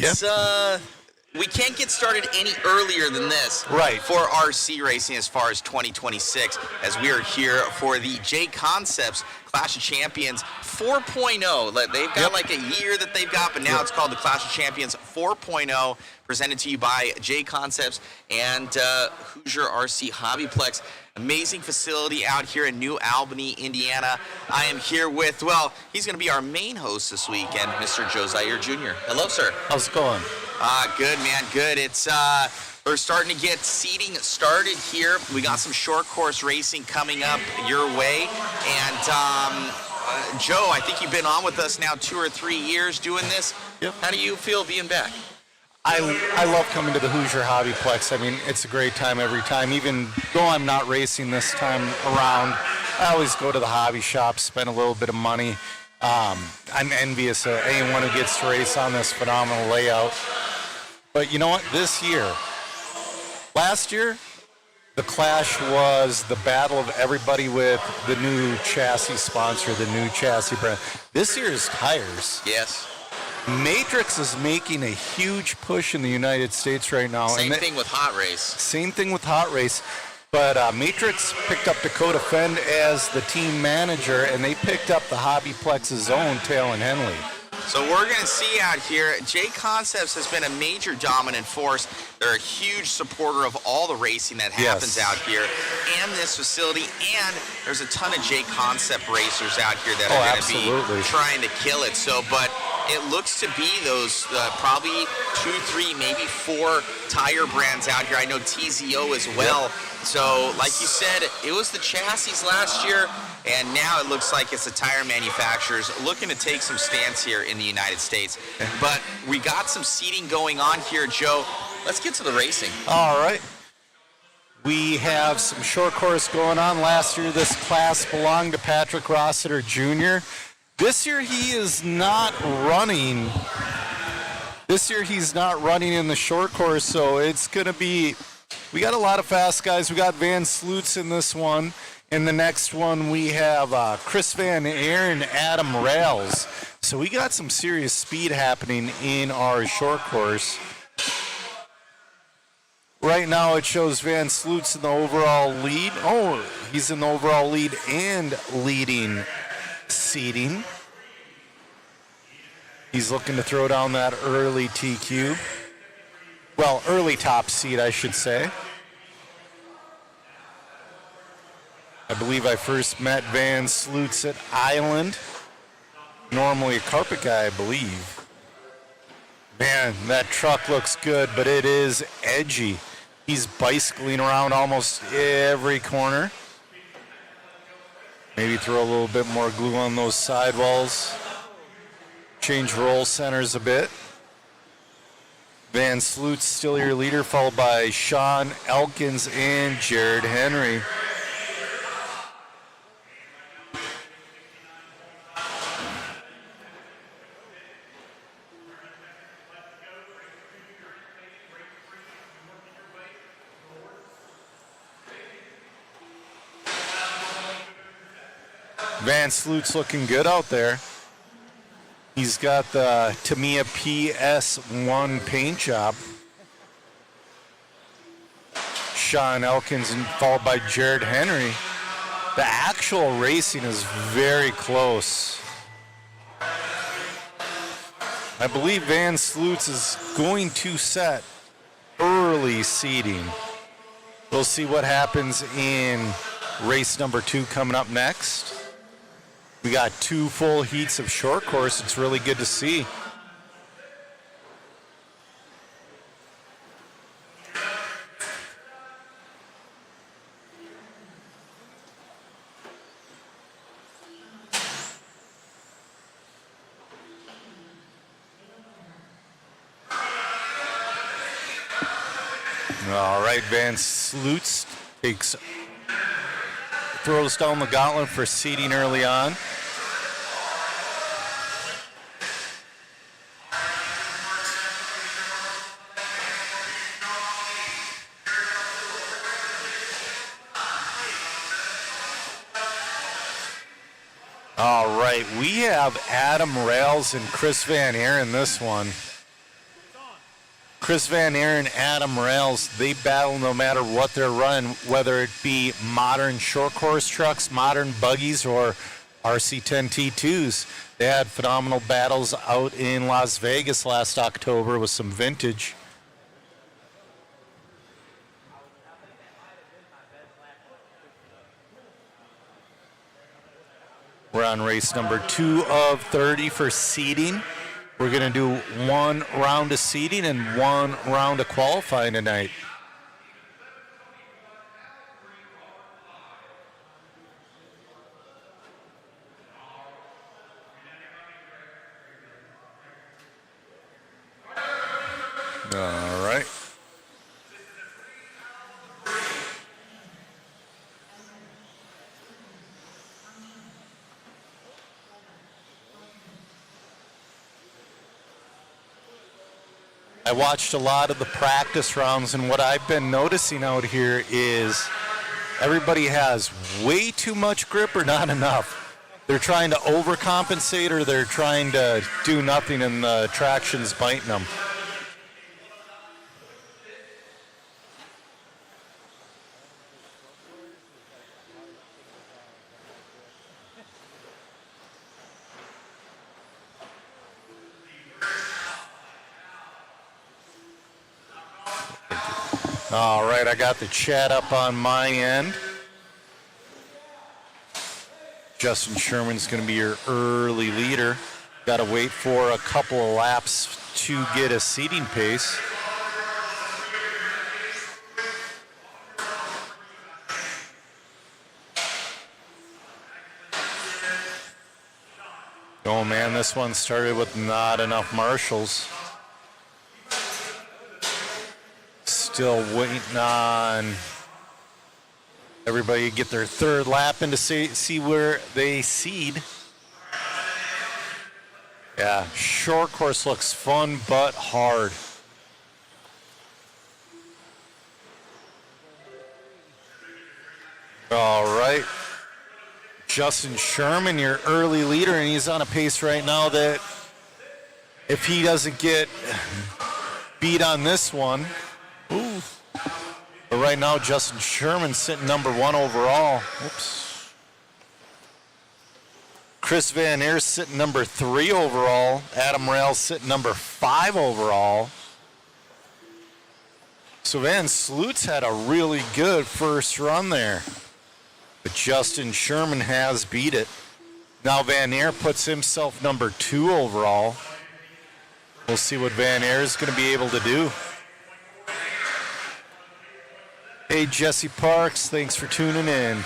it's we can't get started any earlier than this right. for RC racing as far as 2026, as we are here for the J Concepts Clash of Champions 4.0. They've got like a year that they've got, but now it's called the Clash of Champions 4.0, presented to you by J Concepts and Hoosier RC HobbyPlex. Amazing facility out here in New Albany, Indiana. I am here with, well, he's going to be our main host this weekend, Mr. Josiah Jr. Hello, sir. How's it going? Good, man, good. It's we're starting to get seating started here. We got some short course racing coming up your way. And Joe, I think you've been on with us now 2 or 3 years doing this. Yep. How do you feel being back? I love coming to the Hoosier HobbyPlex. I mean, it's a great time every time. Even though I'm not racing this time around, I always go to the hobby shop, spend a little bit of money. I'm envious of anyone who gets to race on this phenomenal layout. But you know what? Last year, the Clash was the battle of everybody with the new chassis sponsor, the new chassis brand. This year is tires. Yes. Matrix is making a huge push in the United States right now. Same thing with Hot Race. Same thing with Hot Race. But Matrix picked up Dakota Fend as the team manager, and they picked up the HobbyPlex's own Talon Henley. So we're going to see out here, J Concepts has been a major dominant force. They're a huge supporter of all the racing that happens out here and this facility. And there's a ton of J Concept racers out here that are going to be trying to kill it. So, but it looks to be those probably 2, 3, maybe 4 tire brands out here. I know TZO as well. So, like you said, it was the chassis last year, and now it looks like it's the tire manufacturers looking to take some stance here in the United States. But we got some seating going on here, Joe. Let's get to the racing. All right. We have some short course going on. Last year, this class belonged to Patrick Rossiter Jr. This year, he is not running. This year, he's not running in the short course, so it's going to be... We got a lot of fast guys. We got Van Sloots in this one. In the next one, we have Chris Van Aaron, Adam Rails. So we got some serious speed happening in our short course. Right now, it shows Van Sloots in the overall lead. Oh, he's in the overall lead and leading seating. He's looking to throw down that early TQ. Well, early top seed, I should say. I believe I first met Van Sloots at Island. Normally a carpet guy, I believe. Man, that truck looks good, but it is edgy. He's bicycling around almost every corner. Maybe throw a little bit more glue on those sidewalls. Change roll centers a bit. Van Sloots still your leader, followed by Sean Elkins and Jared Henry. Van Sloots looking good out there. He's got the Tamiya PS1 paint job. Sean Elkins and followed by Jared Henry. The actual racing is very close. I believe Van Sloots is going to set early seating. We'll see what happens in race number 2 coming up next. We got 2 full heats of short course. It's really good to see. All right, Van Sloots throws down the gauntlet for seating early on. All right, we have Adam Rails and Chris Van Aaron this one. Chris Van Aer and Adam Rails, they battle no matter what they're running, whether it be modern short course trucks, modern buggies, or RC10 T2s. They had phenomenal battles out in Las Vegas last October with some vintage. We're on race number 2 of 30 for seeding. We're going to do 1 round of seeding and 1 round of qualifying tonight. All right. I watched a lot of the practice rounds, and what I've been noticing out here is everybody has way too much grip or not enough. They're trying to overcompensate or they're trying to do nothing and the traction's biting them. All right, I got the chat up on my end. Justin Sherman's going to be your early leader. Got to wait for a couple of laps to get a seating pace. Oh man, this one started with not enough marshals. Still waiting on everybody to get their third lap in to see where they seed. Yeah, short course looks fun but hard. All right. Justin Sherman, your early leader, and he's on a pace right now that if he doesn't get beat on this one. Ooh. But right now, Justin Sherman's sitting number 1 overall. Oops. Chris Van Aer sitting number 3 overall. Adam Rails sitting number 5 overall. So Van Sloot's had a really good first run there. But Justin Sherman has beat it. Now Van Aer puts himself number 2 overall. We'll see what Van Aer is going to be able to do. Hey, Jesse Parks, thanks for tuning in.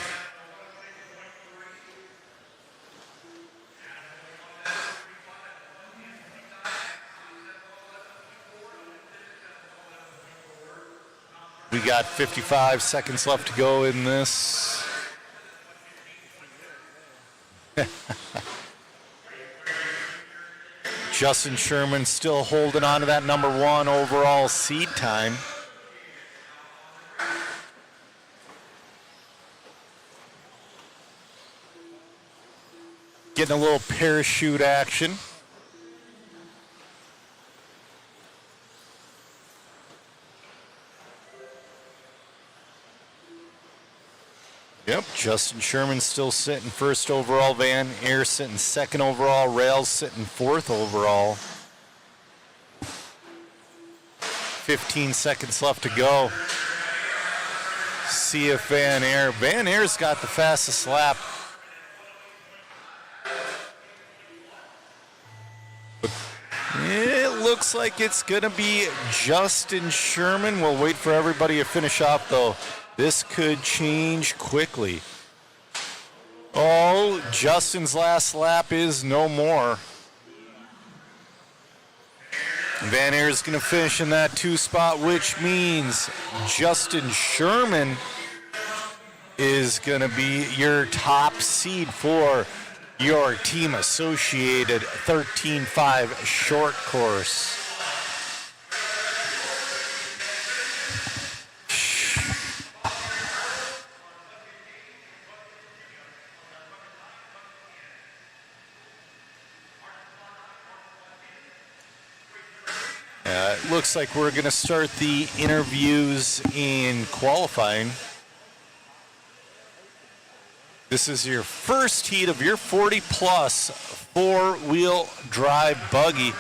We got 55 seconds left to go in this. Justin Sherman still holding on to that number 1 overall seed time. Getting a little parachute action. Yep, Justin Sherman still sitting first overall. Van Aer sitting second overall. Rails sitting 4th overall. 15 seconds left to go. See if Van Aer's got the fastest lap. It looks like it's going to be Justin Sherman. We'll wait for everybody to finish off, though. This could change quickly. Oh, Justin's last lap is no more. Van Aer is going to finish in that 2 spot, which means Justin Sherman is going to be your top seed for your team associated 13-5 short course. looks like we're going to start the interviews in qualifying. This is your first heat of your 40-plus four-wheel drive buggy.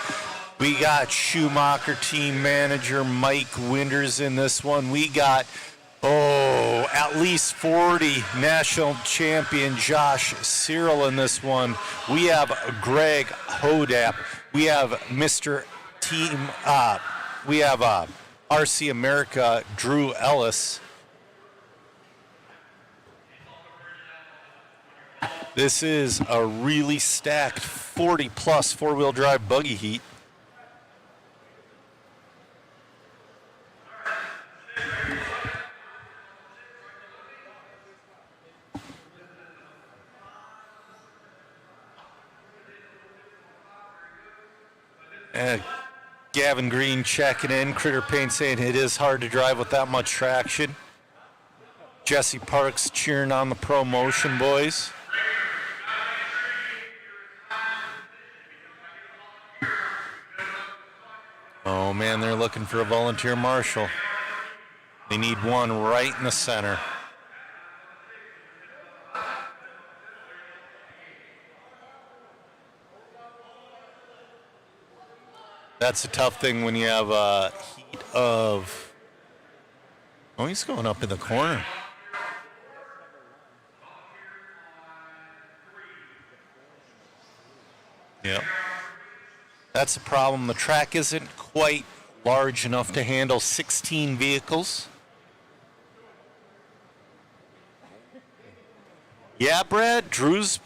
We got Schumacher team manager Mike Winters in this one. We got, at least 40 national champion Josh Cyril in this one. We have Greg Hodap. We have Mr. Team, we have RC America Drew Ellis. This is a really stacked 40-plus four-wheel drive buggy heat. Gavin Green checking in. Critter Paint saying it is hard to drive with that much traction. Jesse Parks cheering on the ProMotion boys. Oh man, they're looking for a volunteer marshal. They need one right in the center. That's a tough thing when you have a heat of... Oh, he's going up in the corner. Yep. That's the problem. The track isn't quite large enough to handle 16 vehicles. Yeah, Brad, Drew's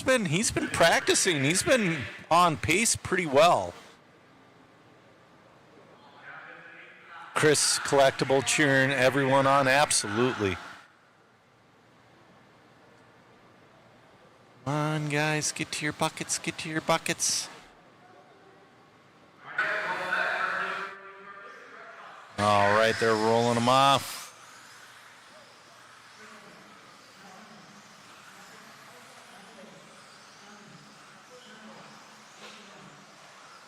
been practicing. He's been on pace pretty well. Chris Collectible cheering everyone on, absolutely. Come on, guys, get to your buckets, get to your buckets. All right, they're rolling them off.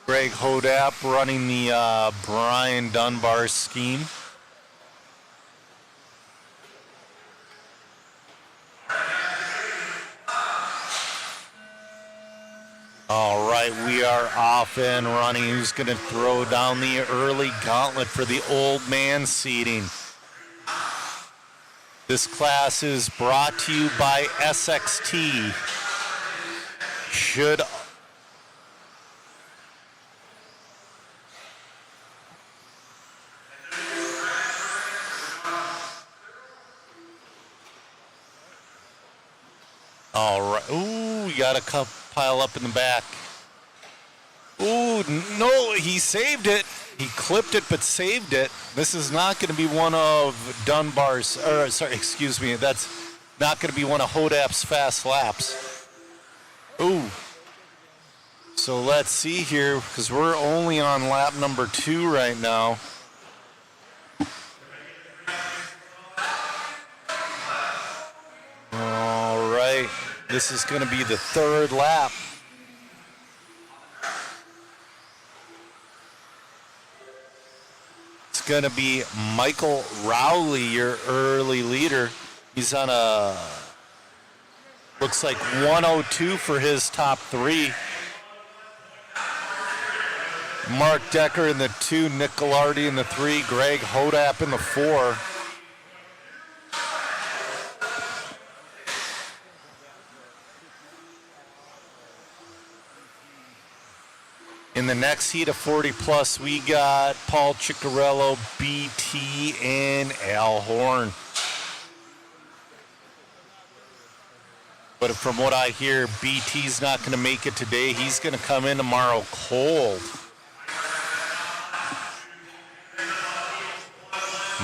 Greg Hodap running the Brian Dunbar scheme. All right, we are off and running. Who's going to throw down the early gauntlet for the old man seating? This class is brought to you by SXT. Should all right. Ooh, we got a cup pile up in the back. Ooh, no, he saved it. He clipped it, but saved it. This is not going to be one of Dunbar's, or sorry, excuse me, that's not going to be one of Hodap's fast laps. Ooh. So let's see here, because we're only on lap number 2 right now. All right. This is going to be the 3rd lap. It's going to be Michael Rowley, your early leader. He's on a, looks like 102 for his top 3. Mark Decker in the 2, Nick Gallardi in the 3, Greg Hodap in the 4. In the next heat of 40-plus, we got Paul Ciccarello, BT, and Al Horn. But from what I hear, BT's not going to make it today. He's going to come in tomorrow cold.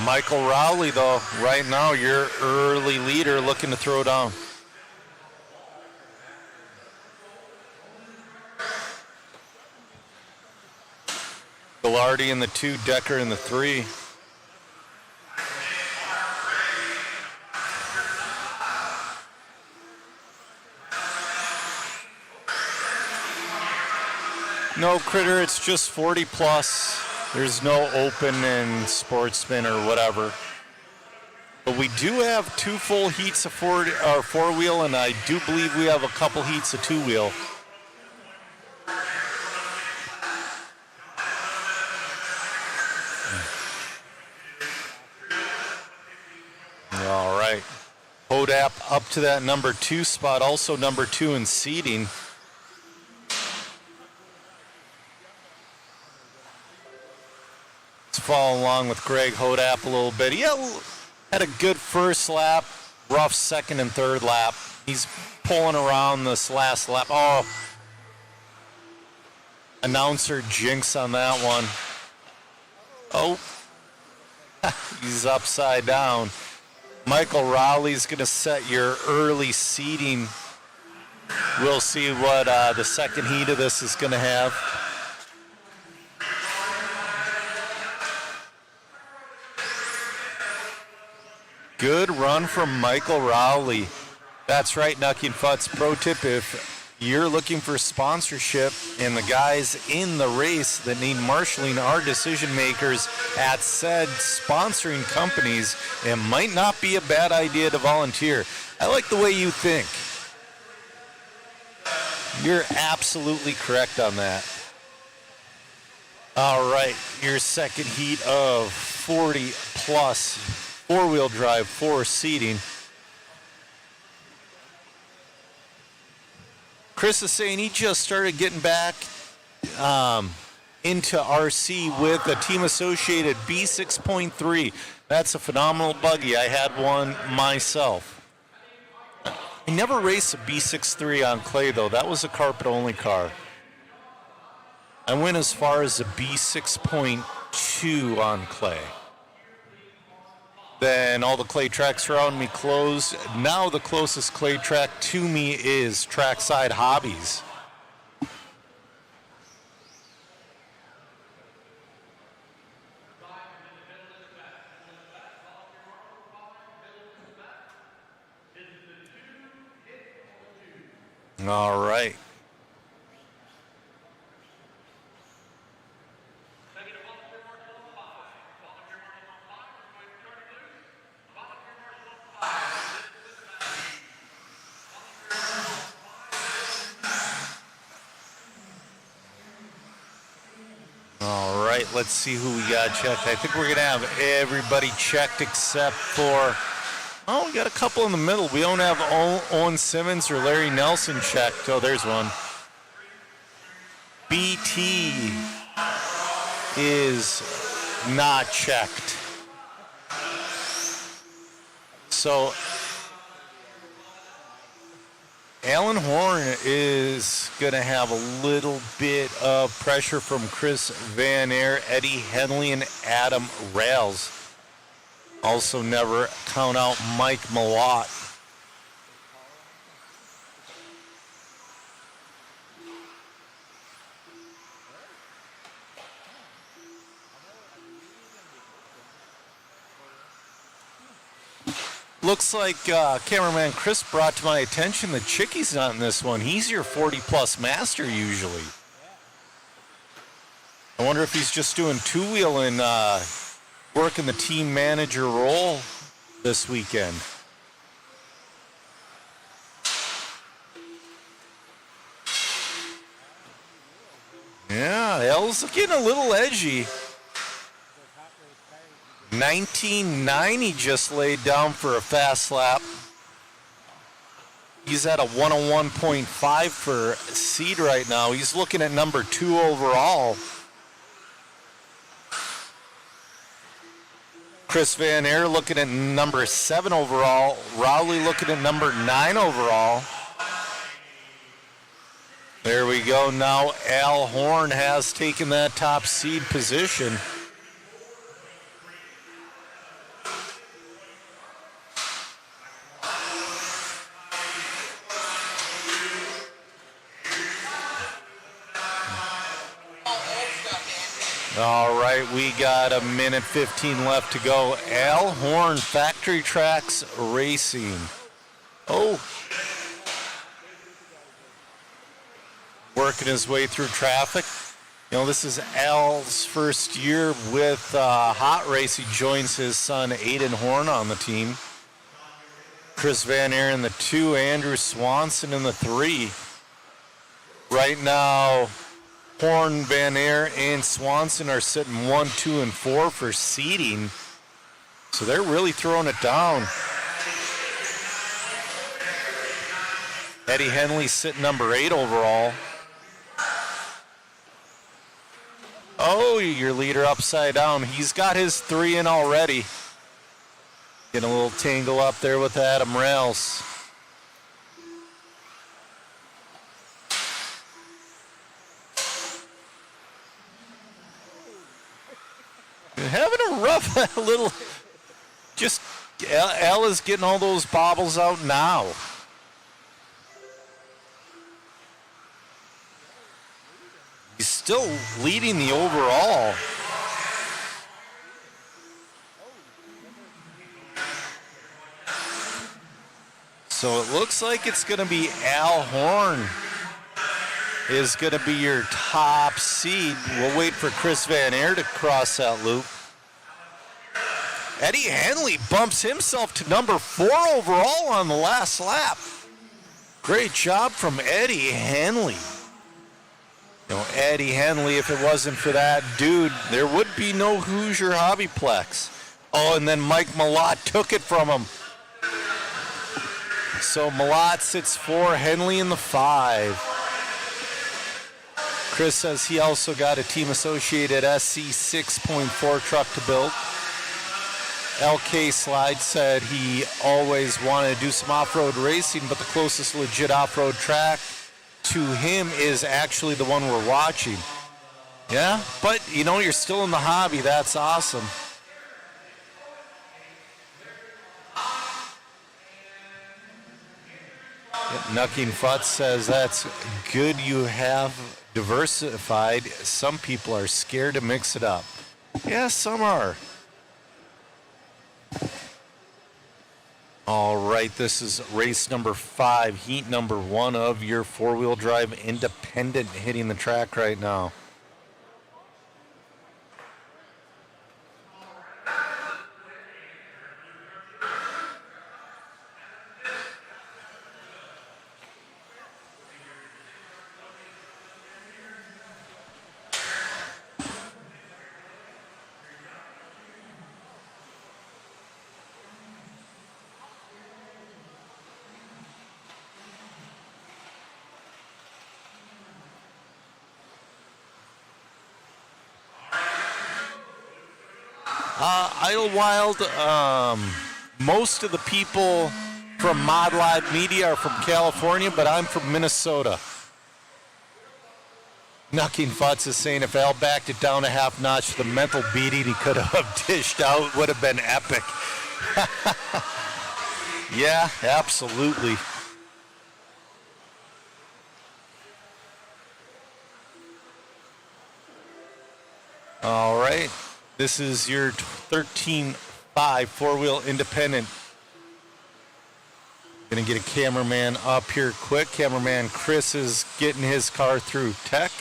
Michael Rowley, though, right now, your early leader looking to throw down. Gallardi in the 2, Decker in the 3. No, Critter, it's just 40 plus. There's no open and sportsman or whatever. But we do have 2 full heats of four-wheel, and I do believe we have a couple heats of 2-wheel. All right. Hodap up to that number 2 spot, also number 2 in seeding. Let's follow along with Greg Hodap a little bit. He had a good first lap, rough second and third lap. He's pulling around this last lap. Oh, announcer jinx on that one. Oh, he's upside down. Michael Rowley's going to set your early seeding. We'll see what the second heat of this is going to have. Good run from Michael Rowley. That's right, Nucky and Futz. Pro tip, if you're looking for sponsorship and the guys in the race that need marshaling are decision makers at said sponsoring companies, it might not be a bad idea to volunteer. I like the way you think. You're absolutely correct on that. All right, your second heat of 40 plus four-wheel drive 4 seating. Chris is saying he just started getting back into RC with a Team Associated B6.3. That's a phenomenal buggy. I had one myself. I never raced a B6.3 on clay, though. That was a carpet-only car. I went as far as a B6.2 on clay. Then all the clay tracks around me closed. Now the closest clay track to me is Trackside Hobbies. All right. All right, let's see who we got checked. I think we're going to have everybody checked except for, oh, we got a couple in the middle. We don't have Owen Simmons or Larry Nelson checked. Oh, there's one. BT is not checked. So Alan Horn is going to have a little bit of pressure from Chris Van Air, Eddie Henley, and Adam Rails. Also never count out Mike Malott. Looks like cameraman Chris brought to my attention that Chicky's not in this one. He's your 40-plus master usually. I wonder if he's just doing two-wheel and working the team manager role this weekend. Yeah, L's getting a little edgy. 1990 just laid down for a fast lap. He's at a 101.5 for seed right now. He's looking at number 2 overall. Chris Van Air looking at number 7 overall. Rowley looking at number 9 overall. There we go. Now Al Horn has taken that top seed position. All right, we got a minute 15 left to go. Al Horn, Factory Tracks Racing. Oh. Working his way through traffic. You know, this is Al's first year with Hot Race. He joins his son Aiden Horn on the team. Chris Van Aer in the 2, Andrew Swanson in the 3. Right now, Horn, Van Aer, and Swanson are sitting 1, 2, and 4 for seeding. So they're really throwing it down. Eddie Henley sitting number 8 overall. Oh, your leader upside down. He's got his 3 in already. Getting a little tangle up there with Adam Rails. Having a rough little, just Al is getting all those bobbles out now. He's still leading the overall. So it looks like it's going to be Al Horn is going to be your top seed. We'll wait for Chris Van Aer to cross that loop. Eddie Henley bumps himself to number 4 overall on the last lap. Great job from Eddie Henley. You know, Eddie Henley, if it wasn't for that dude, there would be no Hoosier HobbyPlex. Oh, and then Mike Malott took it from him. So Malott sits 4, Henley in the 5. Chris says he also got a Team Associated SC 6.4 truck to build. LK Slide said he always wanted to do some off-road racing, but the closest legit off-road track to him is actually the one we're watching. Yeah, but you know, you're still in the hobby. That's awesome. Nucking Futz says that's good you have diversified. Some people are scared to mix it up. Yeah, some are. All right, this is race number 5, heat number 1 of your 4-wheel drive independent hitting the track right now. Idlewild, most of the people from Mod Live Media are from California, but I'm from Minnesota. Nucking Futz is saying if Al backed it down a half notch, the mental beating he could have dished out would have been epic. Yeah, absolutely. All right. This is your 13.5 4-wheel independent. Gonna get a cameraman up here quick. Cameraman Chris is getting his car through tech.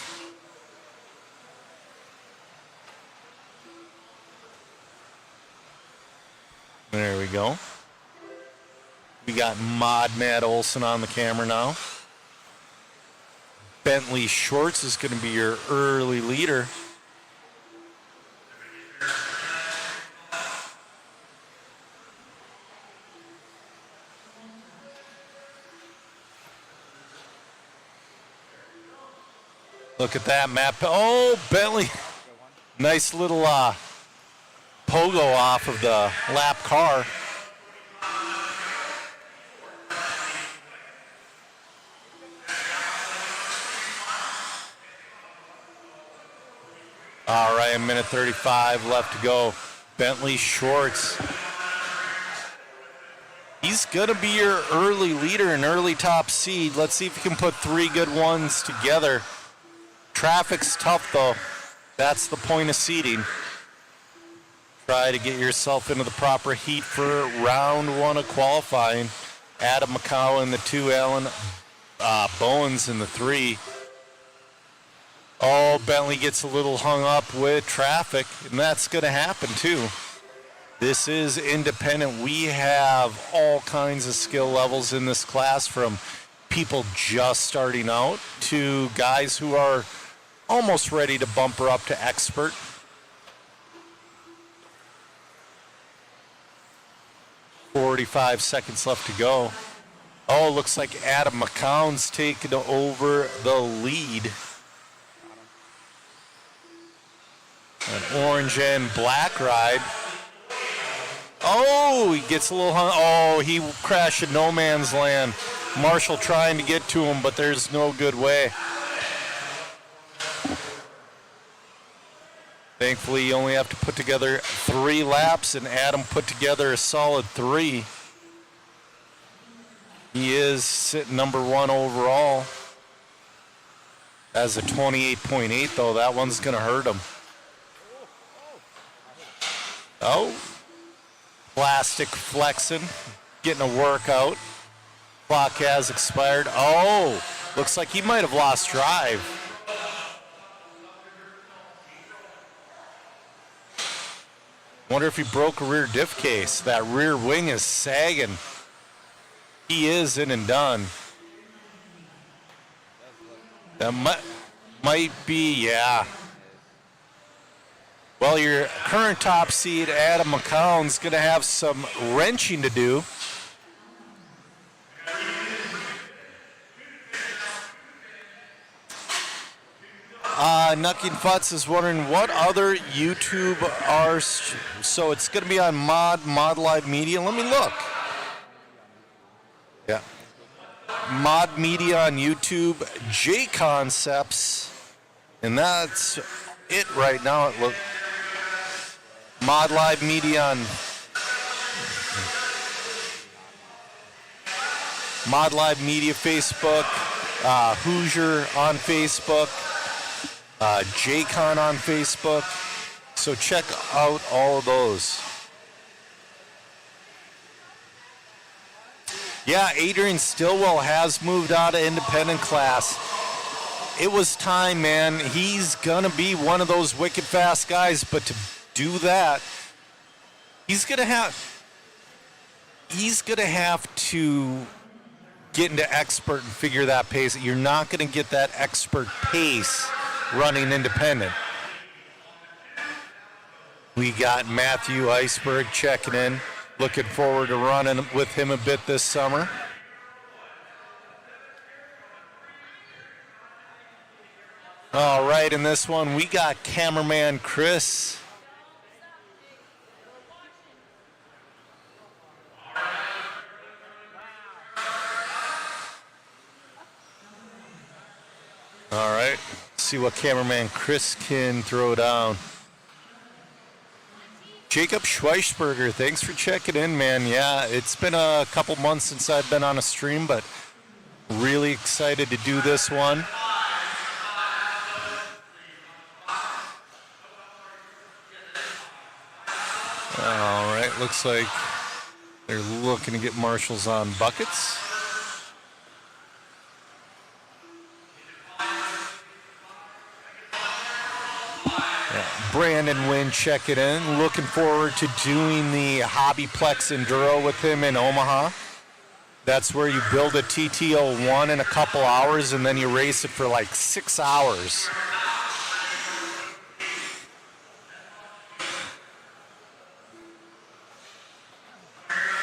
There we go. We got Mod Matt Olson on the camera now. Bentley Schwartz is gonna be your early leader. Look at that map. Oh, Bentley. Nice little pogo off of the lap car. All right, a minute 35 left to go. Bentley Schwartz. He's going to be your early leader and early top seed. Let's see if he can put 3 good ones together. Traffic's tough, though. That's the point of seeding. Try to get yourself into the proper heat for round 1 of qualifying. Adam McCow in the 2, Alan Bowens in the 3. Oh, Bentley gets a little hung up with traffic, and that's going to happen too. This is independent. We have all kinds of skill levels in this class, from people just starting out to guys who are almost ready to bumper up to expert. "45 seconds left to go." Oh, looks like Adam McCown's taking over the lead. An orange and black ride. Oh, he gets a little hung. Oh, he crashed in no man's land. Marshall trying to get to him, but there's no good way. Thankfully, you only have to put together 3 laps, and Adam put together a solid 3. He is sitting number 1 overall. As a 28.8, though, that one's going to hurt him. Oh, plastic flexing, getting a workout. Clock has expired. Oh, looks like he might have lost drive. Wonder if he broke a rear diff case. That rear wing is sagging. He is in and done. That might be, yeah. Well, your current top seed, Adam McCown's going to have some wrenching to do. Nucky and Futz is wondering what other YouTube are. So it's going to be on Mod Live Media. Let me look. Yeah. Mod Media on YouTube, J Concepts, and that's it right now. It looks. Mod Live Media on Mod Live Media Facebook, Hoosier on Facebook, JCon on Facebook. So check out all of those. Yeah, Adrian Stillwell has moved out of independent class. It was time, man. He's going to be one of those wicked fast guys, but to do that, he's gonna have to get into expert and figure that pace. You're not gonna get that expert pace running independent. We got Matthew Iceberg checking in. Looking forward to running with him a bit this summer. All right, in this one we got cameraman Chris. All right, see what cameraman Chris can throw down. Jacob Schweisberger, thanks for checking in, man. Yeah, it's been a couple months since I've been on a stream, but really excited to do this one. All right, looks like they're looking to get marshals on buckets. Brandon Wynn checking in. Looking forward to doing the HobbyPlex Enduro with him in Omaha. That's where you build a TT01 in a couple hours and then you race it for like 6 hours.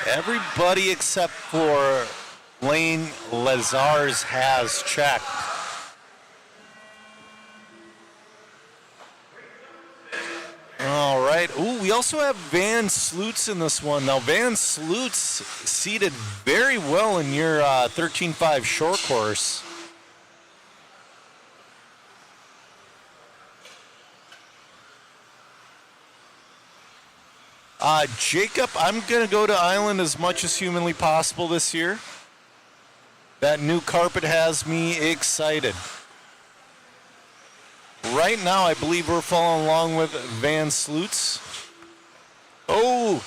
Everybody except for Lane Lazars has checked. All right. Ooh, we also have Van Sloots in this one. Now, Van Sloots seated very well in your 13.5 short course. Jacob, I'm going to go to Island as much as humanly possible this year. That new carpet has me excited. Right now, I believe we're following along with Van Sloots. Oh,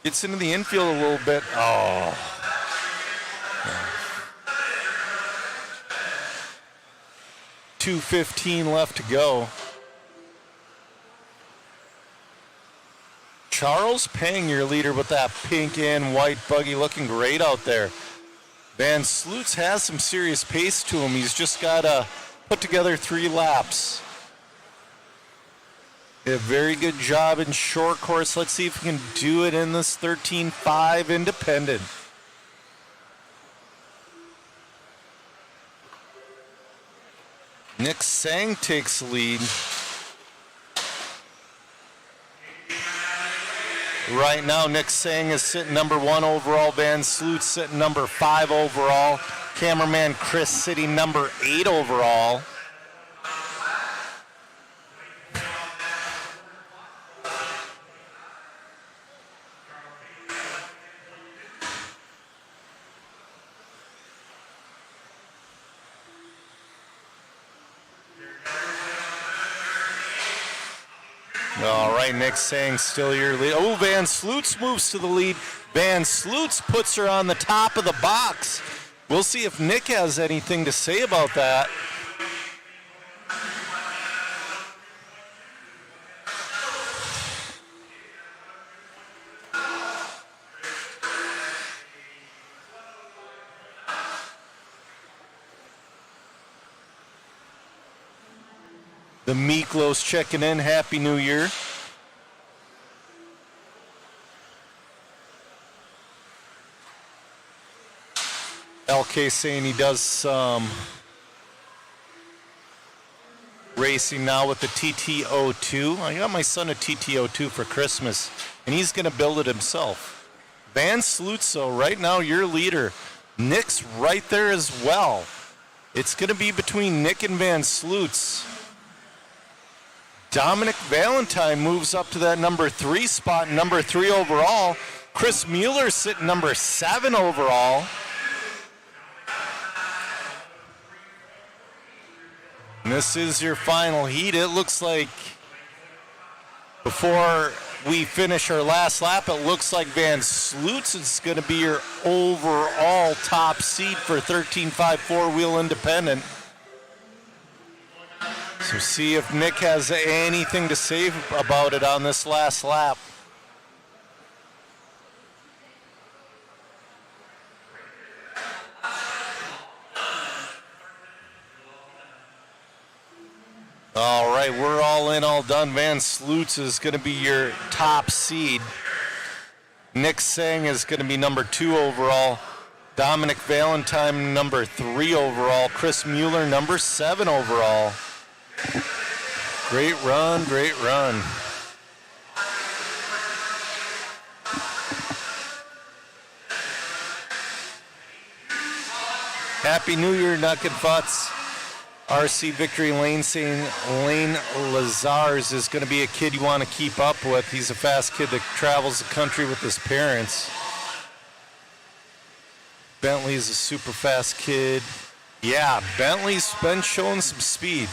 gets into the infield a little bit. Oh. 2:15 left to go. Charles Pang, your leader with that pink and white buggy, looking great out there. Van Sloots has some serious pace to him. He's just got to put together 3 laps. A very good job in short course. Let's see if we can do it in this 13.5 independent. Nick Sang takes the lead. Right now, Nick Sang is sitting number 1 overall. Van Sloot sitting number 5 overall. Cameraman Chris sitting number 8 overall. All right, Nick Sang still your lead. Oh, Van Sloots moves to the lead. Van Sloots puts her on the top of the box. We'll see if Nick has anything to say about that. The Miklos checking in. Happy New Year. LK saying he does some racing now with the TT02. I got my son a TT02 for Christmas, and he's going to build it himself. Van Slutso, right now your leader. Nick's right there as well. It's going to be between Nick and Van Sloots. Dominic Valentine moves up to that number 3 spot, number 3 overall. Chris Mueller sitting number 7 overall. And this is your final heat. It looks like before we finish our last lap, it looks like Van Sloots is going to be your overall top seed for 13.5 four-wheel independent. So see if Nick has anything to say about it on this last lap. All right, we're all in, all done. Van Sloots is going to be your top seed. Nick Sang is going to be number 2 overall. Dominic Valentine, number 3 overall. Chris Mueller, number 7 overall. Great run, great run. Happy New Year, Knuckin' Futz. RC Victory Lane saying Lane Lazars is going to be a kid you want to keep up with. He's a fast kid that travels the country with his parents. Bentley's a super fast kid. Yeah, Bentley's been showing some speed.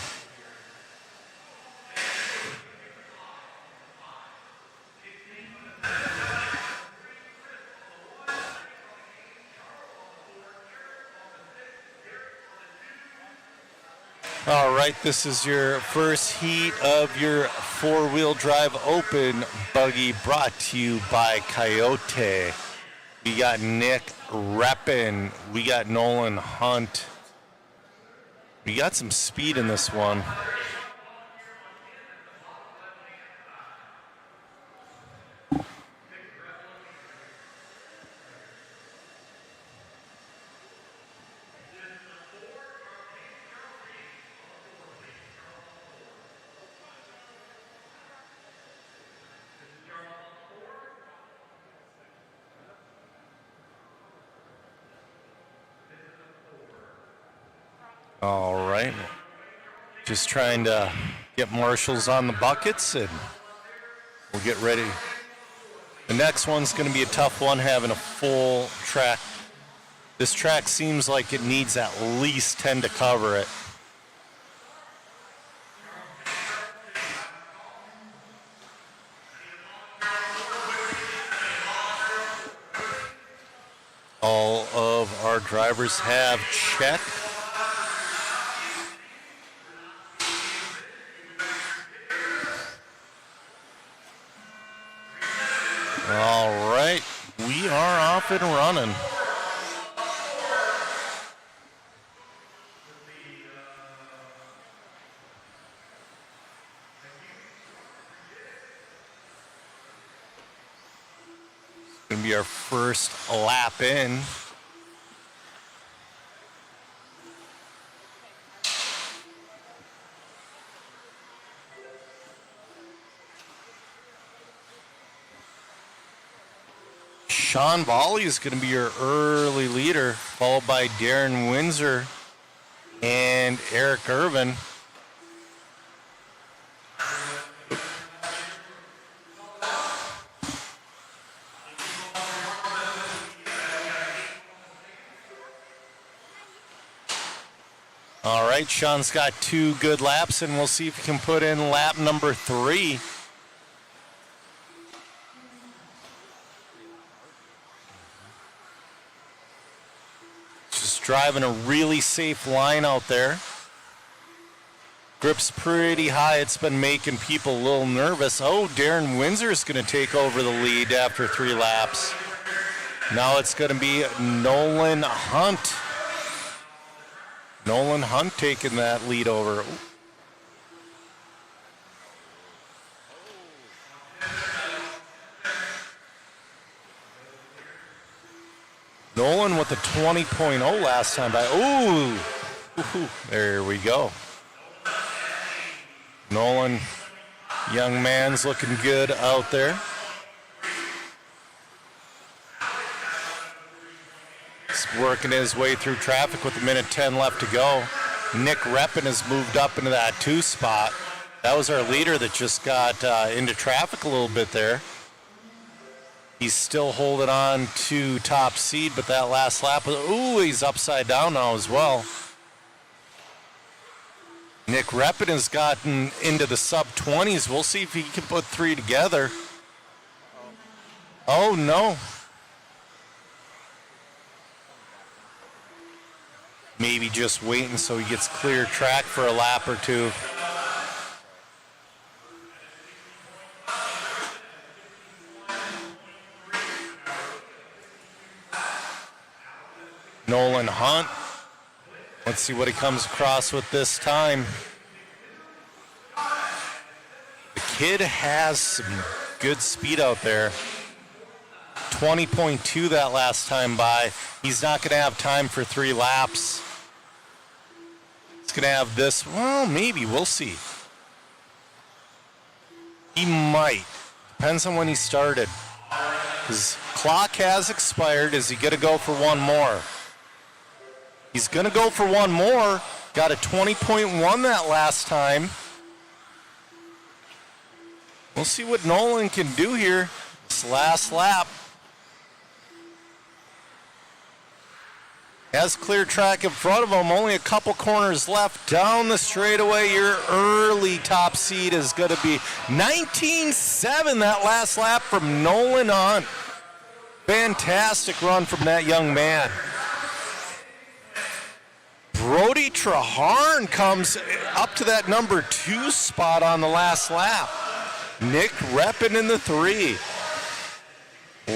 All right, this is your first heat of your four-wheel drive open buggy brought to you by Coyote. We got Nick Reppin. We got Nolan Hunt. We got some speed in this one. All right, just trying to get marshals on the buckets and we'll get ready. The next one's going to be a tough one, having a full track. This track seems like it needs at least 10 to cover it. All of our drivers have checked. All right, we are off and running. It's going to be our first lap in. Sean Volley is going to be your early leader, followed by Darren Windsor and Eric Irvin. All right, Sean's got 2 good laps, and we'll see if he can put in lap number 3. Driving a really safe line out there. Grip's pretty high. It's been making people a little nervous. Oh, Darren Windsor is going to take over the lead after 3 laps. Now it's going to be Nolan Hunt. Nolan Hunt taking that lead over. Nolan with a 20.0 last time by. Ooh, there we go. Nolan, young man's looking good out there. He's working his way through traffic with 1:10 left to go. Nick Reppin has moved up into that 2 spot. That was our leader that just got into traffic a little bit there. He's still holding on to top seed, but that last lap, he's upside down now as well. Nick Reppin has gotten into the sub-20s. We'll see if he can put 3 together. Oh, no. Maybe just waiting so he gets clear track for a lap or 2. Nolan Hunt. Let's see what he comes across with this time. The kid has some good speed out there. 20.2 that last time by. He's not going to have time for 3 laps. He's going to have this. Well, maybe. We'll see. He might. Depends on when he started. His clock has expired. Is he going to go for 1 more? He's going to go for 1 more. Got a 20.1 that last time. We'll see what Nolan can do here. This last lap. Has clear track in front of him. Only a couple corners left down the straightaway. Your early top seed is going to be 19.7 that last lap from Nolan Hunt. Fantastic run from that young man. Brody Traharn comes up to that number 2 spot on the last lap. Nick Reppin in the 3.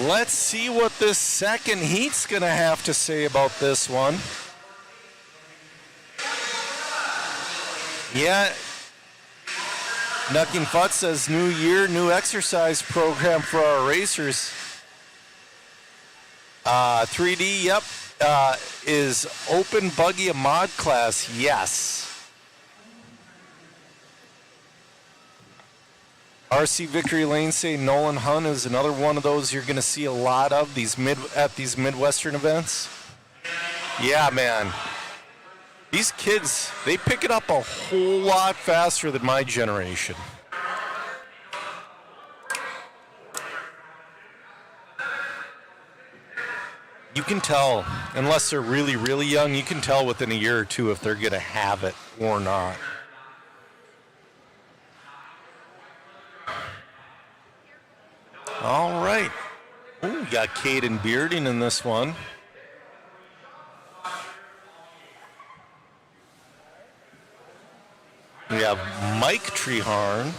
Let's see what this second heat's going to have to say about this one. Yeah. Nucking Futt says new year, new exercise program for our racers. 3D, yep. Is Open Buggy a mod class? Yes. RC Victory Lane say Nolan Hunt is another one of those you're going to see a lot of at these Midwestern events. Yeah, man. These kids, they pick it up a whole lot faster than my generation. You can tell, unless they're really, really young, you can tell within a year or 2 if they're going to have it or not. All right. Ooh, we got Caden Bearding in this one. We have Mike Treharn.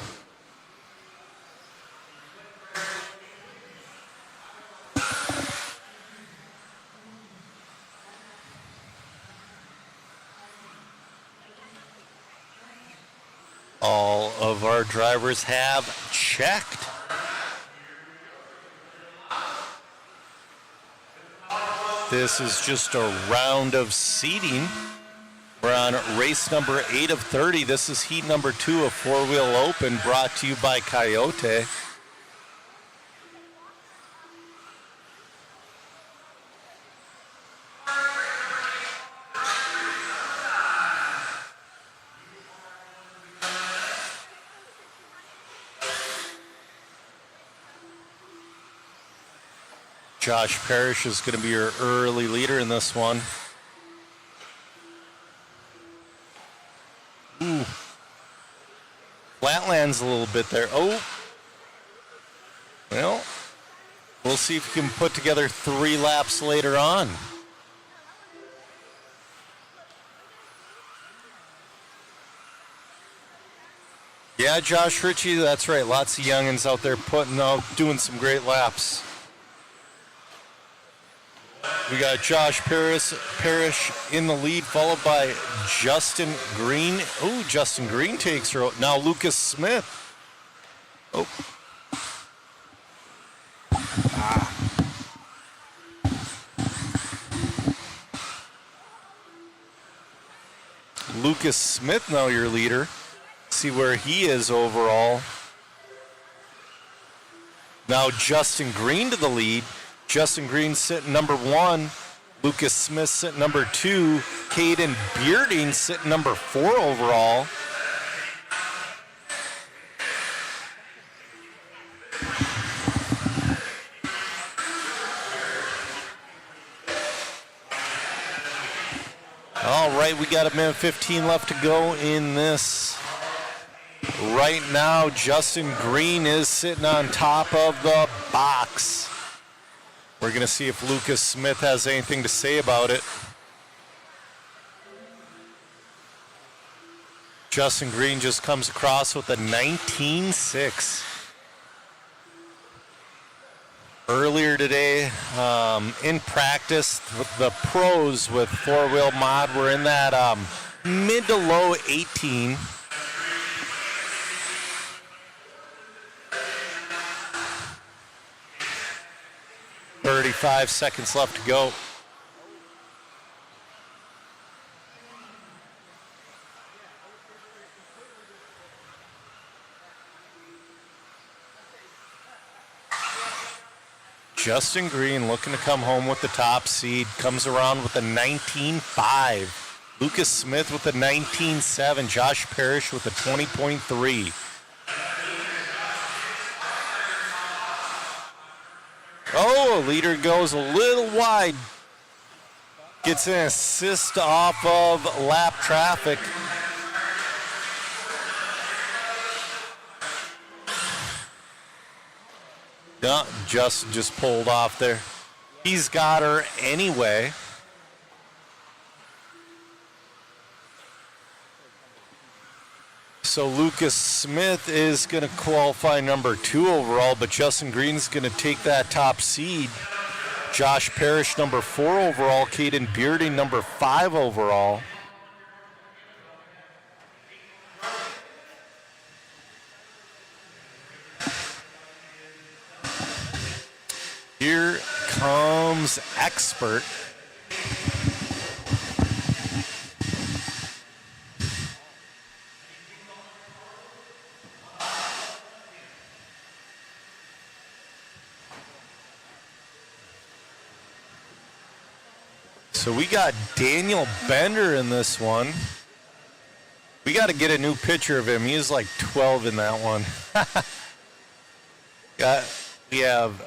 of our drivers have checked. This is just a round of seating. We're on race number 8 of 30. This is heat number 2 of Four Wheel Open, brought to you by Coyote. Josh Parrish is going to be your early leader in this one. Ooh. Flatlands a little bit there. Oh. Well, we'll see if he can put together 3 laps later on. Yeah, Josh Ritchie, that's right. Lots of youngins out there doing some great laps. We got Josh Parrish in the lead, followed by Justin Green. Oh, Justin Green takes her out. Now Lucas Smith. Oh. Lucas Smith now your leader. See where he is overall. Now Justin Green to the lead. Justin Green sitting number 1. Lucas Smith sitting number 2. Caden Bearding sitting number 4 overall. All right, we got a minute 15 left to go in this. Right now, Justin Green is sitting on top of the box. We're going to see if Lucas Smith has anything to say about it. Justin Green just comes across with a 19.6. Earlier today, in practice, the pros with four-wheel mod were in that mid to low 18. "35 seconds left to go. Justin Green looking to come home with the top seed. Comes around with a 19.5. Lucas Smith with a 19.7. Josh Parrish with a 20.3. Oh, a leader goes a little wide. Gets an assist off of lap traffic. No, Justin just pulled off there. He's got her anyway. So Lucas Smith is going to qualify number 2 overall, but Justin Green's going to take that top seed. Josh Parrish number 4 overall. Caden Bearding number 5 overall. Here comes Expert. So we got Daniel Bender in this one. We got to get a new picture of him. He was like 12 in that one. We have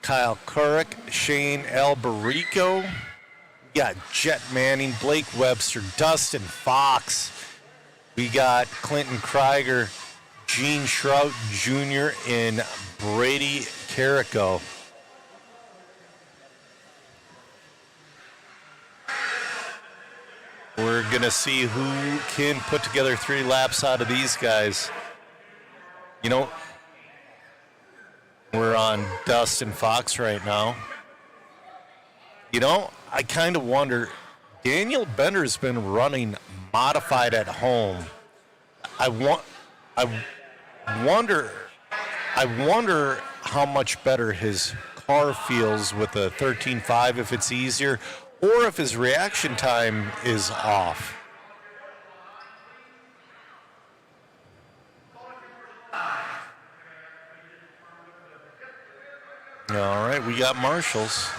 Kyle Couric, Shane Albarico. We got Jet Manning, Blake Webster, Dustin Fox. We got Clinton Krieger, Gene Shrout Jr., and Brady Carrico. We're going to see who can put together 3 laps out of these guys. You know, we're on Dustin Fox right now. You know, I kind of wonder, Daniel Bender's been running modified at home. I wonder how much better his car feels with a 13.5, if it's easier, or if his reaction time is off. All right, we got marshals.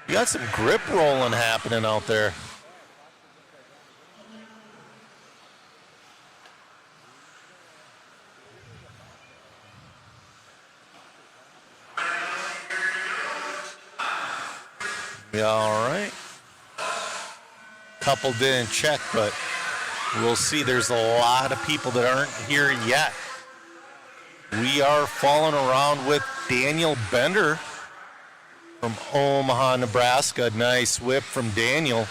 You got some grip rolling happening out there. Yeah, all right. Couple didn't check, but we'll see. There's a lot of people that aren't here yet. We are following around with Daniel Bender from Omaha, Nebraska. Nice whip from Daniel.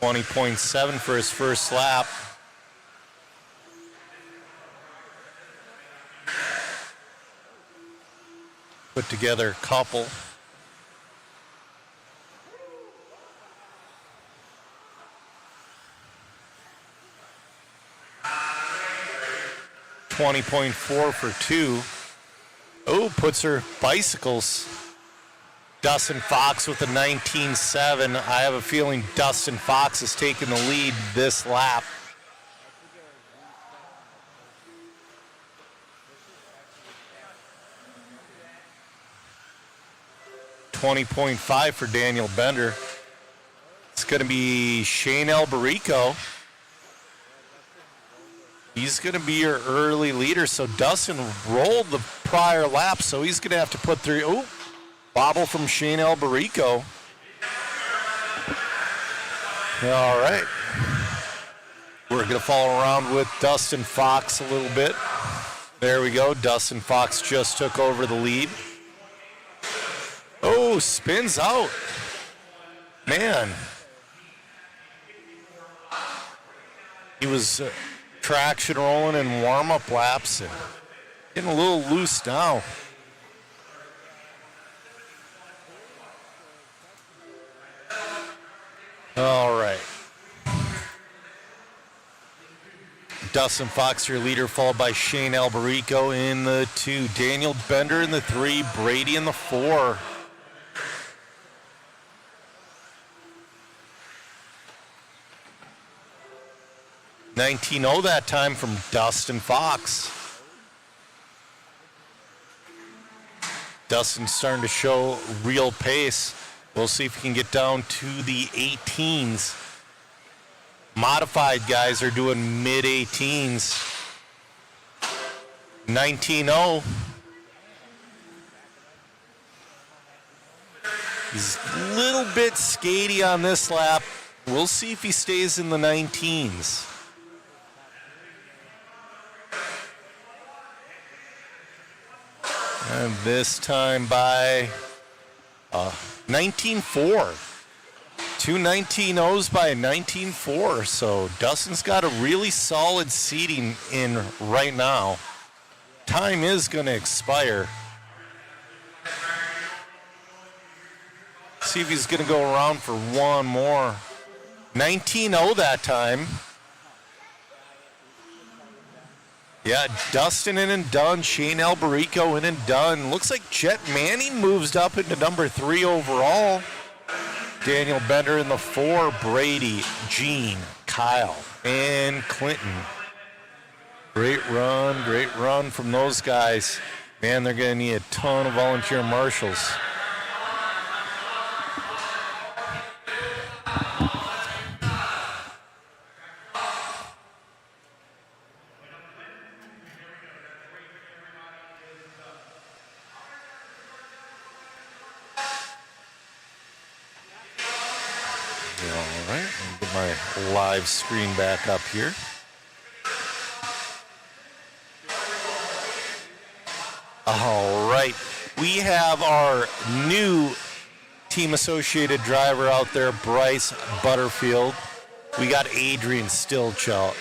.7 for his first lap. Put together a couple. .4 for 2. Oh, puts her bicycles. Dustin Fox with a 19.7. I have a feeling Dustin Fox is taking the lead this lap. .5 for Daniel Bender. It's going to be Shane Albarico. He's going to be your early leader. So Dustin rolled the prior lap, so he's going to have to put through. Oh, bobble from Shane Albarico. All right. We're going to follow around with Dustin Fox a little bit. There we go. Dustin Fox just took over the lead. Oh, spins out. Man. He was traction rolling in warm-up laps and getting a little loose now. All right. Dustin Fox, your leader, followed by Shane Albarico in the 2. Daniel Bender in the 3. Brady in the 4. .19.0 that time from Dustin Fox. Dustin's starting to show real pace. We'll see if he can get down to the 18s. Modified guys are doing mid-18s. 19.0. He's a little bit skatey on this lap. We'll see if he stays in the 19s. And this time by 19.4. 2 19.0s by 19.4. So Dustin's got a really solid seating in right now. Time is going to expire. See if he's going to go around for one more. 19.0 that time. Yeah, Dustin in and done. Shane Albarico in and done. Looks like Jet Manning moves up into number 3 overall. Daniel Bender in the 4. Brady, Gene, Kyle, and Clinton. Great run from those guys. Man, they're going to need a ton of volunteer marshals. Live screen back up here. All right, we have our new team associated driver out there, Bryce Butterfield. We got Adrian Stillwell,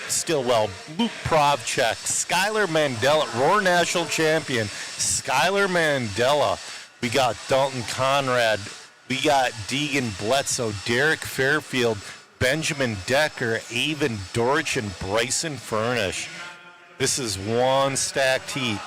Luke Provchek, Skylar Mandela, Roar National Champion, Skylar Mandela. We got Dalton Conrad. We got Deegan Bledsoe, Derek Fairfield, Benjamin Decker, Avon Dorch, and Bryson Furnish. This is one stacked heat.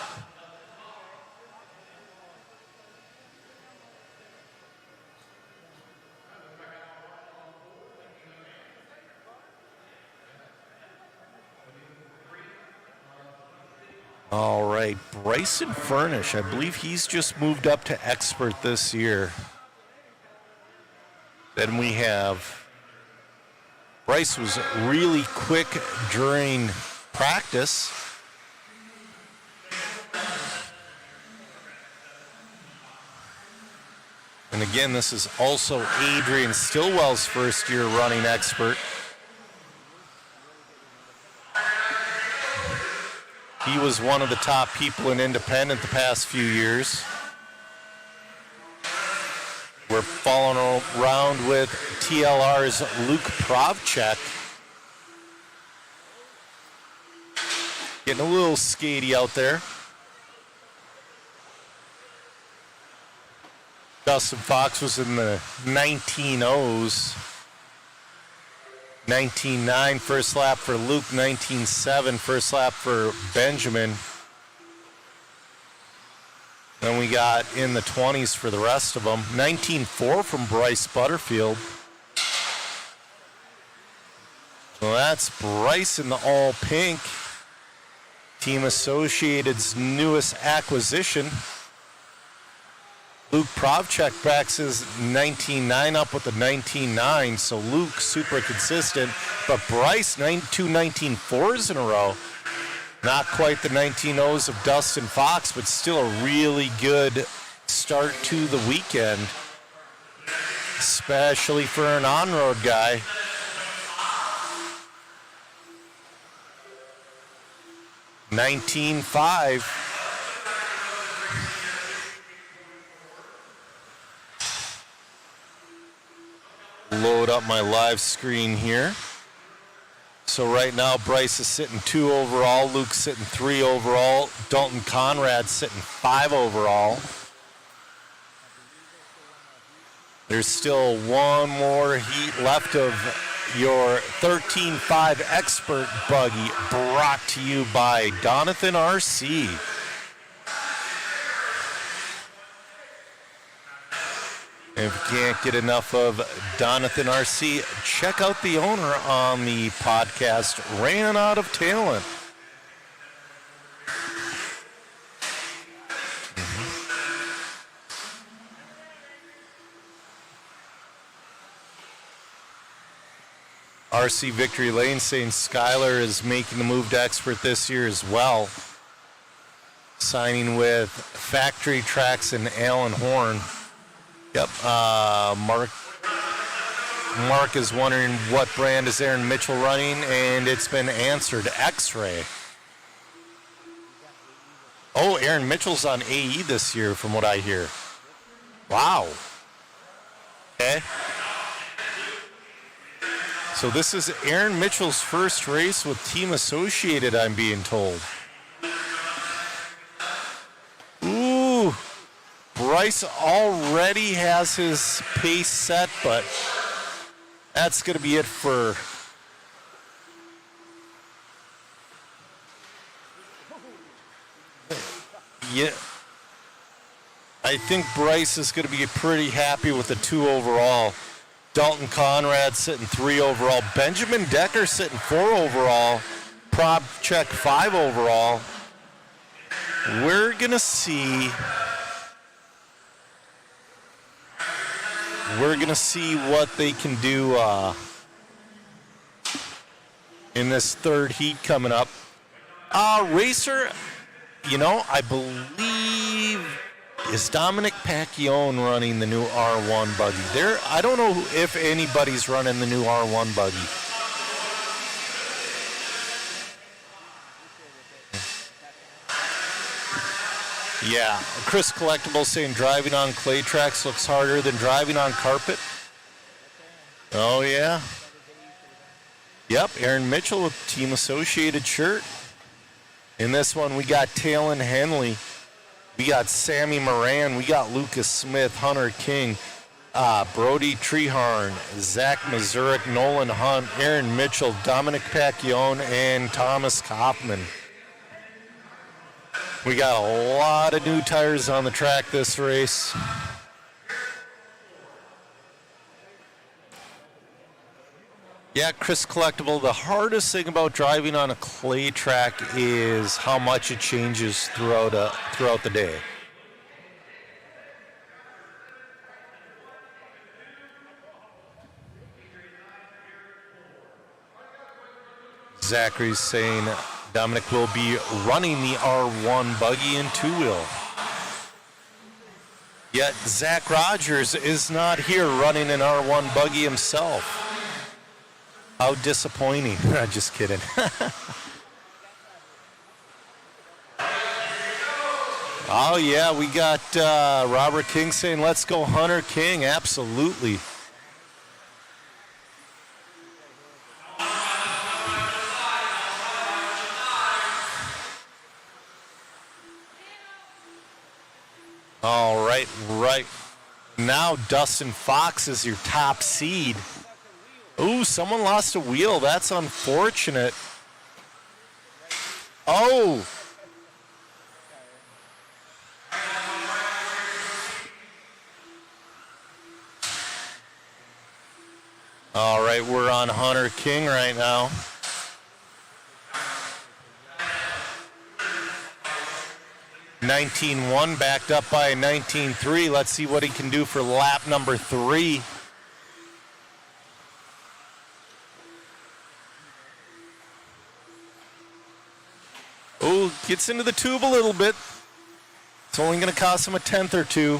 All right, Bryson Furnish, I believe he's just moved up to expert this year. Then we have, Bryce was really quick during practice. And again, this is also Adrian Stillwell's first year running expert. He was one of the top people in independent the past few years. We're following around with TLR's Luke Provchek. Getting a little skatey out there. Dustin Fox was in the 19.0s. 19.9 first lap for Luke, 19.7 first lap for Benjamin. Then we got in the 20s for the rest of them. 19.4 from Bryce Butterfield. So that's Bryce in the all pink. Team Associated's newest acquisition. Luke Provchek backs his 19.9 up with the 19.9, so Luke super consistent, but Bryce 2 19.4s in a row. Not quite the 19.0s of Dustin Fox, but still a really good start to the weekend, especially for an on-road guy. $19.5. Load up my live screen here. So right now Bryce is sitting 2 overall, Luke's sitting 3 overall, Dalton Conrad sitting 5 overall. There's still one more heat left of your 13.5 expert buggy, brought to you by Donathan RC. If you can't get enough of Donathan RC, check out the owner on the podcast, Ran Out of Talent. RC Victory Lane saying Skylar is making the move to expert this year as well. Signing with Factory Tracks and Alan Horn. Yep, Mark is wondering what brand is Aaron Mitchell running, and it's been answered, X-Ray. Oh, Aaron Mitchell's on AE this year from what I hear. Wow. Okay. So this is Aaron Mitchell's first race with Team Associated, I'm being told. Ooh. Bryce already has his pace set, but that's going to be it for yeah. I think Bryce is going to be pretty happy with the 2 overall. Dalton Conrad sitting 3 overall. Benjamin Decker sitting 4 overall. Provchek 5 overall. We're going to see what they can do in this third heat coming up. Racer, I believe, is Dominic Pacquione running the new R1 buggy. I don't know if anybody's running the new R1 buggy. Yeah, Chris Collectible saying driving on clay tracks looks harder than driving on carpet. Oh, yeah. Yep, Aaron Mitchell with Team Associated shirt. In this one, we got Talon Henley. We got Sammy Moran. We got Lucas Smith, Hunter King, Brody Treharn, Zach Mazurik, Nolan Hunt, Aaron Mitchell, Dominic Pacquione, and Thomas Kaufman. We got a lot of new tires on the track this race. Yeah, Chris Collectible, the hardest thing about driving on a clay track is how much it changes throughout the day. Zachary's saying Dominic will be running the R1 buggy and two-wheel. Yet Zach Rogers is not here running an R1 buggy himself. How disappointing. Just kidding. Oh, yeah, we got Robert King saying, let's go Hunter King. Absolutely. All right, right. Now Dustin Fox is your top seed. Ooh, someone lost a wheel. That's unfortunate. Oh. All right, we're on Hunter King right now. (19.1) backed up by a 19.3. Let's see what he can do for lap number 3. Oh, gets into the tube a little bit. It's only going to cost him a tenth or two.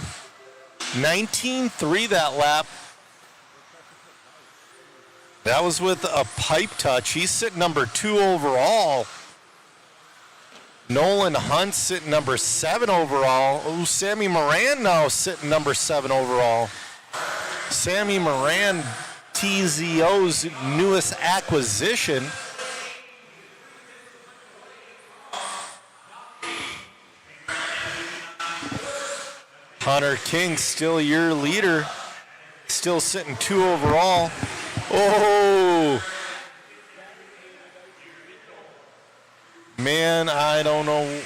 19.3 that lap. That was with a pipe touch. He's sitting number 2 overall. Nolan Hunt sitting number 7 overall. Oh, Sammy Moran now sitting number 7 overall. Sammy Moran, TZO's newest acquisition. Hunter King still your leader. Still sitting 2 overall. Oh! Man, I don't know.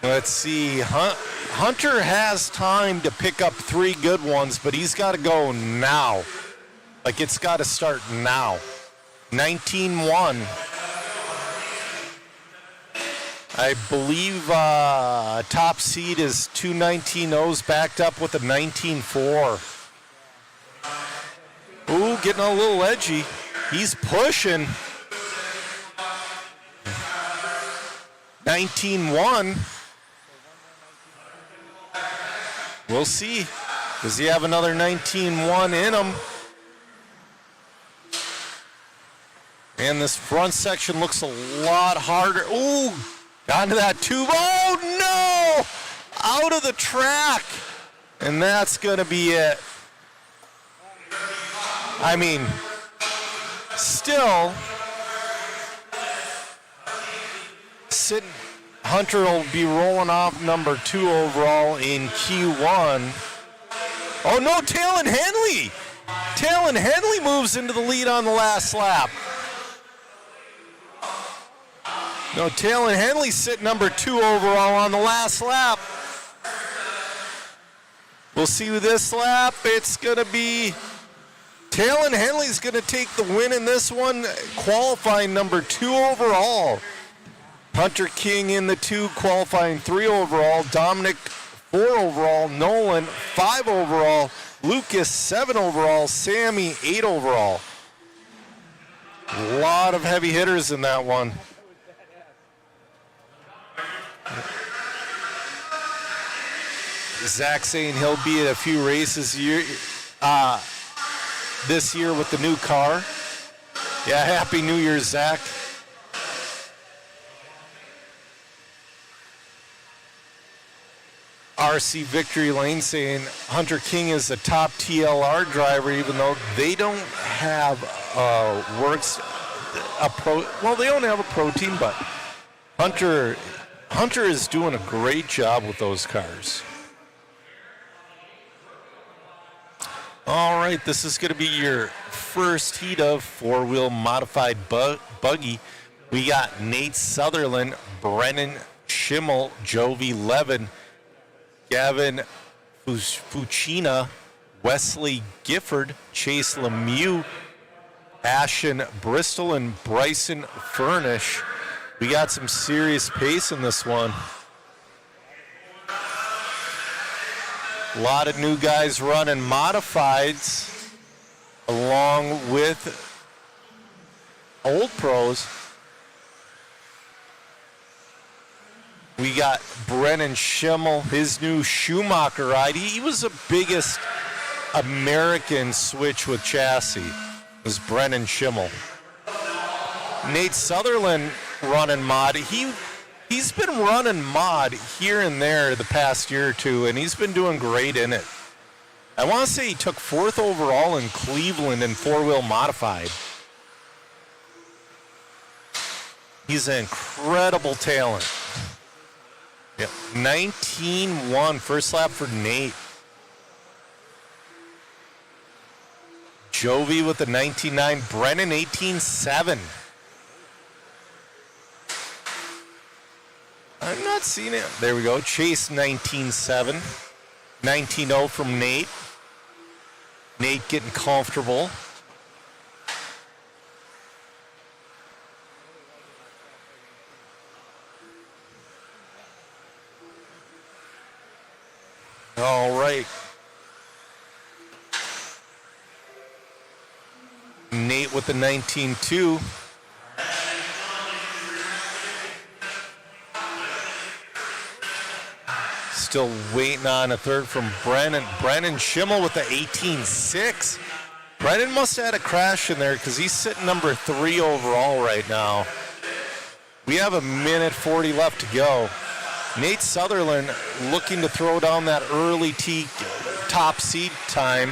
Let's see. Hunter has time to pick up 3 good ones, but he's got to go now. Like, it's got to start now. 19.1. I believe top seed is 2 19.0s backed up with a 19.4. Ooh, getting a little edgy. He's pushing. 19.1. We'll see. Does he have another 19.1 in him? And this front section looks a lot harder. Ooh, got into that tube. Oh, no! Out of the track. And that's going to be it. I mean, still, Hunter will be rolling off number 2 overall in Q1. Oh, no, Talon Henley. Talon Henley moves into the lead on the last lap. No, Talon Henley sitting number 2 overall on the last lap. We'll see this lap. It's going to be Talon Henley's going to take the win in this one, qualifying number 2 overall. Hunter King in the 2, qualifying 3 overall. Dominic 4 overall. Nolan 5 overall. Lucas 7 overall. Sammy 8 overall. A lot of heavy hitters in that one. Zach saying he'll be at a few races this year with the new car. Yeah, Happy New Year, Zach. RC Victory Lane saying Hunter King is the top TLR driver, even though they don't have they don't have a pro team, but Hunter is doing a great job with those cars. All right, this is going to be your first heat of four-wheel modified buggy. We got Nate Sutherland, Brennan Schimmel, Jovi Levin, Gavin Fucina, Wesley Gifford, Chase Lemieux, Ashen Bristol, and Bryson Furnish. We got some serious pace in this one. A lot of new guys running modifieds along with old pros. We got Brennan Schimmel, his new Schumacher ride. He was the biggest American switch with chassis, was Brennan Schimmel. Nate Sutherland running mod. He's been running mod here and there the past year or two, and he's been doing great in it. I want to say he took 4th overall in Cleveland in four-wheel modified. He's an incredible talent. Yep. 19-1, first lap for Nate. Jovi with the 19-9, Brennan 18-7. I'm not seeing it. There we go. Chase 19-7. 19-0 from Nate. Nate getting comfortable. All right. Nate with the 19-2. Still waiting on a third from Brennan. Brennan Schimmel with the 18-6. Brennan must have had a crash in there because he's sitting number 3 overall right now. We have a minute 40 left to go. Nate Sutherland looking to throw down that early top seed time.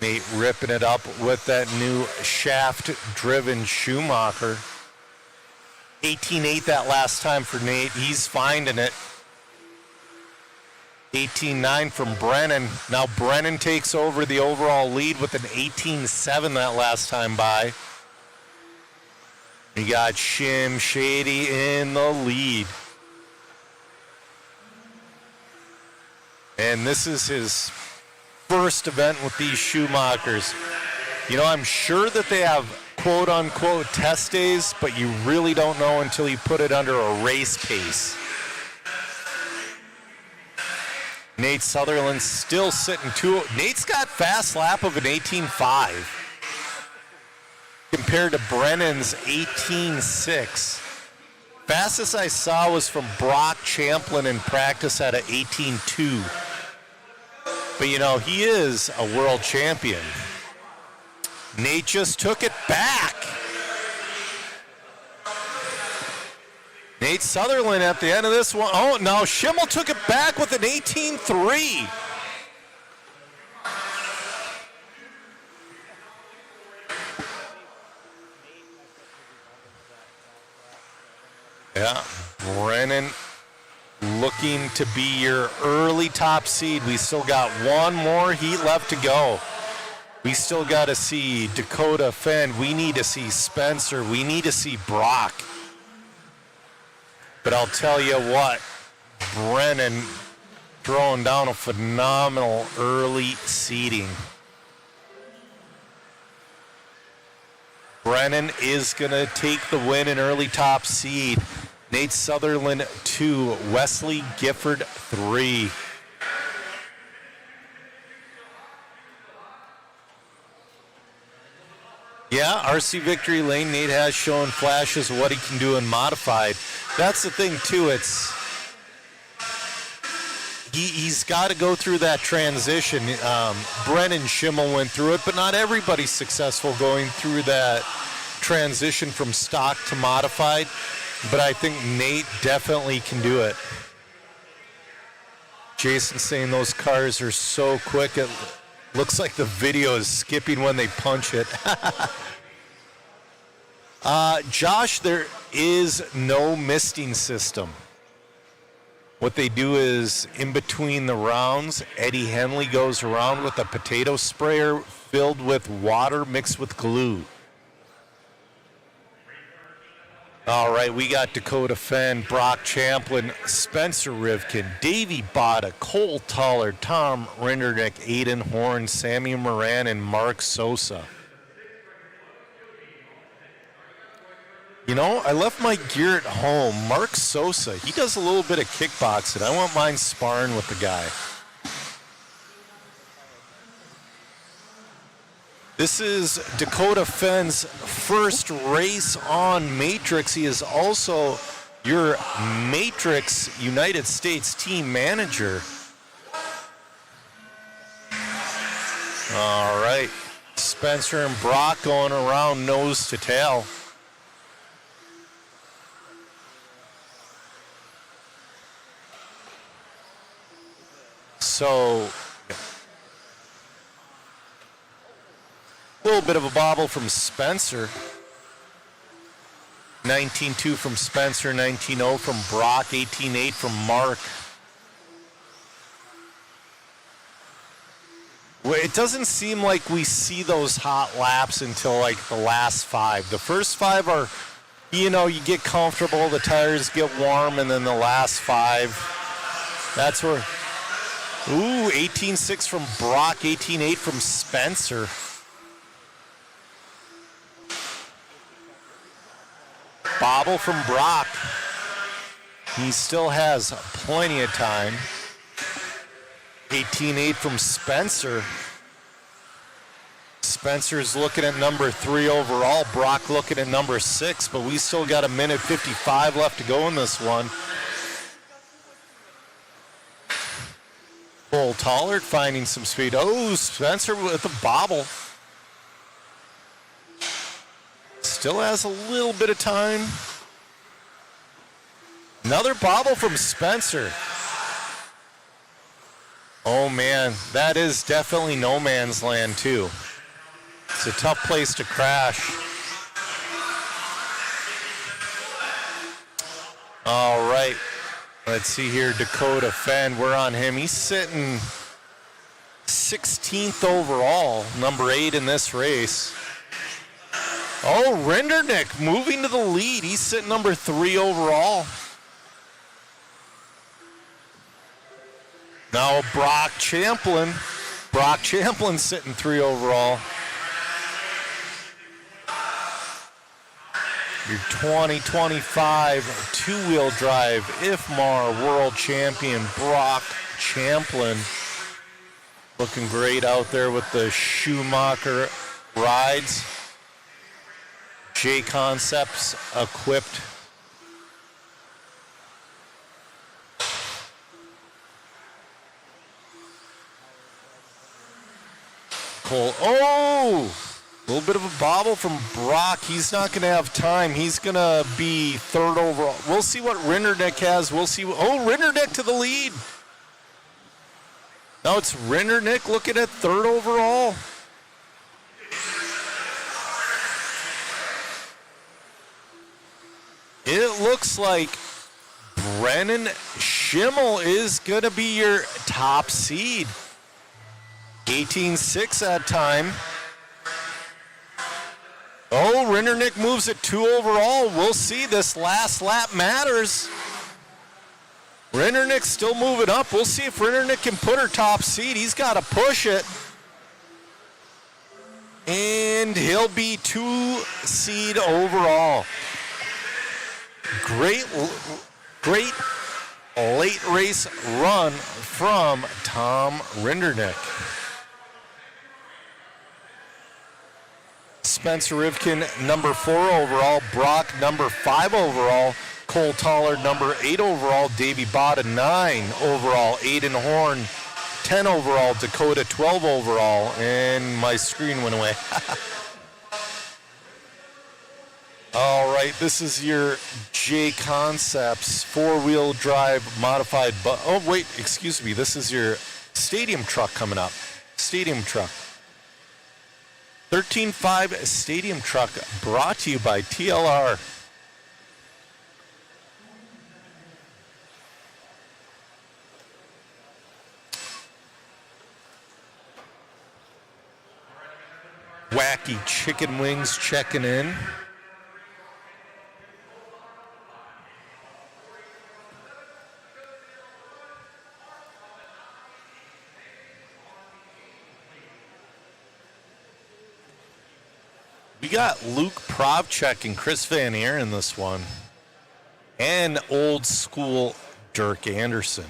Nate ripping it up with that new shaft-driven Schumacher. 18-8 that last time for Nate. He's finding it. 18-9 from Brennan. Now Brennan takes over the overall lead with an 18-7 that last time by. We got Shim Shady in the lead. And this is his first event with these Schumachers. You know, I'm sure that they have quote-unquote test days, but you really don't know until you put it under a race case. Nate Sutherland still sitting 2. Nate's got fast lap of an 18.5 compared to Brennan's 18.6. Fastest I saw was from Brock Champlin in practice at an 18.2. But, you know, he is a world champion. Nate just took it back. Nate Sutherland at the end of this one. Oh, no, Schimmel took it back with an 18.3. Yeah, Brennan looking to be your early top seed. We still got one more heat left to go. We still got to see Dakota Fenn. We need to see Spencer. We need to see Brock. But I'll tell you what, Brennan throwing down a phenomenal early seeding. Brennan is going to take the win in early top seed. Nate Sutherland 2, Wesley Gifford 3. Yeah, RC Victory Lane, Nate has shown flashes of what he can do in modified. That's the thing, too. He's got to go through that transition. Brennan Schimmel went through it, but not everybody's successful going through that transition from stock to modified, but I think Nate definitely can do it. Jason's saying those cars are so quick, it looks like the video is skipping when they punch it. Josh, there is no misting system. What they do is, in between the rounds, Eddie Henley goes around with a potato sprayer filled with water mixed with glue. All right, we got Dakota Fenn, Brock Champlin, Spencer Rivkin, Davey Botta, Cole Tollard, Tom Rindernick, Aiden Horn, Sammy Moran, and Mark Sosa. You know, I left my gear at home. Mark Sosa, he does a little bit of kickboxing. I won't mind sparring with the guy. This is Dakota Fenn's first race on Matrix. He is also your Matrix United States team manager. All right, Spencer and Brock going around nose to tail. So, a little bit of a bobble from Spencer. 19-2 from Spencer, 19-0 from Brock, 18-8 from Mark. Well, it doesn't seem like we see those hot laps until like the last 5. The first 5 are, you know, you get comfortable, the tires get warm, and then the last 5, that's where... Ooh, 18-6 from Brock, 18-8 from Spencer. Bobble from Brock. He still has plenty of time. 18-8 from Spencer. Spencer's looking at number 3 overall. Brock looking at number 6, but we still got a minute 55 left to go in this one. Cole Tollard finding some speed. Oh, Spencer with a bobble. Still has a little bit of time. Another bobble from Spencer. Oh man, that is definitely no man's land too. It's a tough place to crash. All right. Let's see here, Dakota Fenn, we're on him. He's sitting 16th overall, number 8 in this race. Oh, Rindernick moving to the lead. He's sitting number 3 overall. Now Brock Champlin. Brock Champlin sitting 3 overall. Your 2025 two-wheel drive IFMAR World Champion Brock Champlin. Looking great out there with the Schumacher rides. J Concepts equipped. Cole, oh! A little bit of a bobble from Brock. He's not going to have time. He's going to be 3rd overall. We'll see what Rindernick has. We'll see. Oh, Rindernick to the lead. Now it's Rindernick looking at 3rd overall. It looks like Brennan Schimmel is going to be your top seed. 18-6 that time. Oh, Rindernick moves at 2 overall. We'll see. This last lap matters. Rindernick's still moving up. We'll see if Rindernick can put her top seed. He's got to push it. And he'll be 2 seed overall. Great late race run from Tom Rindernick. Spencer Rivkin, number 4 overall. Brock, number 5 overall. Cole Tollard, number 8 overall. Davey Botta, 9 overall. Aiden Horn, 10 overall. Dakota, 12 overall. And my screen went away. All right, this is your J Concepts 4-wheel drive modified. Oh, wait, excuse me. This is your stadium truck coming up. Stadium truck. 13.5 stadium truck brought to you by TLR. Wacky Chicken Wings checking in. We got Luke Provchek and Chris Van Aer in this one. And old school Dirk Anderson.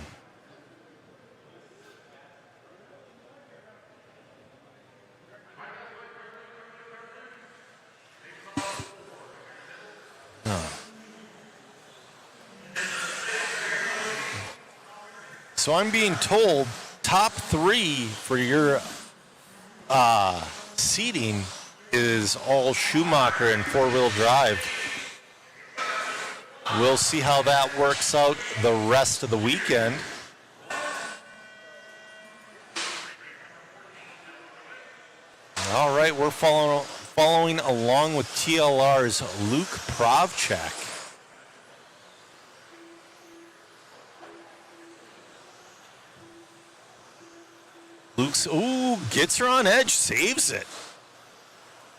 So I'm being told top 3 for your seating is all Schumacher and 4-wheel drive. We'll see how that works out the rest of the weekend. All right, we're following along with TLR's Luke Provchek. Luke's, gets her on edge, saves it.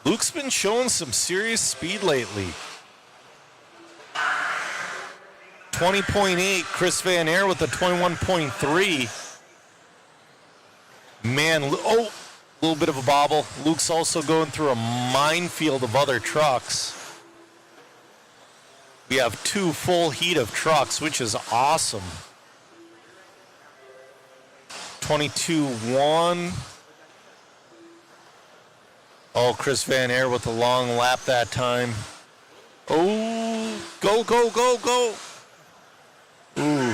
Luke's been showing some serious speed lately. 20.8, Chris Van Aer with a 21.3. Man, a little bit of a bobble. Luke's also going through a minefield of other trucks. We have 2 full heat of trucks, which is awesome. 22.1. Oh, Chris Van Aer with a long lap that time. Oh, go, go, go, go. Ooh.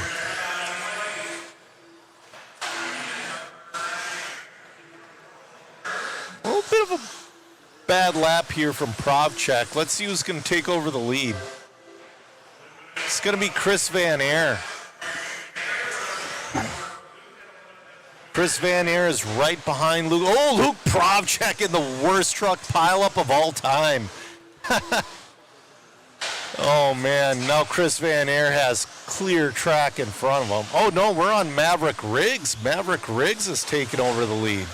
A little bit of a bad lap here from Provchek. Let's see who's going to take over the lead. It's going to be Chris Van Aer. Chris Van Aer is right behind Luke. Oh, Luke Provchek in the worst truck pileup of all time. Oh, man. Now Chris Van Aer has clear track in front of him. Oh, no, we're on Maverick Riggs. Maverick Riggs is taking over the lead.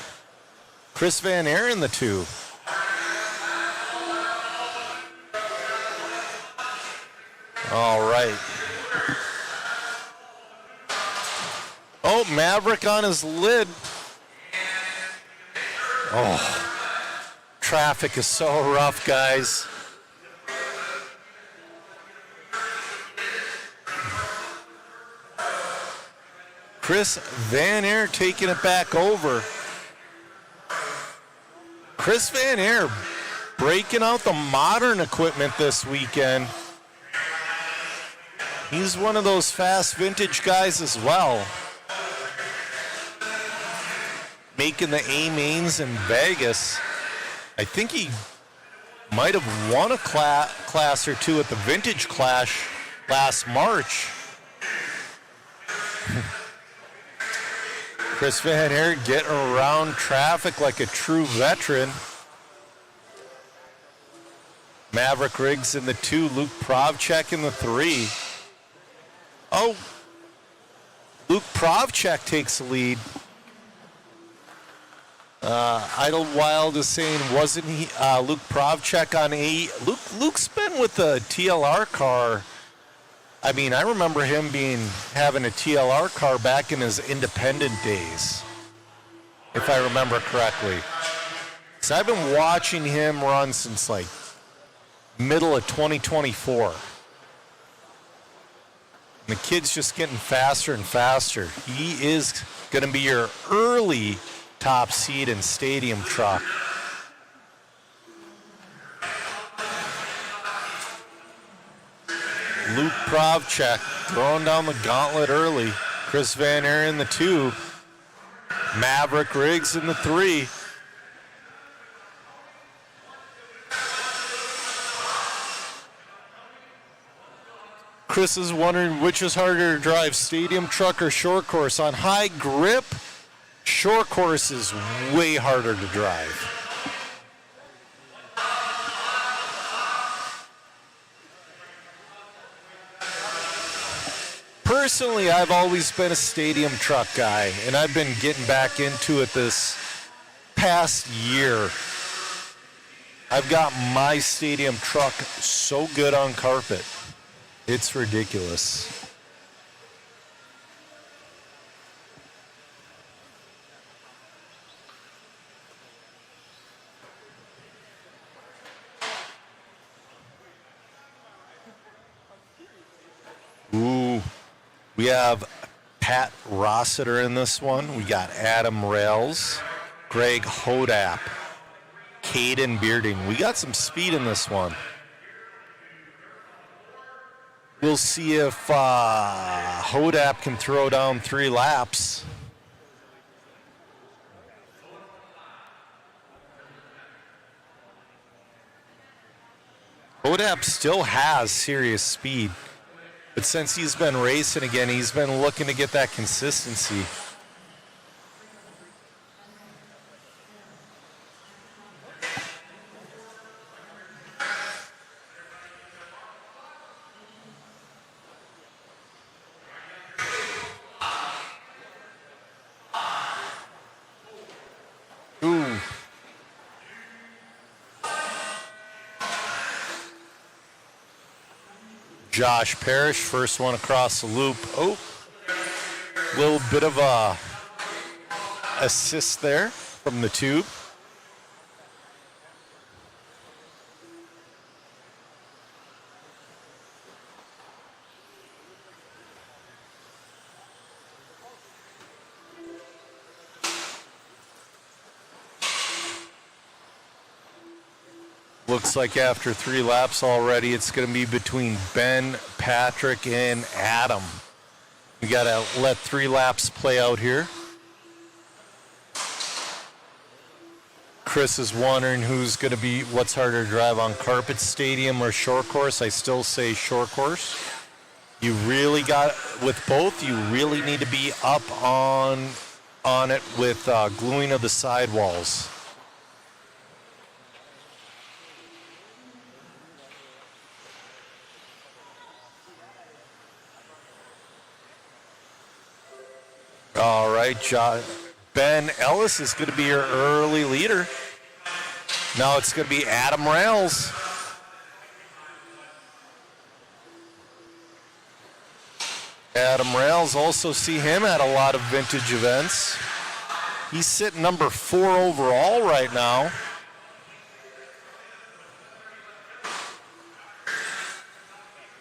Chris Van Aer in the 2. All right. Oh, Maverick on his lid. Oh, traffic is so rough, guys. Chris Van Aer taking it back over. Chris Van Aer breaking out the modern equipment this weekend. He's one of those fast vintage guys as well. Making the A-mains in Vegas. I think he might have won a class or 2 at the Vintage Clash last March. Chris Van Aer getting around traffic like a true veteran. Maverick Riggs in the 2, Luke Provchek in the 3. Oh, Luke Provchek takes the lead. Idlewild is saying, wasn't he Luke Provchek on Luke's been with the TLR car. I mean, I remember him having a TLR car back in his independent days, if I remember correctly. So I've been watching him run since like middle of 2024. And the kid's just getting faster and faster. He is going to be your early top seed in stadium truck. Luke Provchek throwing down the gauntlet early. Chris Van Aer in the 2. Maverick Riggs in the 3. Chris is wondering which is harder to drive, stadium truck or short course. On high grip, short course is way harder to drive. Personally, I've always been a stadium truck guy, and I've been getting back into it this past year. I've got my stadium truck so good on carpet. It's ridiculous. Ooh, we have Pat Rossiter in this one. We got Adam Rails, Greg Hodap, Caden Bearding. We got some speed in this one. We'll see if Hodap can throw down 3 laps. Hodap still has serious speed, but since he's been racing again, he's been looking to get that consistency. Ooh. Josh Parrish, first one across the loop. Oh, little bit of a assist there from the tube. Looks like after 3 laps already, it's going to be between Ben, Patrick, and Adam. We got to let 3 laps play out here. Chris is wondering what's harder to drive on carpet, stadium, or short course. I still say short course. You really got, with both, you really need to be up on it with gluing of the sidewalls. All right, Ben Ellis is going to be your early leader. Now it's going to be Adam Rails. Adam Rails, also see him at a lot of vintage events. He's sitting number 4 overall right now.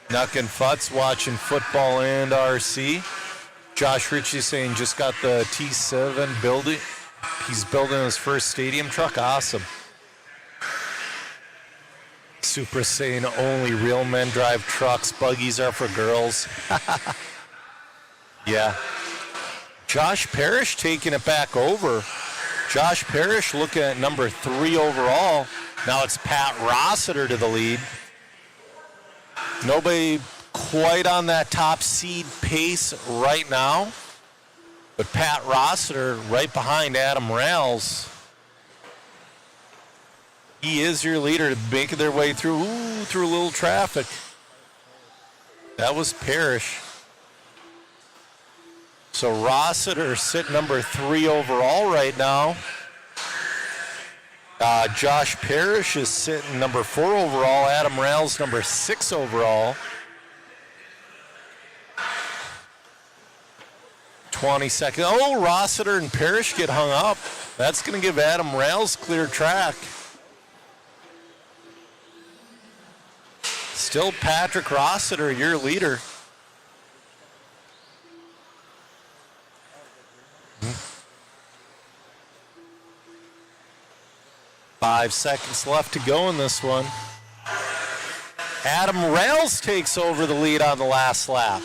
Nuck and Futz watching football and RC. Josh Ritchie saying just got the T7 building. He's building his first stadium truck. Awesome. Supra saying only real men drive trucks. Buggies are for girls. Yeah. Josh Parrish taking it back over. Josh Parrish looking at number 3 overall. Now it's Pat Rossiter to the lead. Nobody quite on that top seed pace right now, but Pat Rossiter right behind Adam Rails. He is your leader, making their way through a little traffic. That was Parrish. So Rossiter sitting number 3 overall right now. Josh Parrish is sitting number 4 overall. Adam Rails number 6 overall. 20 seconds. Oh, Rossiter and Parrish get hung up. That's going to give Adam Rails clear track. Still Patrick Rossiter, your leader. Five seconds left to go in this one. Adam Rails takes over the lead on the last lap.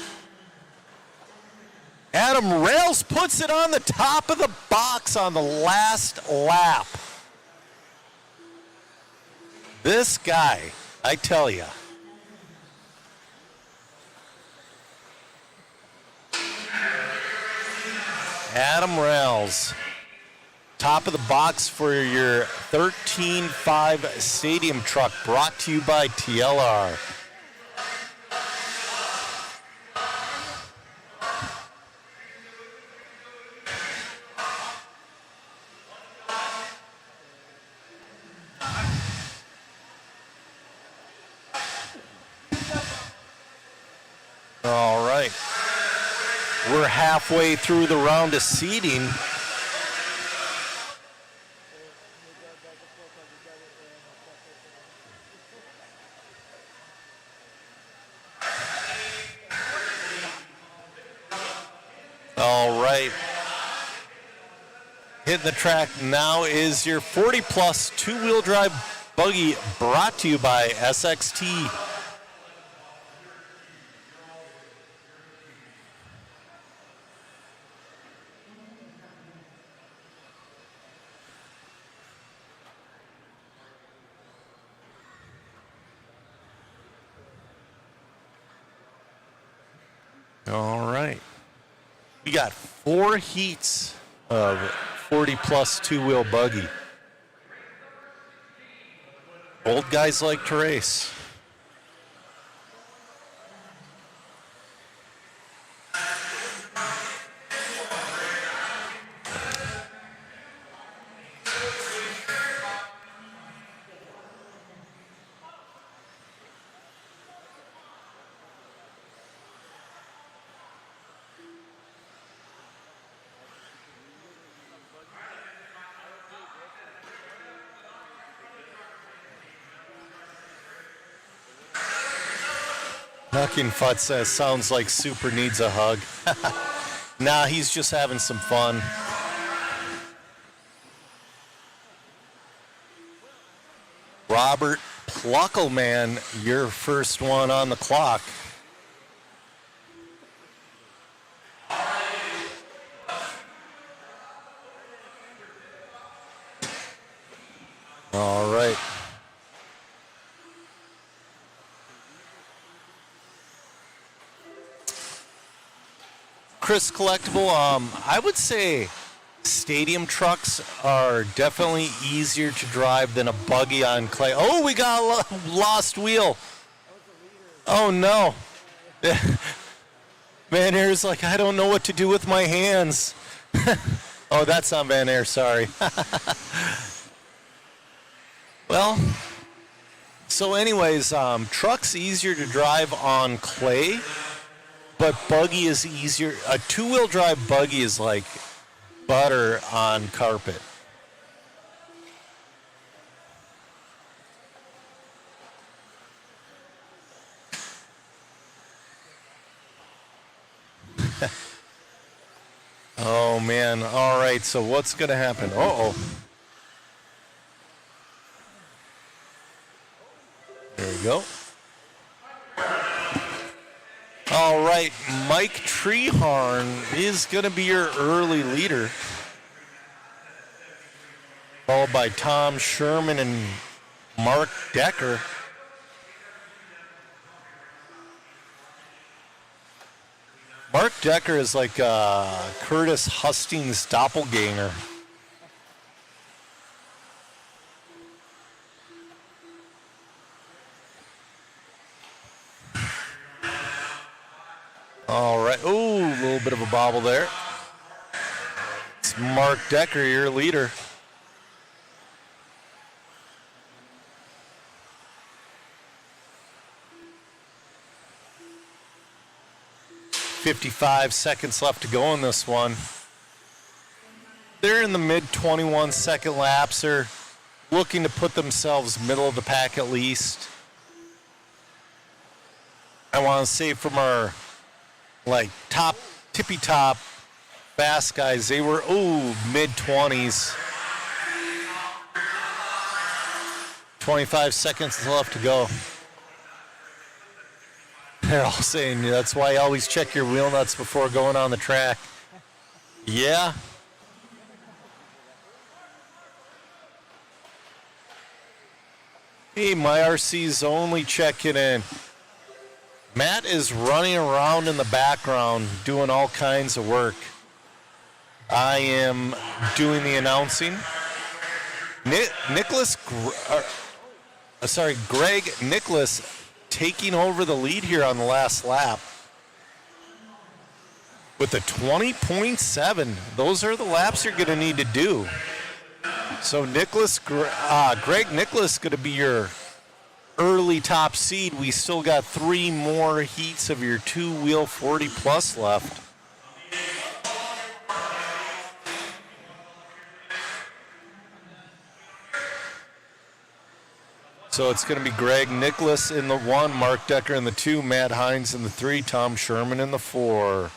Adam Rails puts it on the top of the box on the last lap. This guy, I tell you. Adam Rales. Top of the box for your 13.5 stadium truck, brought to you by TLR. All right. We're halfway through the round of seeding. All right. Hitting the track now is your 40 plus two-wheel drive buggy, brought to you by SXT. All right. We got 4 heats of 40 plus two-wheel buggy. Old guys like to race. Hucking Futt says, sounds like Super needs a hug. Nah, he's just having some fun. Robert Pluckelman, your first one on the clock. All right. Chris Collectible, I would say stadium trucks are definitely easier to drive than a buggy on clay. Oh, we got a lost wheel. Oh, no. Van Air's like, I don't know what to do with my hands. Oh, that's not Van Air, sorry. Well, so anyways, truck's easier to drive on clay, but buggy is easier. A two-wheel drive buggy is like butter on carpet. Oh, man. All right, so what's going to happen? Uh-oh. There we go. All right, Mike Treehorn is going to be your early leader, followed by Tom Sherman and Mark Decker. Mark Decker is like Curtis Hustings' doppelganger. All right. Ooh, a little bit of a bobble there. It's Mark Decker, your leader. "55 seconds left to go in this one." They're in the mid 21 second laps. They're looking to put themselves middle of the pack at least. I want to say from our top, tippy top fast guys, they were, mid 20s. 25 seconds left to go. They're all saying that's why you always check your wheel nuts before going on the track. Yeah. Hey, my RC's only checking in. Matt is running around in the background doing all kinds of work. I am doing the announcing. Greg Nicholas taking over the lead here on the last lap with a 20.7. Those are the laps you're going to need to do. So Greg Nicholas going to be your early top seed. We still got 3 more heats of your 2-wheel 40 plus left. So it's going to be Greg Nicholas in the 1, Mark Decker in the 2, Matt Hines in the 3, Tom Sherman in the 4.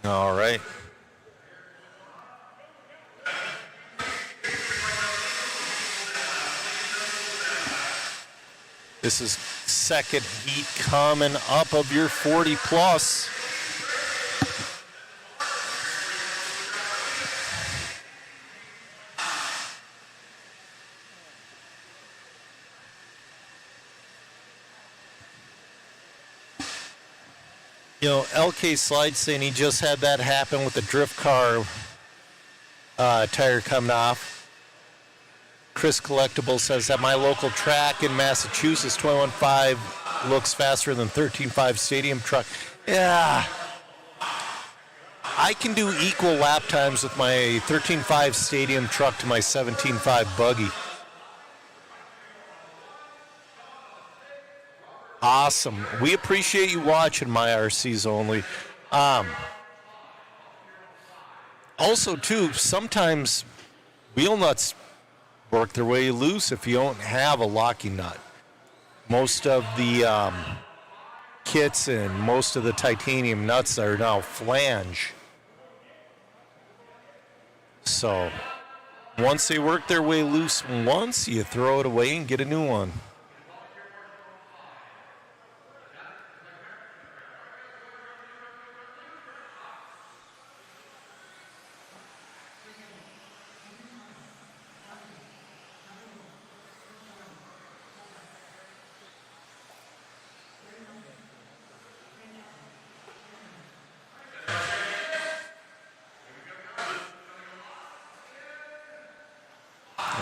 All right. This is second heat coming up of your 40 plus. You know, LK Slide saying he just had that happen with the drift car tire coming off. Chris Collectible says that my local track in Massachusetts, 21.5, looks faster than 13.5 stadium truck. Yeah. I can do equal lap times with my 13.5 stadium truck to my 17.5 buggy. Awesome. We appreciate you watching My RCs Only. Also, too, sometimes wheel nuts work their way loose if you don't have a locking nut. Most of the kits and most of the titanium nuts are now flange. So once they work their way loose once, you throw it away and get a new one.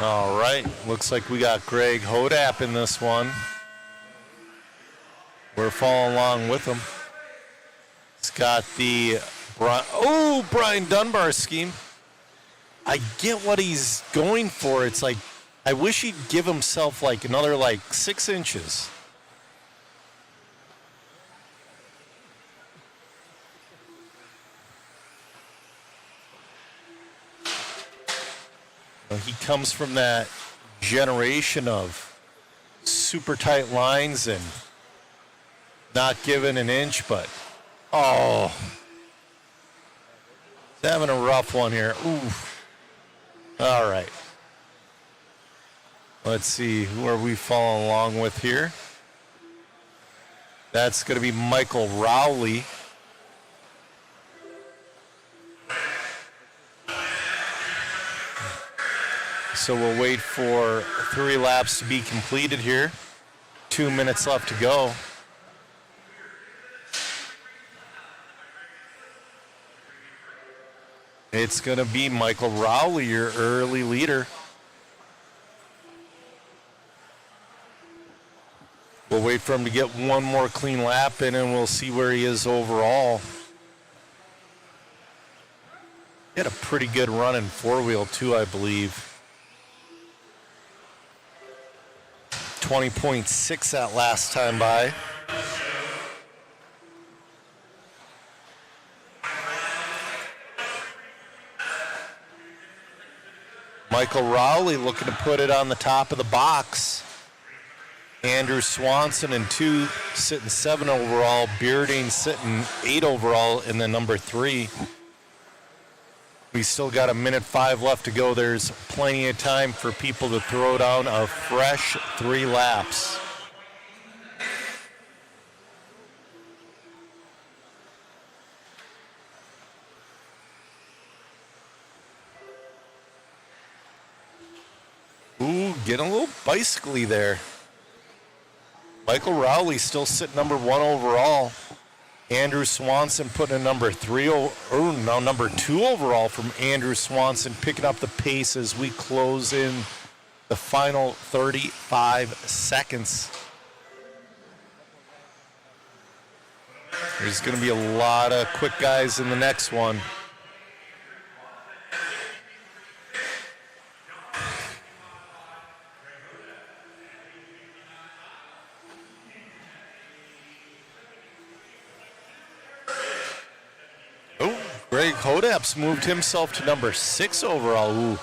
All right, looks like we got Greg Hodap in this one. We're following along with him. It's got the Brian Dunbar scheme. I get what he's going for. It's like, I wish he'd give himself like another 6 inches. He comes from that generation of super tight lines and not giving an inch, but he's having a rough one here. Oof. All right. Let's see, who are we following along with here? That's going to be Michael Rowley. So we'll wait for 3 laps to be completed here. 2 minutes left to go. It's going to be Michael Rowley, your early leader. We'll wait for him to get one more clean lap in, and we'll see where he is overall. He had a pretty good run in 4-wheel, too, I believe. 20.6 that last time by. Michael Rowley looking to put it on the top of the box. Andrew Swanson in 2, sitting 7 overall. Bearding sitting 8 overall in the number 3. We still got 1:05 left to go. There's plenty of time for people to throw down a fresh 3 laps. Ooh, getting a little bicycle-y there. Michael Rowley still sitting number 1 overall. Andrew Swanson putting a number 2 overall from Andrew Swanson, picking up the pace as we close in the final 35 seconds. There's going to be a lot of quick guys in the next one. Greg Hodap's moved himself to number 6 overall. Ooh,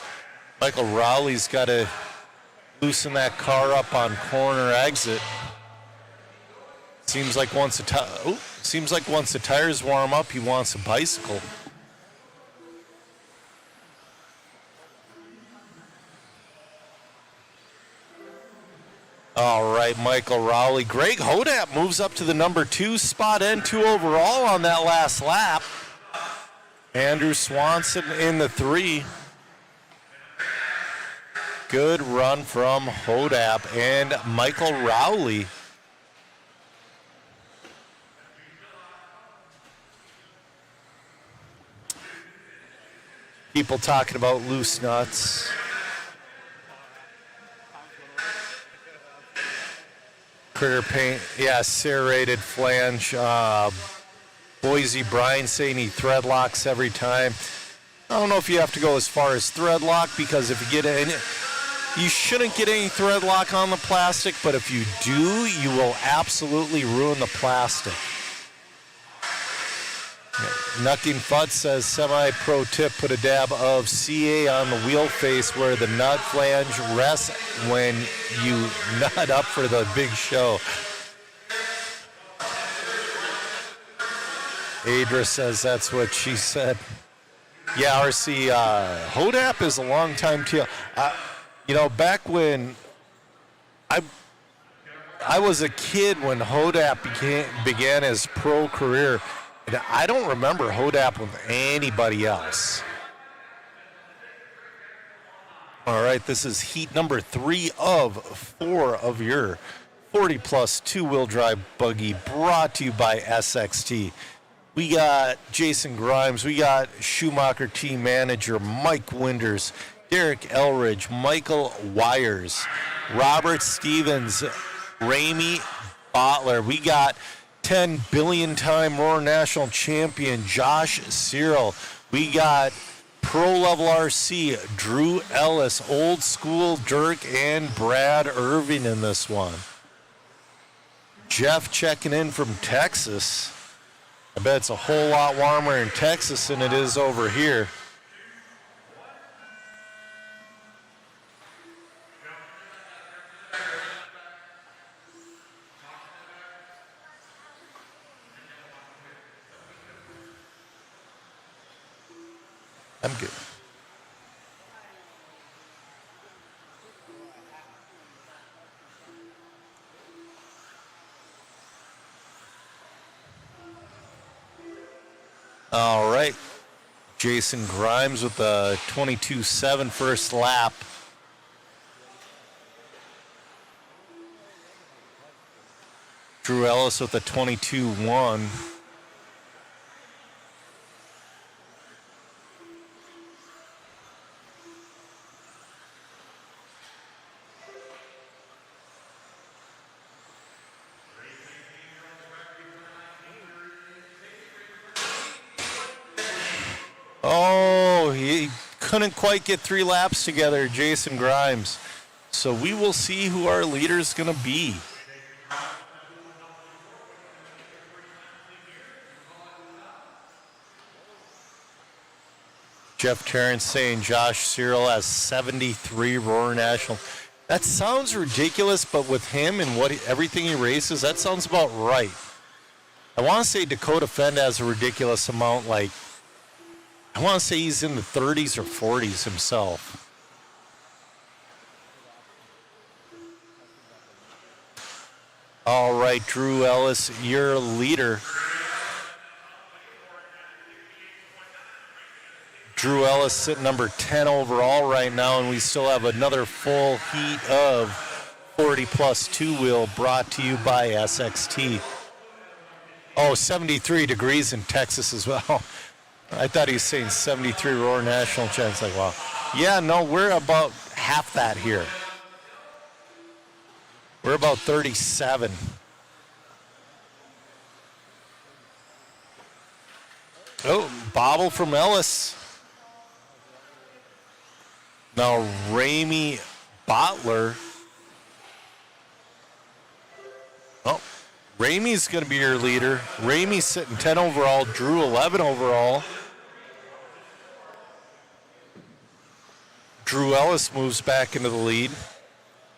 Michael Rowley's got to loosen that car up on corner exit. Seems like once the tires warm up, he wants a bicycle. All right, Michael Rowley. Greg Hodap moves up to the number 2 spot and 2 overall on that last lap. Andrew Swanson in the 3. Good run from Hodap and Michael Rowley. People talking about loose nuts. Critter paint, yeah, serrated flange. Boise Brian saying he thread locks every time. I don't know if you have to go as far as thread lock, because if you get any, you shouldn't get any thread lock on the plastic, but if you do, you will absolutely ruin the plastic. Nucking Fudd says, semi-pro tip, put a dab of CA on the wheel face where the nut flange rests when you nut up for the big show. Adra says that's what she said. Yeah, RC, Hodap is a long-time deal. Back when I was a kid when Hodap began his pro career, and I don't remember Hodap with anybody else. All right, this is heat number 3 of 4 of your 40-plus two-wheel drive buggy, brought to you by SXT. We got Jason Grimes, we got Schumacher team manager Mike Winders, Derek Elridge, Michael Wires, Robert Stevens, Ramey Butler. We got 10 billion time Roar National champion Josh Cyril. We got Pro Level RC Drew Ellis, Old School Dirk, and Brad Irving in this one. Jeff checking in from Texas. I bet it's a whole lot warmer in Texas than it is over here. I'm good. All right. Jason Grimes with the 22.7 first lap. Drew Ellis with the 22.1. Oh, he couldn't quite get 3 laps together, Jason Grimes. So we will see who our leader is going to be. Jeff Terrence saying Josh Cyril has 73 Roar National. That sounds ridiculous, but with him and everything he races, that sounds about right. I want to say Dakota Fend has a ridiculous amount, like, I want to say he's in the 30s or 40s himself. All right, Drew Ellis, your leader. Drew Ellis sitting number 10 overall right now, and we still have another full heat of 40-plus two-wheel brought to you by SXT. Oh, 73 degrees in Texas as well. I thought he was saying 73 Roar National Champs. Like, wow. Yeah, no, we're about half that here. We're about 37. Oh, bobble from Ellis. Now, Ramey Bottler. Oh, Ramey's going to be your leader. Ramey's sitting 10 overall, Drew 11 overall. Drew Ellis moves back into the lead.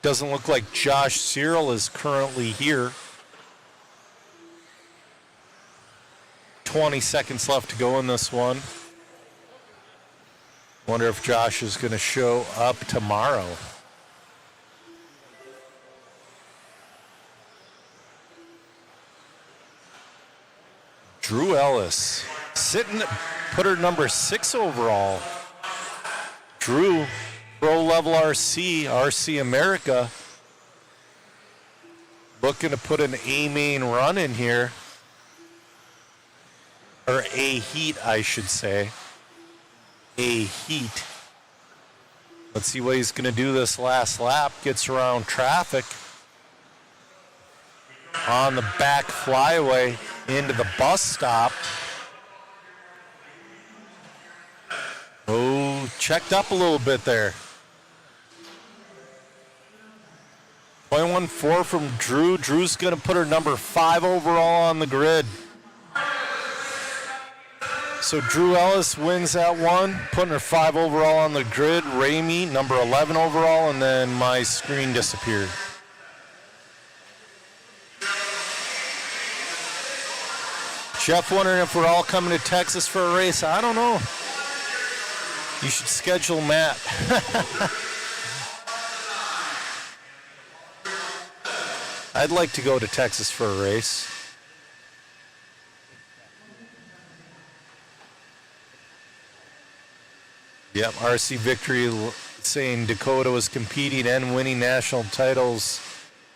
Doesn't look like Josh Cyril is currently here. 20 seconds left to go in this one. Wonder if Josh is going to show up tomorrow. Drew Ellis sitting, put her number 6 overall. Drew, pro level RC America, looking to put an A main run in here. Or A heat, I should say. A heat. Let's see what he's going to do this last lap. Gets around traffic. On the back flyaway into the bus stop. Oh, checked up a little bit there. 0.14 from Drew. Drew's going to put her number 5 overall on the grid. So Drew Ellis wins that one, putting her 5 overall on the grid. Ramey, number 11 overall, and then my screen disappeared. Jeff wondering if we're all coming to Texas for a race. I don't know. You should schedule Matt. I'd like to go to Texas for a race. Yep, RC Victory saying Dakota was competing and winning national titles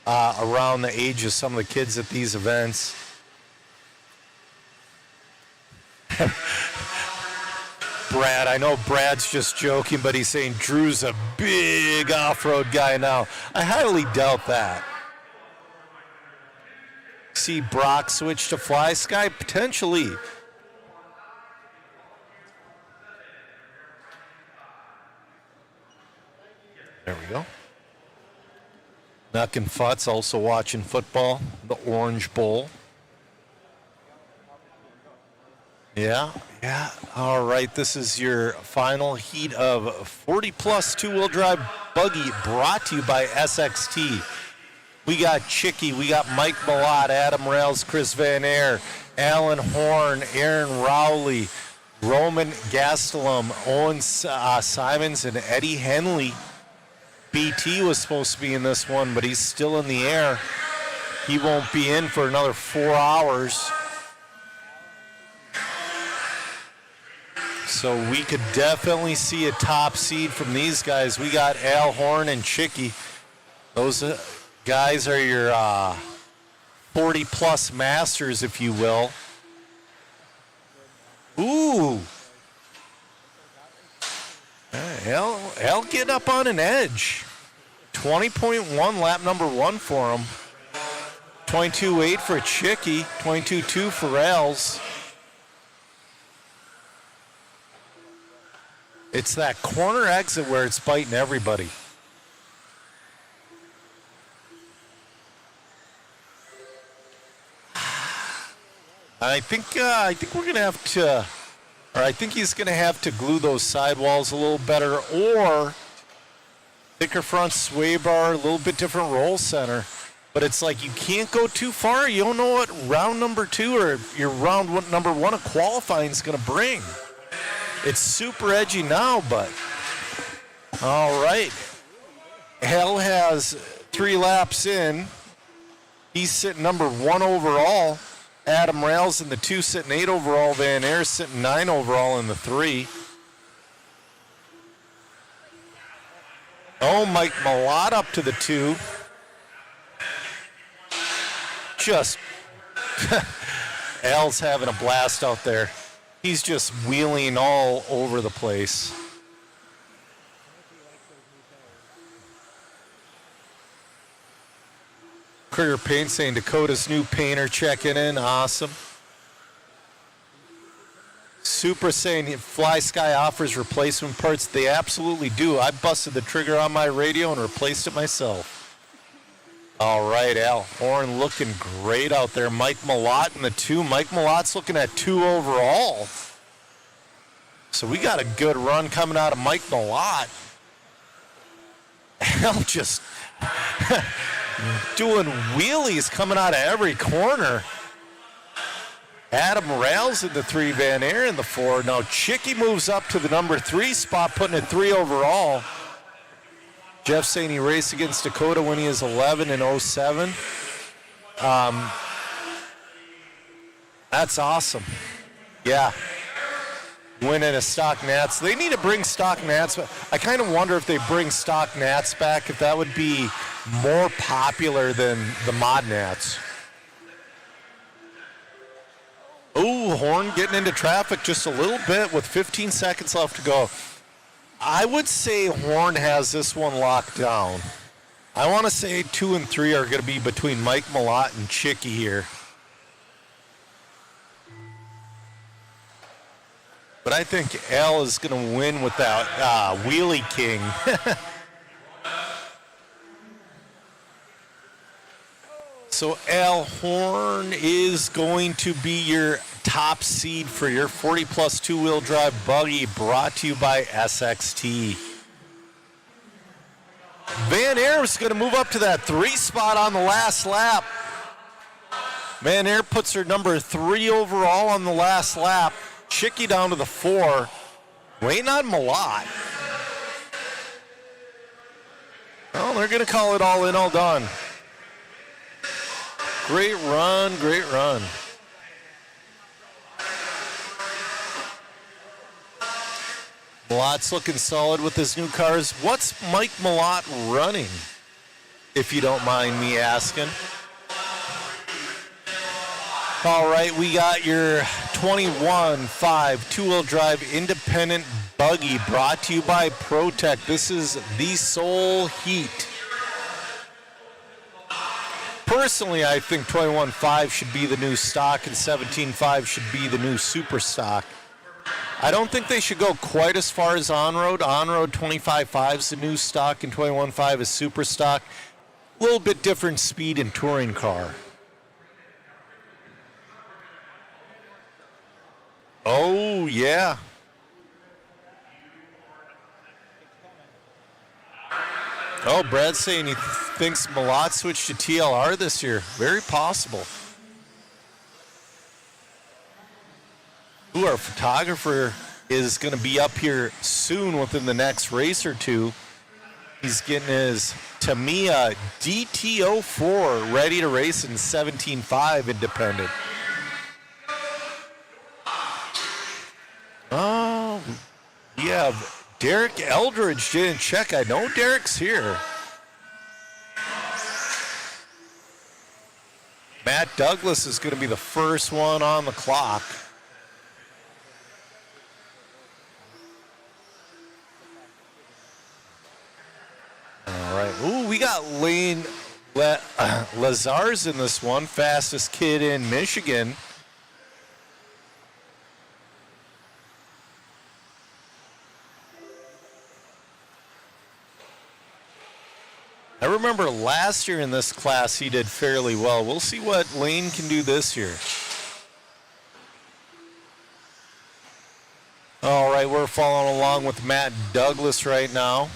around the age of some of the kids at these events. Brad, I know Brad's just joking, but he's saying Drew's a big off-road guy now. I highly doubt that. See Brock switch to Fly Sky? Potentially. There we go. Nuck and Futz also watching football, the Orange Bowl. Yeah. All right, this is your final heat of 40-plus two-wheel drive buggy brought to you by SXT. We got Chicky, we got Mike Malott, Adam Rails, Chris Van Air, Alan Horn, Aaron Rowley, Roman Gastelum, Owen Simons, and Eddie Henley. BT was supposed to be in this one, but he's still in the air. He won't be in for another 4 hours. So we could definitely see a top seed from these guys. We got Al Horn and Chicky. Those guys are your 40-plus masters, if you will. Ooh. Al getting up on an edge. 20.1 lap number 1 for him. 22.8 for Chicky. 22.2 for Rails. It's that corner exit where it's biting everybody. I think we're gonna have to, or I think he's gonna have to glue those sidewalls a little better, or thicker front sway bar, a little bit different roll center. But it's like you can't go too far. You don't know what round number 2 or your round number 1 of qualifying is gonna bring. It's super edgy now, but all right. Hell has 3 laps in. He's sitting number 1 overall. Adam Rails in the 2 sitting 8 overall. Van Air sitting 9 overall in the 3. Oh, Mike Malott up to the 2. Just Al's having a blast out there. He's just wheeling all over the place. Critter Paint saying Dakota's new painter checking in. Awesome. Super saying Fly Sky offers replacement parts. They absolutely do. I busted the trigger on my radio and replaced it myself. All right, Al Horn looking great out there. Mike Malott in the 2. Mike Malott's looking at 2 overall. So we got a good run coming out of Mike Malott. Al just doing wheelies coming out of every corner. Adam Rails in the 3, Van Air in the 4. Now Chicky moves up to the number 3 spot, putting it 3 overall. Jeff saying he raced against Dakota when he was 11 in 07. That's awesome. Yeah. Winning a stock Nats. They need to bring stock Nats back. I kind of wonder if they bring stock Nats back, if that would be more popular than the mod Nats. Ooh, Horn getting into traffic just a little bit with 15 seconds left to go. I would say Horn has this one locked down. I want to say 2 and 3 are going to be between Mike Malott and Chicky here. But I think Al is going to win with that Wheelie King. So Al Horn is going to be your top seed for your 40-plus two-wheel drive buggy, brought to you by SXT. Van Air is going to move up to that 3 spot on the last lap. Van Air puts her number 3 overall on the last lap. Chicky down to the 4. Waiting on Malott. Well, they're going to call it all in, all done. Great run, great run. Malott's looking solid with his new cars. What's Mike Malott running, if you don't mind me asking? All right, we got your 21.5 two-wheel drive independent buggy brought to you by ProTech. This is the Soul Heat. Personally, I think 21.5 should be the new stock and 17.5 should be the new super stock. I don't think they should go quite as far as on-road. On-road 25.5 is the new stock and 21.5 is super stock. A little bit different speed and touring car. Oh, yeah. Oh, Brad's saying he thinks Malott switched to TLR this year. Very possible. Ooh, our photographer is going to be up here soon within the next race or two. He's getting his Tamiya DT04 ready to race in 17.5 independent. Oh, yeah. Derek Eldridge didn't check. I know Derek's here. Matt Douglas is going to be the first one on the clock. All right. Ooh, we got Lane Lazar's in this one. Fastest kid in Michigan. I remember last year in this class he did fairly well. We'll see what Lane can do this year. All right, we're following along with Matt Douglas right now.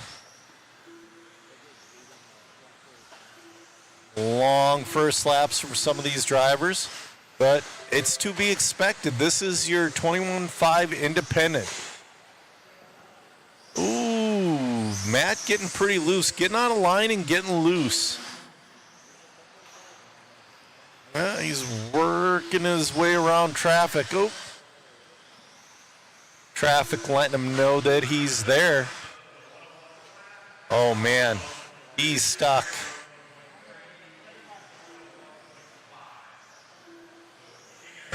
Long first laps from some of these drivers, but it's to be expected. This is your 21.5 independent. Ooh, Matt getting pretty loose, getting on a line and getting loose. Well, he's working his way around traffic. Oh, traffic letting him know that he's there. Oh, man, he's stuck.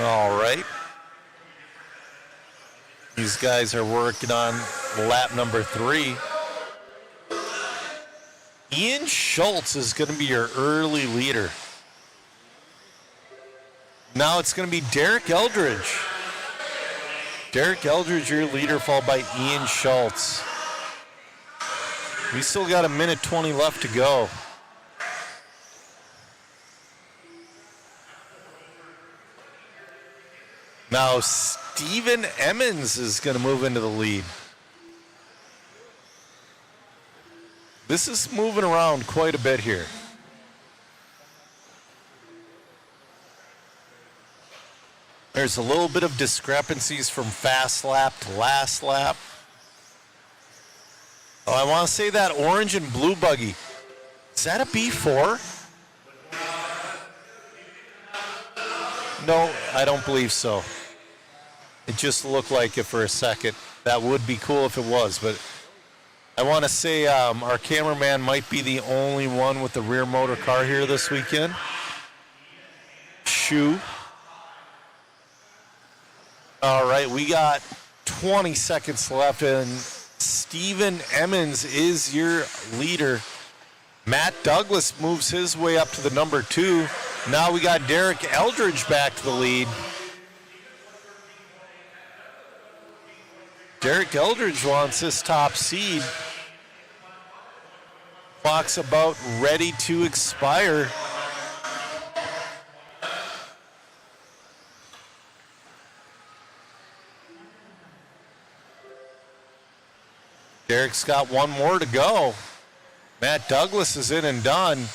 All right. These guys are working on lap number 3. Ian Schultz is going to be your early leader. Now it's going to be Derek Eldridge. Derek Eldridge, your leader, followed by Ian Schultz. We still got 1:20 left to go. Now Steven Emmons is going to move into the lead. This is moving around quite a bit here. There's a little bit of discrepancies from fast lap to last lap. Oh, I want to say that orange and blue buggy. Is that a B4? No, I don't believe so. It just looked like it for a second. That would be cool if it was, but I want to say our cameraman might be the only one with the rear motor car here this weekend. Shoe. All right, we got 20 seconds left, and Steven Emmons is your leader. Matt Douglas moves his way up to the number 2. Now we got Derek Eldridge back to the lead. Derek Eldridge wants his top seed. Clock's about ready to expire. Derek's got one more to go. Matt Douglas is in and done.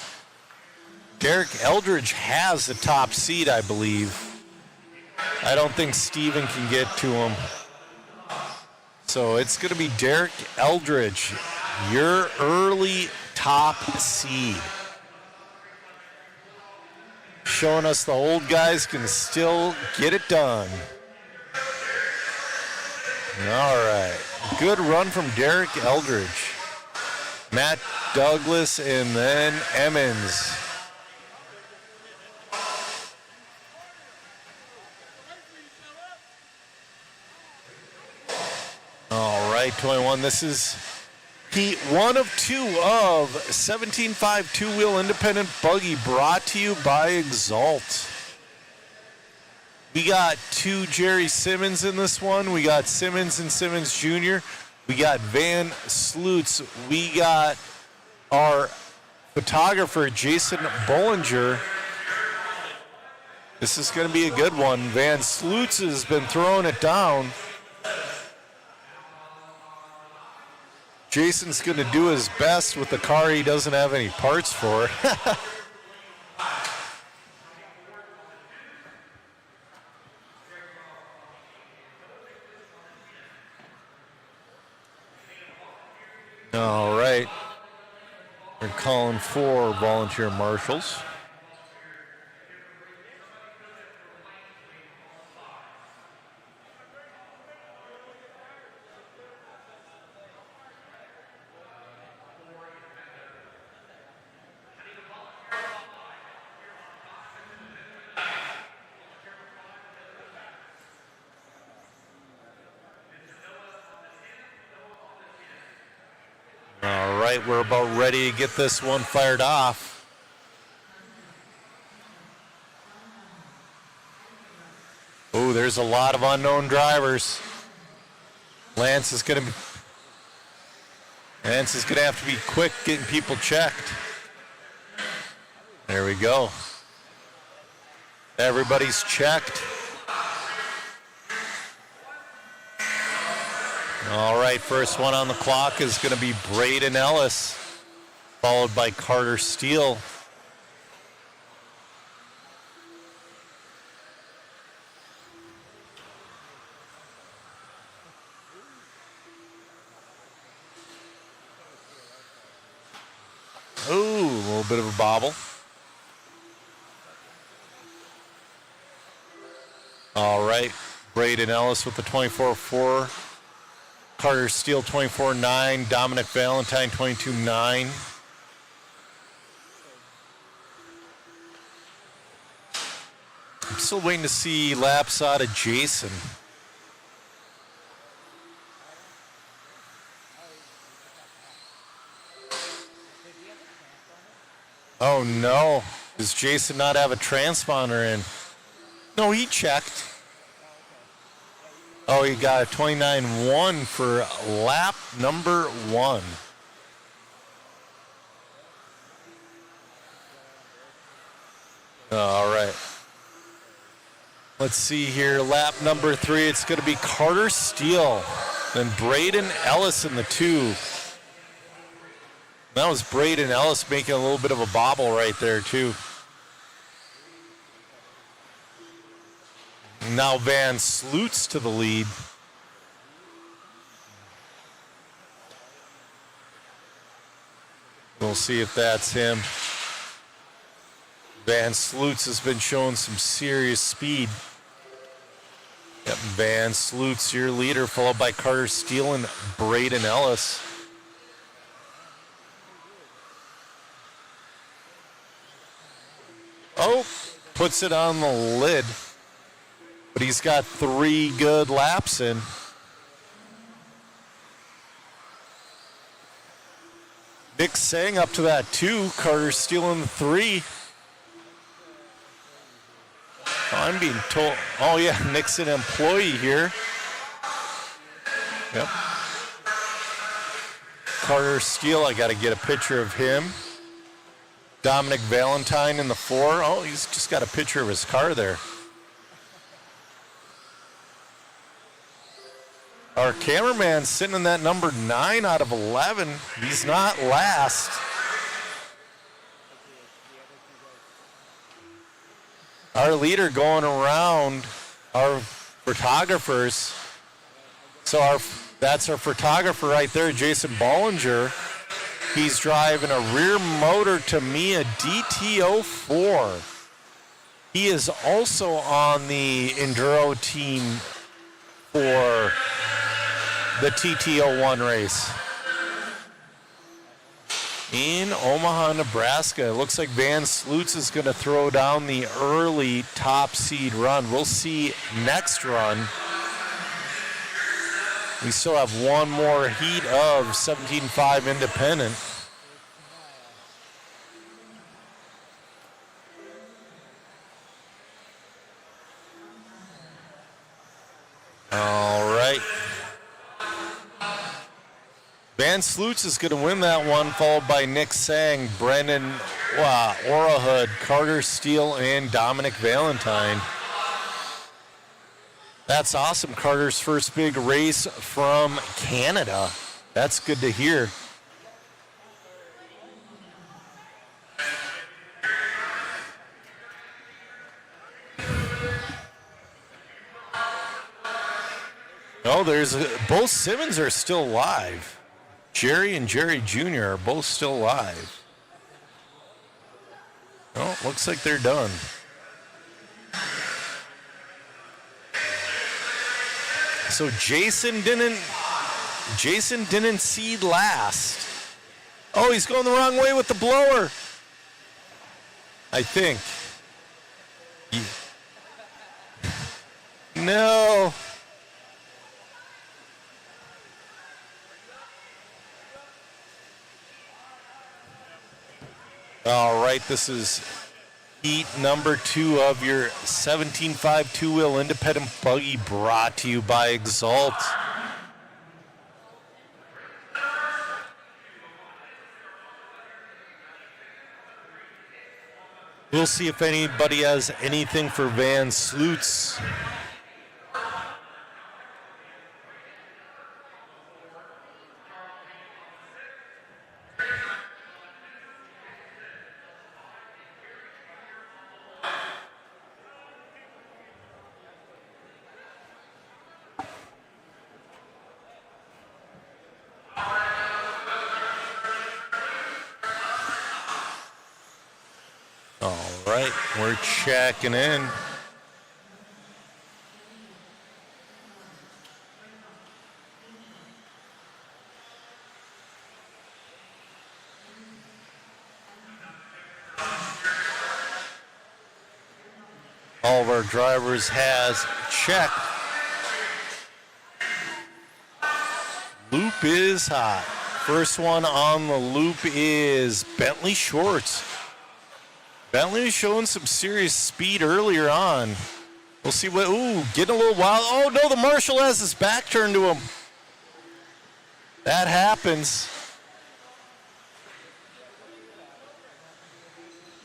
Derek Eldridge has the top seed, I believe. I don't think Steven can get to him. So it's going to be Derek Eldridge, your early top seed. Showing us the old guys can still get it done. All right. Good run from Derek Eldridge. Matt Douglas and then Emmons. All right, 21. This is heat 1 of 2 of 17.5 two-wheel independent buggy brought to you by Exalt. We got 2 Jerry Simmons in this one. We got Simmons and Simmons Jr. We got Van Slutz. We got our photographer, Jason Bollinger. This is going to be a good one. Van Slutz has been throwing it down. Jason's going to do his best with the car he doesn't have any parts for. All right. We're calling for volunteer marshals. All right, we're about ready to get this one fired off. Oh, there's a lot of unknown drivers. Lance is gonna have to be quick getting people checked. There we go. Everybody's checked. All right, first one on the clock is going to be Braden Ellis, followed by Carter Steele. Ooh, a little bit of a bobble. All right, Braden Ellis with the 24.4. Carter Steele 24.9, Dominic Valentine 22.9. I'm still waiting to see laps out of Jason. Oh no, does Jason not have a transponder in? No, he checked. Oh, he got a 29.1 for lap number 1. All right. Let's see here. Lap number 3. It's going to be Carter Steele. Then Braden Ellis in the 2. That was Braden Ellis making a little bit of a bobble right there, too. Now Van Sloots to the lead. We'll see if that's him. Van Sloots has been showing some serious speed. Yep, Van Sloots, your leader, followed by Carter Steele and Braden Ellis. Oh, puts it on the lid. But he's got 3 good laps in. Nick Sang up to that 2. Carter Steele in the 3. Oh, I'm being told. Oh, yeah, Nick's an employee here. Yep. Carter Steele, I got to get a picture of him. Dominic Valentine in the 4. Oh, he's just got a picture of his car there. Our cameraman sitting in that number 9 out of 11. He's not last. Our leader going around our photographers. So that's our photographer right there, Jason Bollinger. He's driving a rear motor Tamiya DT04. He is also on the Enduro team for the TT01 race. In Omaha, Nebraska. It looks like Van Sloots is going to throw down the early top seed run. We'll see next run. We still have one more heat of 17.5 independent. All right. Van Sloots is going to win that one, followed by Nick Sang, Brendan Orahood, Carter Steele, and Dominic Valentine. That's awesome. Carter's first big race from Canada. That's good to hear. Oh, both Simmons are still live. Jerry and Jerry Jr. are both still live. Oh, looks like they're done. So Jason didn't seed last. Oh, he's going the wrong way with the blower. I think. No. All right, this is heat number 2 of your 17.5 two-wheel independent buggy, brought to you by Exalt. We'll see if anybody has anything for Van Sloots. We're checking in. all of our drivers has checked. Loop is hot. First one on the loop is Bentley Shorts. Bentley showing some serious speed earlier on. We'll see what, getting a little wild. Oh no, the marshal has his back turned to him. That happens.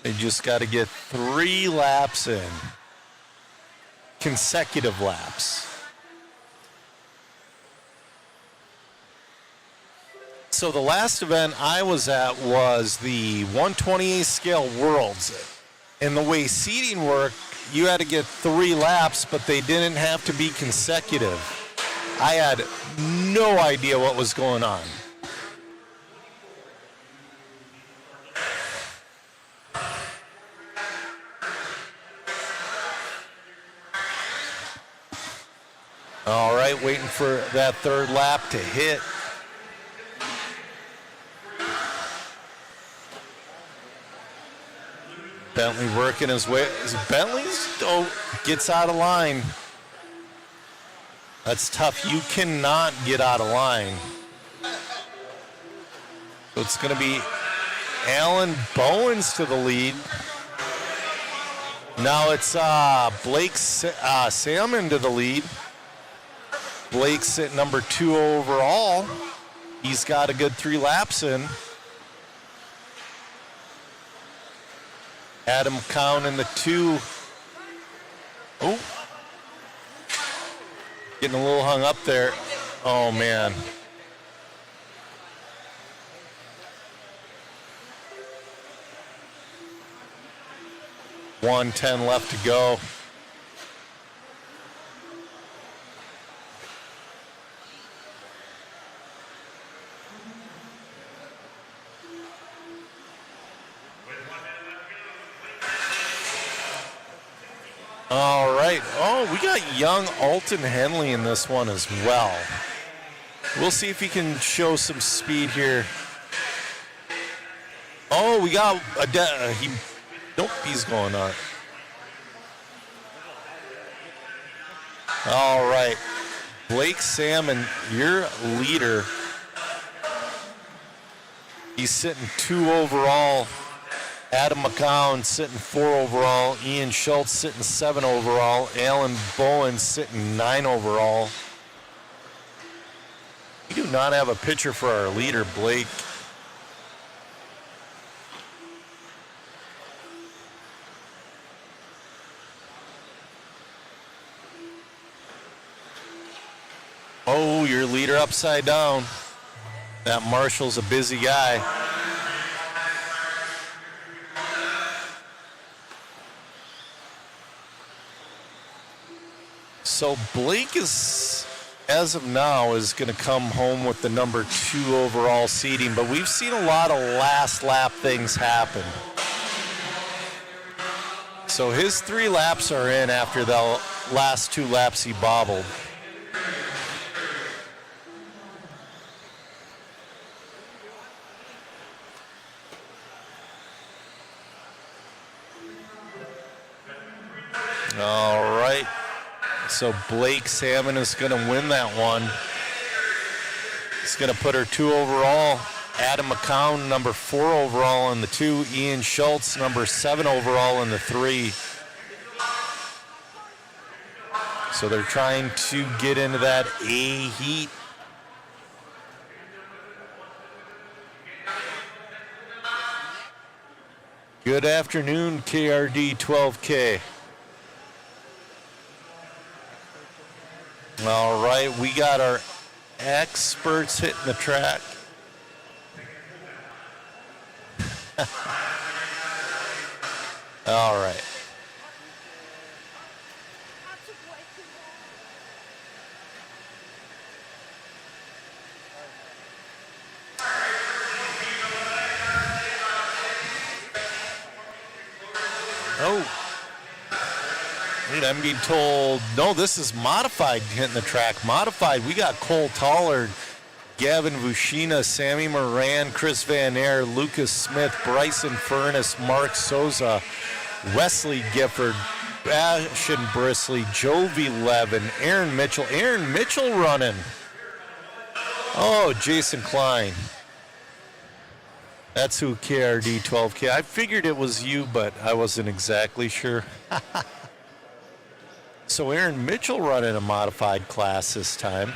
They just got to get 3 laps in. Consecutive laps. So the last event I was at was the 128 scale Worlds. And the way seating worked, you had to get 3 laps, but they didn't have to be consecutive. I had no idea what was going on. All right, waiting for that 3rd lap to hit. Bentley working his way. Bentley's gets out of line. That's tough. You cannot get out of line. So it's going to be Alan Bowens to the lead. Now it's Blake Salmon to the lead. Blake's at number 2 overall. He's got a good 3 laps in. Adam Cowan in the 2. Oh. Getting a little hung up there. Oh, man. .110 left to go. All right. Oh, we got young Alton Henley in this one as well. We'll see if he can show some speed here. Oh, we got nope, he's going on. All right. Blake Salmon, your leader. He's sitting 2 overall. Adam McCown sitting 4 overall. Ian Schultz sitting 7 overall. Alan Bowen sitting 9 overall. We do not have a picture for our leader, Blake. Oh, your leader upside down. That marshal's a busy guy. So Blake is, as of now, is going to come home with the number 2 overall seeding, but we've seen a lot of last lap things happen. So his 3 laps are in after the last 2 laps he bobbled. All right. So Blake Salmon is going to win that one. He's going to put her 2 overall. Adam McCown, number 4 overall in the 2. Ian Schultz, number 7 overall in the 3. So they're trying to get into that A heat. Good afternoon, KRD 12K. All right, we got our experts hitting the track. All right. Oh. I'm being told, no, this is modified hitting the track. Modified, we got Cole Tollard, Gavin Vushina, Sammy Moran, Chris Van Air, Lucas Smith, Bryson Furness, Mark Souza, Wesley Gifford, Ashton Brisley, Jovi Levin, Aaron Mitchell. Aaron Mitchell running. Oh, Jason Klein. That's who KRD 12K. I figured it was you, but I wasn't exactly sure. So Aaron Mitchell running a modified class this time.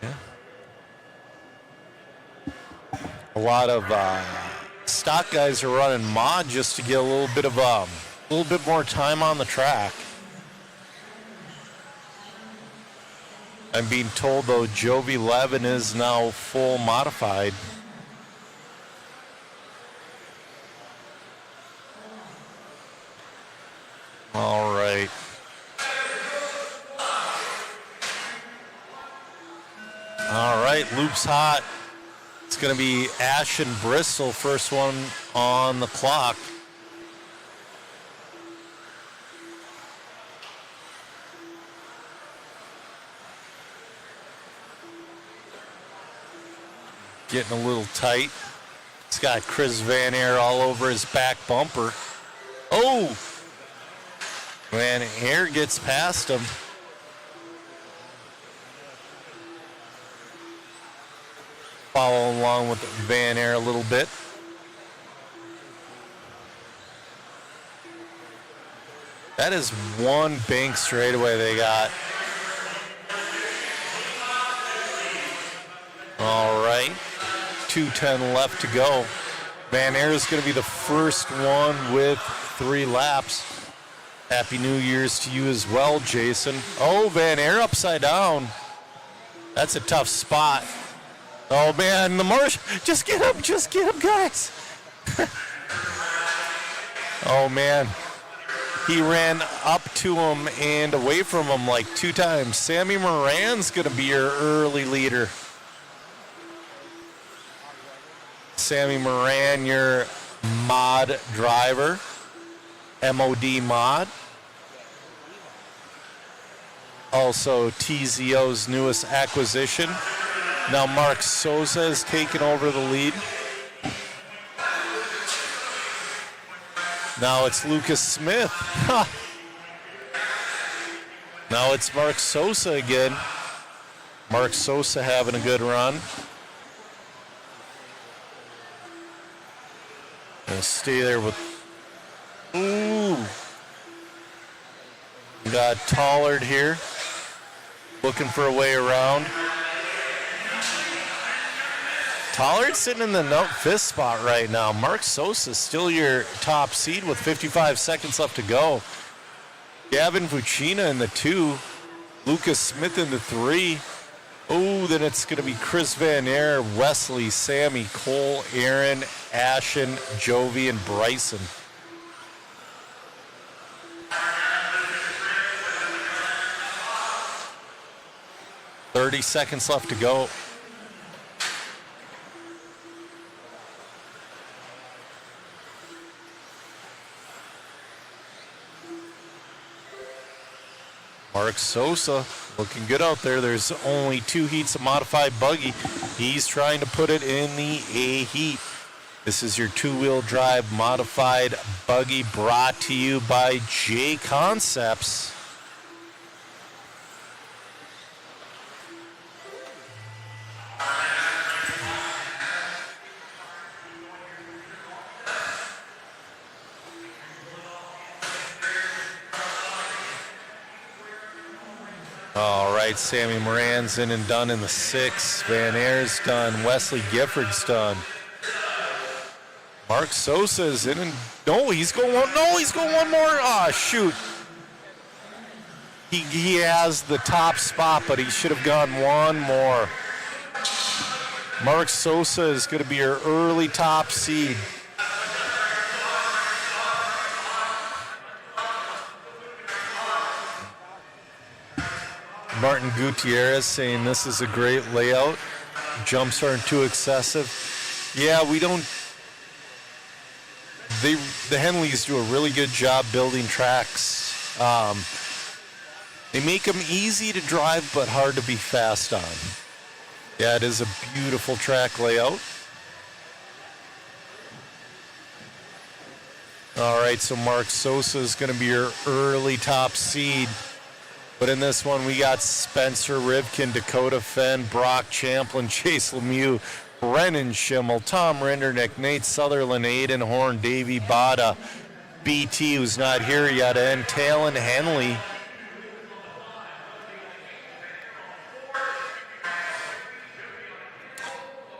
Yeah. A lot of stock guys are running mod just to get a little bit more time on the track. I'm being told though Jovi Levin is now full modified. All right. All right, loop's hot. It's going to be Ashton Bristol, first one on the clock. Getting a little tight. It's got Chris Van Air all over his back bumper. Oh! Van Air gets past him. Follow along with Van Air a little bit. That is one bank straightaway they got. All right. 2:10 left to go. Van Air is going to be the first one with 3 laps. Happy New Year's to you as well, Jason. Oh, Van Air upside down. That's a tough spot. Oh, man, the marsh. Just get him, guys. Oh, man. He ran up to him and away from him like 2 times. Sammy Moran's going to be your early leader. Sammy Moran, your mod driver. MOD mod. Also TZO's newest acquisition. Now Mark Sosa has taken over the lead. Now it's Lucas Smith. Now it's Mark Sosa again. Mark Sosa having a good run. Gonna stay there with. Ooh. We got Tollard here. Looking for a way around. Tollard's sitting in the 5th spot right now. Mark Sosa still your top seed with 55 seconds left to go. Gavin Vucina in the 2. Lucas Smith in the 3. Oh, then it's going to be Chris Van Air, Wesley, Sammy, Cole, Aaron, Ashen, Jovi, and Bryson. "30 seconds left to go. Mark Sosa looking good out there. There's only 2 heats of modified buggy. He's trying to put it in the A heat. This is your 2-wheel drive modified buggy brought to you by J Concepts. All right, Sammy Moran's in and done in the 6. Van Air's done. Wesley Gifford's done. Mark Sosa is in and he's going one. No, he's going one more. Ah, shoot. He has the top spot, but he should have gone one more. Mark Sosa is going to be your early top seed. Martin Gutierrez saying this is a great layout. Jumps aren't too excessive. Yeah, we don't. The Henleys do a really good job building tracks. They make them easy to drive but hard to be fast on. Yeah, it is a beautiful track layout. All right, so Mark Sosa is going to be your early top seed. But in this one, we got Spencer Rivkin, Dakota Fenn, Brock Champlin, Chase Lemieux, Brennan Schimmel, Tom Rindernick, Nate Sutherland, Aiden Horn, Davey Bada, BT, who's not here yet, and Talon Henley.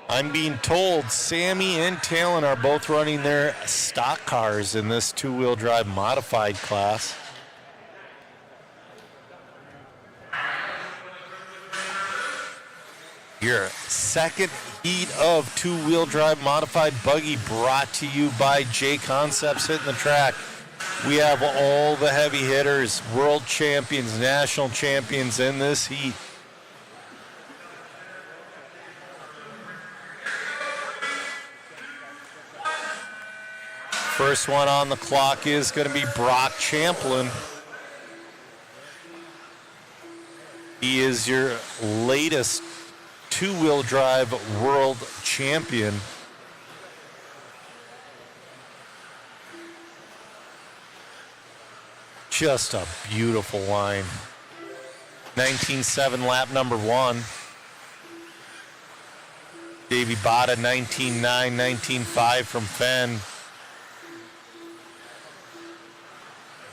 I'm being told Sammy and Talon are both running their stock cars in this two-wheel drive modified class. Your second heat of two-wheel drive modified buggy brought to you by J Concepts hitting the track. We have all the heavy hitters, world champions, national champions in this heat. First one on the clock is going to be Brock Champlin. He is your latest two-wheel drive world champion. Just a beautiful line. 19.7 lap number 1. Davey Bada 19.9, 19.5 from Fenn.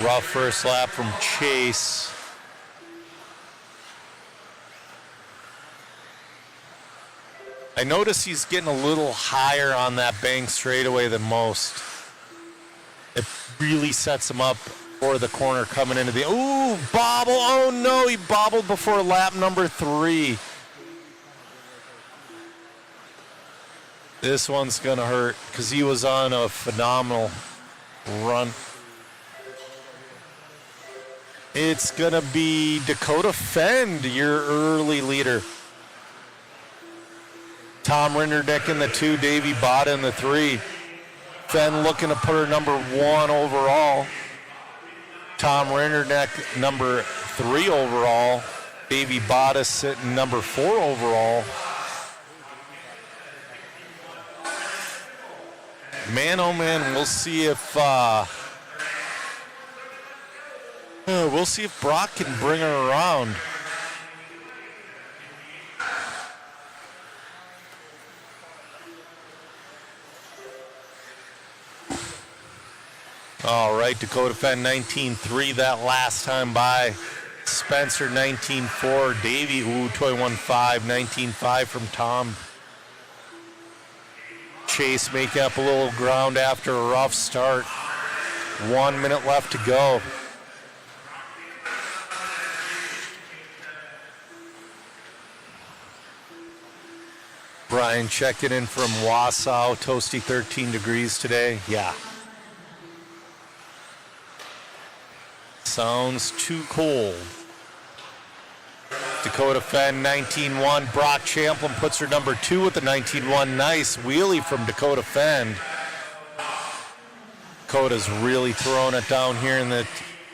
Rough first lap from Chase. I notice he's getting a little higher on that bank straightaway than most. It really sets him up for the corner coming into the... Ooh, bobble. Oh, no, he bobbled before lap number 3. This one's going to hurt because he was on a phenomenal run. It's going to be Dakota Fenn, your early leader. Tom Rinderdick in the 2, Davey Bada in the 3. Fenn looking to put her number 1 overall. Tom Rinderdick number 3 overall. Davey Bada sitting number 4 overall. Man, oh man, we'll see if Brock can bring her around. All right, Dakota Fenn 19.3 that last time by. Spencer 19.4. Davey, toy 1.5, 19.5 from Tom. Chase making up a little ground after a rough start. 1 minute left to go. Brian checking in from Wausau. Toasty 13 degrees today. Yeah. Sounds too cold. Dakota Fenn 19.1. Brock Champlin puts her number 2 with the 19.1. Nice wheelie from Dakota Fenn. Dakota's really throwing it down here in the...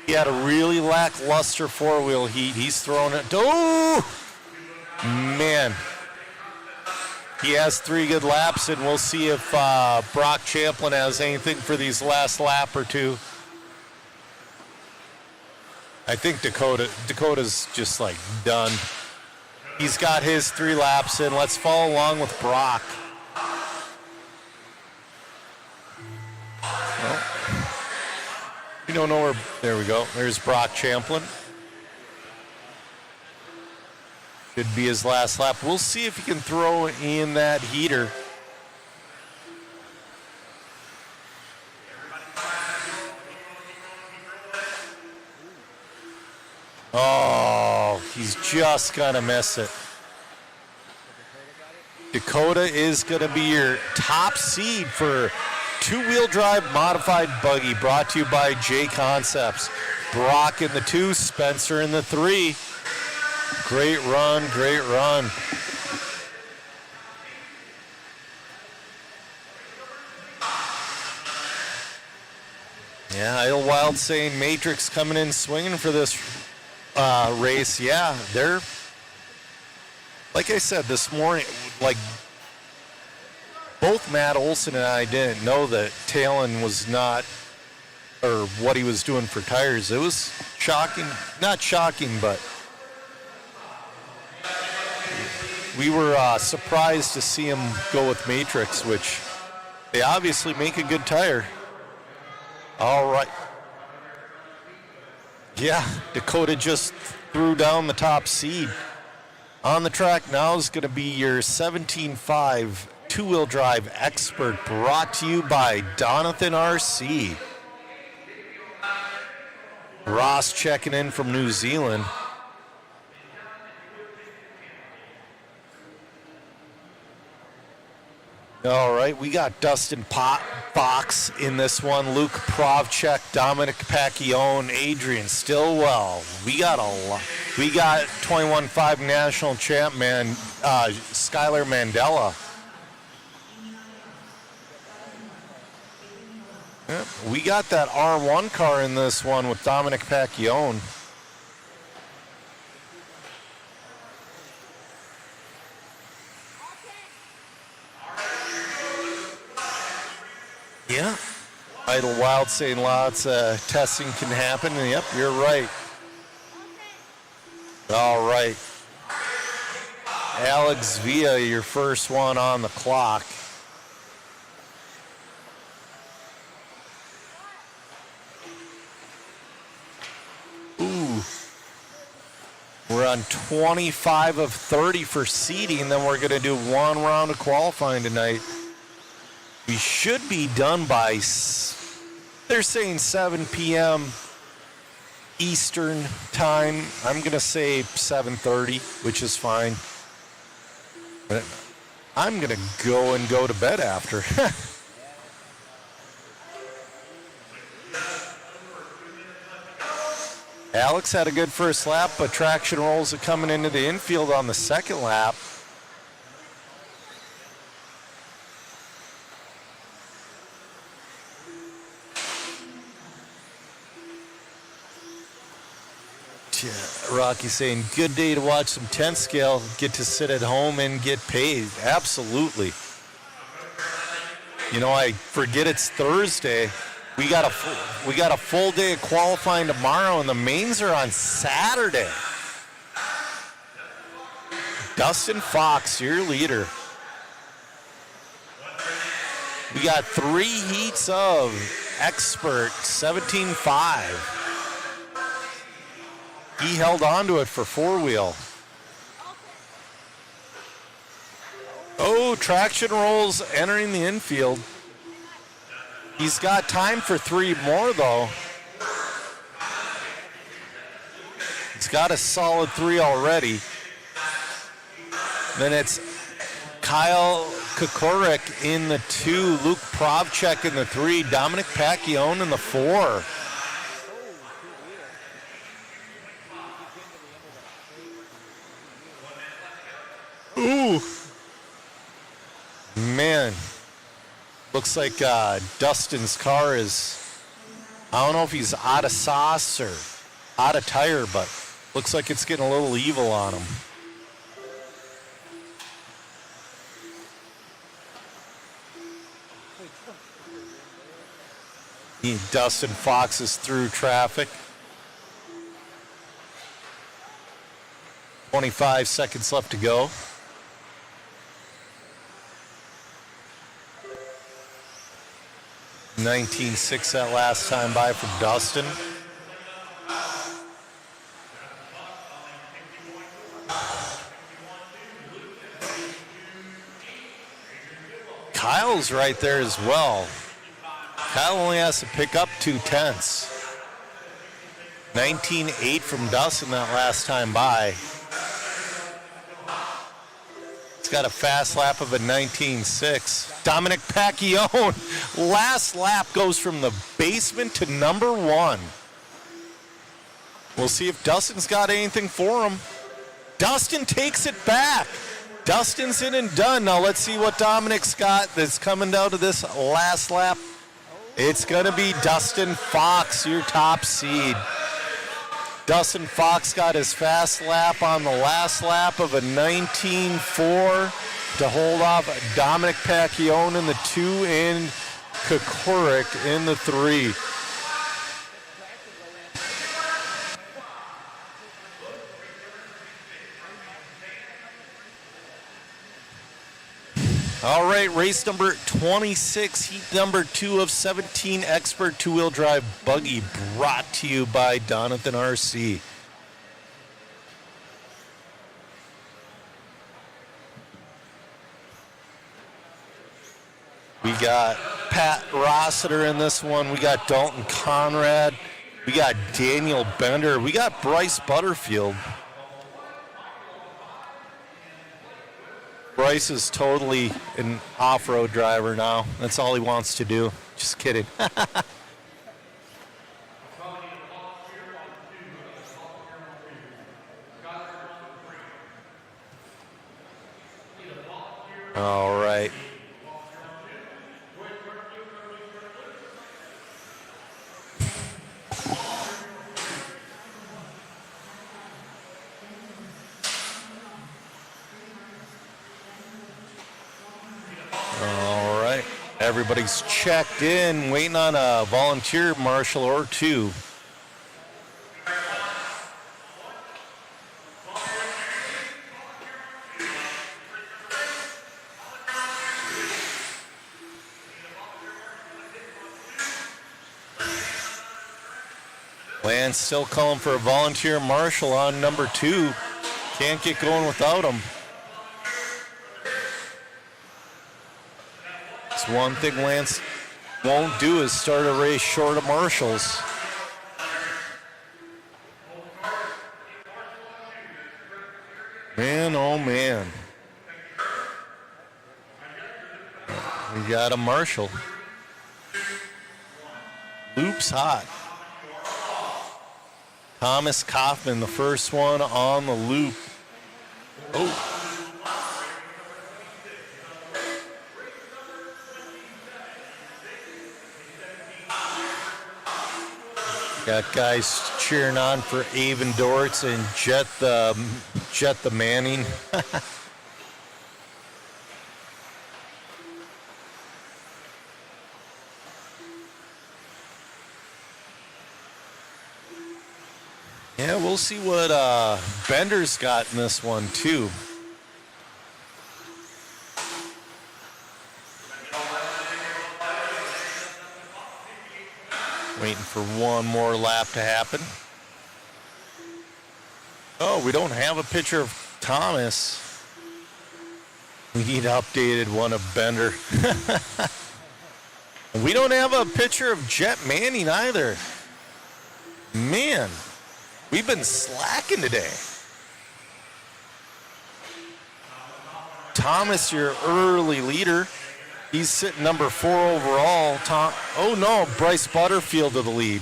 He had a really lackluster four-wheel heat. He's throwing it... Oh! Man. He has 3 good laps, and we'll see if Brock Champlin has anything for these last lap or 2. I think Dakota's just like done. He's got his 3 laps in. Let's follow along with Brock. Well, we don't know where. There we go. There's Brock Champlin. Should be his last lap. We'll see if he can throw in that heater. Oh, he's just gonna miss it. Dakota is gonna be your top seed for two-wheel drive modified buggy, brought to you by J Concepts. Brock in the 2, Spencer in the 3. Great run, great run. Yeah, Idlewild saying Matrix coming in swinging for this race. Yeah, they're, like I said this morning, like both Matt Olson and I didn't know that Talon was not or what he was doing for tires. It was shocking, not shocking, but we were surprised to see him go with Matrix, which they obviously make a good tire. All right. Yeah, Dakota just threw down the top seed. On the track now is going to be your 17.5 two-wheel drive expert, brought to you by Donathan RC. Ross checking in from New Zealand. All right, we got Dustin Fox in this one, Luke Provchek, Dominic Pacquione, Adrian Stillwell. We got 21.5 national champ Skylar Mandela. Yep, we got that R1 car in this one with Dominic Pacquione. Yeah. Idle Wild saying lots of testing can happen. Yep, you're right. All right. Alex Villa, your first one on the clock. Ooh. We're on 25 of 30 for seeding. Then we're going to do one round of qualifying tonight. We should be done by, they're saying 7 p.m. Eastern time. I'm going to say 7:30, which is fine. But I'm going to go to bed after. Alex had a good first lap, but traction rolls are coming into the infield on the second lap. Rocky saying, good day to watch some 10 scale, get to sit at home and get paid. Absolutely. You know, I forget it's Thursday. We got a full day of qualifying tomorrow, and the mains are on Saturday. Dustin Fox, your leader. We got 3 heats of expert 17.5. He held on to it for 4-wheel. Oh, traction rolls entering the infield. He's got time for 3 more, though. He's got a solid 3 already. Then it's Kyle Kokorik in the 2, Luke Provchek in the 3, Dominic Pacquione in the 4. Ooh. Man. Looks like Dustin's car is, I don't know if he's out of sauce or out of tire, but looks like it's getting a little evil on him. Dustin Fox is through traffic. 25 seconds left to go. 19.6 that last time by from Dustin. Kyle's right there as well. Kyle only has to pick up 2 tenths. 19.8 from Dustin that last time by. It's got a fast lap of a 19.6. Dominic Pacquione, last lap goes from the basement to number 1. We'll see if Dustin's got anything for him. Dustin takes it back. Dustin's in and done. Now let's see what Dominic's got that's coming down to this last lap. It's going to be Dustin Fox, your top seed. Dustin Fox got his fast lap on the last lap of a 19.4 to hold off Dominic Pacquione in the 2 and Kokorik in the 3. All right, race number 26, heat number 2 of 17, expert two-wheel drive buggy, brought to you by Donathan RC. We got Pat Rossiter in this one. We got Dalton Conrad. We got Daniel Bender. We got Bryce Butterfield. Bryce is totally an off-road driver now. That's all he wants to do. Just kidding. All right. Everybody's checked in, waiting on a volunteer marshal or two. Lance still calling for a volunteer marshal on number 2. Can't get going without him. One thing Lance won't do is start a race short of marshals. Man, oh man. We got a marshal. Loop's hot. Thomas Kaufman, the first one on the loop. Oh. Got guys cheering on for Avon Dortz and Jet the Manning. Yeah, we'll see what Bender's got in this one too. Waiting for one more lap to happen. Oh, we don't have a picture of Thomas. We need updated one of Bender. We don't have a picture of Jet Manning either. Man, we've been slacking today. Thomas, your early leader. He's sitting number 4 overall. Oh no, Bryce Butterfield to the lead.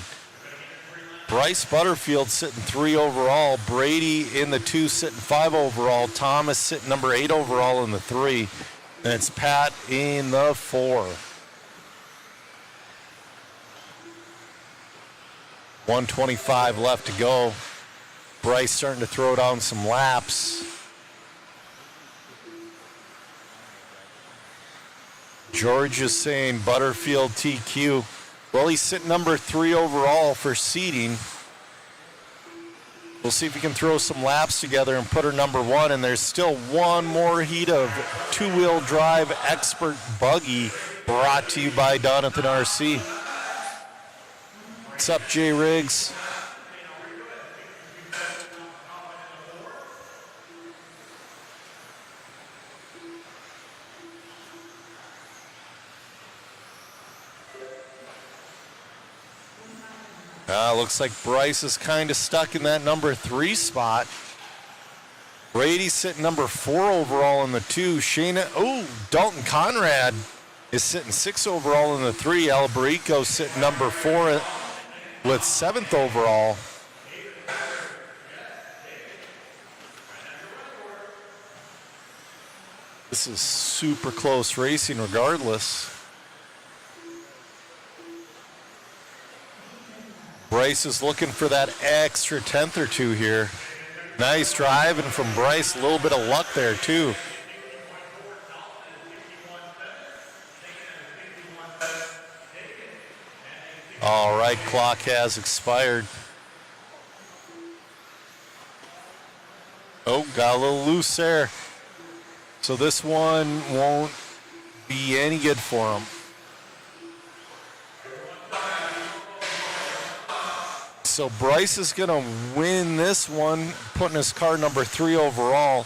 Bryce Butterfield sitting 3 overall. Brady in the 2 sitting 5 overall. Thomas sitting number 8 overall in the 3. And it's Pat in the 4. 125 left to go. Bryce starting to throw down some laps. George is saying Butterfield TQ. Well, he's sitting number 3 overall for seeding. We'll see if he can throw some laps together and put her number 1. And there's still one more heat of two-wheel drive expert buggy brought to you by Donathan RC. What's up, Jay Riggs? Looks like Bryce is kind of stuck in that number 3 spot. Brady's sitting number 4 overall in the 2. Dalton Conrad is sitting 6 overall in the 3. Albarico sitting number 4 with 7th overall. This is super close racing regardless. Bryce is looking for that extra 10th or 2 here. Nice driving from Bryce. A little bit of luck there too. All right, clock has expired. Oh, got a little loose there. So this one won't be any good for him. So Bryce is going to win this one, putting his car number 3 overall.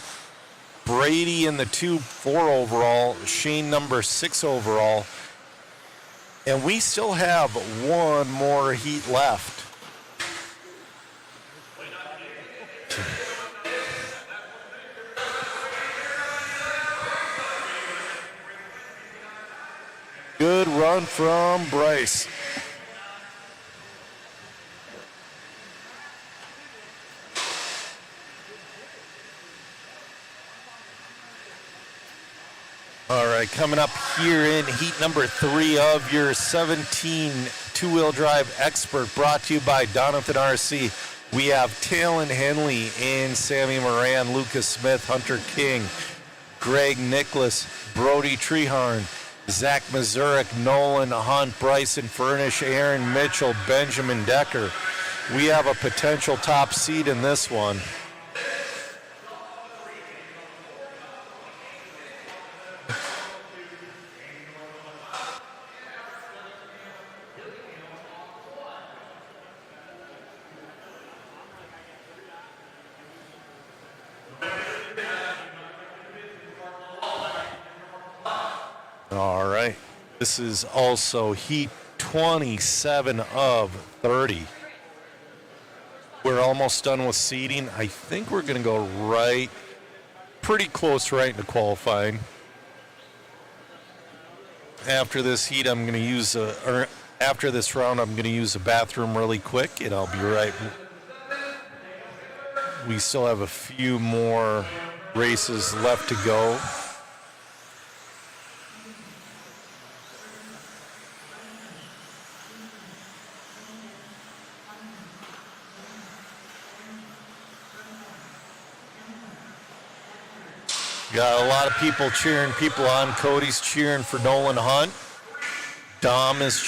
Brady in the 2-4 overall. Shane number 6 overall. And we still have one more heat left. Good run from Bryce. All right, coming up here in heat number 3 of your 17 two-wheel drive expert, brought to you by Donathan RC. We have Talon Henley and Sammy Moran, Lucas Smith, Hunter King, Greg Nicholas, Brody Treharn, Zach Mazurek, Nolan Hunt, Bryson Furnish, Aaron Mitchell, Benjamin Decker. We have a potential top seed in this one. All right, this is also heat 27 of 30. We're almost done with seeding. I think we're going to go right, pretty close right into qualifying. After this heat, I'm going to use after this round, I'm going to use the bathroom really quick, and I'll be right. We still have a few more races left to go. Got a lot of people cheering people on. Cody's cheering for Nolan Hunt. Dom is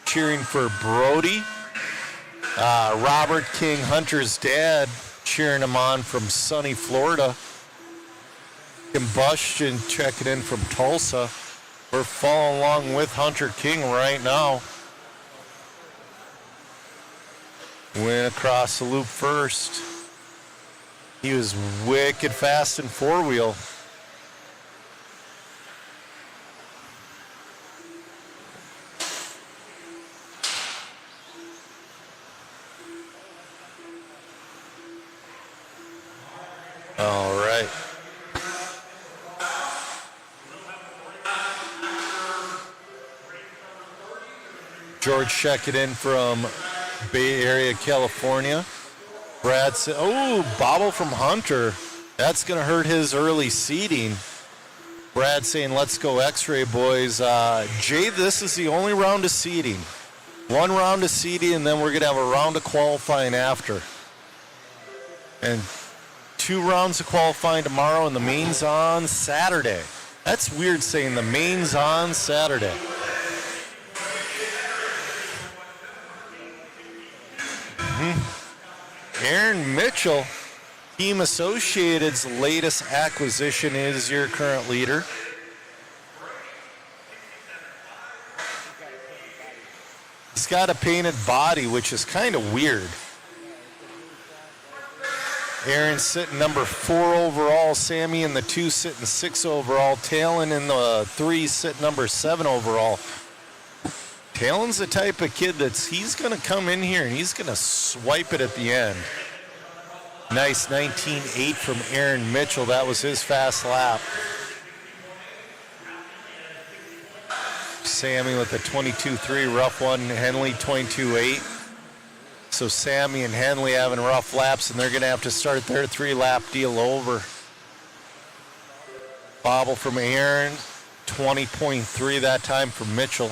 cheering for Brody. Robert King, Hunter's dad, cheering him on from sunny Florida. Combustion checking in from Tulsa. We're following along with Hunter King right now. Went across the loop first. He was wicked fast in four-wheel. All right. George checking in from Bay Area, California. Brad said, oh, bobble from Hunter. That's going to hurt his early seeding. Brad saying, let's go X-ray, boys. Jay, this is the only round of seeding. One round of seeding, and then we're going to have a round of qualifying after. And 2 rounds of qualifying tomorrow, and the main's on Saturday. That's weird saying the main's on Saturday. Aaron Mitchell, Team Associated's latest acquisition, is your current leader. He's got a painted body, which is kind of weird. Aaron sitting number 4 overall. Sammy in the 2 sitting 6 overall. Talon in the 3 sitting number 7 overall. Talon's the type of kid he's going to come in here and he's going to swipe it at the end. Nice 19.8 from Aaron Mitchell. That was his fast lap. Sammy with a 22.3, rough one. Henley 22.8. So Sammy and Henley having rough laps, and they're going to have to start their 3-lap deal over. Bobble from Aaron, 20.3 that time from Mitchell.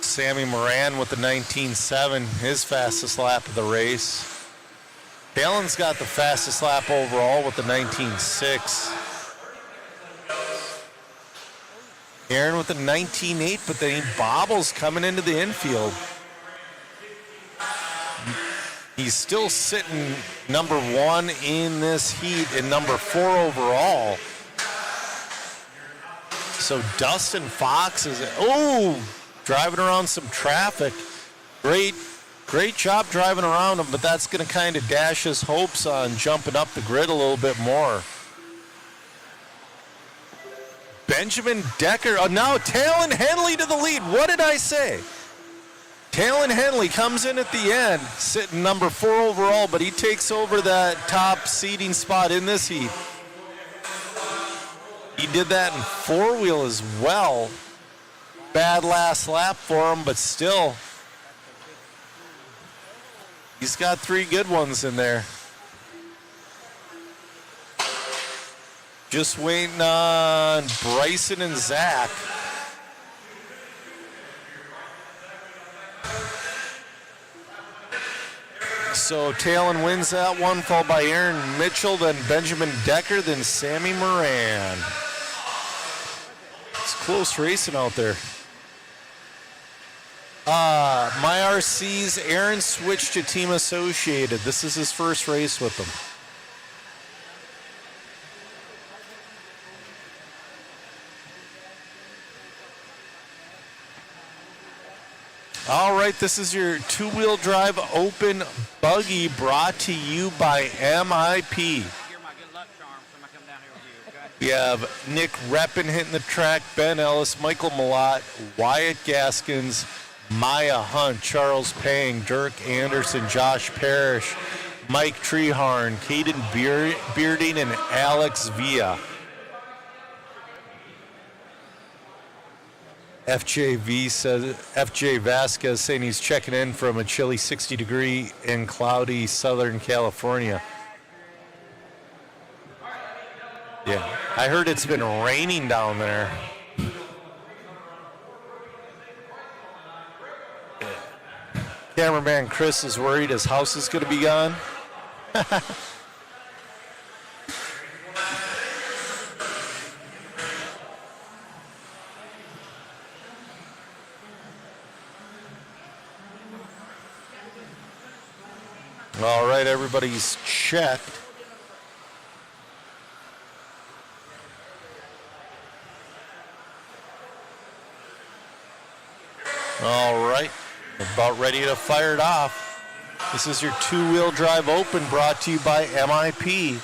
Sammy Moran with the 19.7, his fastest lap of the race. Talon's got the fastest lap overall with the 19.6. Aaron with the 19.8, but then he bobbles coming into the infield. He's still sitting number 1 in this heat and number 4 overall. So Dustin Fox is, driving around some traffic. Great job driving around him, but that's going to kind of dash his hopes on jumping up the grid a little bit more. Benjamin Decker, now Talon Henley to the lead. What did I say? Talon Henley comes in at the end, sitting number 4 overall, but he takes over that top seeding spot in this heat. He did that in 4-wheel as well. Bad last lap for him, but still, he's got 3 good ones in there. Just waiting on Bryson and Zach. So Talon wins that one, followed by Aaron Mitchell, then Benjamin Decker, then Sammy Moran. It's close racing out there. My RC's Aaron switched to Team Associated. This is his first race with them. All right, this is your 2-wheel drive Open Buggy brought to you by MIP. We have Nick Reppin hitting the track, Ben Ellis, Michael Malott, Wyatt Gaskins, Maya Hunt, Charles Pang, Dirk Anderson, Josh Parrish, Mike Treharn, Caden Bearding, and Alex Villa. FJ Vasquez saying he's checking in from a chilly 60-degree and cloudy Southern California. Yeah, I heard it's been raining down there. Cameraman Chris is worried his house is going to be gone. All right, everybody's checked. All right, about ready to fire it off. This is your 2-wheel drive Open brought to you by MIP.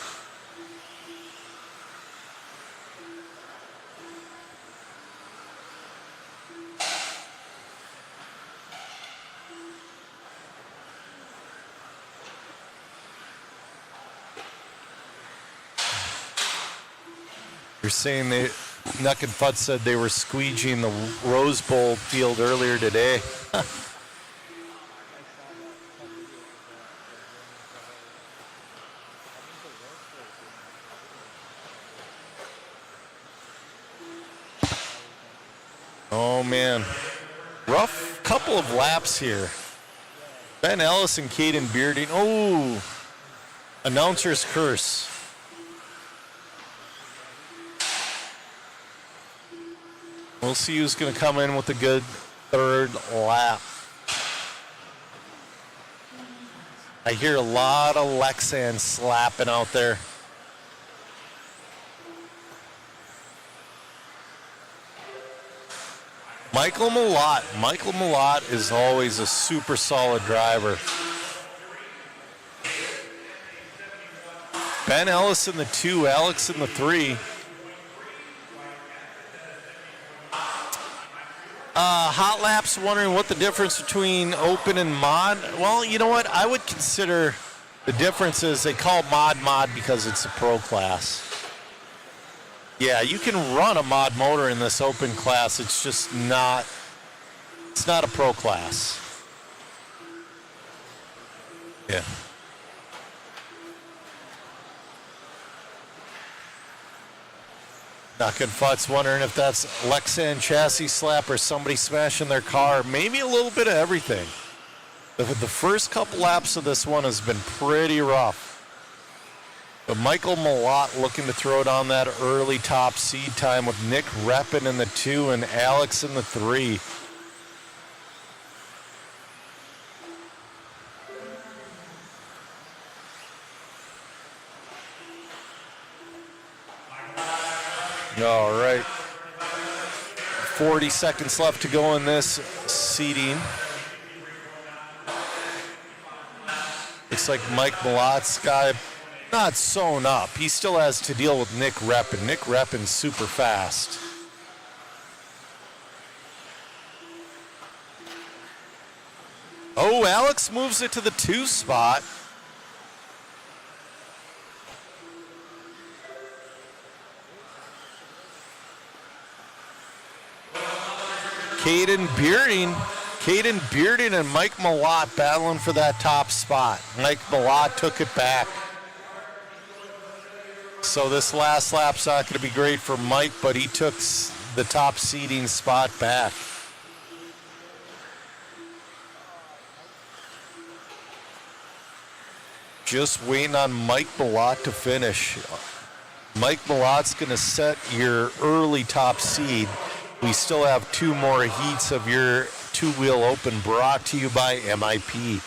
You're saying Nuck and Futt said they were squeegeeing the Rose Bowl field earlier today. Oh, man. Rough couple of laps here. Ben Ellis and Caden Bearding. Oh, announcer's curse. We'll see who's going to come in with a good third lap. I hear a lot of Lexan slapping out there. Michael Malott is always a super solid driver. Ben Ellis in the 2, Alex in the 3. Hot Laps wondering what the difference between Open and Mod. Well, you know what? I would consider the difference is they call Mod because it's a pro class. Yeah, you can run a mod motor in this Open class. It's just not, it's not a pro class. Yeah. Nuck and Futt's wondering if that's Lexan chassis slap or somebody smashing their car. Maybe a little bit of everything. The first couple laps of this one has been pretty rough. But Michael Malott looking to throw it on that early top seed time with Nick Reppin in the 2 and Alex in the 3. All right. 40 seconds left to go in this seating. Looks like Mike Malot's guy not sewn up. He still has to deal with Nick Reppin. Nick Reppin's super fast. Oh, Alex moves it to the 2 spot. Caden Bearding and Mike Malott battling for that top spot. Mike Malott took it back. So this last lap's not going to be great for Mike, but he took the top seeding spot back. Just waiting on Mike Malott to finish. Mike Malott's going to set your early top seed. We still have 2 more heats of your 2-wheel open brought to you by MIP.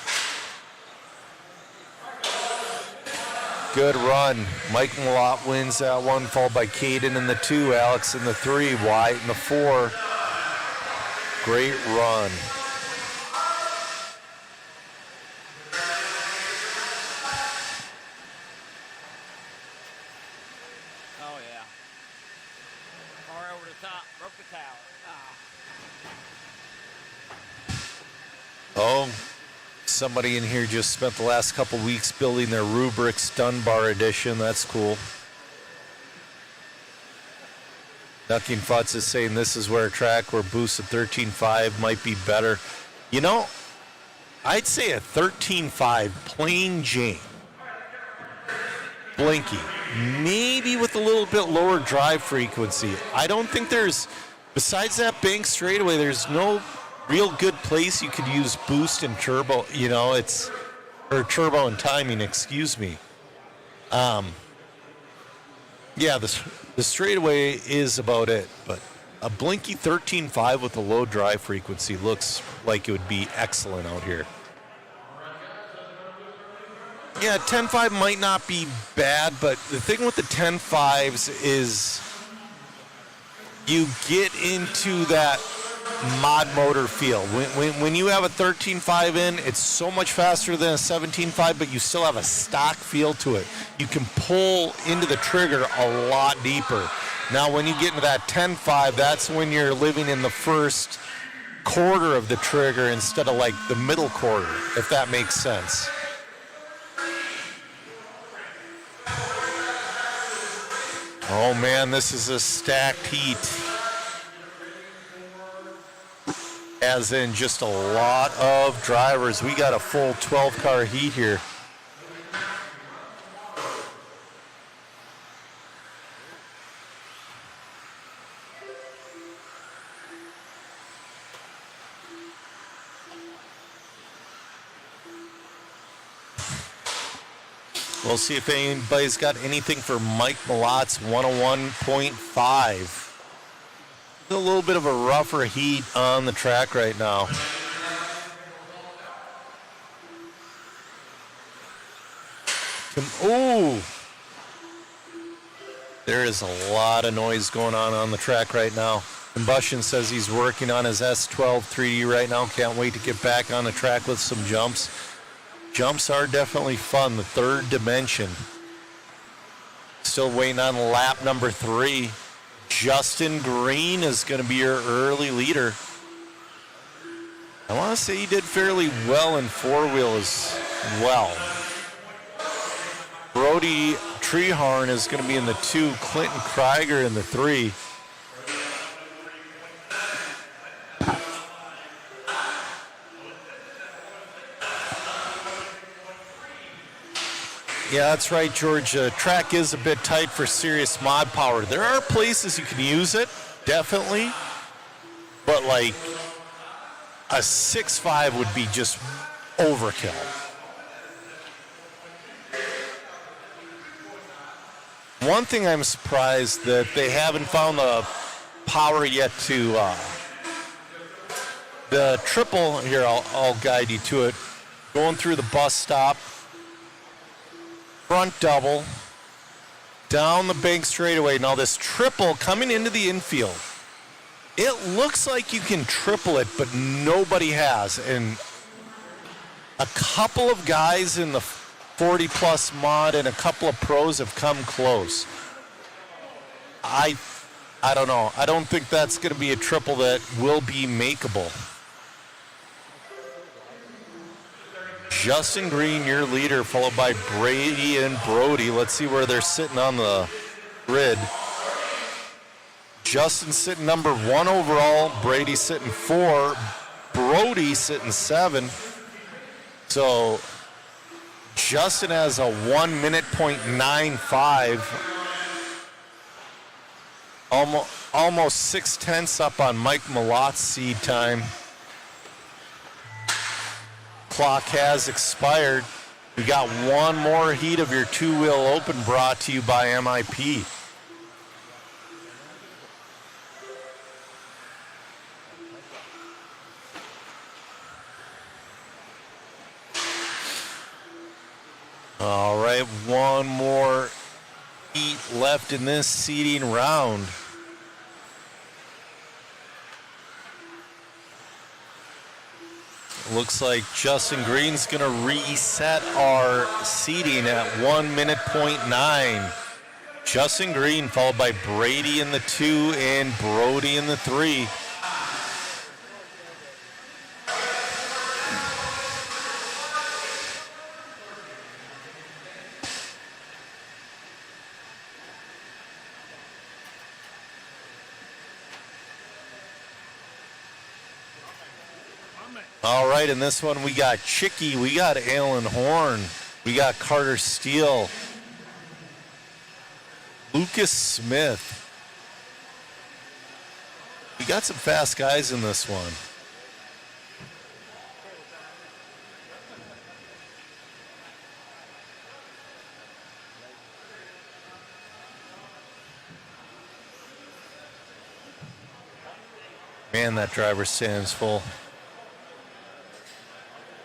Good run. Mike Malott wins that one, followed by Caden in the 2, Alex in the 3, Wyatt in the 4. Great run. Oh, yeah. Far over the top. Broke the tower. Oh, somebody in here just spent the last couple weeks building their Rubrics Dunbar edition. That's cool. Ducking Futz is saying this is where a track where boosted 13.5 might be better. You know, I'd say a 13.5 plain Jane. Blinky. Maybe with a little bit lower drive frequency. I don't think there's, besides that bank straightaway, there's no real good place you could use boost and turbo, you know, or turbo and timing, excuse me. Yeah, the straightaway is about it, but a Blinky 13.5 with a low drive frequency looks like it would be excellent out here. Yeah, 10.5 might not be bad, but the thing with the 10.5s is you get into that mod motor feel. When you have a 13.5 in, it's so much faster than a 17.5, but you still have a stock feel to it. You can pull into the trigger a lot deeper. Now, when you get into that 10.5, that's when you're living in the first quarter of the trigger instead of like the middle quarter, if that makes sense. Oh man, this is a stacked heat. As in just a lot of drivers. We got a full 12-car heat here. We'll see if anybody's got anything for Mike Malott's 101.5. A little bit of a rougher heat on the track right now. Oh, there is a lot of noise going on the track right now. Combustion says he's working on his S12 3D right now. Can't wait to get back on the track with some jumps. Jumps are definitely fun. The third dimension. Still waiting on lap number 3. Justin Green is going to be your early leader. I want to say he did fairly well in 4-wheel as well. Brody Treehorn is going to be in the 2, Clinton Krieger in the 3. Yeah, that's right, George. Track is a bit tight for serious mod power. There are places you can use it, definitely. But like a 6.5 would be just overkill. One thing I'm surprised that they haven't found the power yet to the triple. Here, I'll guide you to it. Going through the bus stop. Front double, down the bank straightaway. Now this triple coming into the infield. It looks like you can triple it, but nobody has. And a couple of guys in the 40-plus mod and a couple of pros have come close. I don't know. I don't think that's going to be a triple that will be makeable. Justin Green, your leader, followed by Brady and Brody. Let's see where they're sitting on the grid. Justin sitting number 1 overall. Brady sitting 4. Brody sitting 7. So Justin has a 1 minute .95. Almost 6/10 up on Mike Malot's seed time. Clock has expired. We got one more heat of your two-wheel open brought to you by MIP. All right, one more heat left in this seeding round. Looks like Justin Green's going to reset our seeding at 1 minute .9. Justin Green followed by Brady in the 2 and Brody in the 3. All right, in this one we got Chicky, we got Alan Horn, we got Carter Steele, Lucas Smith. We got some fast guys in this one. Man, that driver's stand's full.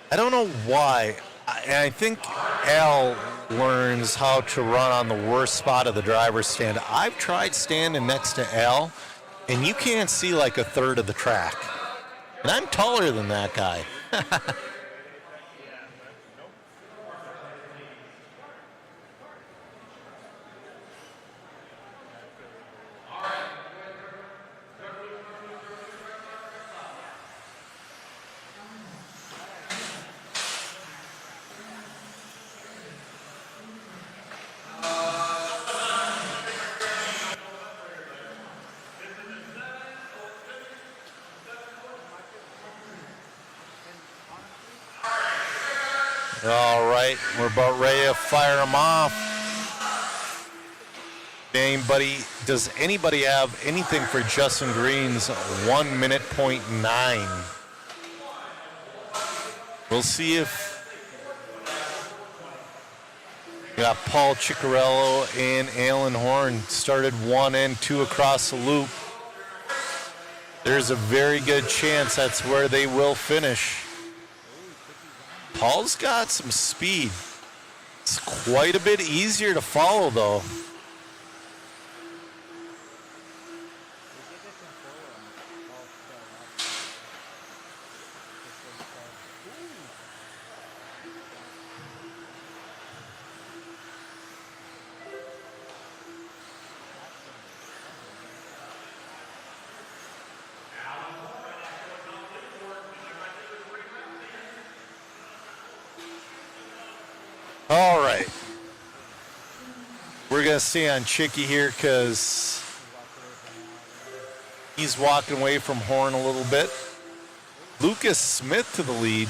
I don't know why. I think Al learns how to run on the worst spot of the driver's stand. I've tried standing next to Al, and you can't see like a third of the track. And I'm taller than that guy. All right, we're about ready to fire them off. Does anybody have anything for Justin Green's 1 minute .9? We'll see if we got Paul Ciccarello and Alan Horn started 1 and 2 across the loop. There's a very good chance that's where they will finish. Paul's got some speed. It's quite a bit easier to follow, though. All right. We're going to stay on Chicky here because he's walking away from Horn a little bit. Lucas Smith to the lead.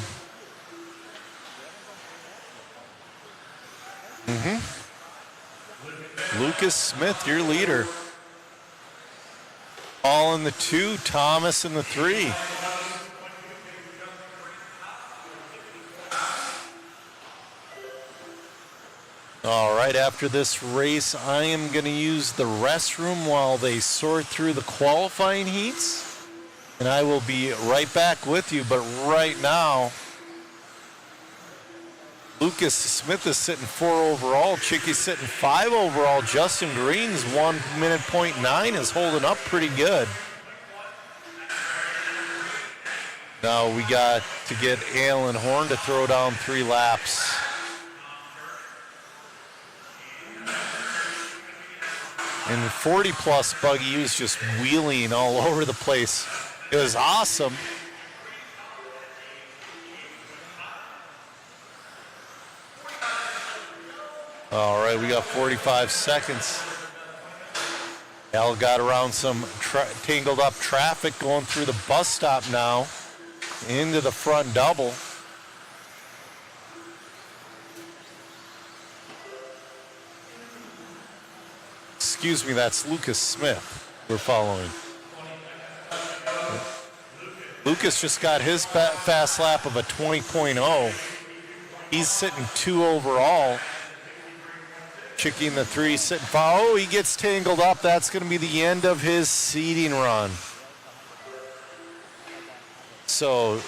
Lucas Smith, your leader. All in the 2, Thomas in the 3. All right, after this race, I am going to use the restroom while they sort through the qualifying heats. And I will be right back with you. But right now, Lucas Smith is sitting 4 overall. Chicky's sitting 5 overall. Justin Green's 1 minute .9 is holding up pretty good. Now we got to get Alan Horn to throw down 3 laps. And the 40-plus buggy, he was just wheeling all over the place. It was awesome. All right, we got 45 seconds. Al got around some tangled up traffic going through the bus stop now into the front double. Excuse me, that's Lucas Smith we're following. Lucas just got his fast lap of a 20.0. He's sitting 2 overall. Chicky in the 3, sitting 5. Oh, he gets tangled up. That's going to be the end of his seeding run. So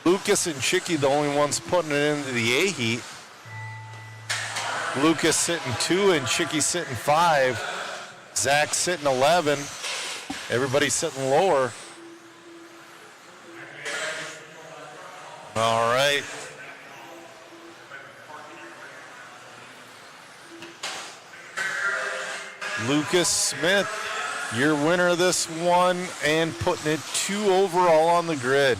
Lucas and Chicky, the only ones putting it into the A heat. Lucas sitting 2 and Chicky sitting 5. Zach sitting 11. Everybody sitting lower. All right. Lucas Smith, your winner of this one and putting it 2 overall on the grid.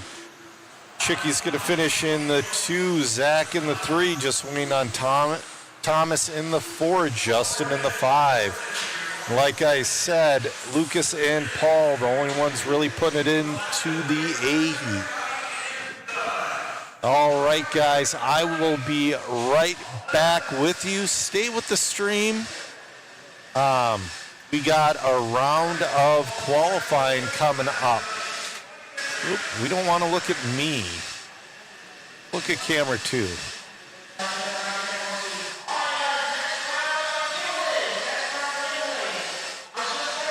Chicky's going to finish in the 2, Zach in the 3, just waiting on Thomas in the 4, Justin in the 5. Like I said, Lucas and Paul, the only ones really putting it into the A heat. All right, guys, I will be right back with you. Stay with the stream. We got a round of qualifying coming up. Oop, we don't want to look at me. Look at camera 2.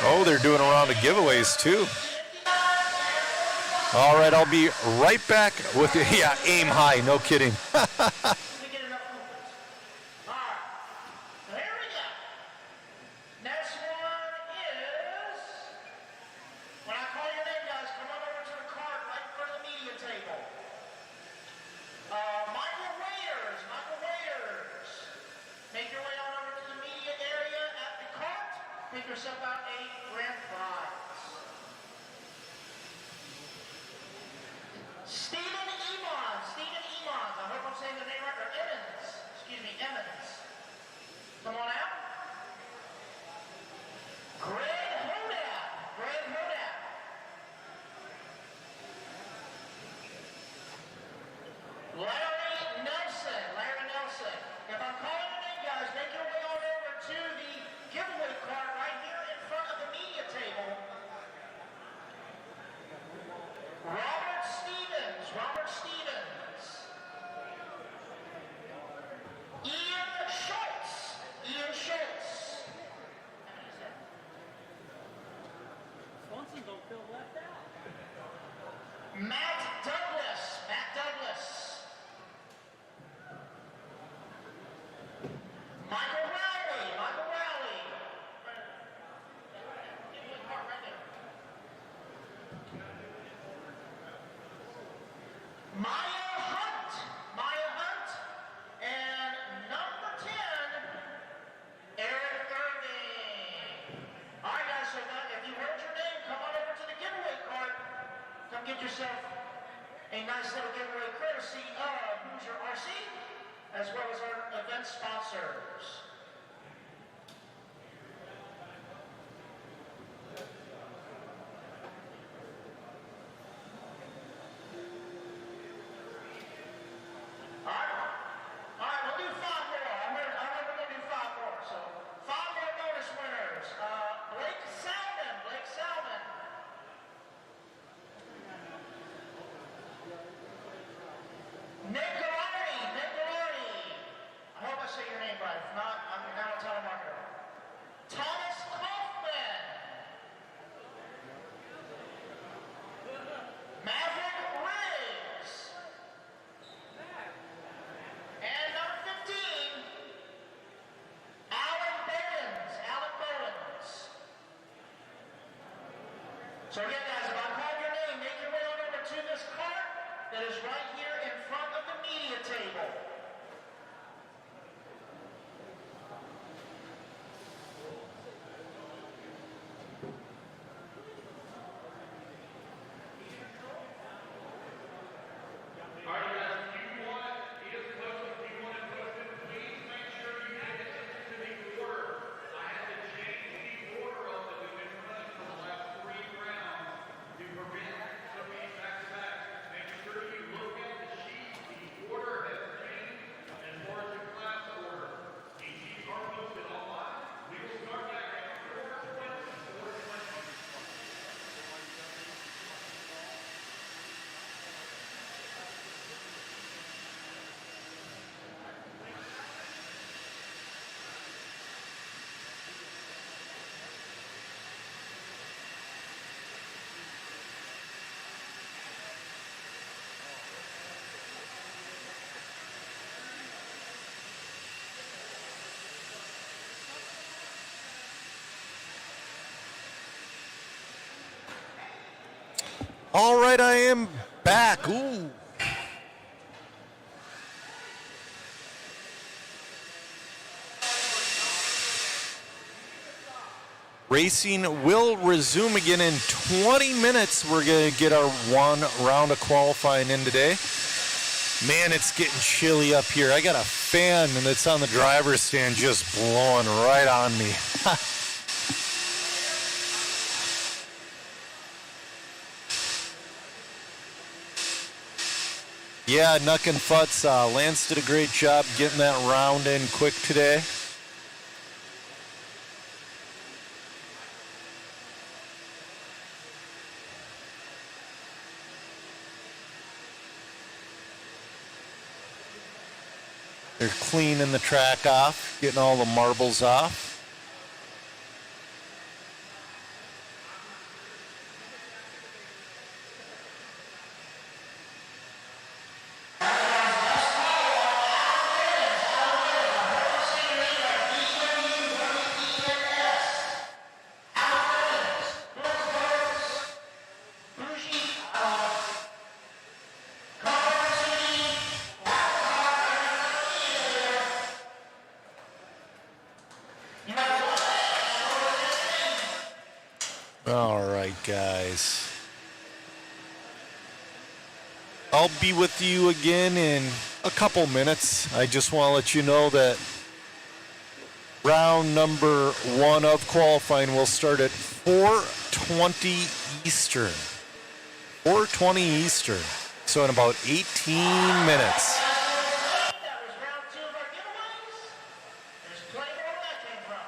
Oh, they're doing a round of giveaways too. All right, I'll be right back with you. Yeah, aim high, no kidding. Get yourself a nice little giveaway courtesy of Hoosier RC, as well as our event sponsors. All right, we'll do 5 more. I heard we're going to do 5 more. So 5 more bonus winners. Blake Salmon. Nick Gallardi. I hope I say your name right. If not, So again, guys, if I call your name, make your way on over to this cart that is right here in front of the media table. All right, I am back. Ooh. Racing will resume again in 20 minutes. We're going to get our one round of qualifying in today. Man, it's getting chilly up here. I got a fan and it's on the driver's stand just blowing right on me. Yeah, Nuck and Futz, Lance did a great job getting that round in quick today. They're cleaning the track off, getting all the marbles off. All right, guys. I'll be with you again in a couple minutes. I just want to let you know that round number one of qualifying will start at 4:20 Eastern. 4:20 Eastern. So in about 18 minutes. That was round two of our giveaways. There's plenty more where that came from.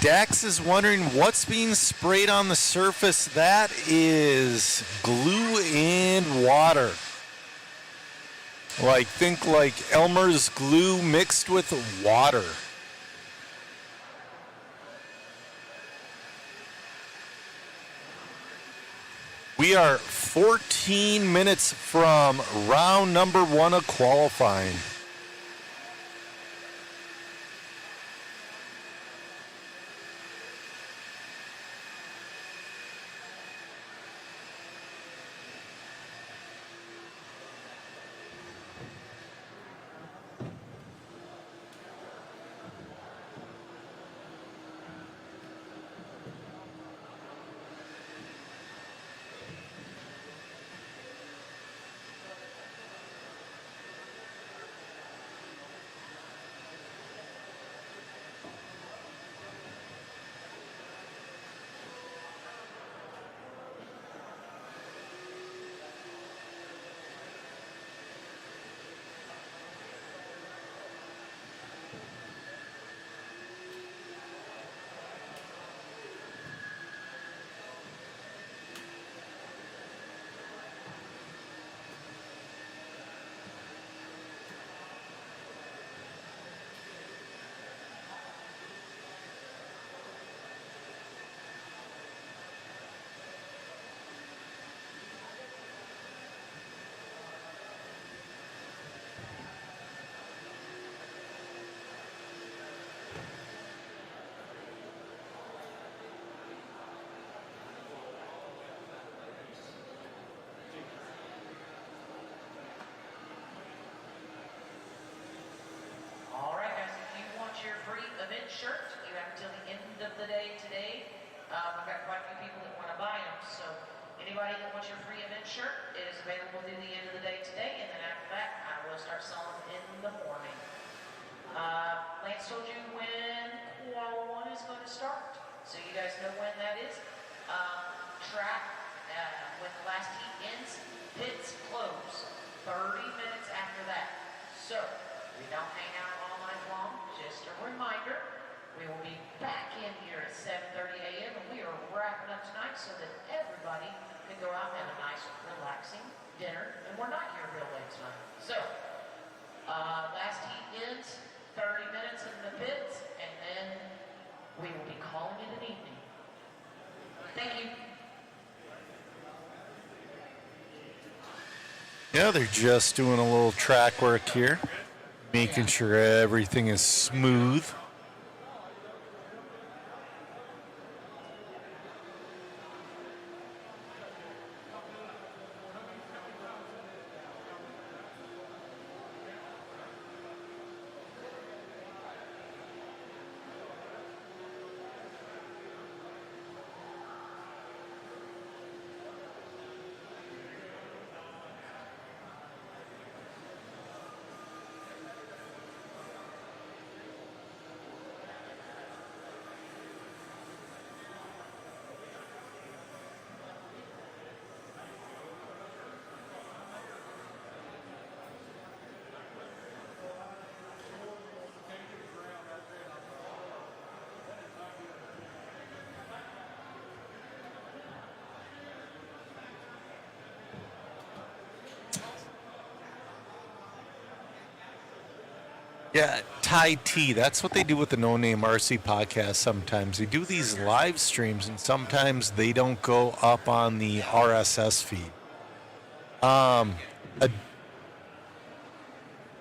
Dax is wondering what's being sprayed on the surface. That is glue and water. Think like Elmer's glue mixed with water. We are 14 minutes from round number 1 of qualifying. Shirt. You have until the end of the day today. We've got quite a few people that want to buy them. So anybody that wants your free event shirt, it is available through the end of the day today. And then after that, I will start selling in the morning. Lance told you when qual 1 is going to start. So you guys know when that is. Track, when the last heat ends, pits close 30 minutes after that. So we don't hang out all night long. Just a reminder. We will be back in here at 7:30 a.m. and we are wrapping up tonight so that everybody can go out and have a nice, relaxing dinner. And we're not here real late tonight. So, last heat ends, 30 minutes in the pits, and then we will be calling it an evening. Thank you. Yeah, they're just doing a little track work here, making sure everything is smooth. Yeah, Thai tea. That's what they do with the No Name RC podcast sometimes. They do these live streams, and sometimes they don't go up on the RSS feed. A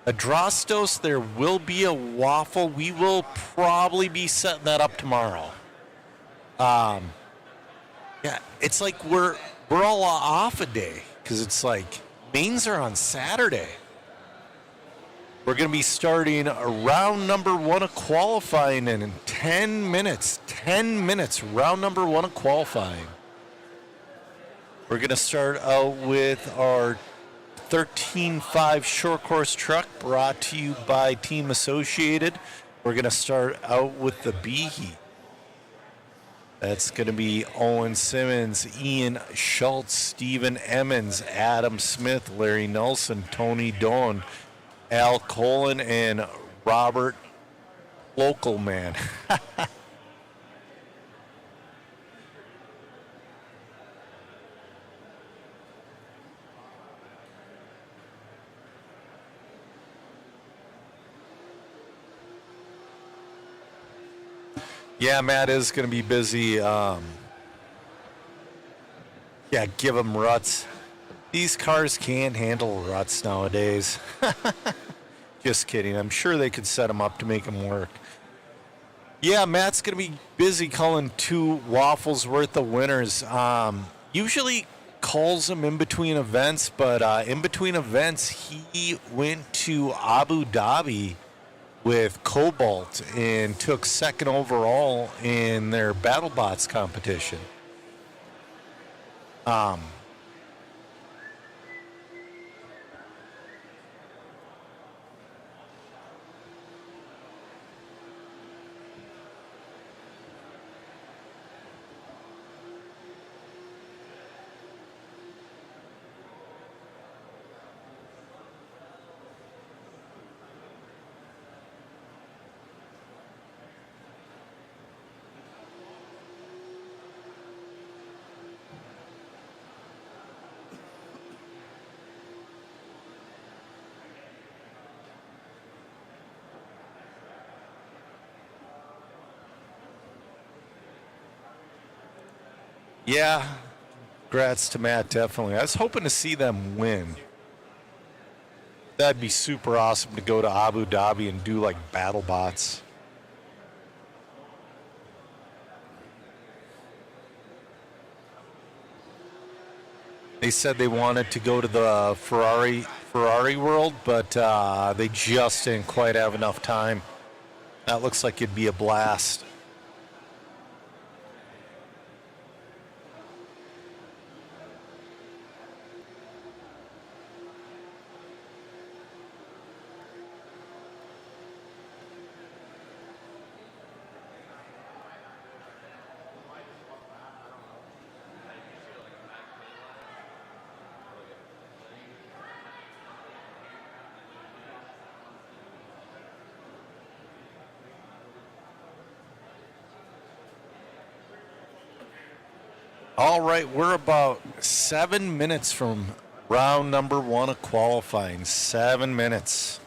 Drostos, there will be a waffle. We will probably be setting that up tomorrow. Yeah, it's like we're all off a day because it's like mains are on Saturday. We're going to be starting round number 1 of qualifying in 10 minutes. 10 minutes, round number 1 of qualifying. We're going to start out with our 13.5 short course truck brought to you by Team Associated. We're going to start out with the B heat. That's going to be Owen Simmons, Ian Schultz, Stephen Emmons, Adam Smith, Larry Nelson, Tony Doan, Al Colin, and Robert Local Man. Yeah, Matt is going to be busy. Yeah, give them ruts. These cars can't handle ruts nowadays. Just kidding. I'm sure they could set them up to make them work. Yeah, Matt's going to be busy calling 2 waffles worth of winners. Usually calls them in between events, but in between events, he went to Abu Dhabi with Cobalt and took 2nd overall in their BattleBots competition. Yeah, congrats to Matt, definitely. I was hoping to see them win. That'd be super awesome to go to Abu Dhabi and do like BattleBots. They said they wanted to go to the Ferrari world, but they just didn't quite have enough time. That looks like it'd be a blast. All right, we're about 7 minutes from round number 1 of qualifying. 7 minutes.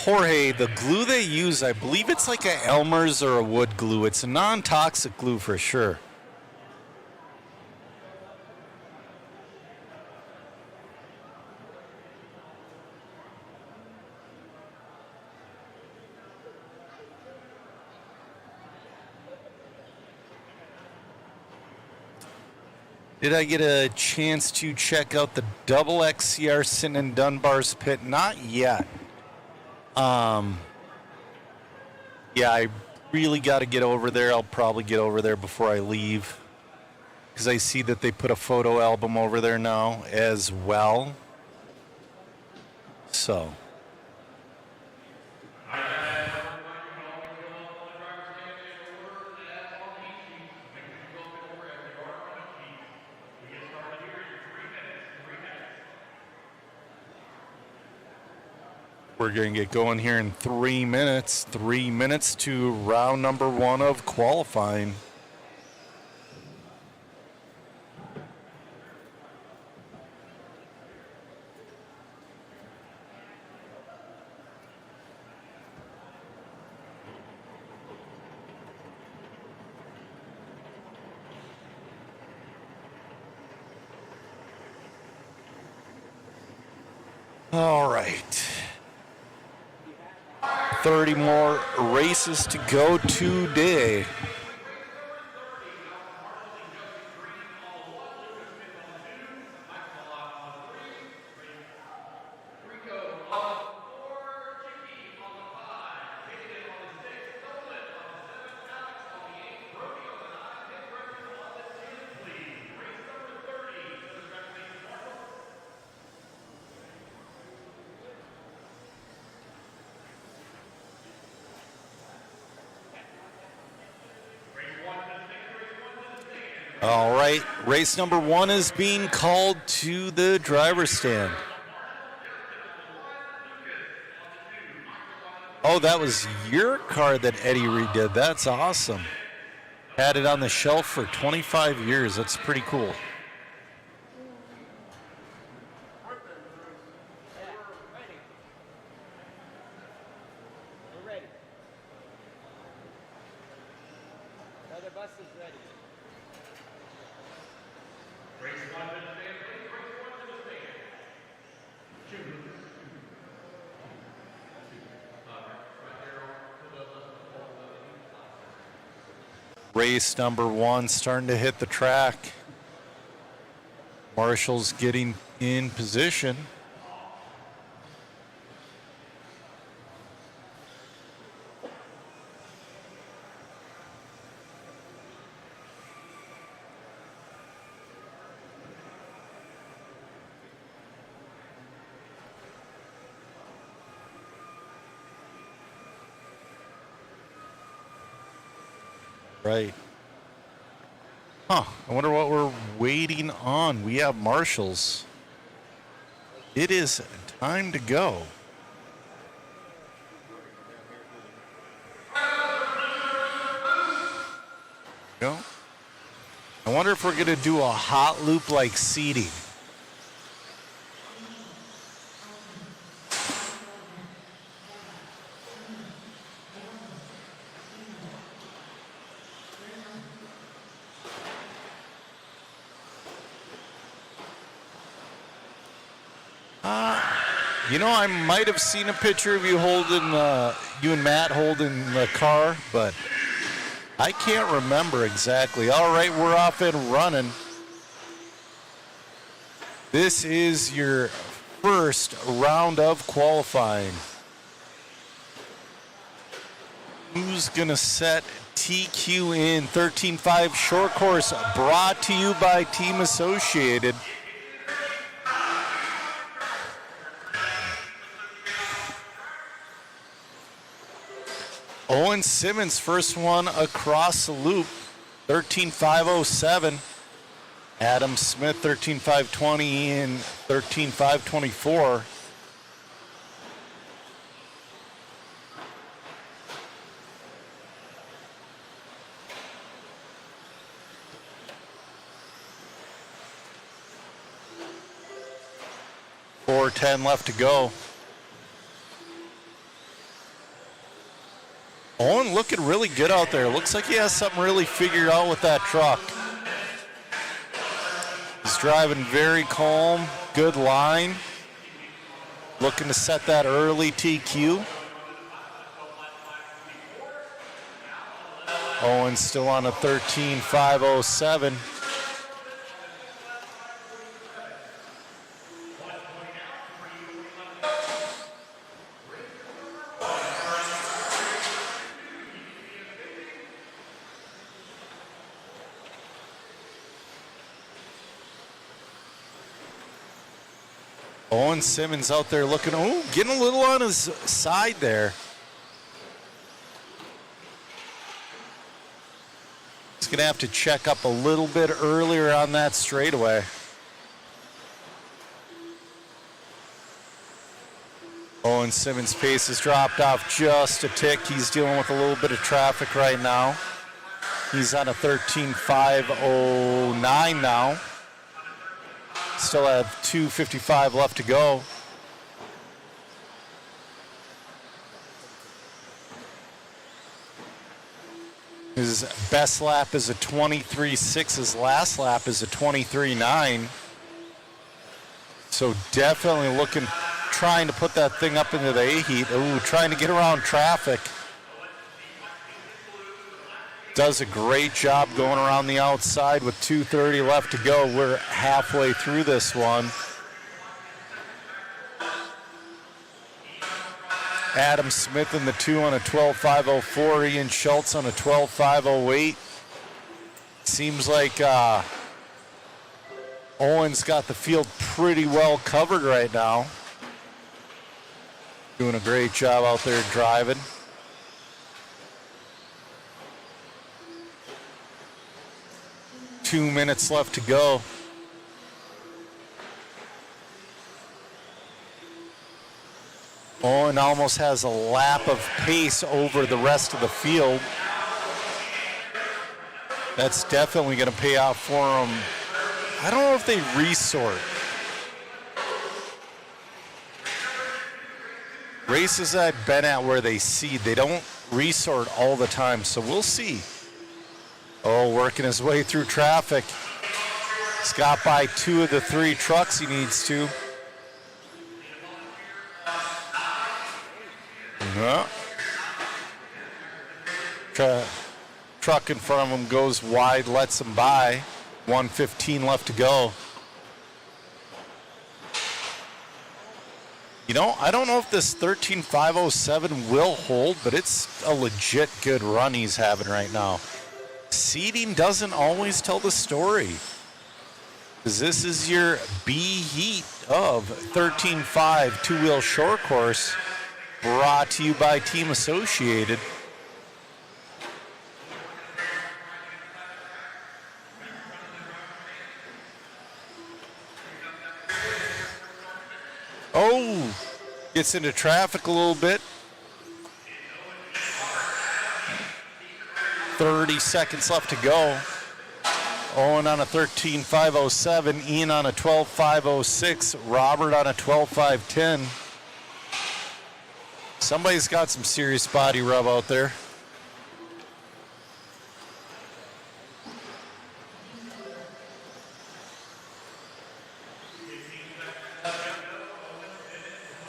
Jorge, the glue they use, I believe it's like a Elmer's or a wood glue. It's a non-toxic glue for sure. Did I get a chance to check out the double XCR sitting in Dunbar's pit? Not yet. Yeah, I really got to get over there. I'll probably get over there before I leave, because I see that they put a photo album over there now as well. So. We're going to get going here in 3 minutes. 3 minutes to round number 1 of qualifying. All right. 30 more races to go today. All right, race number 1 is being called to the driver's stand. Oh, that was your car that Eddie redid. That's awesome. Had it on the shelf for 25 years. That's pretty cool. We're ready. Another bus is ready. Race number 1 starting to hit the track. Marshall's getting in position. Right. Huh. I wonder what we're waiting on. We have Marshall's. It is time to go. Go. I wonder if we're going to do a hot loop like seating. You know, I might have seen a picture of you holding, you and Matt holding the car, but I can't remember exactly. All right, we're off and running. This is your first round of qualifying. Who's going to set TQ in? 13.5 short course, brought to you by Team Associated. Owen Simmons, first one across the loop, 13.507. Adam Smith, 13.520 and 13.524. .410 left to go. Owen looking really good out there. Looks like he has something really figured out with that truck. He's driving very calm, good line. Looking to set that early TQ. Owen still on a 13.507. Owen Simmons out there looking, getting a little on his side there. He's going to have to check up a little bit earlier on that straightaway. Owen Simmons' pace has dropped off just a tick. He's dealing with a little bit of traffic right now. He's on a 13.509 now. Still have 2:55 left to go. His best lap is a 23.6. His last lap is a 23.9. So definitely trying to put that thing up into the A heat. Trying to get around traffic. Does a great job going around the outside with 2:30 left to go. We're halfway through this one. Adam Smith in the 2 on a 12.504. Ian Schultz on a 12.508. Seems like Owen's got the field pretty well covered right now. Doing a great job out there driving. Two minutes left to go. Owen almost has a lap of pace over the rest of the field. That's definitely going to pay off for him. I don't know if they resort. Races I've been at where they seed, they don't resort all the time, so we'll see. Working his way through traffic. He's got by 2 of the 3 trucks he needs to. No. Truck in front of him goes wide, lets him by. 1:15 left to go. You know, I don't know if this 13.507 will hold, but it's a legit good run he's having right now. Seeding doesn't always tell the story, because this is your B heat of 13.5 two-wheel short course, brought to you by Team Associated. Gets into traffic a little bit. 30 seconds left to go. Owen on a 13.507, Ian on a 12.506, Robert on a 12.510. Somebody's got some serious body rub out there.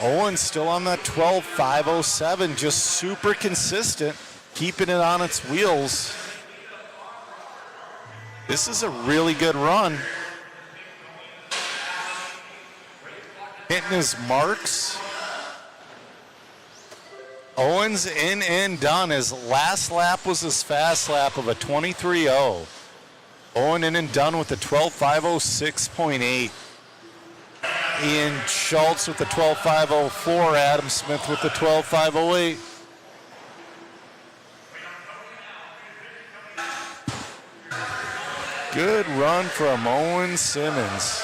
Owen's still on that 12.507, just super consistent, keeping it on its wheels. This is a really good run. Hitting his marks. Owen's in and done. His last lap was his fast lap of a 23.0. Owen in and done with a 12.506.8. Ian Schultz with the 12.504. Adam Smith with the 12.508. Good run from Owen Simmons.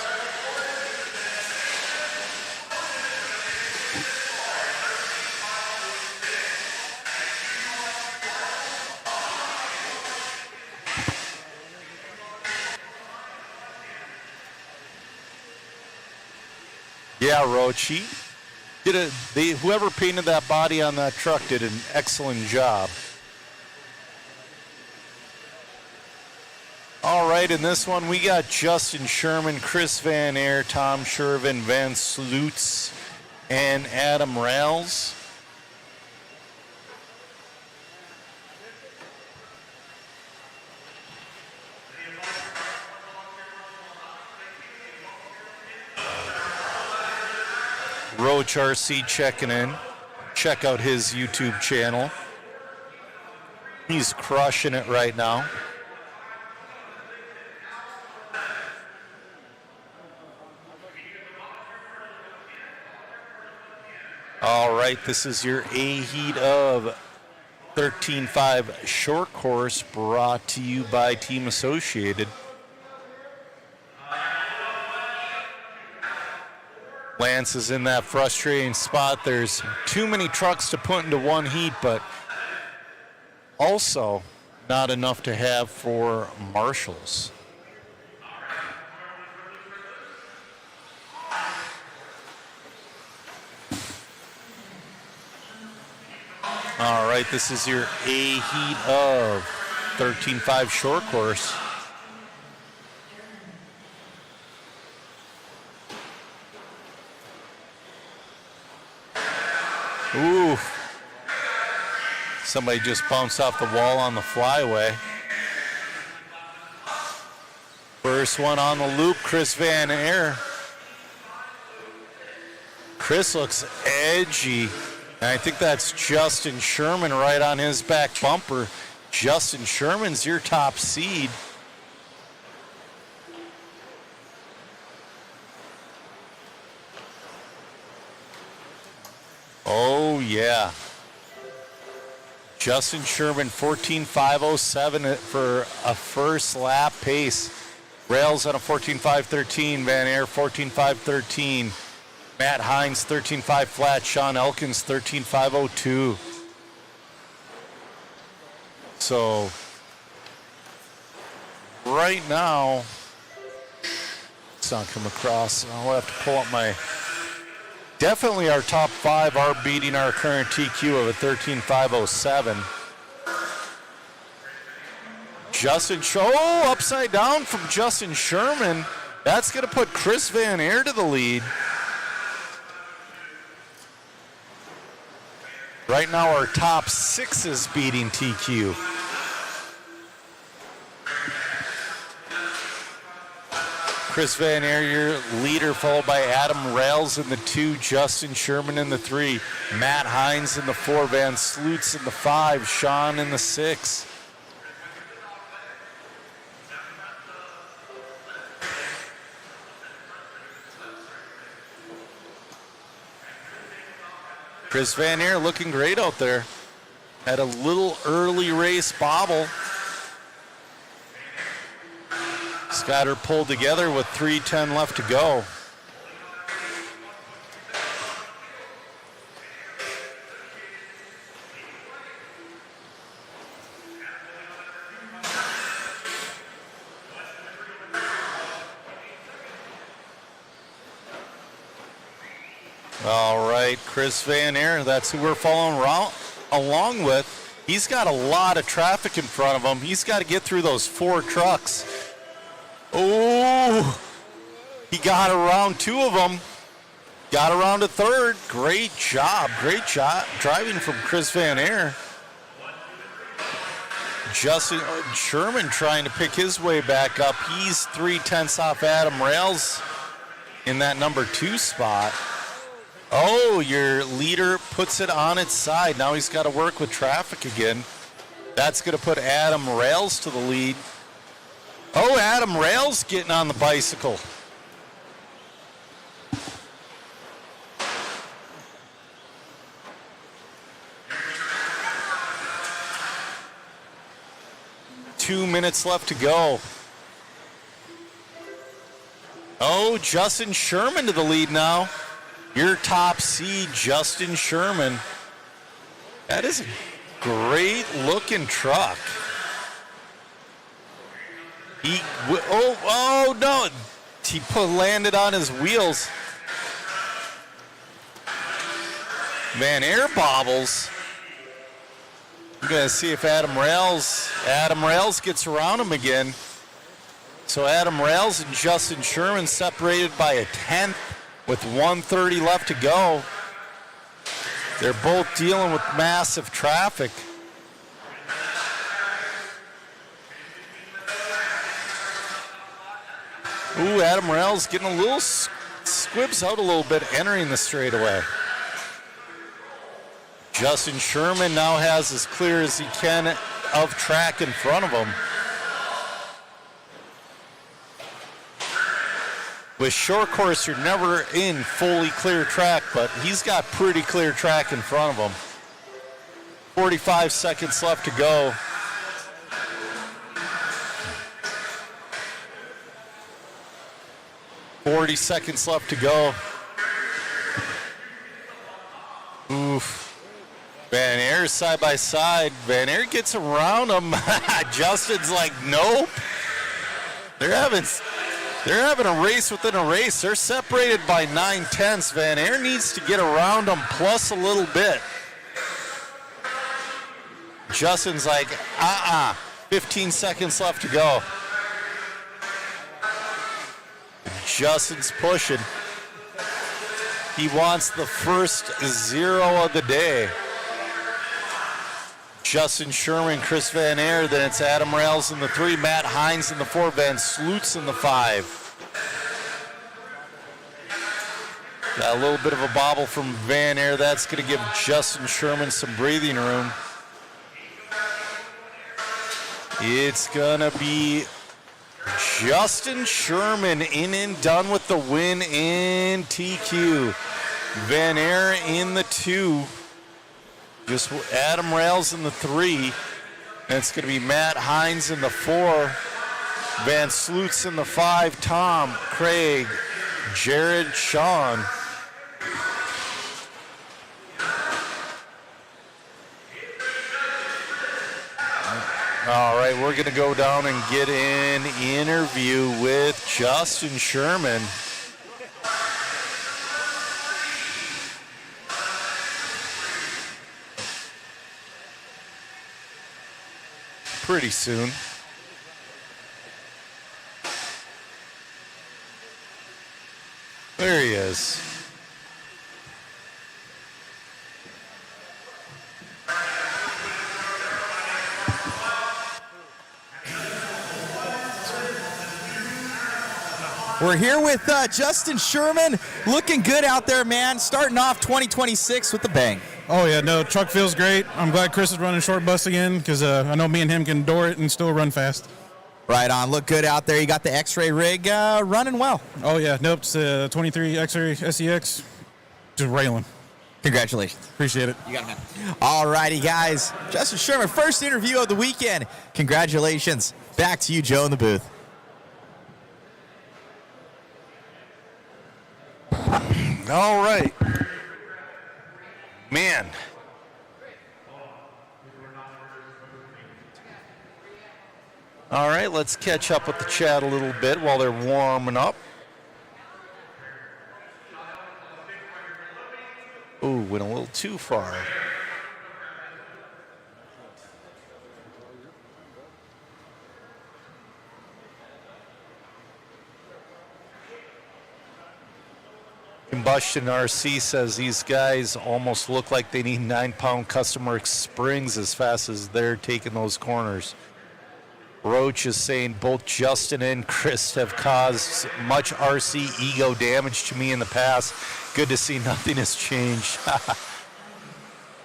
Yeah, Roach, whoever painted that body on that truck did an excellent job. All right, in this one, we got Justin Sherman, Chris Van Air, Tom Shervin, Van Slutz, and Adam Rales. Roach RC checking in. Check out his YouTube channel. He's crushing it right now. right, this is your A heat of 13.5 short course brought to you by Team Associated. Lance is in that frustrating spot. There's too many trucks to put into one heat, but also not enough to have for marshals. All right, this is your A heat of 13.5 short course. Ooh. Somebody just bounced off the wall on the flyway. First one on the loop, Chris Van Aer. Chris looks edgy. And I think that's Justin Sherman right on his back bumper. Justin Sherman's your top seed. Oh, yeah. Justin Sherman, 14.507 for a first lap pace. Rails on a 14.513. Van Aer, 14.513. Matt Hines, 13.5 flat. Sean Elkins, 13.502. So, right now, it's not come across. I'll have to pull up my... Definitely our top 5 are beating our current TQ of a 13.507. Upside down from Justin Sherman. That's going to put Chris Van Aer to the lead. Right now, our top 6 is beating TQ. Chris Van Aer, your leader, followed by Adam Rails in the 2, Justin Sherman in the 3, Matt Hines in the 4, Van Sloots in the 5, Sean in the 6. Chris Van Aer looking great out there. Had a little early race bobble. He's got her pulled together with 3:10 left to go. All right, Chris Van Aer, that's who we're following along with. He's got a lot of traffic in front of him. He's got to get through those 4 trucks. Oh, he got around 2 of them. Got around a 3rd. Great job driving from Chris Van Aer. Justin Sherman trying to pick his way back up. He's 3/10 off Adam Rails in that number 2 spot. Oh, your leader puts it on its side. Now he's got to work with traffic again. That's going to put Adam Rails to the lead. Oh, Adam Rails getting on the bicycle. Two minutes left to go. Oh, Justin Sherman to the lead now. Your top seed, Justin Sherman. That is a great looking truck. Oh no, he landed on his wheels. Van Aer bobbles. I'm gonna see if Adam Rails gets around him again. So Adam Rails and Justin Sherman separated by a 10th with 1:30 left to go. They're both dealing with massive traffic. Ooh, Adam Rails getting a little squibs out a little bit, entering the straightaway. Justin Sherman now has as clear as he can of track in front of him. With short course, you're never in fully clear track, but he's got pretty clear track in front of him. 45 seconds left to go. $40 seconds left to go. Oof. Van Air side by side. Van Air gets around him. Justin's like, nope. They're having a race within a race. They're separated by 9/10. Van Air needs to get around them plus a little bit. Justin's like, 15 seconds left to go. Justin's pushing. He wants the first 0 of the day. Justin Sherman, Chris Van Air, then it's Adam Rails in the 3, Matt Hines in the 4, Van Sloots in the 5. Got a little bit of a bobble from Van Air. That's going to give Justin Sherman some breathing room. It's going to be Justin Sherman in and done with the win in TQ. Van Air in the 2. Just Adam Rails in the 3. And it's going to be Matt Hines in the 4. Van Sloots in the 5. Tom, Craig, Jared, Sean. All right, we're going to go down and get an interview with Justin Sherman. Pretty soon. There he is. We're here with Justin Sherman. Looking good out there, man. Starting off 2026 with a bang. Oh, yeah, no, truck feels great. I'm glad Chris is running short bus again because I know me and him can door it and still run fast. Right on. Look good out there. You got the X-Ray rig running well. Oh, yeah, nope, it's 23 X-Ray SEX, just railing. Congratulations. Appreciate it. You got it, man. All righty, guys. Justin Sherman, first interview of the weekend. Congratulations. Back to you, Joe, in the booth. All right. Man. All right, let's catch up with the chat a little bit while they're warming up. Ooh, went a little too far. Combustion RC says these guys almost look like they need 9-pound customer springs as fast as they're taking those corners. Roach is saying both Justin and Chris have caused much RC ego damage to me in the past. Good to see nothing has changed.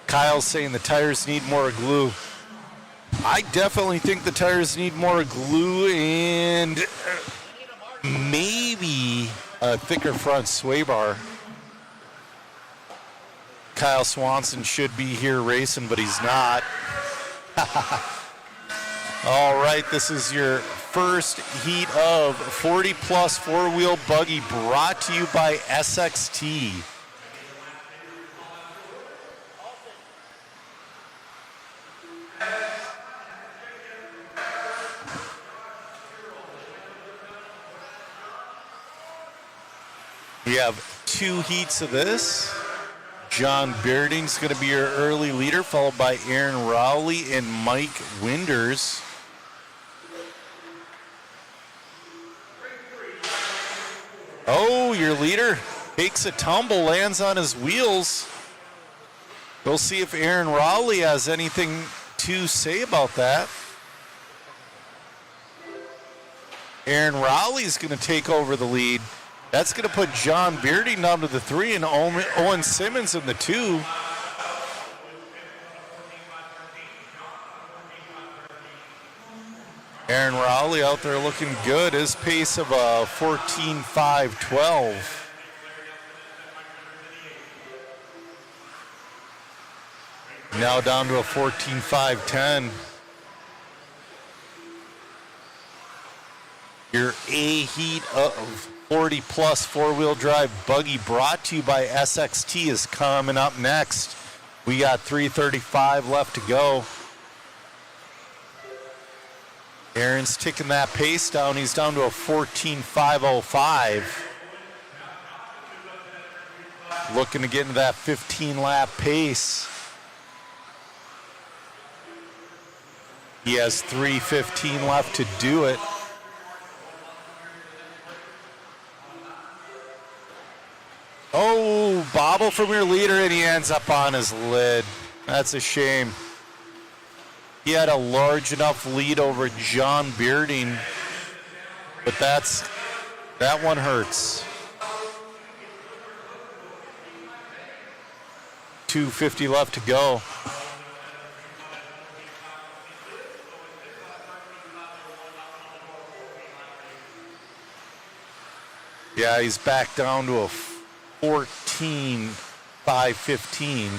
Kyle's saying the tires need more glue. I definitely think the tires need more glue and maybe a thicker front sway bar. Kyle Swanson should be here racing, but he's not. All right, this is your first heat of 40-plus four-wheel buggy brought to you by SXT. We have 2 heats of this. John Bearding's going to be your early leader, followed by Aaron Rowley and Mike Winders. Oh, your leader takes a tumble, lands on his wheels. We'll see if Aaron Rowley has anything to say about that. Aaron Rowley's going to take over the lead. That's going to put John Bearding down to the 3 and Owen Simmons in the 2. Aaron Rowley out there looking good. His pace of a 14.5.12. Now down to a 14.5.10. Your A heat of 40 plus 4-wheel drive buggy brought to you by SXT is coming up next. We got 3:35 left to go. Aaron's ticking that pace down. He's down to a 14.505. Looking to get into that 15-lap pace. He has 3:15 left to do it. Oh, bobble from your leader, and he ends up on his lid. That's a shame. He had a large enough lead over John Bearding, but that one hurts. 2:50 left to go. Yeah, he's back down to a 14.515.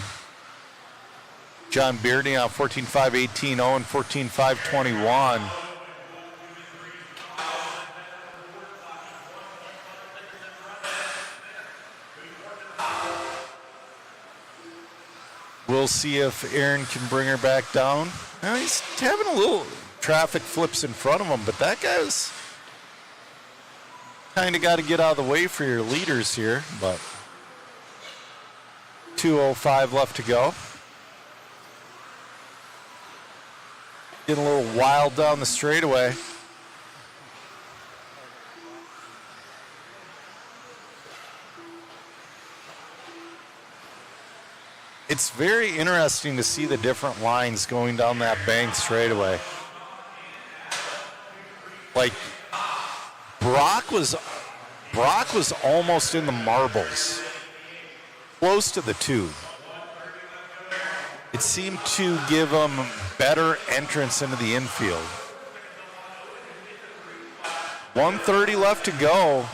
John Beardy on 14.518, Owen 14.521. We'll see if Aaron can bring her back down. Now he's having a little traffic flips in front of him, but that guy's kind of got to get out of the way for your leaders here, but 2:05 left to go. Getting a little wild down the straightaway. It's very interesting to see the different lines going down that bank straightaway. Like, Brock was almost in the marbles, close to the tube. It seemed to give him better entrance into the infield. 1:30 left to go.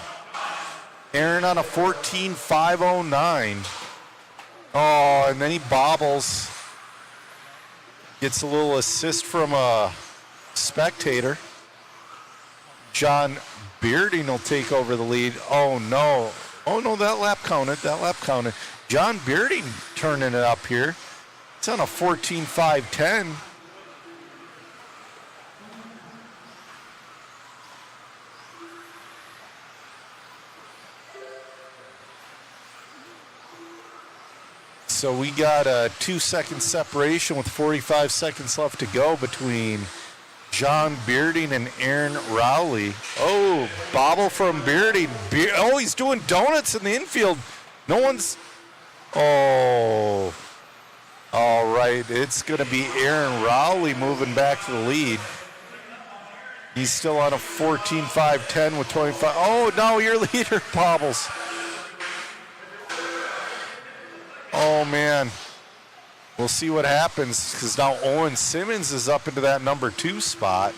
Aaron on a 14.509. Oh, and then he bobbles. Gets a little assist from a spectator. John Bearding will take over the lead. Oh, no. Oh, no, that lap counted. That lap counted. John Bearding turning it up here. It's on a 14.510. So we got a 2-second separation with 45 seconds left to go between John Bearding and Aaron Rowley. Oh, bobble from Bearding. Oh, he's doing donuts in the infield. No one's... Oh. All right, it's going to be Aaron Rowley moving back to the lead. He's still on a 14.510 with 25. Oh, no, your leader bobbles. Oh, man. We'll see what happens because now Owen Simmons is up into that number 2 spot.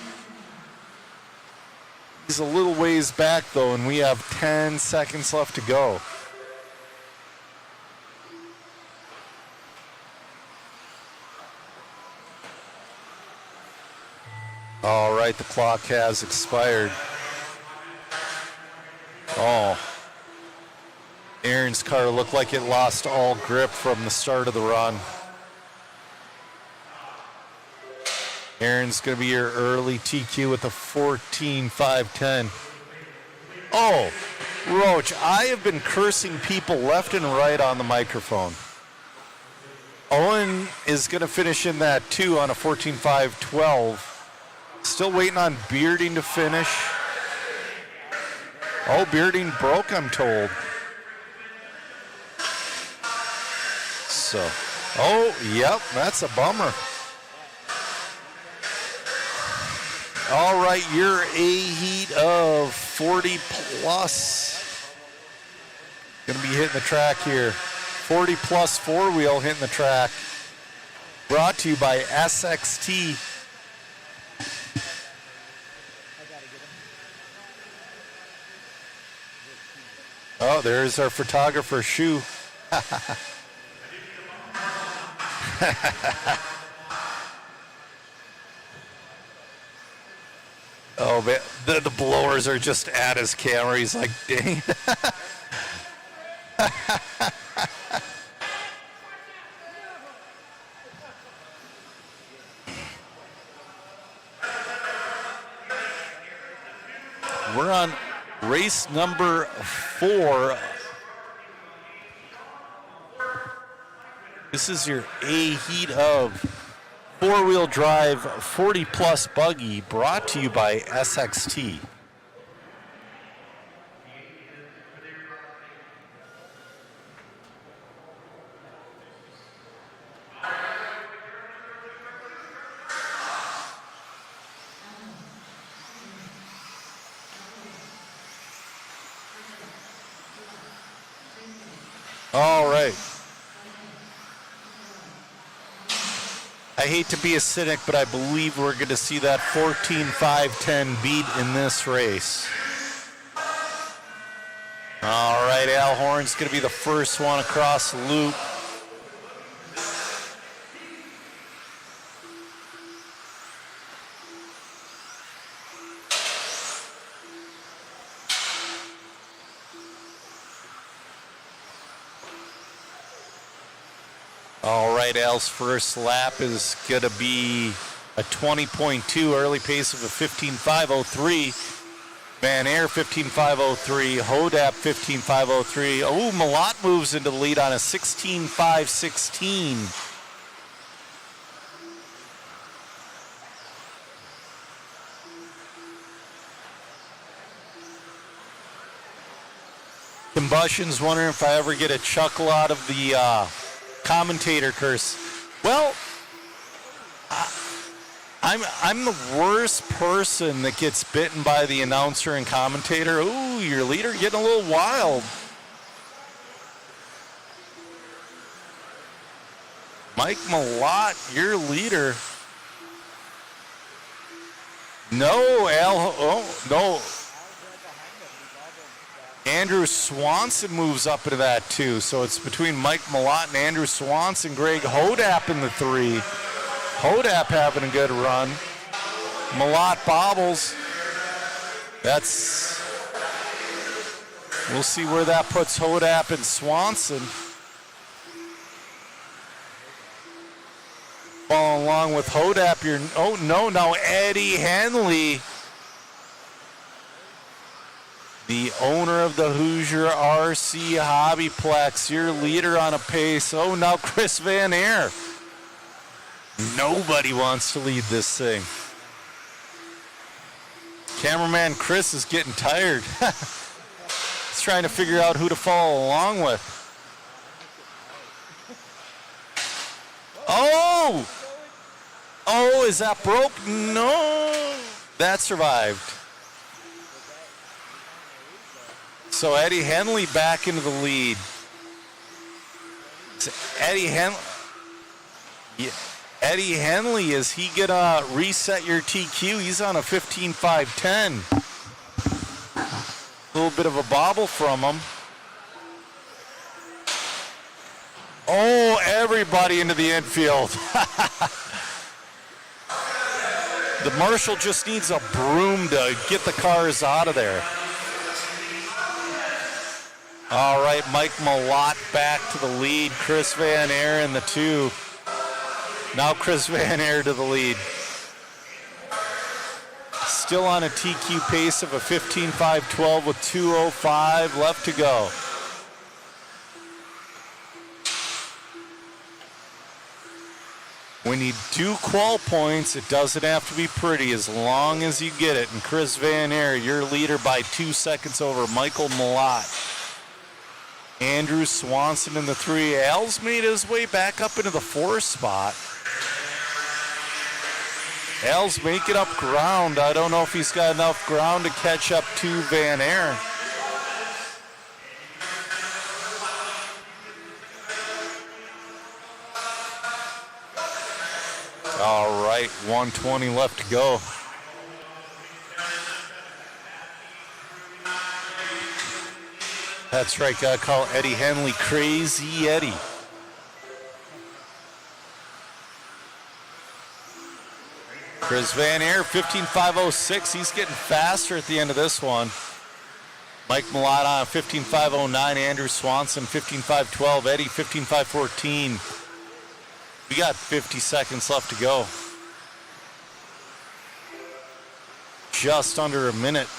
He's a little ways back, though, and we have 10 seconds left to go. All right, the clock has expired. Oh. Aaron's car looked like it lost all grip from the start of the run. Aaron's going to be your early TQ with a 14.510. Oh, Roach, I have been cursing people left and right on the microphone. Owen is going to finish in that 2 on a 14.512. Still waiting on Bearding to finish. Oh, Bearding broke, I'm told. So, oh, yep, that's a bummer. All right, you're a heat of 40 plus. Gonna be hitting the track here. 40 plus 4-wheel hitting the track. Brought to you by SXT. Oh, there's our photographer, Shu. Oh, man. The blowers are just at his camera. He's like, dang. We're on race number 4. This is your A heat of 4-wheel drive 40-plus buggy brought to you by SXT. All right. I hate to be a cynic, but I believe we're going to see that 14-5-10 beat in this race. All right, Al Horn's going to be the first one across the loop. All right, Al's first lap is going to be a 20.2, early pace of a 15.503. Van Air 15.503, Hodap 15.503. Oh, Malott moves into the lead on a 16.516. Combustion's wondering if I ever get a chuckle out of the commentator curse. Well, I'm the worst person that gets bitten by the announcer and commentator. Ooh, your leader getting a little wild. Mike Malott, your leader. No, Al. Oh, no. Andrew Swanson moves up into that too. So it's between Mike Malott and Andrew Swanson. Greg Hodap in the 3. Hodap having a good run. Malott bobbles. We'll see where that puts Hodap and Swanson. Following along with Hodap, now Eddie Henley, the owner of the Hoosier RC HobbyPlex, your leader on a pace. Oh, now Chris Van Air. Nobody wants to lead this thing. Cameraman Chris is getting tired. He's trying to figure out who to follow along with. Oh! Oh, is that broke? No! That survived. So Eddie Henley back into the lead. Eddie Henley, is he gonna reset your TQ? He's on a 15.510. A little bit of a bobble from him. Oh, everybody into the infield. The marshal just needs a broom to get the cars out of there. All right, Mike Malott back to the lead. Chris Van Air in the 2. Now Chris Van Air to the lead. Still on a TQ pace of a 15.512 with 2:05 left to go. When you do qual points, it doesn't have to be pretty as long as you get it. And Chris Van Air, your leader by 2 seconds over Michael Malott. Andrew Swanson in the 3. Al's made his way back up into the 4 spot. Al's making up ground. I don't know if he's got enough ground to catch up to Van Air. All right, 120 left to go. That's right, gotta call Eddie Henley Crazy Eddie. Chris Van Air, 15.506. He's getting faster at the end of this one. Mike Malott on 15.509. Andrew Swanson, 15.512. Eddie, 15.514. We got 50 seconds left to go. Just under a minute.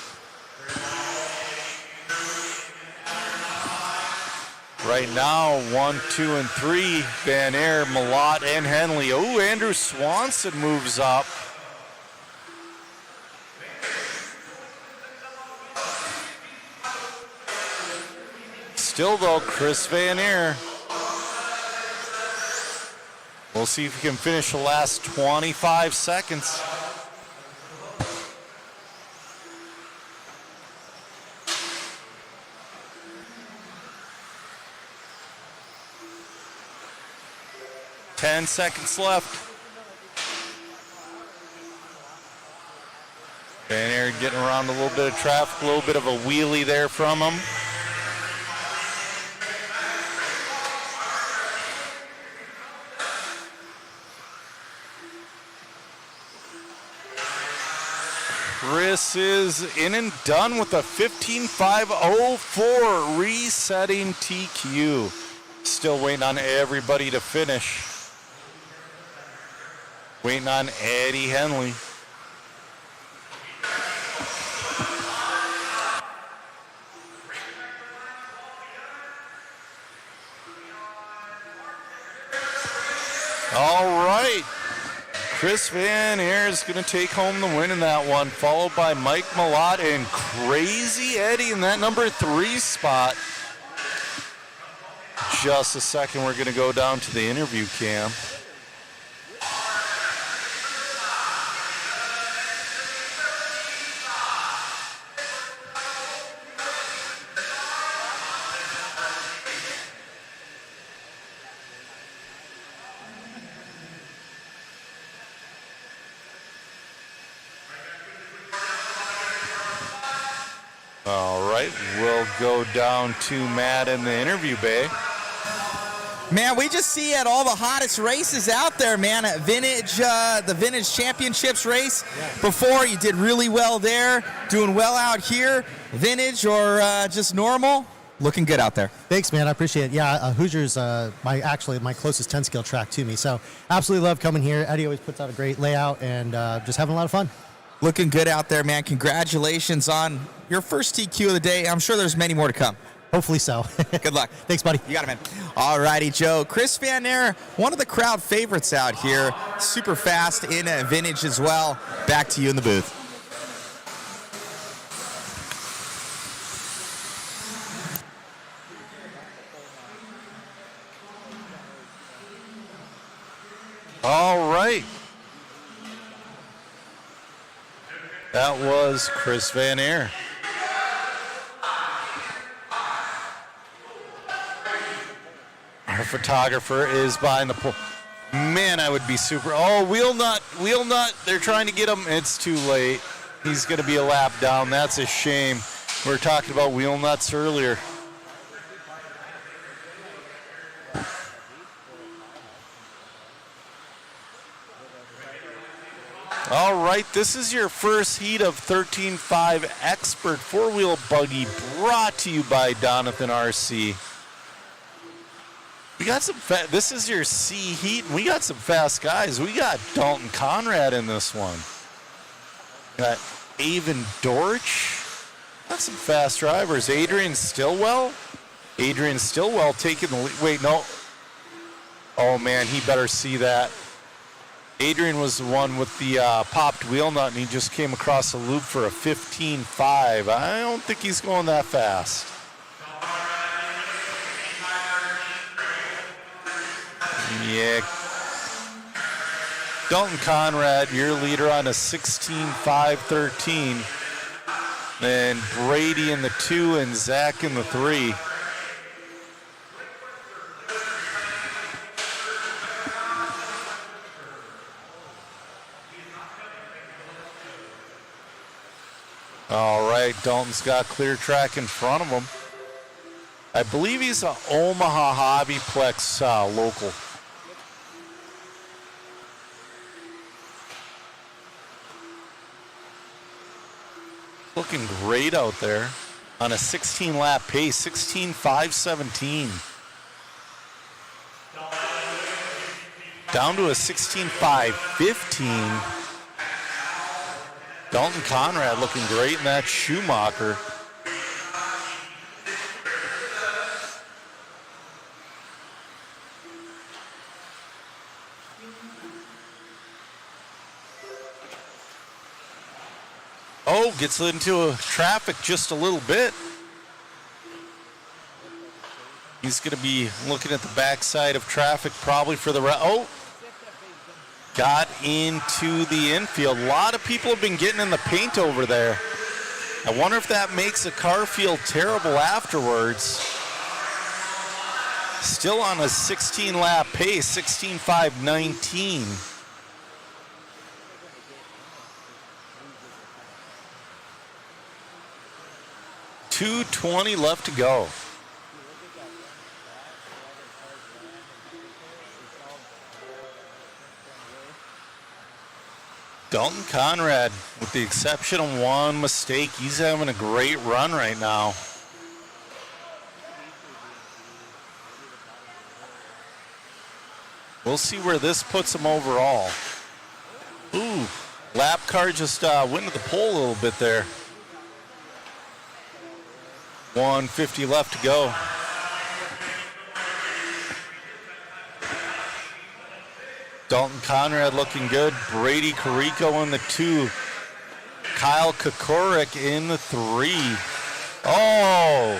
Right now, 1, 2, and 3. Van Air, Malott, and Henley. Oh, Andrew Swanson moves up. Still, though, Chris Van Air. We'll see if he can finish the last 25 seconds. Ten seconds left. Van Air getting around a little bit of traffic, a little bit of a wheelie there from him. Chris is in and done with a 15.504, resetting TQ. Still waiting on everybody to finish. Waiting on Eddie Henley. All right. Chris Van Air is going to take home the win in that one, followed by Mike Malott and Crazy Eddie in that number 3 spot. Just a second, we're going to go down to the interview cam. All right, we'll go down to Matt in the interview bay. Man, we just see at all the hottest races out there, man. At Vintage, the Vintage Championships race before, you did really well there. Doing well out here. Vintage or just normal? Looking good out there. Thanks, man. I appreciate it. Yeah, Hoosier's my closest 10-scale track to me. So absolutely love coming here. Eddie always puts out a great layout and just having a lot of fun. Looking good out there, man. Congratulations on your first TQ of the day. I'm sure there's many more to come. Hopefully so. Good luck. Thanks, buddy. You got it, man. All righty, Joe. Chris Van Air, one of the crowd favorites out here. Super fast in Vintage as well. Back to you in the booth. All right. That was Chris Van Air. Our photographer is behind the pole. Man, I would be super. Oh, wheel nut. They're trying to get him. It's too late. He's going to be a lap down. That's a shame. We were talking about wheel nuts earlier. All right, this is your first heat of 13.5 Expert 4-Wheel Buggy, brought to you by Donathan RC. We got some this is your C heat, and we got some fast guys. We got Dalton Conrad in this one. Got Avon Dorch. Got some fast drivers. Adrian Stillwell taking the lead. Wait, no. Oh, man, he better see that. Adrian was the one with the popped wheel nut, and he just came across the loop for a 15.5. I don't think he's going that fast. Yeah. Dalton Conrad, your leader on a 16.513. Then Brady in the 2 and Zach in the 3. All right, Dalton's got clear track in front of him. I believe he's an Omaha HobbyPlex local. Looking great out there on a 16-lap pace, 16.517. Down to a 16.515. Dalton Conrad looking great in that Schumacher. Oh, gets into traffic just a little bit. He's going to be looking at the backside of traffic probably for the got into the infield. A lot of people have been getting in the paint over there. I wonder if that makes the car feel terrible afterwards. Still on a 16-lap pace, 16.519. 2:20 left to go. Dalton Conrad, with the exception of one mistake, he's having a great run right now. We'll see where this puts him overall. Ooh, lap car just went to the pole a little bit there. 150 left to go. Dalton Conrad looking good. Brady Carrico in the 2. Kyle Kokorik in the 3. Oh!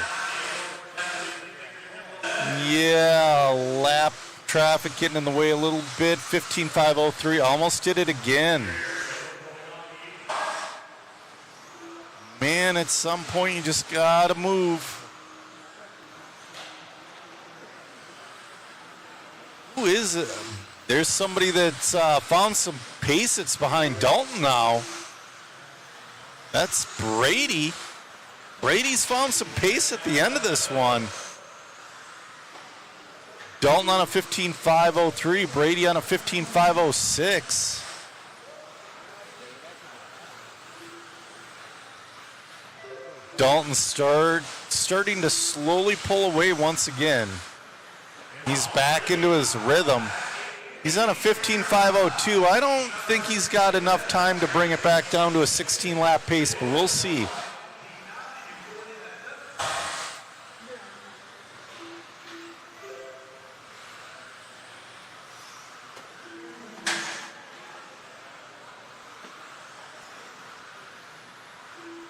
Yeah, lap traffic getting in the way a little bit. 15.503, almost did it again. Man, at some point you just gotta move. Who is it? There's somebody that's found some pace that's behind Dalton now. That's Brady. Brady's found some pace at the end of this one. Dalton on a 15.503, Brady on a 15.506. Dalton starting to slowly pull away once again. He's back into his rhythm. He's on a 15.502. I don't think he's got enough time to bring it back down to a 16-lap pace, but we'll see.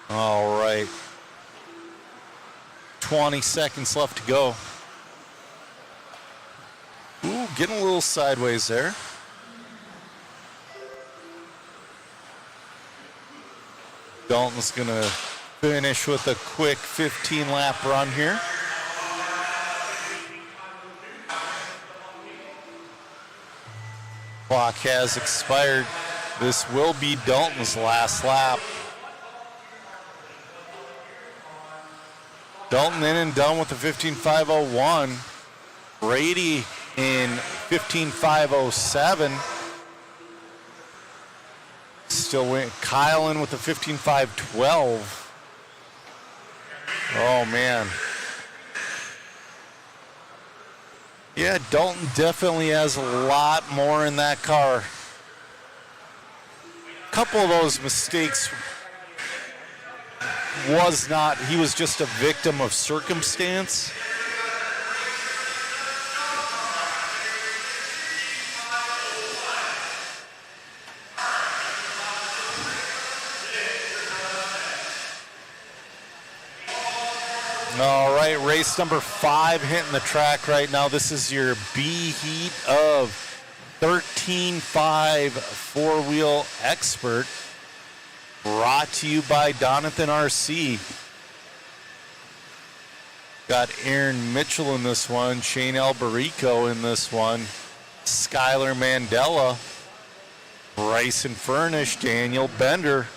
All right. 20 seconds left to go. Ooh, getting a little sideways there. Dalton's going to finish with a quick 15-lap run here. Clock has expired. This will be Dalton's last lap. Dalton in and done with the 15.501. Brady in 15.507. Still win. Kyle in with the 15.512. Oh, man. Yeah, Dalton definitely has a lot more in that car. A couple of those mistakes he was just a victim of circumstance. All right, race number 5 hitting the track right now. This is your B heat of 13.5 four-wheel expert. Brought to you by Donathan RC. Got Aaron Mitchell in this one, Shane Albarico in this one, Skylar Mandela, Bryson Furnish, Daniel Bender.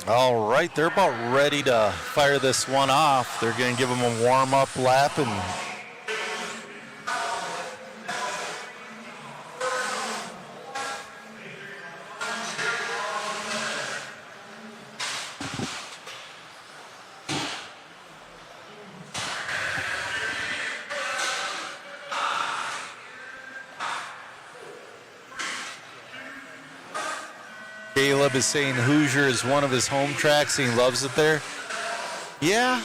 All right, they're about ready to fire this one off. They're going to give him a warm-up lap and Caleb is saying Hoosier is one of his home tracks and he loves it there. Yeah,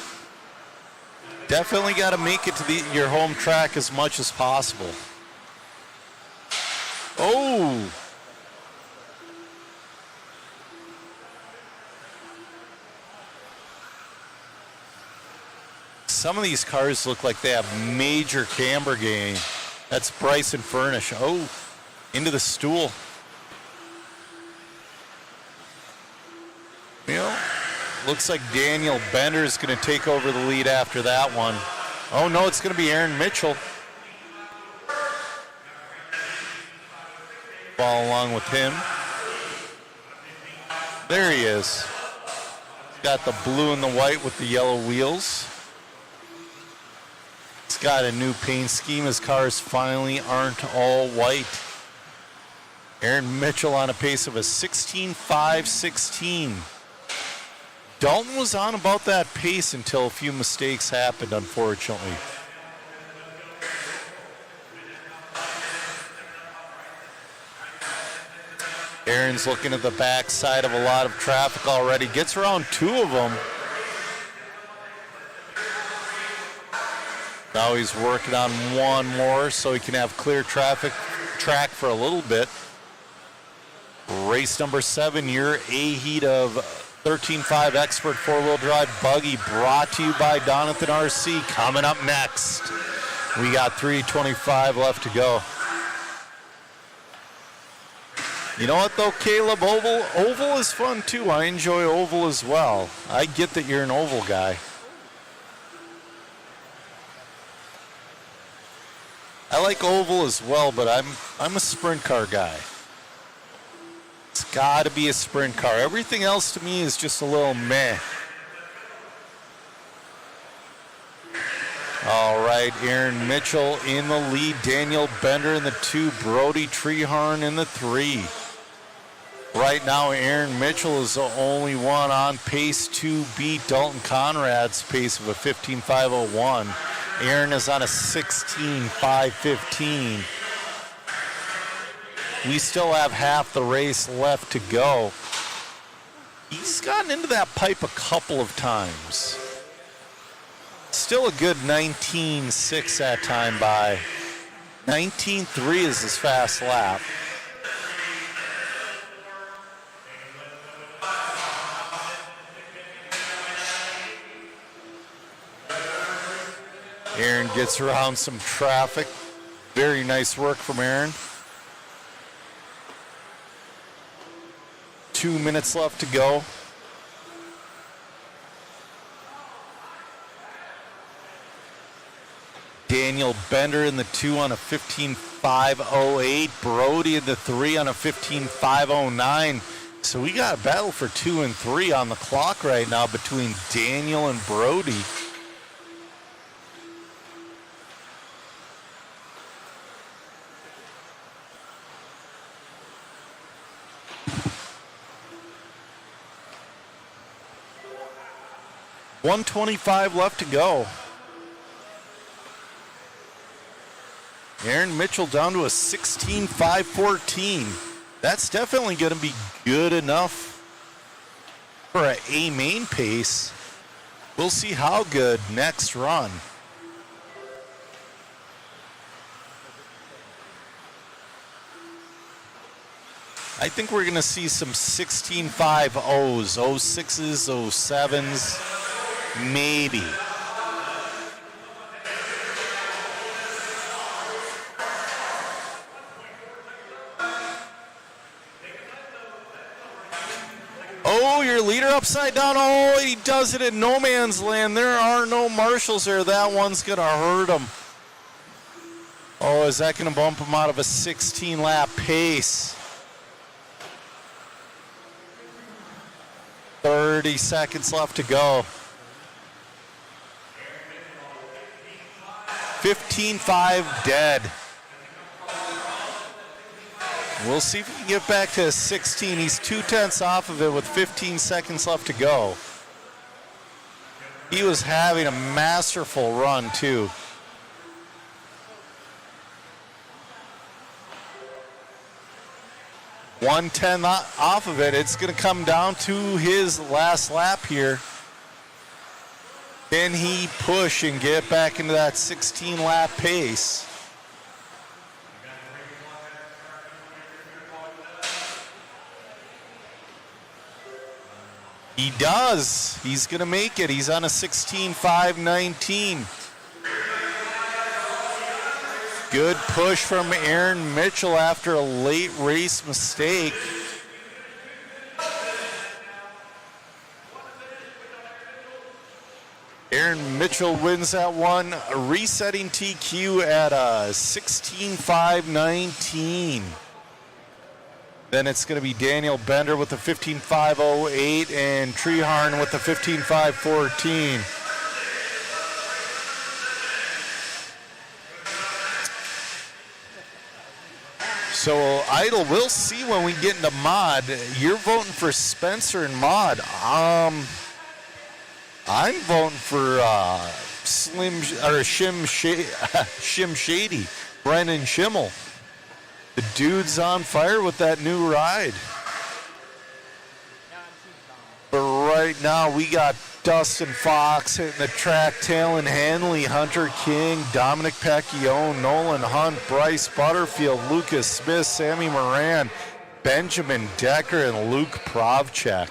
definitely got to make it to your home track as much as possible. Oh! Some of these cars look like they have major camber gain. That's Bryson Furnish. Oh, into the stool. You know, looks like Daniel Bender is going to take over the lead after that one. Oh, no, it's going to be Aaron Mitchell. Follow along with him. There he is. He's got the blue and the white with the yellow wheels. He's got a new paint scheme. His cars finally aren't all white. Aaron Mitchell on a pace of a 16.516. Dalton was on about that pace until a few mistakes happened, unfortunately. Aaron's looking at the backside of a lot of traffic already. Gets around two of them. Now he's working on one more so he can have clear track for a little bit. Race number 7, your A heat of 13.5 Expert 4-wheel drive buggy brought to you by Donathan RC. Coming up next, we got 3:25 left to go. You know what though, Caleb? Oval is fun too. I enjoy oval as well. I get that you're an oval guy. I like oval as well, but I'm a sprint car guy. It's got to be a sprint car. Everything else to me is just a little meh. All right, Aaron Mitchell in the lead. Daniel Bender in the 2. Brody Treharn in the 3. Right now, Aaron Mitchell is the only one on pace to beat Dalton Conrad's pace of a 15.501. Aaron is on a 16.515. We still have half the race left to go. He's gotten into that pipe a couple of times. Still a good 19.6 that time by. 19.3 is his fast lap. Aaron gets around some traffic. Very nice work from Aaron. 2 minutes left to go. Daniel Bender in the 2 on a 15.508. Brody in the 3 on a 15.509. So we got a battle for 2 and 3 on the clock right now between Daniel and Brody. .125 left to go. Aaron Mitchell down to a 16.514. That's definitely going to be good enough for an A main pace. We'll see how good next run. I think we're going to see some 16.5.0s, 06s, 07s, maybe. Oh, your leader upside down. Oh, he does it in no man's land. There are no marshals there. That one's going to hurt him. Oh, is that going to bump him out of a 16-lap pace? 30 seconds left to go. 15.5 dead. We'll see if he can get back to 16. He's 2/10 off of it with 15 seconds left to go. He was having a masterful run, too. .110 off of it. It's going to come down to his last lap here. Can he push and get back into that 16-lap pace? He does. He's going to make it. He's on a 16.519. Good push from Aaron Mitchell after a late race mistake. Aaron Mitchell wins that one, resetting TQ at a 16.519. Then it's going to be Daniel Bender with the 15.508 and Treharn with the 15.514. So, Idle, we'll see when we get into mod. You're voting for Spencer and mod. I'm voting for Shim Shady, Brennan Schimmel. The dude's on fire with that new ride. But right now we got Dustin Fox hitting the track, Talon Hanley, Hunter King, Dominic Pacquiao, Nolan Hunt, Bryce Butterfield, Lucas Smith, Sammy Moran, Benjamin Decker, and Luke Provchek.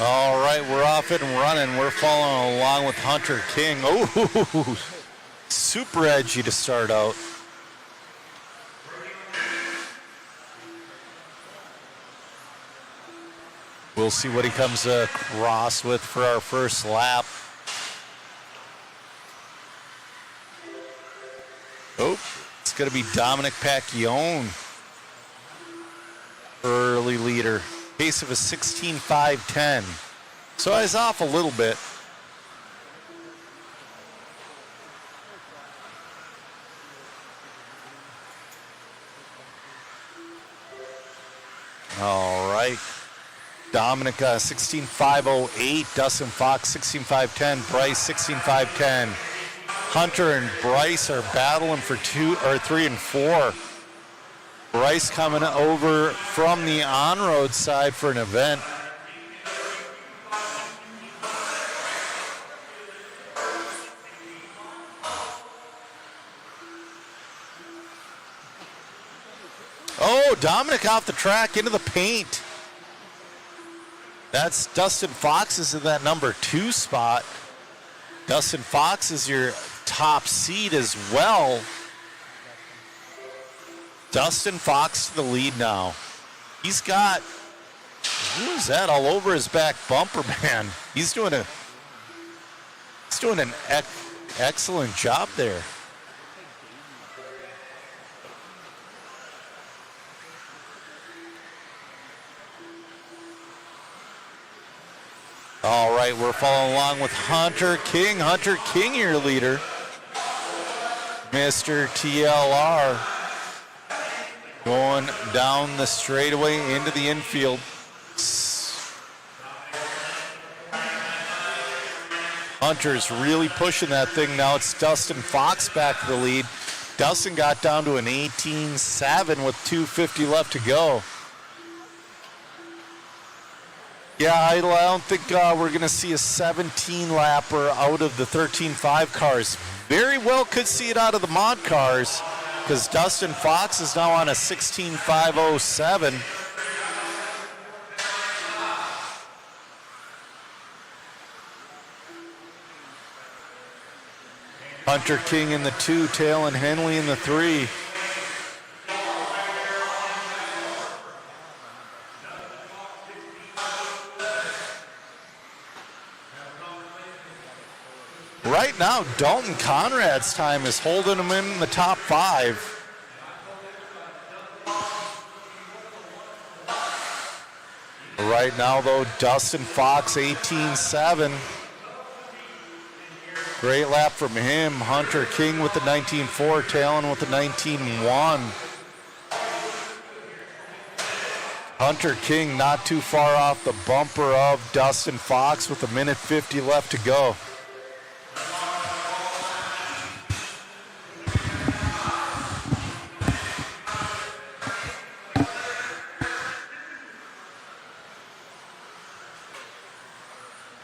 All right, we're off and running. We're following along with Hunter King. Oh, super edgy to start out. We'll see what he comes across with for our first lap. Oh, it's going to be Dominic Pacquiao, early leader. Pace of a 16.510. So he's off a little bit. All right. Dominic 16.508. Dustin Fox 16.510. Bryce 16.510. Hunter and Bryce are battling for 3 and 4. Bryce coming over from the on-road side for an event. Oh, Dominic off the track into the paint. That's Dustin Fox is in that number 2 spot. Dustin Fox is your top seed as well. Dustin Fox to the lead now. He's got, who is that all over his back bumper, man? He's doing an excellent job there. All right, we're following along with Hunter King. Hunter King, your leader. Mr. TLR. Going down the straightaway into the infield. Hunter's really pushing that thing now. It's Dustin Fox back to the lead. Dustin got down to an 18.7 with 2:50 left to go. Yeah, Idle, I don't think we're going to see a 17-lapper out of the 13.5 cars. Very well could see it out of the mod cars. because Dustin Fox is now on a 16.507. Hunter King in the 2, Talon Henley in the 3. Right now, Dalton Conrad's time is holding him in the top 5. Right now, though, Dustin Fox, 18.7. Great lap from him. Hunter King with the 19.4, Talon with the 19.1. Hunter King not too far off the bumper of Dustin Fox with 1:50 left to go.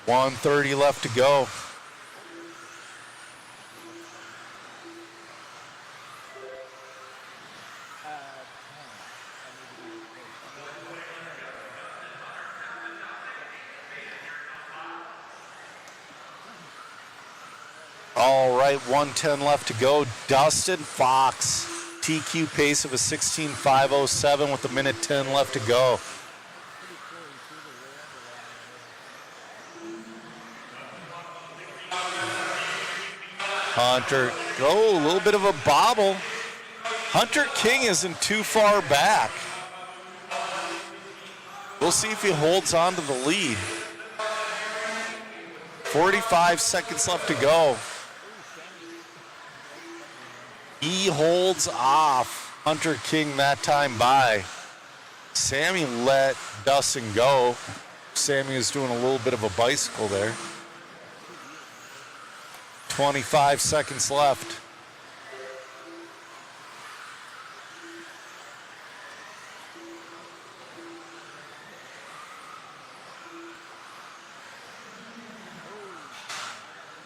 .130 left to go. All right, 110 left to go. Dustin Fox, TQ pace of a 16.507 with 1:10 left to go. Hunter, a little bit of a bobble. Hunter King isn't too far back. We'll see if he holds on to the lead. 45 seconds left to go. He holds off Hunter King that time by. Sammy let Dustin go. Sammy is doing a little bit of a bicycle there. 25 seconds left.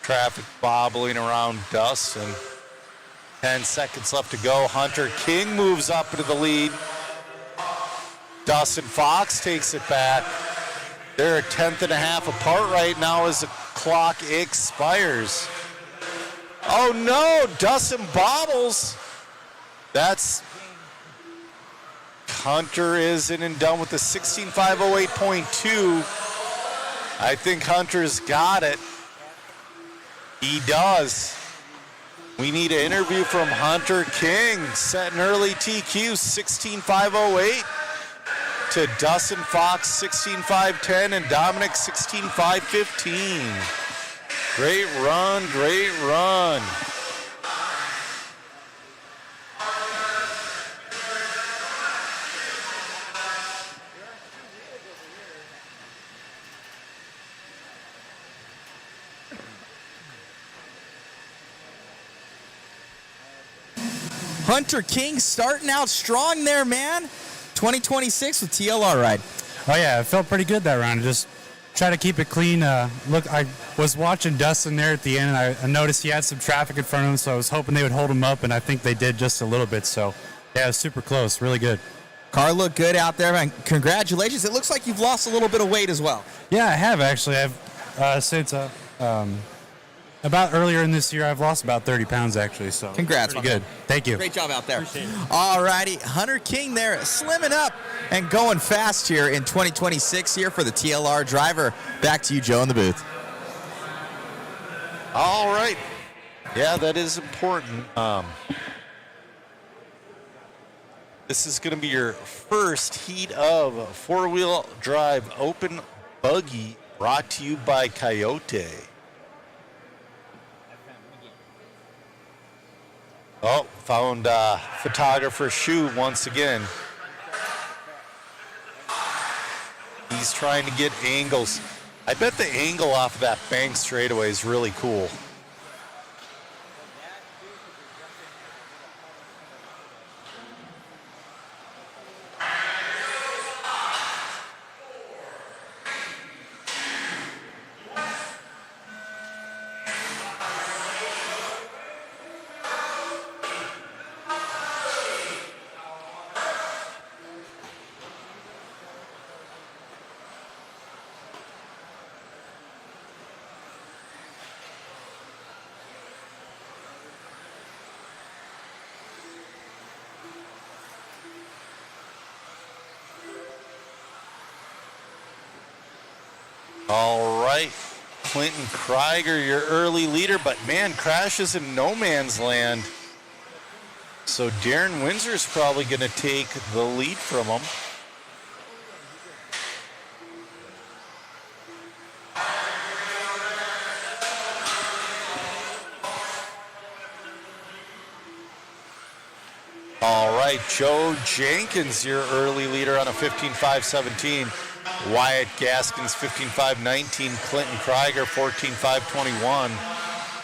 Traffic bobbling around Dustin. 10 seconds left to go. Hunter King moves up into the lead. Dustin Fox takes it back. They're a 1/10 and a half apart right now as the clock expires. Oh no, Dustin bobbles. That's Hunter is in and done with the 16.508.2. I think Hunter's got it. He does. We need an interview from Hunter King, set an early TQ, 16.508 to Dustin Fox, 16.510, and Dominic, 16.515. Great run, great run. Hunter King starting out strong there, man. 2026 with TLR ride. Oh yeah, it felt pretty good that round. Just try to keep it clean. Look, I was watching Dustin there at the end, and I noticed he had some traffic in front of him, so I was hoping they would hold him up, and I think they did just a little bit. So yeah, it was super close, really good. Car looked good out there, man. Congratulations. It looks like you've lost a little bit of weight as well. Yeah, I have actually. I've since about earlier in this year, I've lost about 30 pounds actually. So congrats, pretty good. Thank you. Great job out there. All righty, Hunter King there, slimming up and going fast here in 2026 here for the TLR driver. Back to you, Joe, in the booth. All right. Yeah, that is important. This is going to be your first heat of four-wheel drive Open Buggy, brought to you by Coyote. Oh, found photographer's shoe once again. He's trying to get angles. I bet the angle off of that bank straightaway is really cool. All right. Clinton Krieger, your early leader, but man, crashes in no man's land. So Darren Windsor's probably going to take the lead from him. All right, Joe Jenkins, your early leader on a 15.5.17. Wyatt Gaskins, 15.5.19. Clinton Krieger, 14.5.21.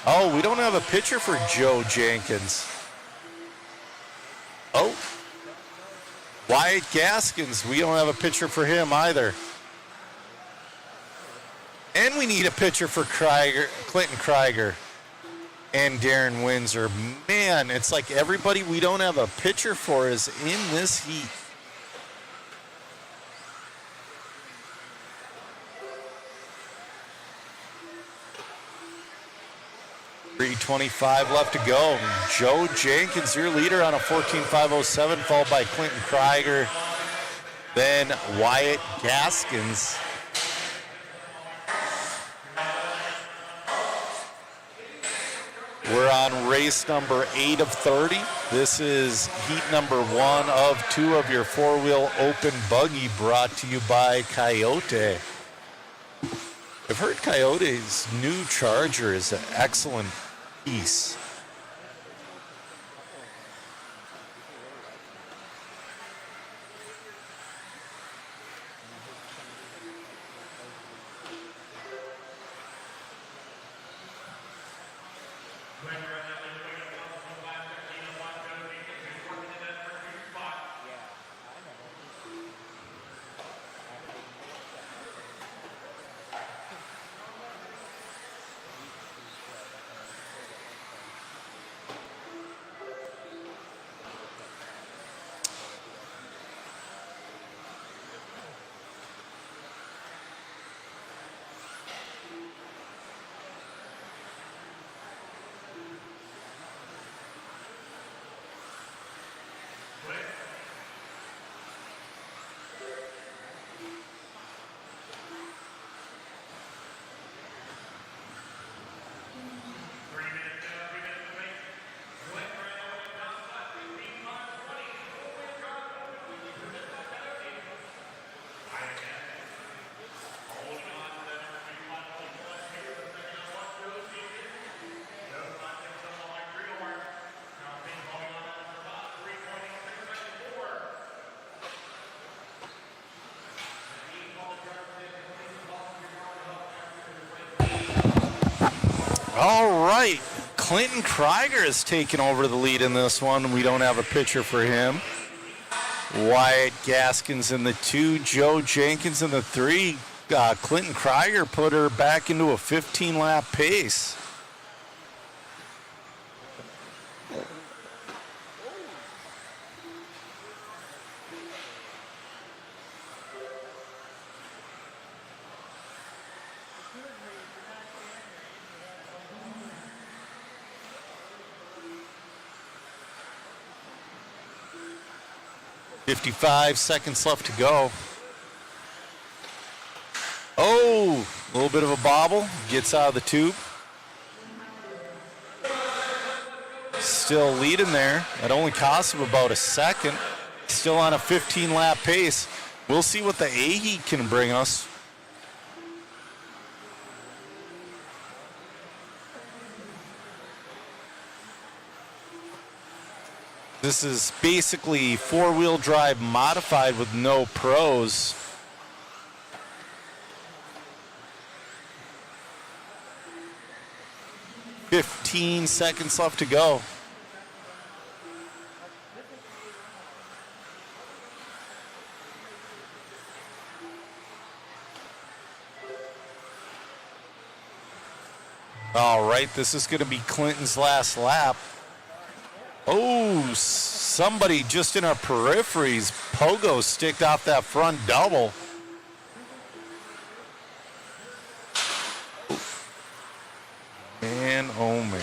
Oh, we don't have a picture for Joe Jenkins. Oh, Wyatt Gaskins, we don't have a picture for him either. And we need a picture for Clinton Krieger and Darren Windsor. Man, it's like everybody we don't have a picture for is in this heat. .325 left to go. Joe Jenkins, your leader on a 14.507, followed by Clinton Krieger. Then Wyatt Gaskins. We're on race number 8 of 30. This is heat number 1 of 2 of your 4-wheel open buggy, brought to you by Coyote. I've heard Coyote's new Charger is an excellent piece. All right, Clinton Krieger has taken over the lead in this one. We don't have a picture for him. Wyatt Gaskins in the 2, Joe Jenkins in the 3. Clinton Krieger put her back into a 15-lap pace. .55 seconds left to go. Oh, a little bit of a bobble. Gets out of the tube. Still leading there. That only cost him about a second. Still on a 15-lap pace. We'll see what the A-Heat can bring us. This is basically 4-wheel drive modified with no pros. $15 seconds left to go. All right, this is going to be Clinton's last lap. Oh, somebody just in our peripheries, pogo sticked off that front double. Man, oh man.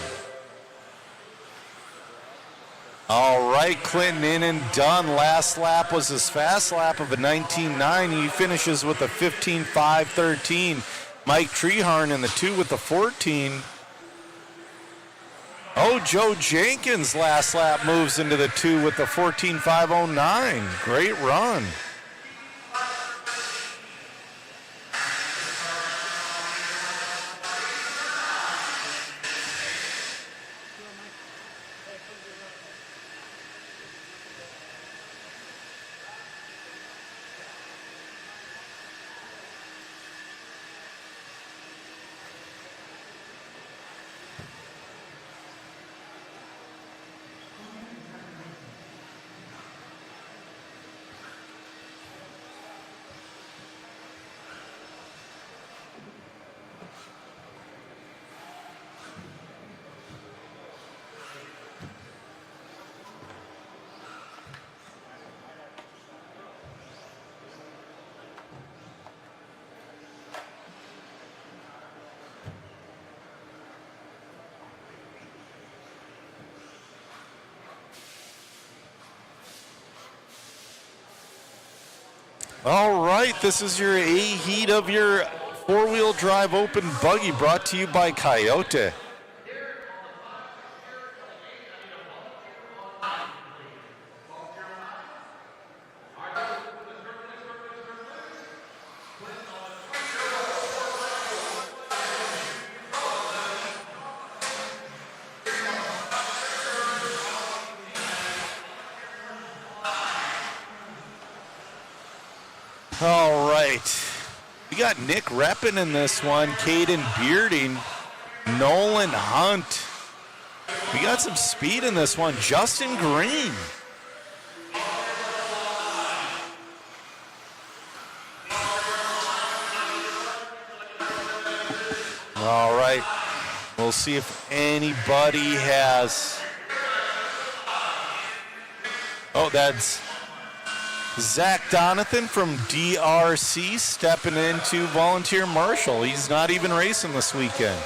All right, Clinton in and done. Last lap was his fast lap of a 19.9. He finishes with a 15.5.13. Mike Treharn in the 2 with the 14. Oh, Joe Jenkins last lap moves into the 2 with the 14.509. Great run. All right, this is your A heat of your four-wheel drive open buggy brought to you by Coyote. All right. We got Nick Reppin in this one, Caden Bearding, Nolan Hunt. We got some speed in this one, Justin Green. All right. We'll see if anybody has... Oh, that's Zach Donathan from DRC stepping into volunteer marshal. He's not even racing this weekend.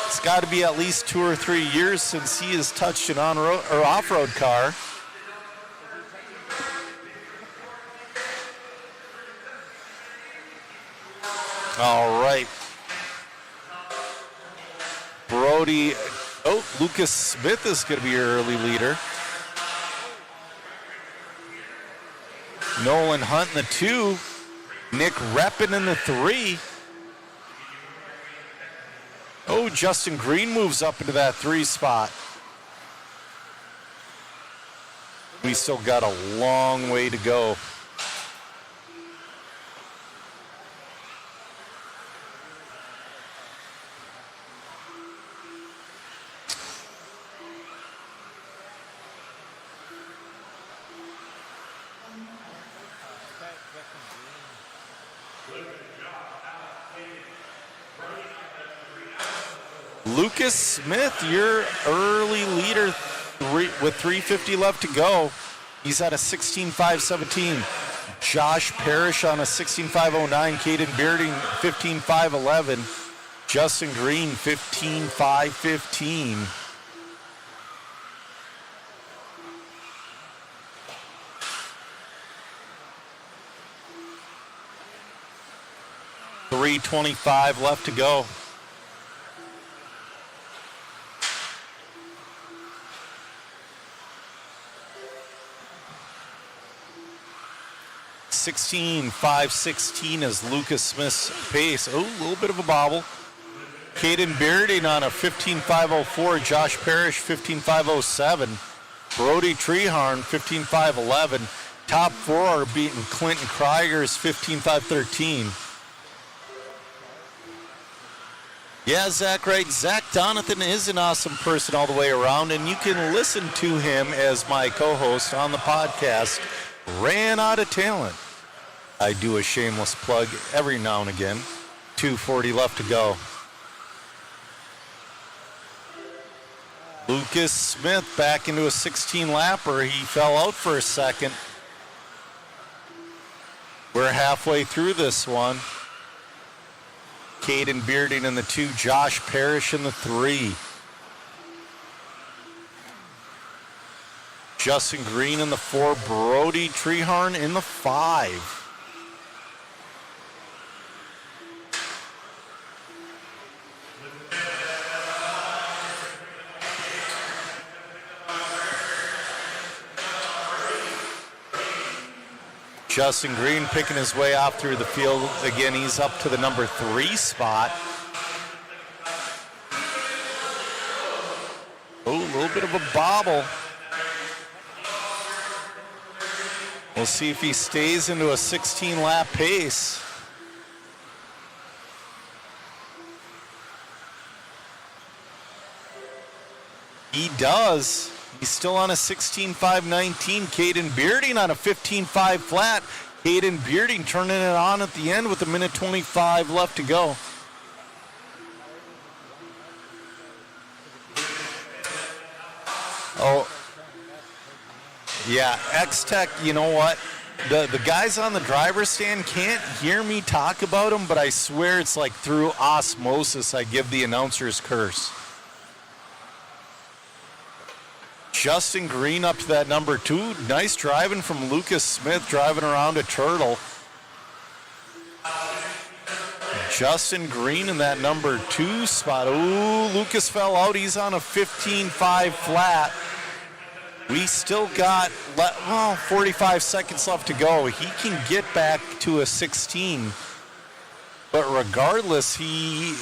It's got to be at least 2 or 3 years since he has touched an on-road or off-road car. All right. Brody, Lucas Smith is going to be your early leader. Nolan Hunt in the 2. Nick Reppin in the 3. Oh, Justin Green moves up into that 3 spot. We still got a long way to go. Lucas Smith, your early leader with 3:50 left to go. He's at a 16.517. Josh Parrish on a 16.509. Caden Bearding 15.511. Justin Green 15.515. $3.25 left to go. $16.516 is Lucas Smith's pace. Oh, a little bit of a bobble. Caden Bearding on a 15.504. Josh Parrish 15.507. Brody Treharn 15.511. Top 4 are beating Clinton Krieger's 15.513. Yeah, Zach, right. Zach Donathan is an awesome person all the way around, and you can listen to him as my co-host on the podcast, Ran Out of Talent. I do a shameless plug every now and again. 2:40 left to go. Lucas Smith back into a 16-lapper. He fell out for a second. We're halfway through this one. Caden Bearding in the 2, Josh Parrish in the 3. Justin Green in the 4, Brody Treharn in the 5. Justin Green picking his way off through the field. Again, he's up to the number 3 spot. Oh, a little bit of a bobble. We'll see if he stays into a 16-lap pace. He does. He's still on a 16.5.19. Caden Bearding on a 15.5 flat. Caden Bearding turning it on at the end with 1:25 left to go. Oh, yeah, X-Tech, you know what? The guys on the driver's stand can't hear me talk about him, but I swear it's like through osmosis I give the announcer's curse. Justin Green up to that number 2. Nice driving from Lucas Smith, driving around a turtle. Justin Green in that number 2 spot. Ooh, Lucas fell out. He's on a 15.5 flat. We still got 45 seconds left to go. He can get back to a 16. But regardless, he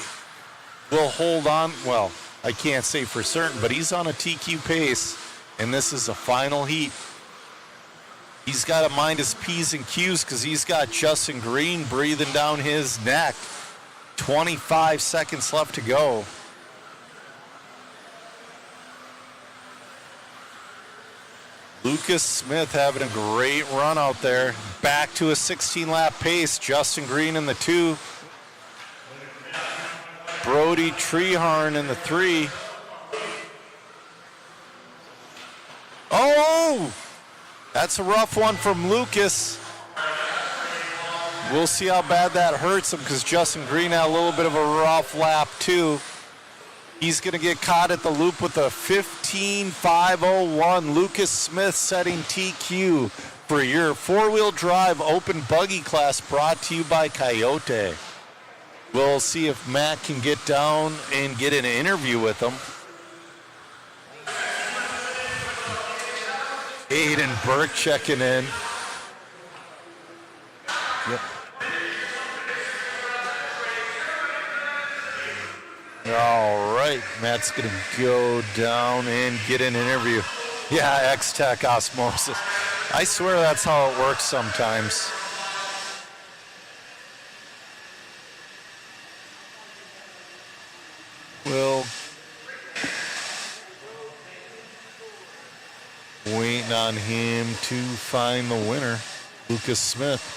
will hold on. Well, I can't say for certain, but he's on a TQ pace, and this is a final heat. He's got to mind his P's and Q's because he's got Justin Green breathing down his neck. 25 seconds left to go. Lucas Smith having a great run out there. Back to a 16-lap pace. Justin Green in the 2. Brody Treharn in the 3. Oh! That's a rough one from Lucas. We'll see how bad that hurts him because Justin Green had a little bit of a rough lap too. He's going to get caught at the loop with a 15.501. Lucas Smith setting TQ for your 4-wheel drive open buggy class, brought to you by Coyote. We'll see if Matt can get down and get an interview with him. Aiden Burke checking in. Yep. All right, Matt's going to go down and get an interview. Yeah, X-Tech osmosis. I swear that's how it works sometimes. Well, waiting on him to find the winner, Lucas Smith.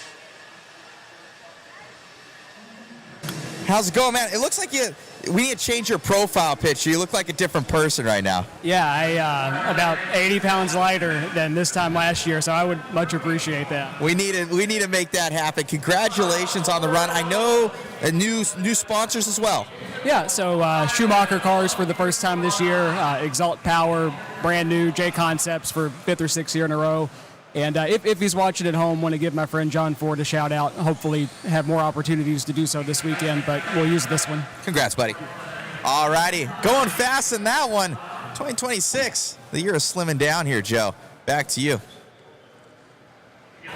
How's it going, man? It looks like we need to change your profile picture. You look like a different person right now. Yeah, I about 80 pounds lighter than this time last year, so I would much appreciate that. We need to make that happen. Congratulations on the run. I know new sponsors as well. Yeah, so Schumacher cars for the first time this year, Exalt Power, brand new, J Concepts for 5th or 6th year in a row. And if he's watching at home, want to give my friend John Ford a shout out. Hopefully have more opportunities to do so this weekend, but we'll use this one. Congrats, buddy. All righty. Going fast in that one. 2026, the year of slimming down here, Joe. Back to you.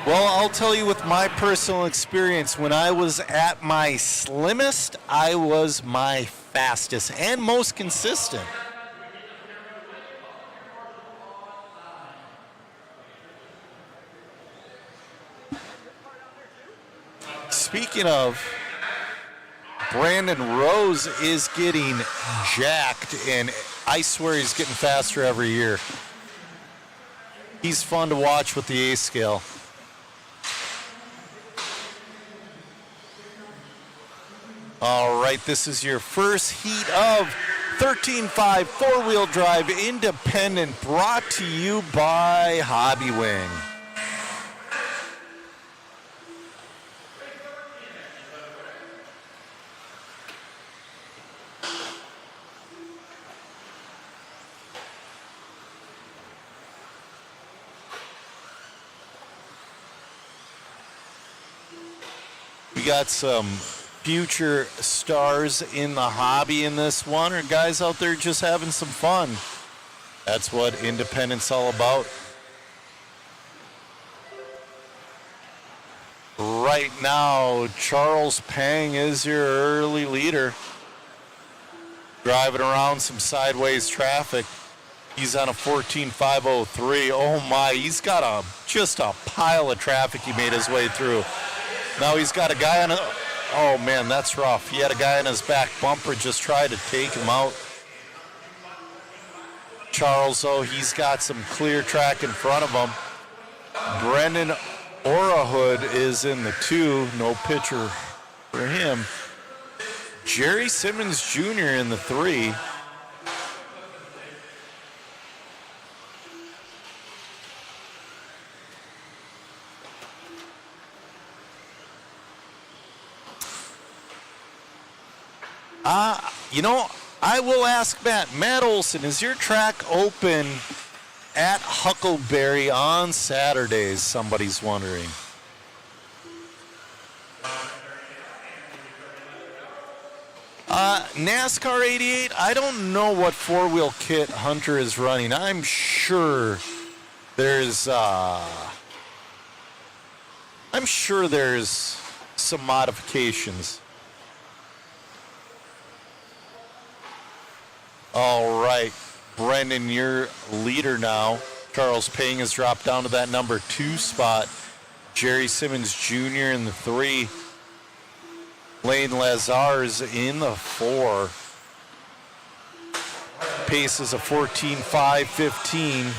Well, I'll tell you with my personal experience, when I was at my slimmest, I was my fastest and most consistent. Speaking of, Brandon Rose is getting jacked, and I swear he's getting faster every year. He's fun to watch with the A scale. All right, this is your first heat of 13.5 4-wheel drive independent, brought to you by Hobby Wing. We got some future stars in the hobby in this one, or guys out there just having some fun. That's what independent's all about. Right now, Charles Pang is your early leader. Driving around some sideways traffic. He's on a 14.503. Oh my, he's got just a pile of traffic he made his way through. Now he's got a guy on oh man, that's rough. He had a guy on his back bumper just tried to take him out. Charles, though, he's got some clear track in front of him. Brendan Orahood is in the 2. No pitcher for him. Jerry Simmons Jr. in the 3. I will ask Matt. Matt Olson, is your track open at Huckleberry on Saturdays? Somebody's wondering. NASCAR 88, I don't know what four-wheel kit Hunter is running. I'm sure there's some modifications. All right, Brendan, you're leader now. Charles Payne has dropped down to that number 2 spot. Jerry Simmons Jr. in the 3. Lane Lazar's in the 4. Pace is a 14.515.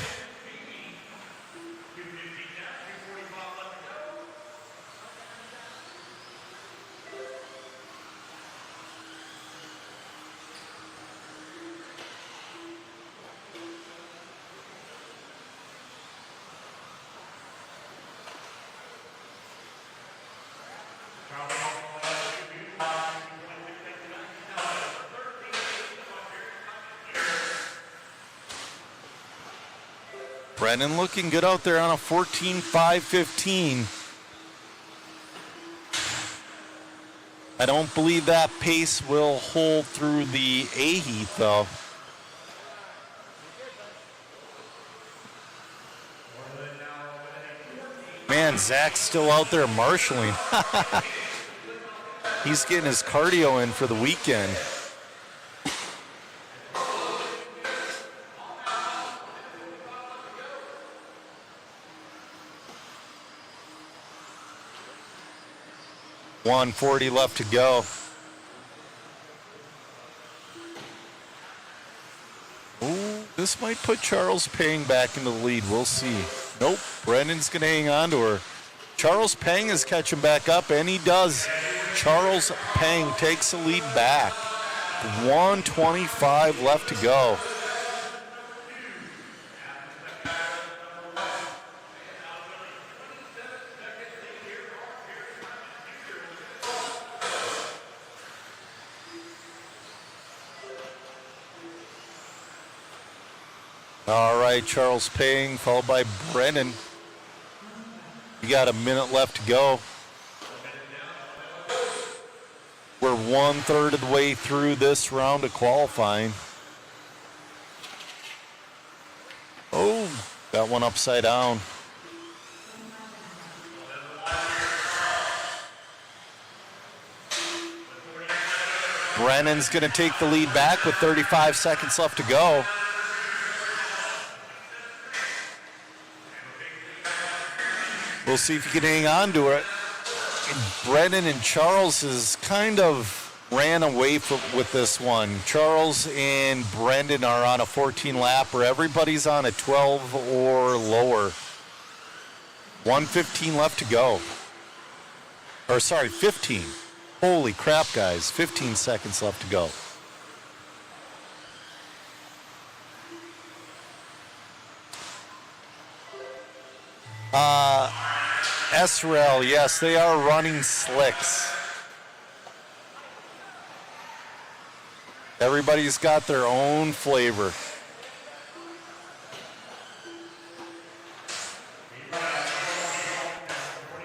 Brennan looking good out there on a 14.515. I don't believe that pace will hold through the A heat though. Man, Zach's still out there marshaling. He's getting his cardio in for the weekend. .140 left to go. Ooh, this might put Charles Pang back into the lead. We'll see. Nope, Brendan's going to hang on to her. Charles Pang is catching back up, and he does. Charles Pang takes the lead back. 125 left to go. All right, Charles Payne, followed by Brennan. You got a minute left to go. We're 1/3 of the way through this round of qualifying. Oh, got one upside down. Brennan's going to take the lead back with 35 seconds left to go. We'll see if he can hang on to it. Brennan and Charles has kind of ran away with this one. Charles and Brendan are on a 14 lapper. Everybody's on a 12 or lower. 1:15 left to go. Or sorry, 15. Holy crap, guys. 15 seconds left to go. SRL, yes, they are running slicks. Everybody's got their own flavor.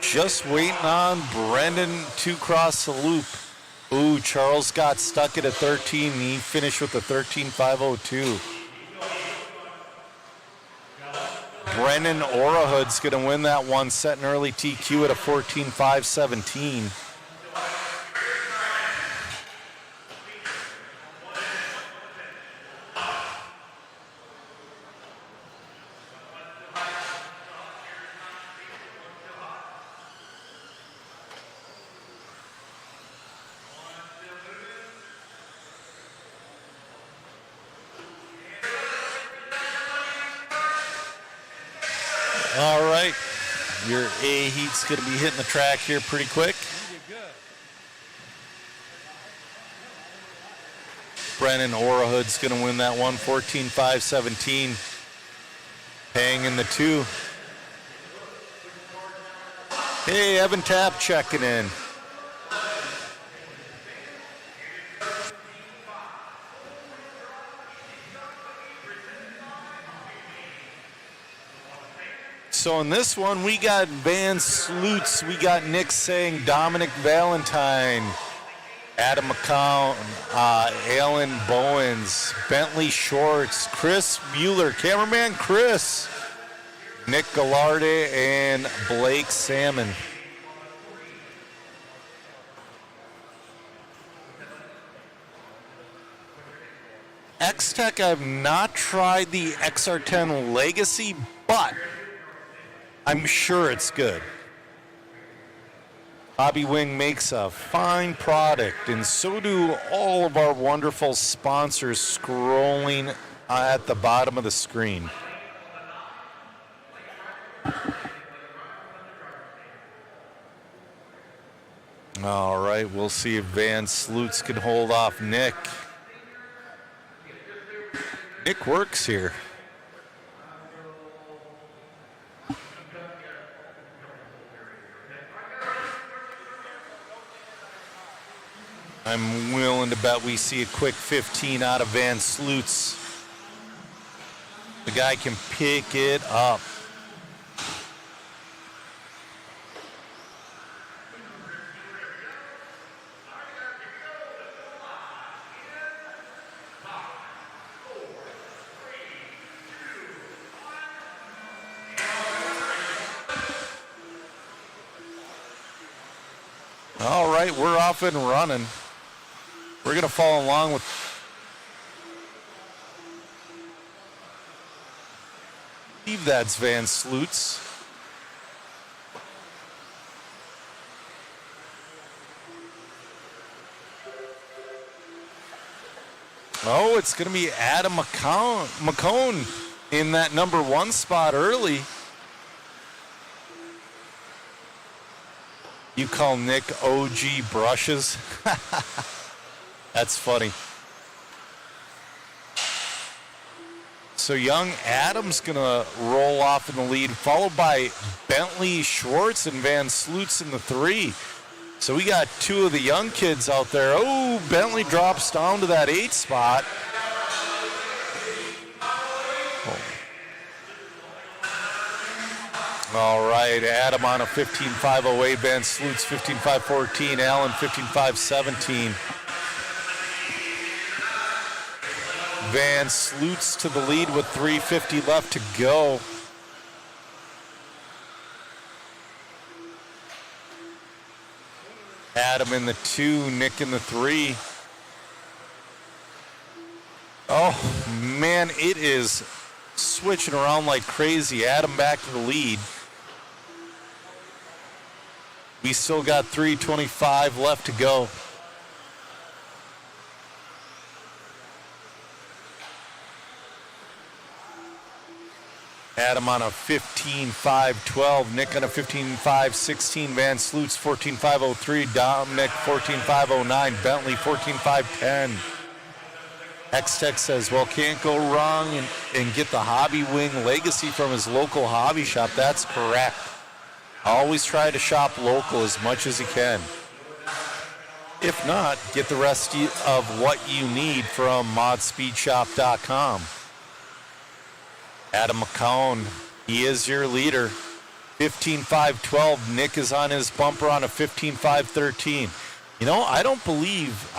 Just waiting on Brendan to cross the loop. Ooh, Charles got stuck at a 13. He finished with a 13.502. Brennan Orahood's going to win that one, set an early TQ at a 14.517. All right, your A heat's going to be hitting the track here pretty quick. Brennan Orahood's going to win that one, 14.517. Paying in the 2. Hey, Evan Tapp checking in. So in this one, we got Van Sloots, we got Nick Sang, Dominic Valentine, Adam McCown, Alan Bowens, Bentley Shorts, Chris Mueller, cameraman Chris, Nick Gallarde, and Blake Salmon. X-Tech, I've not tried the XR10 Legacy, but I'm sure it's good. Hobby Wing makes a fine product, and so do all of our wonderful sponsors scrolling at the bottom of the screen. All right, we'll see if Van Sloots can hold off Nick. Nick works here. I'm willing to bet we see a quick 15 out of Van Sloots. The guy can pick it up. All right, we're off and running. We're going to follow along with I believe that's Van Sloots. Oh, it's going to be Adam McCone in that number 1 spot early. You call Nick OG Brushes? That's funny. So young Adam's going to roll off in the lead, followed by Bentley Schwartz and Van Sloots in the 3. So we got 2 of the young kids out there. Oh, Bentley drops down to that 8 spot. All right, Adam on a 15.508, Van Sloots 15.514, Allen 15.517. Van Sloots to the lead with 3:50 left to go. Adam in the 2, Nick in the 3. Oh, man, it is switching around like crazy. Adam back to the lead. We still got 3:25 left to go. Adam on a 15.512, Nick on a 15.516, Van Sloots 14.503, Dominic 14.509, Bentley 14.510. X-Tech says, well, can't go wrong and get the Hobby Wing Legacy from his local hobby shop. That's correct. Always try to shop local as much as you can. If not, get the rest of what you need from modspeedshop.com. Adam McCown, he is your leader. 15.512. Nick is on his bumper on a 15.513. You know, I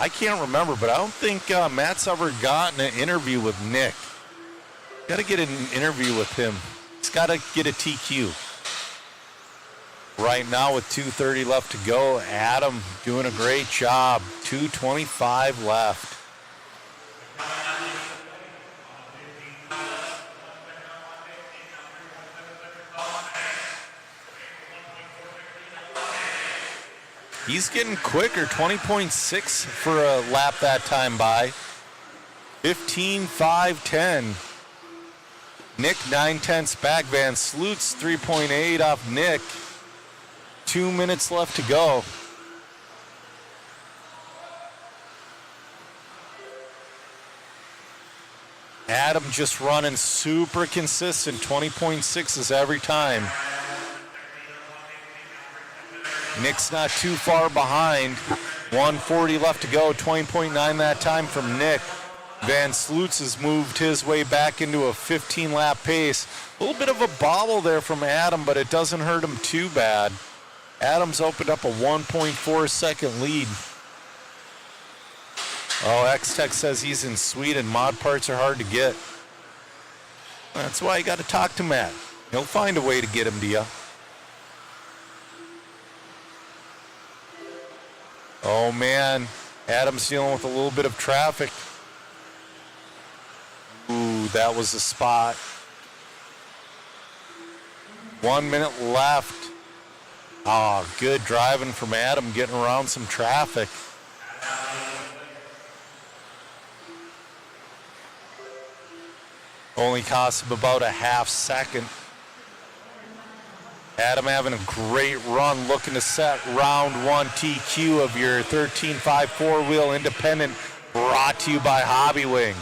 can't remember, but I don't think Matt's ever gotten an interview with Nick. Got to get an interview with him. He's got to get a TQ. Right now with 2:30 left to go, Adam doing a great job. 2:25 left. He's getting quicker, 20.6 for a lap that time by. 15.5.10. Nick 9/10 back. Van Sloot's 3.8 off Nick. 2 minutes left to go. Adam just running super consistent, 20.6s every time. Nick's not too far behind. 140 left to go, 20.9 that time from Nick. Van Sloots has moved his way back into a 15-lap pace. A little bit of a bobble there from Adam, but it doesn't hurt him too bad. Adam's opened up a 1.4-second lead. Oh, X-Tech says he's in Sweden. Mod parts are hard to get. That's why you got to talk to Matt. He'll find a way to get him to you. Oh, man. Adam's dealing with a little bit of traffic. Ooh, that was a spot. 1 minute left. Oh, good driving from Adam, getting around some traffic. Only cost him about a half second. Adam having a great run, looking to set round one TQ of your 13.5 four-wheel independent, brought to you by Hobby Wing.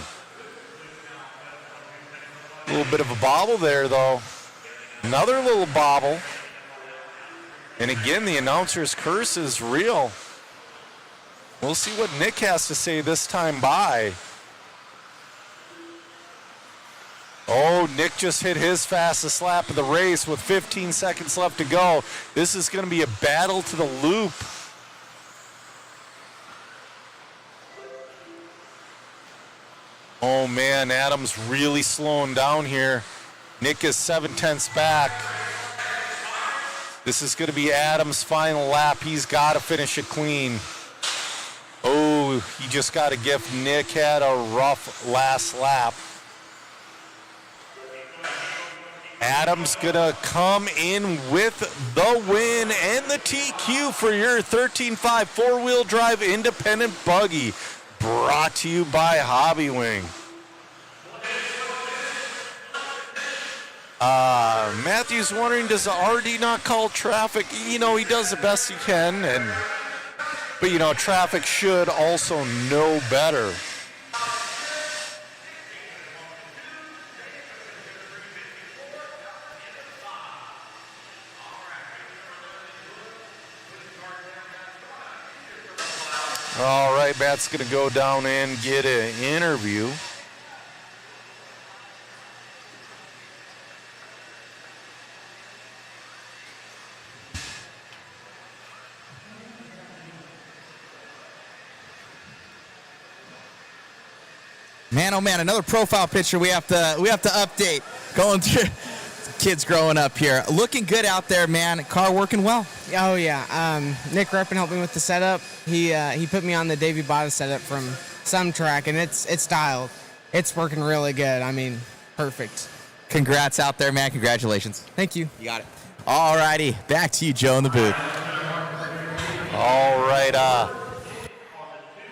A little bit of a bobble there, though. Another little bobble. And again, the announcer's curse is real. We'll see what Nick has to say this time by. Oh, Nick just hit his fastest lap of the race with 15 seconds left to go. This is going to be a battle to the loop. Oh, man, Adam's really slowing down here. Nick is 7/10 back. This is going to be Adam's final lap. He's got to finish it clean. Oh, he just got a gift. Nick had a rough last lap. Adam's going to come in with the win and the TQ for your 13.5 four-wheel drive independent buggy. Brought to you by Hobby Wing. Matthew's wondering, does the RD not call traffic? You know, he does the best he can, but you know, traffic should also know better. All right, Matt's going to go down and get an interview. Man, oh man, another profile picture we have to update. Going through kids growing up here. Looking good out there, man. Car working well. Oh yeah. Nick Ruppin helped me with the setup. He put me on the Davey Botta setup from some track, and it's dialed. It's working really good. I mean, perfect. Congrats out there, man. Congratulations. Thank you. You got it. All righty, back to you, Joe, in the booth. All right,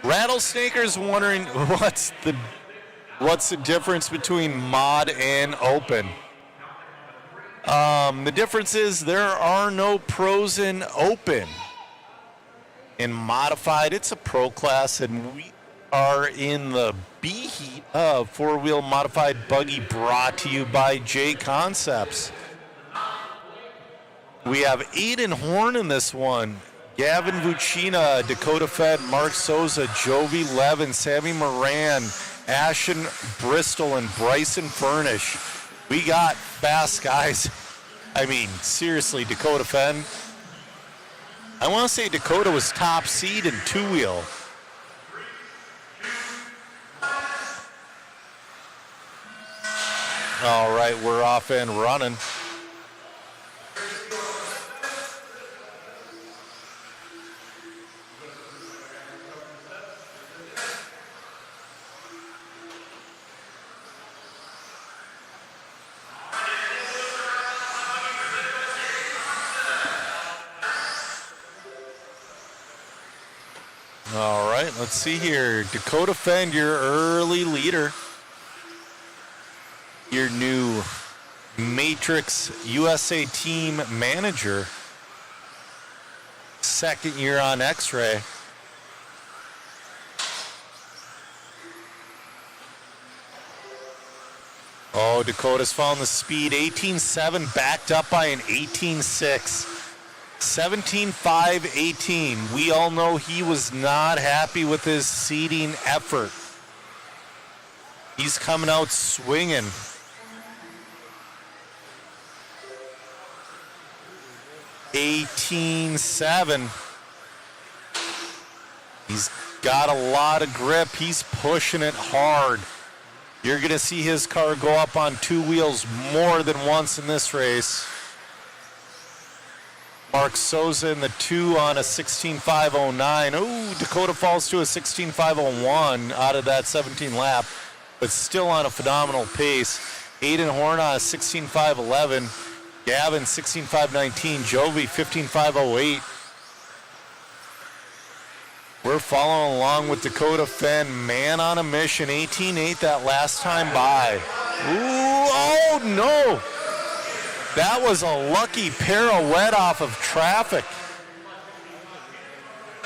Rattlesnaker's wondering what's the difference between mod and open. The difference is there are no pros in open. In modified, it's a pro class, and we are in the B heat of four-wheel modified buggy, brought to you by J Concepts. We have Aiden Horn in this one. Gavin Vucina, Dakota Fed, Mark Souza, Jovi Levin, Sammy Moran, Ashton Bristol, and Bryson Furnish. We got fast guys. I mean, seriously, Dakota Fenn. I want to say Dakota was top seed in two-wheel. All right, we're off and running. All right, let's see here. Dakota Fend, your early leader. Your new Matrix USA team manager. Second year on X-Ray. Oh, Dakota's found the speed. 18.7 backed up by an 18.6. 17.5.18. We all know he was not happy with his seeding effort. He's coming out swinging. $18.7. He's got a lot of grip. He's pushing it hard. You're going to see his car go up on two wheels more than once in this race. Mark Souza in the 2 on a 16.509. Oh, Dakota falls to a 16.501 out of that 17 lap, but still on a phenomenal pace. Aiden Horn on a 16.511. Gavin 16.519. Jovi 15.508. We're following along with Dakota Fenn. Man on a mission. 18.8 that last time by. Ooh, oh no! That was a lucky pirouette off of traffic.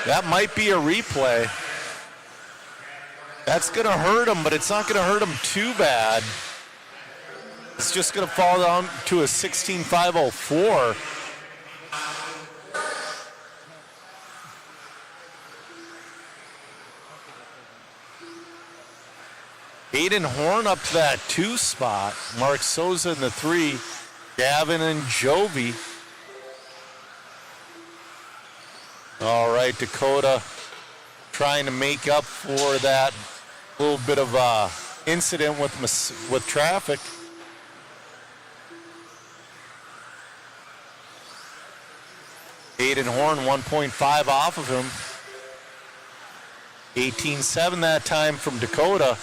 That might be a replay. That's going to hurt him, but it's not going to hurt him too bad. It's just going to fall down to a 16.504. Aiden Horn up to that 2 spot. Mark Souza in the 3. Gavin and Jovi. All right, Dakota trying to make up for that little bit of incident with traffic. Aiden Horn 1.5 off of him. 18.7 that time from Dakota.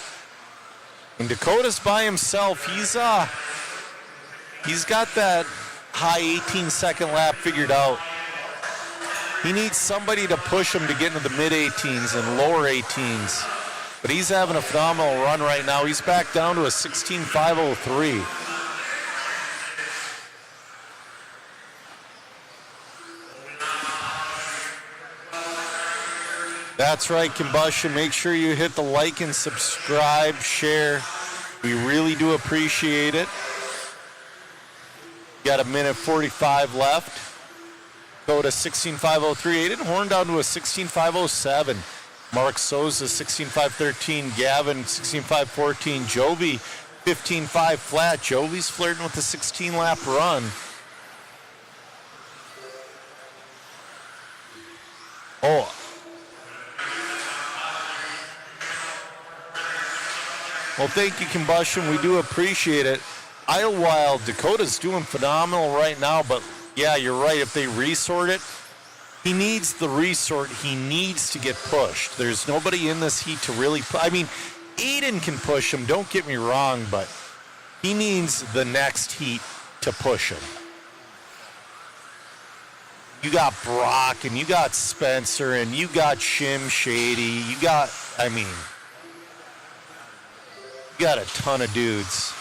And Dakota's by himself. He's got that high 18-second lap figured out. He needs somebody to push him to get into the mid-18s and lower 18s. But he's having a phenomenal run right now. He's back down to a 16.503. That's right, Combustion. Make sure you hit the like and subscribe, share. We really do appreciate it. Got a minute 45 left. Go to 16.503. Aiden Horn down to a 16.507. Mark Souza 16.513. Gavin 16.514. Jovi 15.5 flat. Jovi's flirting with the 16-lap run. Oh. Well, thank you, Combustion. We do appreciate it. Idlewild, Dakota's doing phenomenal right now, but yeah, you're right. If they resort it, he needs the resort. He needs to get pushed. There's nobody in this heat to really I mean, Aiden can push him, don't get me wrong, but he needs the next heat to push him. You got Brock, and you got Spencer, and you got Shim Shady. You got a ton of dudes.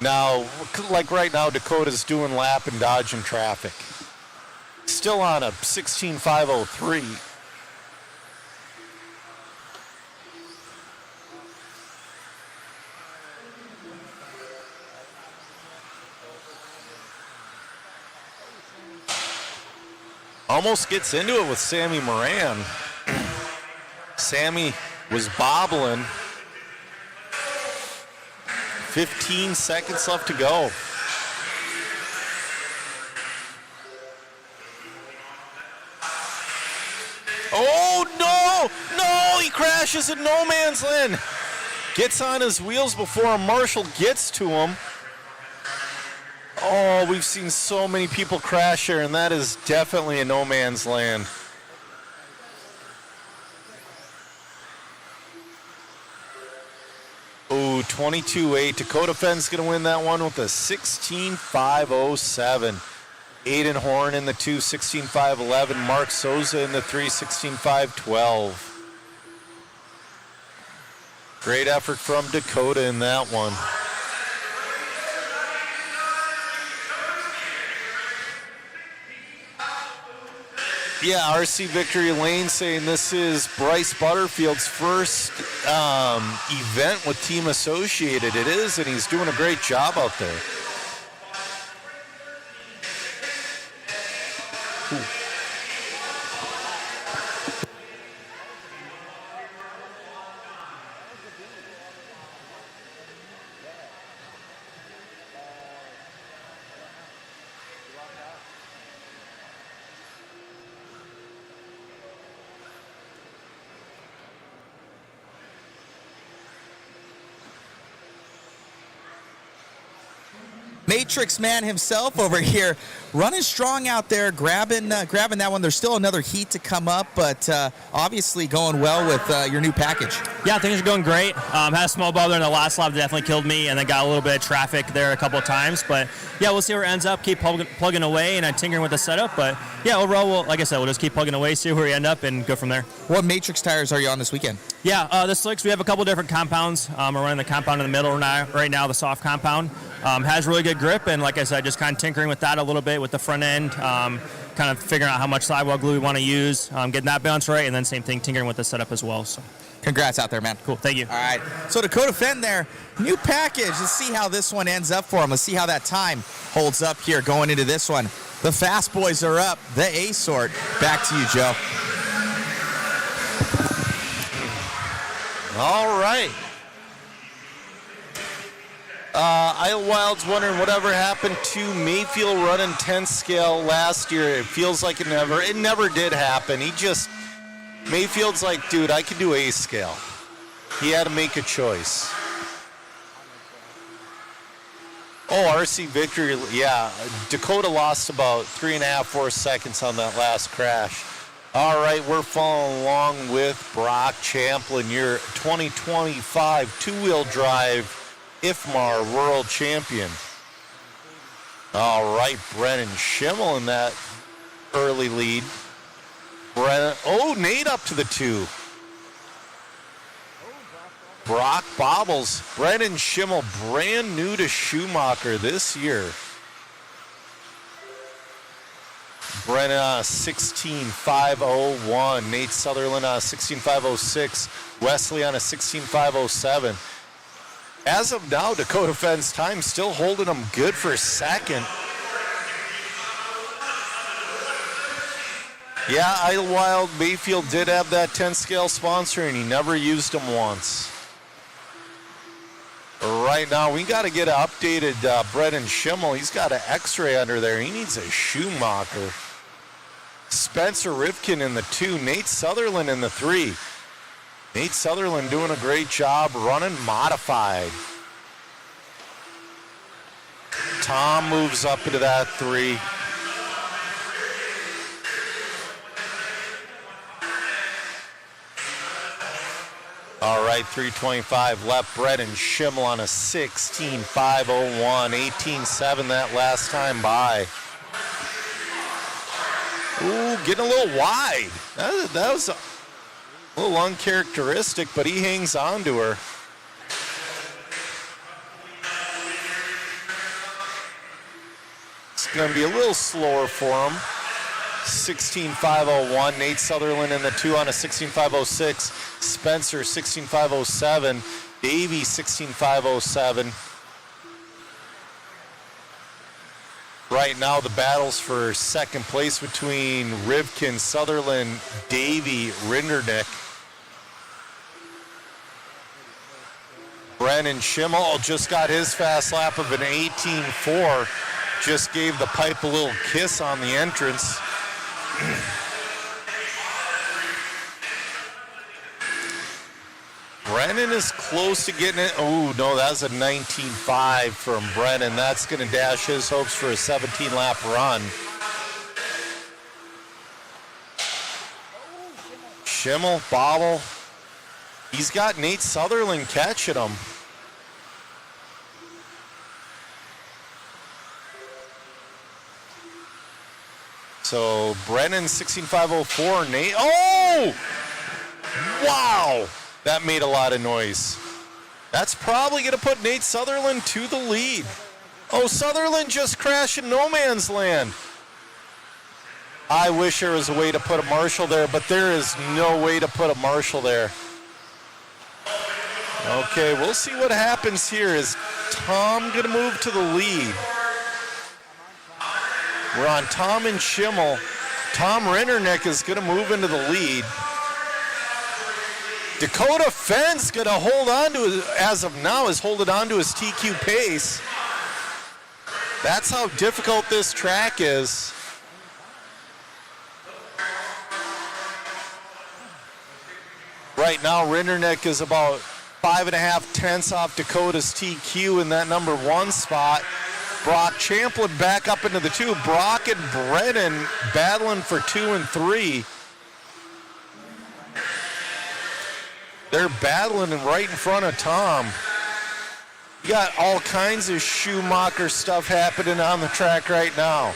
Now, like right now, Dakota's doing lap and dodging traffic. Still on a 16.503. Almost gets into it with Sammy Moran. Sammy was bobbling. 15 seconds left to go. Oh, no! No! He crashes in no man's land. Gets on his wheels before a marshal gets to him. Oh, we've seen so many people crash here, and that is definitely a no man's land. Oh, 22-8. Dakota Fenn's going to win that one with a 16.507. Aiden Horn in the 2, 16.511. Mark Souza in the 3, 16.512. Great effort from Dakota in that one. Yeah, RC Victory Lane saying this is Bryce Butterfield's first event with Team Associated. It is, and he's doing a great job out there. Ooh. Matrix Man himself over here, running strong out there, grabbing that one. There's still another heat to come up, but obviously going well with your new package. Yeah, things are going great. Had a small bother in the last lap that definitely killed me, and then got a little bit of traffic there a couple of times. But yeah, we'll see where it ends up. Keep plugging away and tinkering with the setup. But yeah, overall, like I said, we'll just keep plugging away, see where we end up, and go from there. What Matrix tires are you on this weekend? Yeah, the slicks, we have a couple different compounds. We're running the compound in the middle right now, the soft compound. Has really good grip, and like I said, just kind of tinkering with that a little bit with the front end, kind of figuring out how much sidewall glue we want to use, getting that balance right, and then same thing, tinkering with the setup as well. So, congrats out there, man. Cool, thank you. All right, so Dakota Fenn there, new package. Let's see how this one ends up for him. Let's see how that time holds up here going into this one. The fast boys are up, the A sort. Back to you, Joe. All right. Wild's wondering whatever happened to Mayfield running 10th scale last year. It feels like it never did happen. Mayfield's like, dude, I can do A scale. He had to make a choice. Oh, RC Victory, yeah. Dakota lost about 3.5, 4 seconds on that last crash. All right, we're following along with Brock Champlin, your 2025 two-wheel drive IFMAR World Champion. All right, Brennan Schimmel in that early lead. Nate up to the 2. Brock bobbles. Brennan Schimmel, brand new to Schumacher this year. Brennan on a 16.501. Nate Sutherland on a 16.506. Wesley on a 16.507. As of now, Dakota Fenn's time still holding him good for second. Yeah, Idlewild Mayfield did have that 10 scale sponsor, and he never used them once. Right now, we got to get an updated Brennan Schimmel. He's got an X-ray under there. He needs a Schumacher. Spencer Rifkin in the 2. Nate Sutherland in the 3. Nate Sutherland doing a great job running modified. Tom moves up into that 3. All right, 3:25 left. Brennan Schimmel on a 16.501, 18.7 that last time by. Ooh, getting a little wide. That was a little uncharacteristic, but he hangs on to her. It's going to be a little slower for him. 16.501. Nate Sutherland in the 2 on a 16.506. Spencer 16.507. Davey 16.507. Right now, the battles for second place between Rivkin, Sutherland, Davey, Rindernick. Brennan Schimmel just got his fast lap of an 18.4. Just gave the pipe a little kiss on the entrance. Brennan is close to getting it. Oh, no, that's a 19.5 from Brennan. That's going to dash his hopes for a 17-lap run. Schimmel, bobble. He's got Nate Sutherland catching him. So Brennan 16.504. Nate. Oh! Wow! That made a lot of noise. That's probably going to put Nate Sutherland to the lead. Oh, Sutherland just crashed in no man's land. I wish there was a way to put a marshal there, but there is no way to put a marshal there. Okay, we'll see what happens here. Is Tom going to move to the lead? We're on Tom and Schimmel. Tom Rinderneck is going to move into the lead. Dakota Fenn's going to hold on to, as of now, is holding on to his TQ pace. That's how difficult this track is. Right now, Rinderneck is about 5.5 tenths off Dakota's TQ in that number 1 spot. Brock Champlin back up into the 2. Brock and Brennan battling for 2 and 3. They're battling right in front of Tom. You got all kinds of Schumacher stuff happening on the track right now.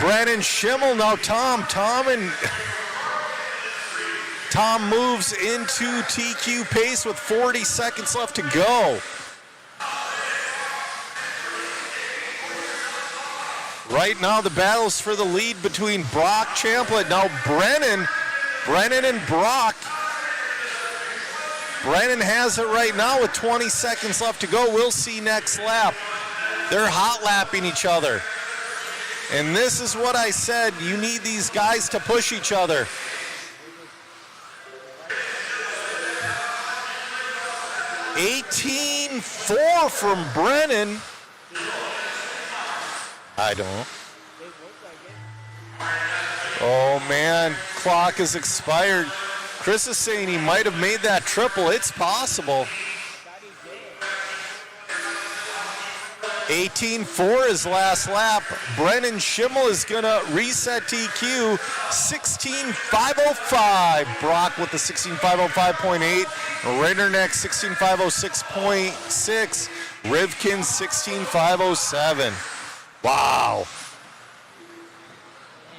Brandon Schimmel, now Tom moves into TQ pace with 40 seconds left to go. Right now, the battle's for the lead between Brock Champlin. Now Brennan and Brock. Brennan has it right now with 20 seconds left to go. We'll see next lap. They're hot lapping each other. And this is what I said. You need these guys to push each other. $18.4 from Brennan. I don't. Oh man, clock is expired. Chris is saying he might have made that triple. It's possible. 18.4 is last lap. Brennan Schimmel is gonna reset TQ. 16.505. Brock with the 16.505.8. Rinderneck 16.506.6. Rivkin 16.507. Wow.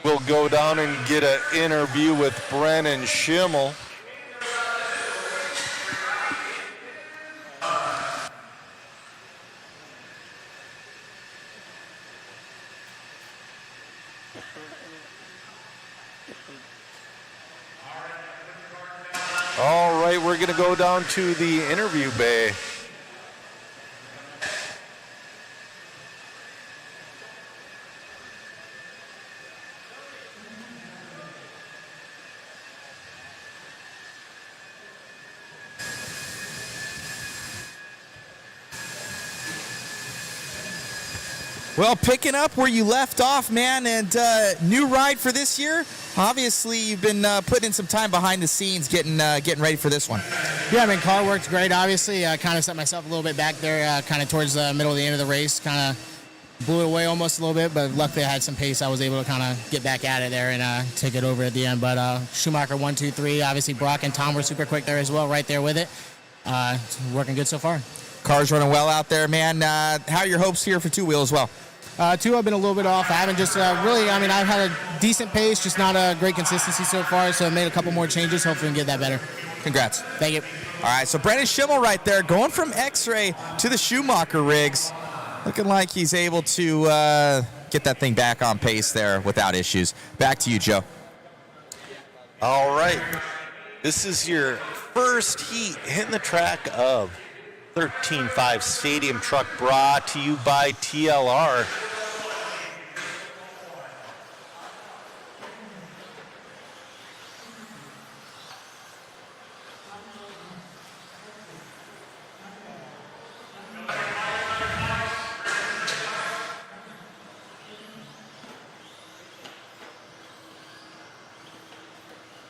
We'll go down and get an interview with Brennan Schimmel. All right, we're going to go down to the interview bay. Well, picking up where you left off, man, and new ride for this year. Obviously, you've been putting in some time behind the scenes, getting ready for this one. Yeah, I mean, car worked great, obviously. I kind of set myself a little bit back there, kind of towards the middle of the end of the race. Kind of blew it away almost a little bit, but luckily I had some pace. I was able to kind of get back at it there and take it over at the end. But Schumacher 1, 2, 3. Obviously, Brock and Tom were super quick there as well, right there with it. Working good so far. Car's running well out there, man. How are your hopes here for two-wheel as well? Two, I've been a little bit off. I haven't just really, I mean, I've had a decent pace, just not a great consistency so far, so I made a couple more changes. Hopefully we can get that better. Congrats. Thank you. All right, so Brandon Schimmel right there, going from X-Ray to the Schumacher rigs. Looking like he's able to get that thing back on pace there without issues. Back to you, Joe. All right. This is your first heat hitting the track of 13.5 Stadium Truck, brought to you by TLR.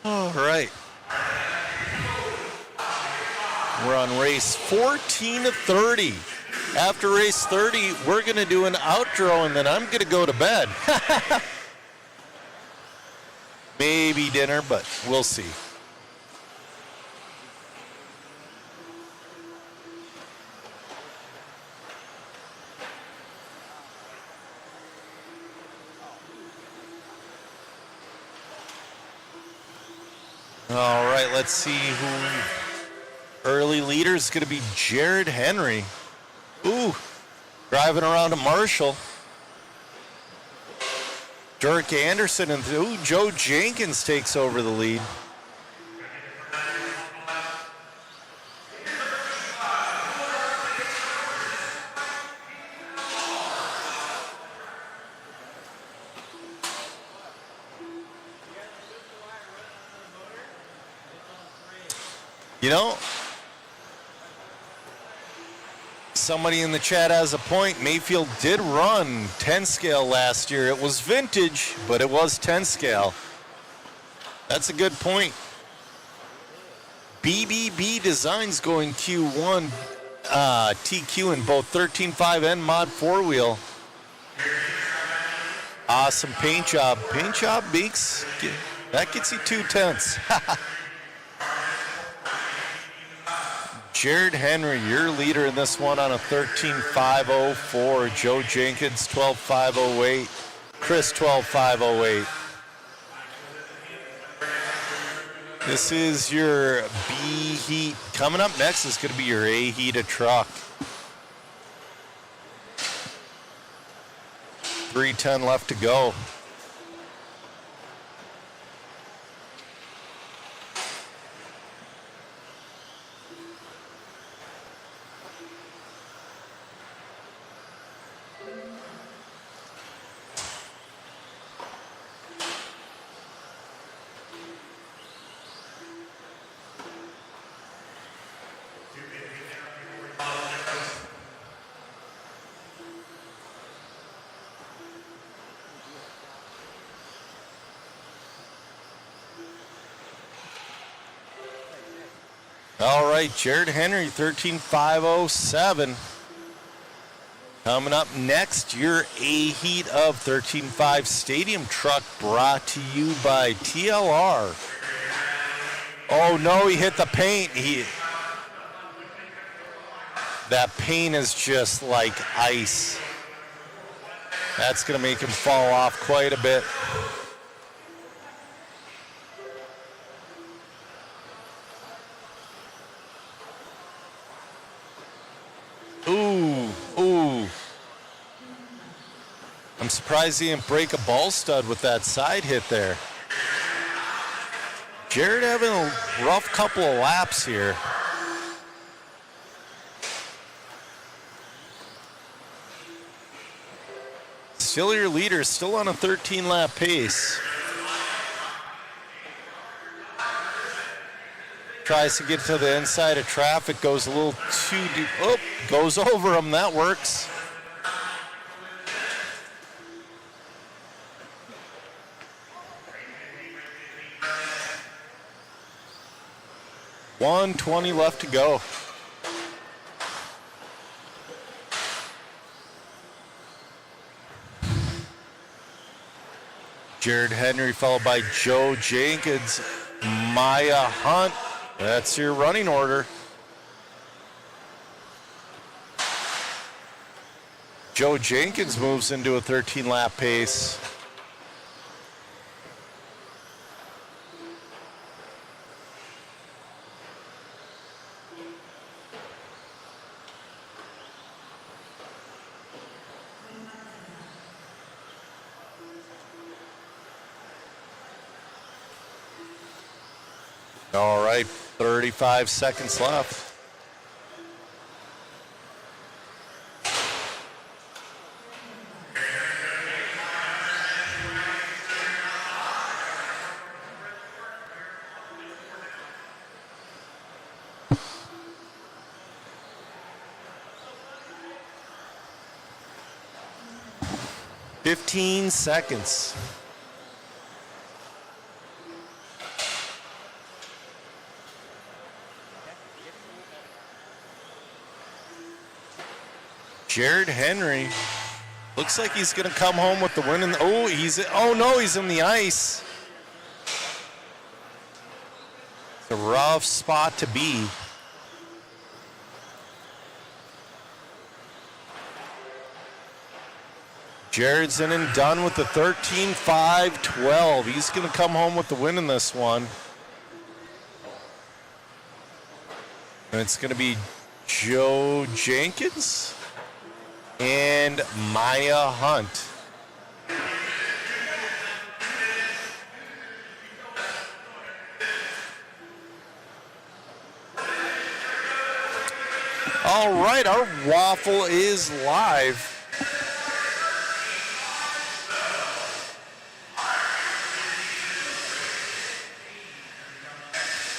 All right. We're on race 14 of 30. After race 30, we're going to do an outro, and then I'm going to go to bed. Maybe dinner, but we'll see. All right, let's see who early leader is going to be. Jared Henry. Ooh, driving around a Marshall. Dirk Anderson and Joe Jenkins takes over the lead. You know, somebody in the chat has a point. Mayfield did run 10 scale last year. It was vintage, but it was 10 scale. That's a good point. BBB Designs going Q1 TQ in both 13.5 and Mod 4-wheel. Awesome paint job. Paint job, Beaks. That gets you 2/10. Jared Henry, your leader in this one on a 13.504. Joe Jenkins, 12.508. Chris, 12.508. This is your B heat. Coming up next is going to be your A heated truck. 3:10 left to go. All right, Jared Henry, 13.507. Coming up next, your A heat of 13.5 Stadium Truck, brought to you by TLR. Oh no, he hit the paint. That paint is just like ice. That's gonna make him fall off quite a bit. Ooh. I'm surprised he didn't break a ball stud with that side hit there. Jared having a rough couple of laps here. Still your leader, still on a 13-lap pace. Tries to get to the inside of traffic, goes a little too deep. Oh, goes over him, that works. $120 left to go. Jared Henry followed by Joe Jenkins, Maya Hunt. That's your running order. Joe Jenkins moves into a 13-lap pace. All right, 35 seconds left. Jared Henry. Looks like he's going to come home with the win. He's in the ice. It's a rough spot to be. Jared's in and done with the 13-5-12. He's going to come home with the win in this one. And it's going to be Joe Jenkins and Maya Hunt. All right, our waffle is live.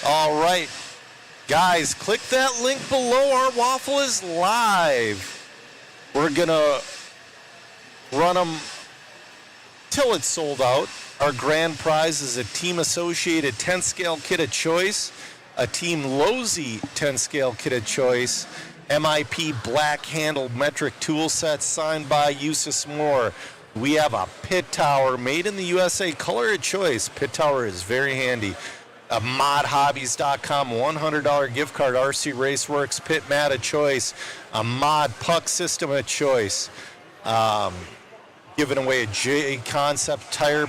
All right, guys, click that link below. Our waffle is live. We're going to run them till it's sold out. Our grand prize is a Team Associated 10-scale kit of choice, a Team Lozy 10-scale kit of choice, MIP black-handled metric tool sets signed by Eustace Moore. We have a pit tower made in the USA, color of choice. Pit tower is very handy. A modhobbies.com $100 gift card, RC Raceworks pit mat of choice, a mod puck system of choice, giving away a J Concept tire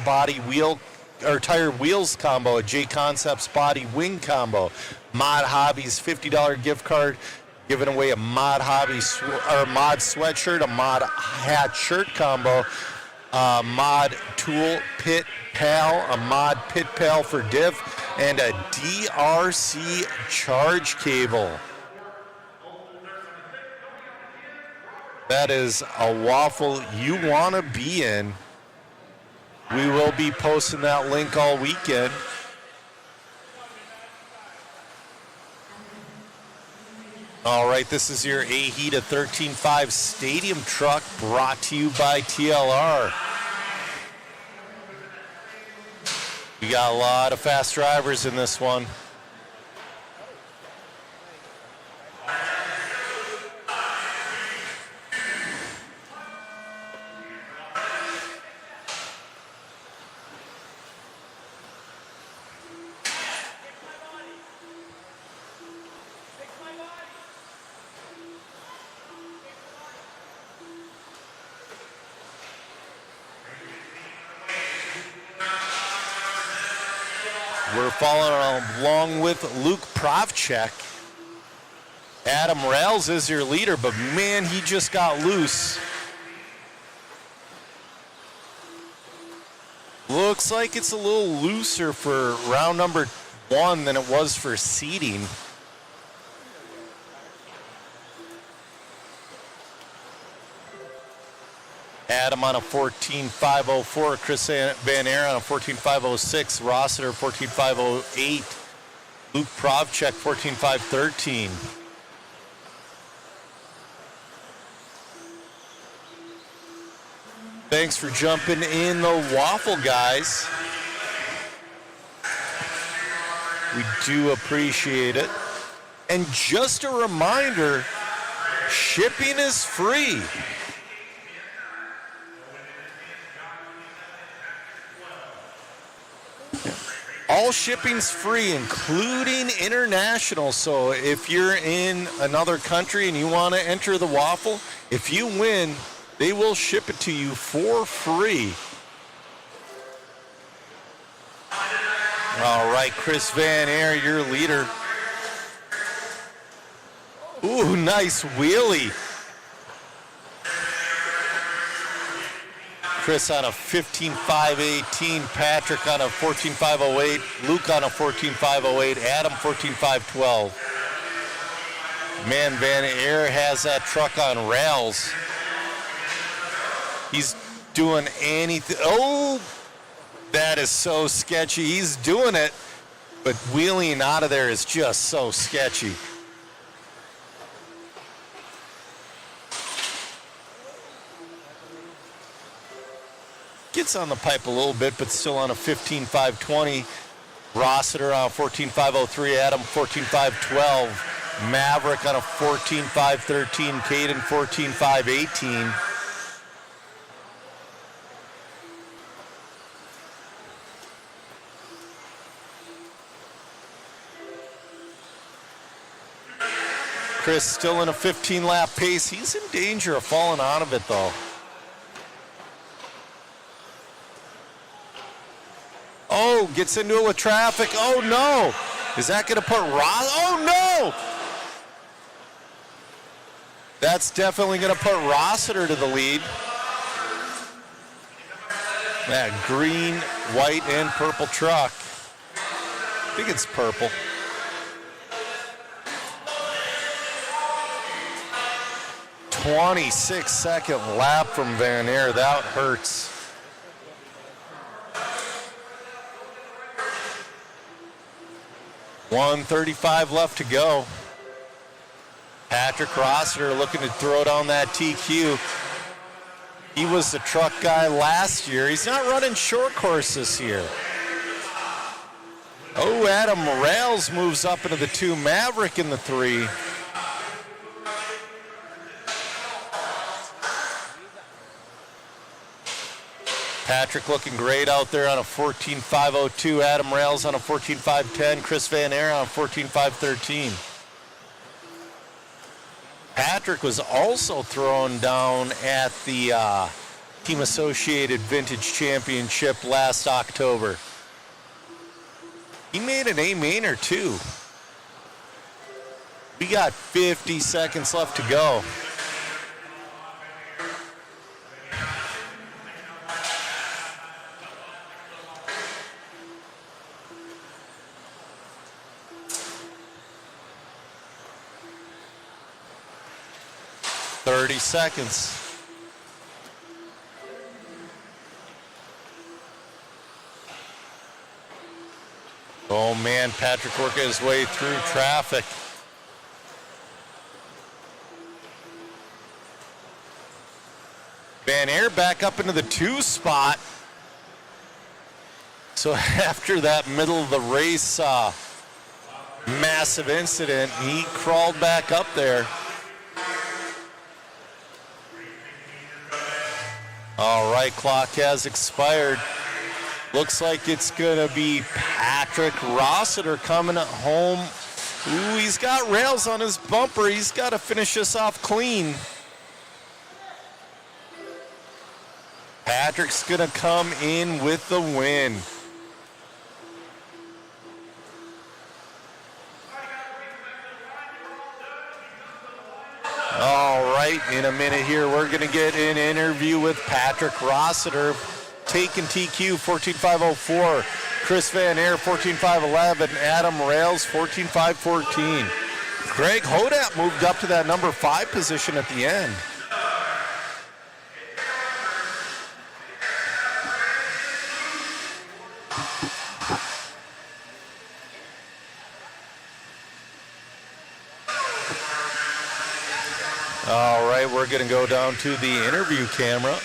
wheels combo, a J Concepts body wing combo, Mod Hobbies $50 gift card, giving away a Mod Hobbies mod sweatshirt, a mod hat shirt combo, mod tool pit pal, a mod pit pal for div, and a DRC charge cable. That is a waffle you want to be in. We will be posting that link all weekend. All right, this is your AHETA 13.5 Stadium truck brought to you by TLR. We got a lot of fast drivers in this one. We're following along with Luke Provchek. Adam Rails is your leader, but man, he just got loose. Looks like it's a little looser for round number 1 than it was for seeding. Adam on a 14.504, Chris Van Air on a 14.506, Rossiter 14.508, Luke Provchek 14.513. Thanks for jumping in the waffle, guys. We do appreciate it. And just a reminder, shipping is free. All shipping's free, including international. So if you're in another country and you want to enter the waffle, if you win, they will ship it to you for free. All right, Chris Van Air, your leader. Ooh, nice wheelie. Chris on a 15.518, Patrick on a 14.508, Luke on a 14.508, Adam 14.512. Man, Van Air has that truck on rails. He's doing anything. Oh, that is so sketchy. He's doing it, but wheeling out of there is just so sketchy. Gets on the pipe a little bit, but still on a 15.520. Rossiter on a 14.503, Adam 14.512. Maverick on a 14.5.13, Caden 14.5.18. Chris still in a 15-lap pace. He's in danger of falling out of it, though. Oh, gets into it with traffic. Oh, no. Is that going to put Ross? Oh, no. That's definitely going to put Rossiter to the lead. That green, white, and purple truck. I think it's purple. "26-second lap from Van Air. That hurts. $1:35 left to go. Patrick Rossiter looking to throw down that TQ. He was the truck guy last year. He's not running short course this year. Oh, Adam Morales moves up into the 2, Maverick in the 3. Patrick looking great out there on a 14.5.02. Adam Rails on a 14.5.10. Chris Van Air on a 14.5.13. Patrick was also thrown down at the Team Associated Vintage Championship last October. He made an A-mainer too. We got 50 seconds left to go. Seconds. Oh man, Patrick working his way through traffic. Van Air back up into the 2 spot. So after that middle of the race massive incident, he crawled back up there. All right, clock has expired. Looks like it's going to be Patrick Rossiter coming home. Ooh, he's got rails on his bumper. He's got to finish this off clean. Patrick's going to come in with the win. All right, in a minute here, we're going to get an interview with Patrick Rossiter, taking TQ 14.5.04, Chris Van Air 14.5.11, Adam Rails 14.5.14. Greg Hodat moved up to that number 5 position at the end. All right, we're going to go down to the interview camera.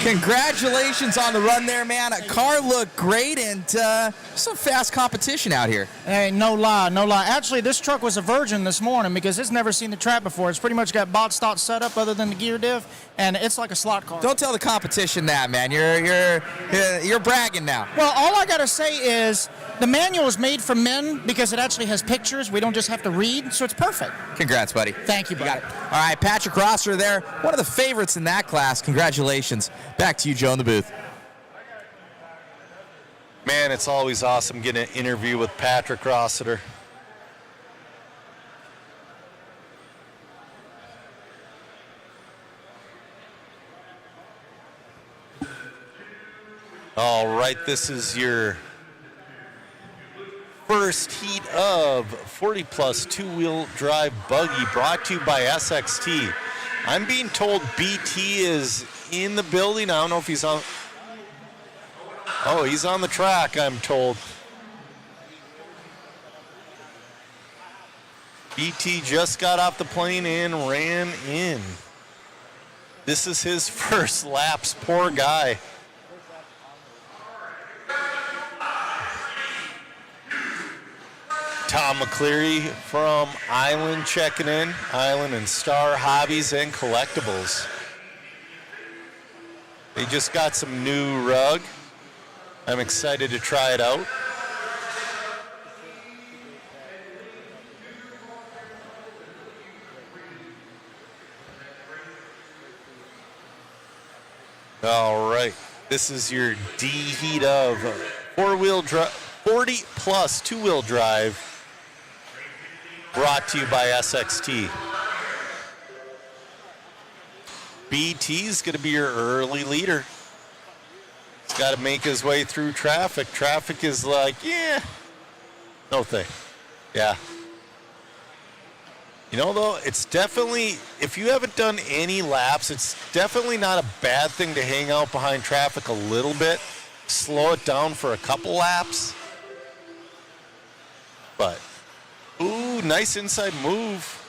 Congratulations on the run there, man. Car looked great, and some fast competition out here. Hey, no lie, no lie. Actually, this truck was a virgin this morning because it's never seen the track before. It's pretty much got bot stock setup other than the gear diff, and it's like a slot car. Don't tell the competition that, man. You're bragging now. Well, all I gotta say is the manual is made for men because it actually has pictures. We don't just have to read, so it's perfect. Congrats, buddy. Thank you, buddy. You got it. All right, Patrick Rossiter there, one of the favorites in that class. Congratulations. Back to you, Joe, in the booth. Man, it's always awesome getting an interview with Patrick Rossiter. All right, this is your first heat of 40 plus two-wheel drive buggy brought to you by SXT. I'm being told BT is in the building. I don't know if he's on. Oh, he's on the track, I'm told. BT just got off the plane and ran in. This is his first laps, poor guy. Tom McCleary from Island checking in. Island and Star Hobbies and Collectibles. They just got some new rug. I'm excited to try it out. All right, this is your D heat of four-wheel drive, 40 plus two-wheel drive, brought to you by SXT. BT's gonna be your early leader. He's got to make his way through traffic. Traffic is like, yeah, no thing. Yeah. You know, though, it's definitely, if you haven't done any laps, it's definitely not a bad thing to hang out behind traffic a little bit, slow it down for a couple laps. But, ooh, nice inside move.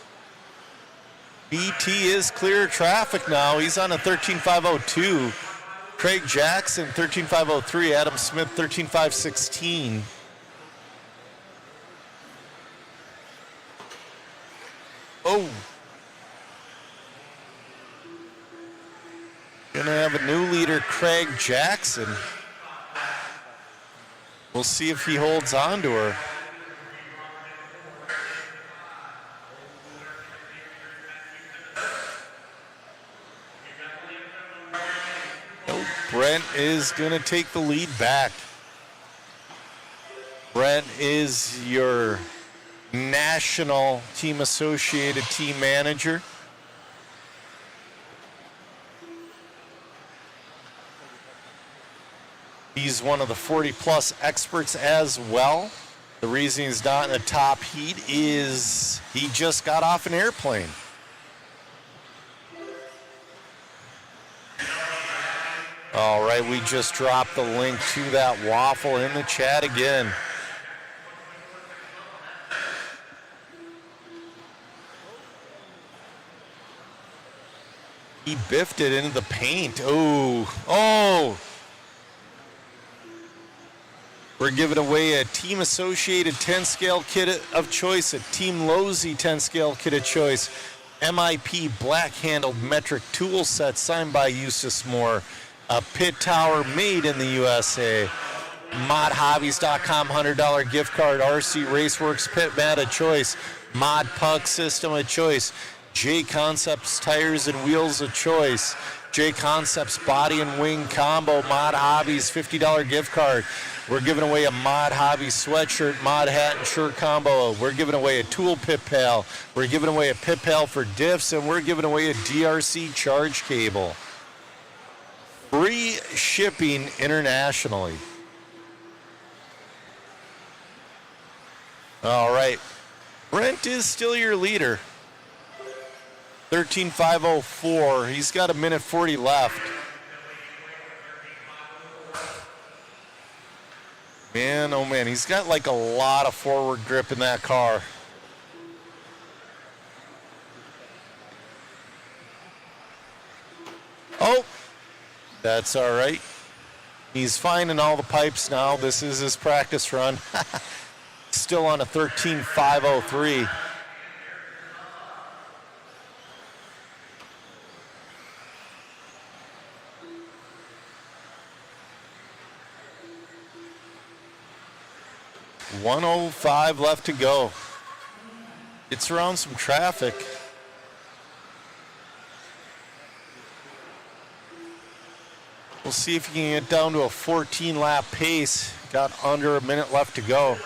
BT is clear of traffic now. He's on a 13.502. Craig Jackson, 13.503. Adam Smith, 13.516. Oh. Gonna have a new leader, Craig Jackson. We'll see if he holds on to her. Brent is going to take the lead back. Brent is your national team associated team manager. He's one of the 40-plus experts as well. The reason he's not in the top heat is he just got off an airplane. All right, we just dropped the link to that waffle in the chat again. He biffed it into the paint. Oh. We're giving away a Team Associated 10-scale kit of choice, a Team Losey 10-scale kit of choice, MIP black-handled metric tool set signed by Eustace Moore, a pit tower made in the USA, modhobbies.com $100 gift card, RC Raceworks pit mat of choice, Mod Puck system of choice, J Concepts tires and wheels of choice, J Concepts body and wing combo, Mod Hobbies $50 gift card. We're giving away a Mod Hobbies sweatshirt, Mod hat and shirt combo. We're giving away a tool pit pail. We're giving away a pit pail for diffs, and we're giving away a DRC charge cable. Free shipping internationally. All right. Brent is still your leader. 13.504. He's got a minute 40 left. Man, oh man, he's got like a lot of forward grip in that car. Oh, that's all right. He's finding all the pipes now. This is his practice run. Still on a 13.503. .105 left to go. It's around some traffic. We'll see if he can get down to a 14-lap pace. Got under a minute left to go.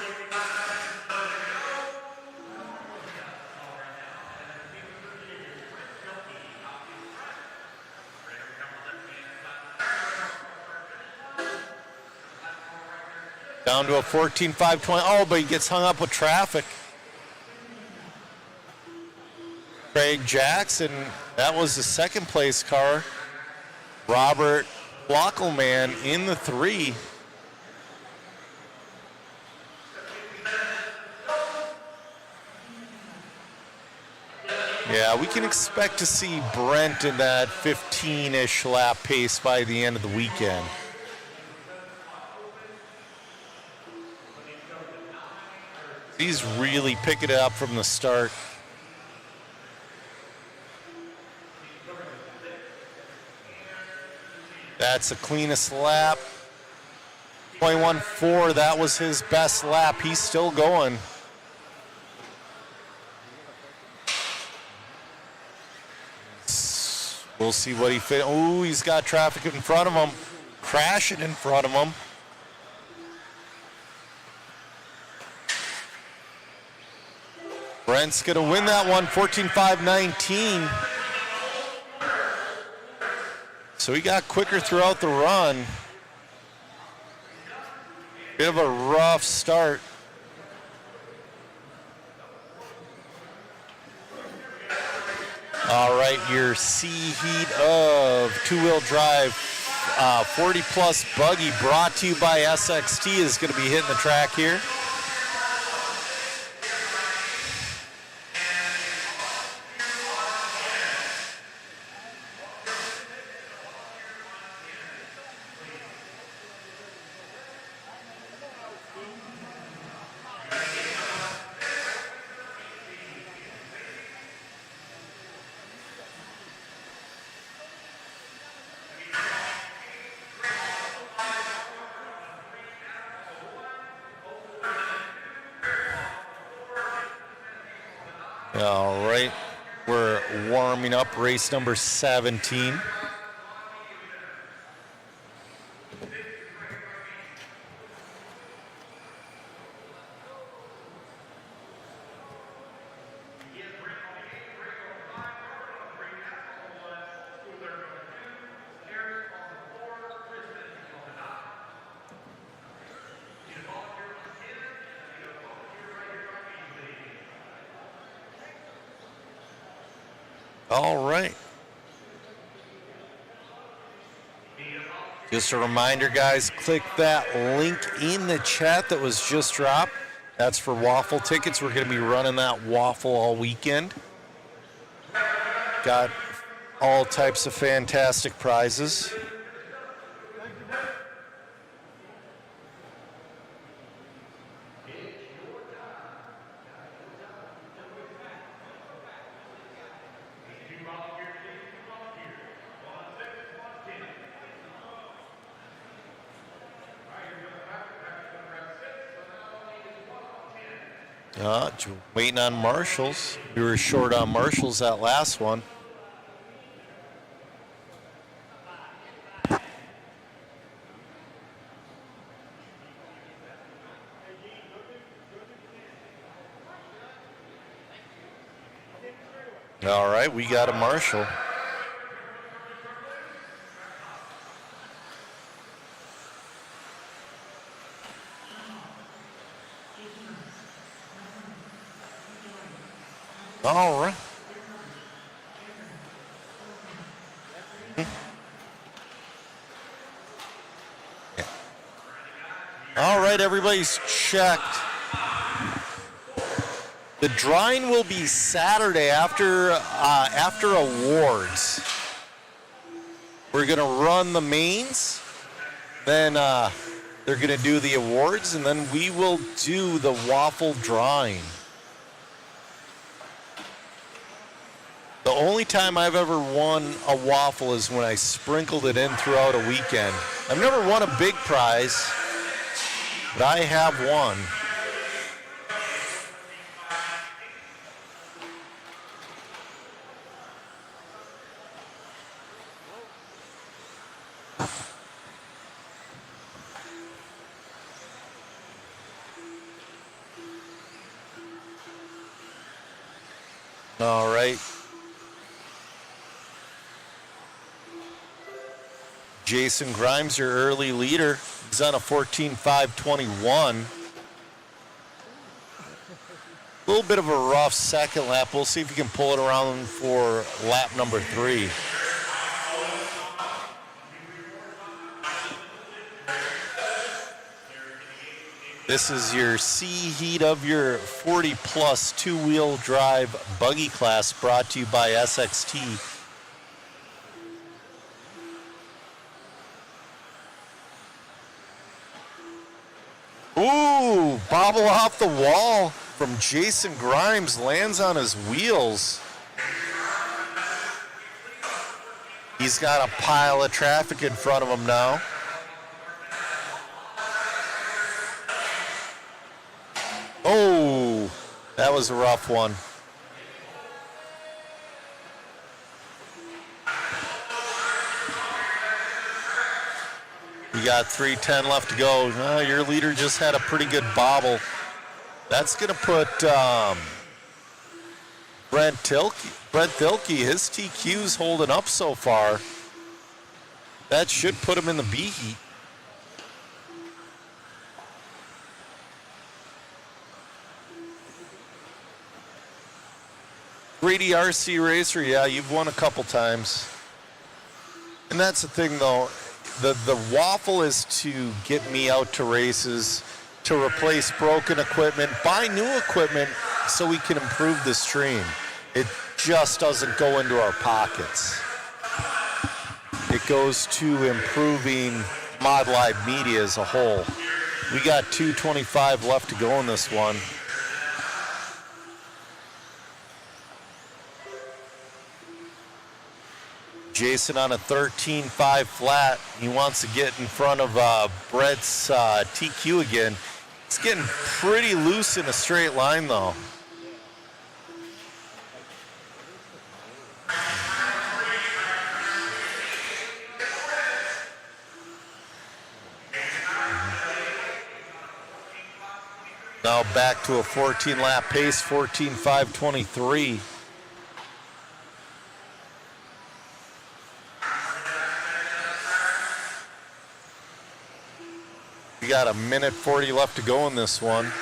Down to a 14.520. Oh, but he gets hung up with traffic. Craig Jackson, that was the second place car. Robert Blockelman in the 3. Yeah, we can expect to see Brent in that 15-ish lap pace by the end of the weekend. He's really picking it up from the start. That's the cleanest lap. 21.4, that was his best lap. He's still going. We'll see what he fit. Oh, he's got traffic in front of him. Crashing in front of him. Brent's going to win that one, 14.5.19. So he got quicker throughout the run. Bit of a rough start. All right, your C heat of two-wheel drive 40-plus buggy brought to you by SXT is going to be hitting the track here. All right, we're warming up race number 17. All right. Just a reminder, guys, click that link in the chat that was just dropped. That's for waffle tickets. We're going to be running that waffle all weekend. Got all types of fantastic prizes. Waiting on marshals. We were short on marshals that last one. All right, we got a marshal. All right. Yeah. All right, everybody's checked. The drawing will be Saturday after awards. We're gonna run the mains, then they're gonna do the awards, and then we will do the waffle drawing. The only time I've ever won a waffle is when I sprinkled it in throughout a weekend. I've never won a big prize, but I have won. All right. Jason Grimes, your early leader. He's on a 14.5.21. A little bit of a rough second lap. We'll see if he can pull it around for lap number 3. This is your C heat of your 40 plus two-wheel drive buggy class, brought to you by SXT. Ooh, bobble off the wall from Jason Grimes, lands on his wheels. He's got a pile of traffic in front of him now. Oh, that was a rough one. You got 3:10 left to go. Your leader just had a pretty good bobble. That's going to put Brent Thilke, his TQ's holding up so far. That should put him in the B heat. Grady RC Racer, yeah, you've won a couple times. And that's the thing, though. The waffle is to get me out to races, to replace broken equipment, buy new equipment so we can improve the stream. It just doesn't go into our pockets. It goes to improving Mod Live Media as a whole. We got 2:25 left to go in this one. Jason on a 13.5 flat. He wants to get in front of Brett's TQ again. It's getting pretty loose in a straight line, though. Now back to a 14-lap pace, 14.523. We got a minute 40 left to go in this one.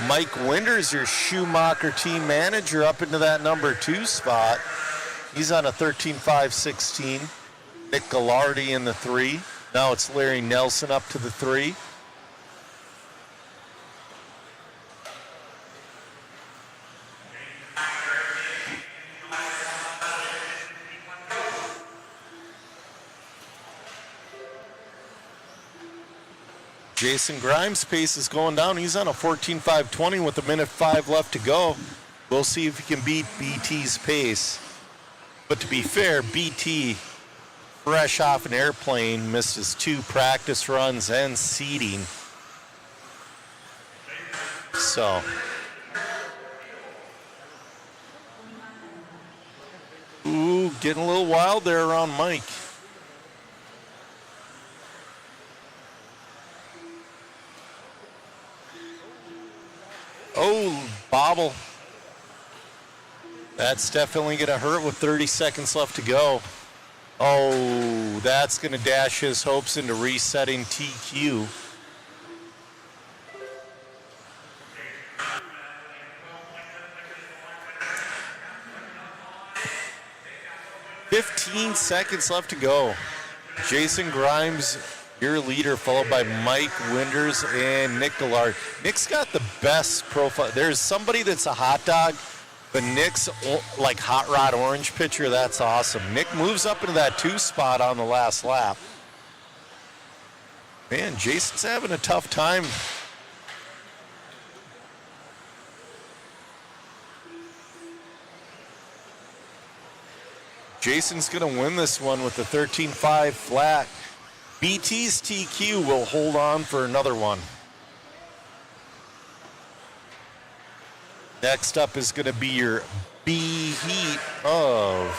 Mike Winders, your Schumacher team manager, up into that number 2 spot. He's on a 13.516. Nick Gallardi in the 3. Now it's Larry Nelson up to the 3. Jason Grimes' pace is going down. He's on a 14.520 with a minute 5 left to go. We'll see if he can beat BT's pace. But to be fair, BT, fresh off an airplane, missed his 2 practice runs and seeding. So. Ooh, getting a little wild there around Mike. Oh, bobble. That's definitely going to hurt with 30 seconds left to go. Oh, that's going to dash his hopes into resetting TQ. "15 seconds left to go. Jason Grimes, your leader, followed by Mike Winders and Nick Gillard. Nick's got the best profile. There's somebody that's a hot dog, but Nick's like hot rod orange pitcher. That's awesome. Nick moves up into that 2 spot on the last lap. Man, Jason's having a tough time. Jason's going to win this one with the 13.5 flat. BT's TQ will hold on for another one. Next up is going to be your B heat of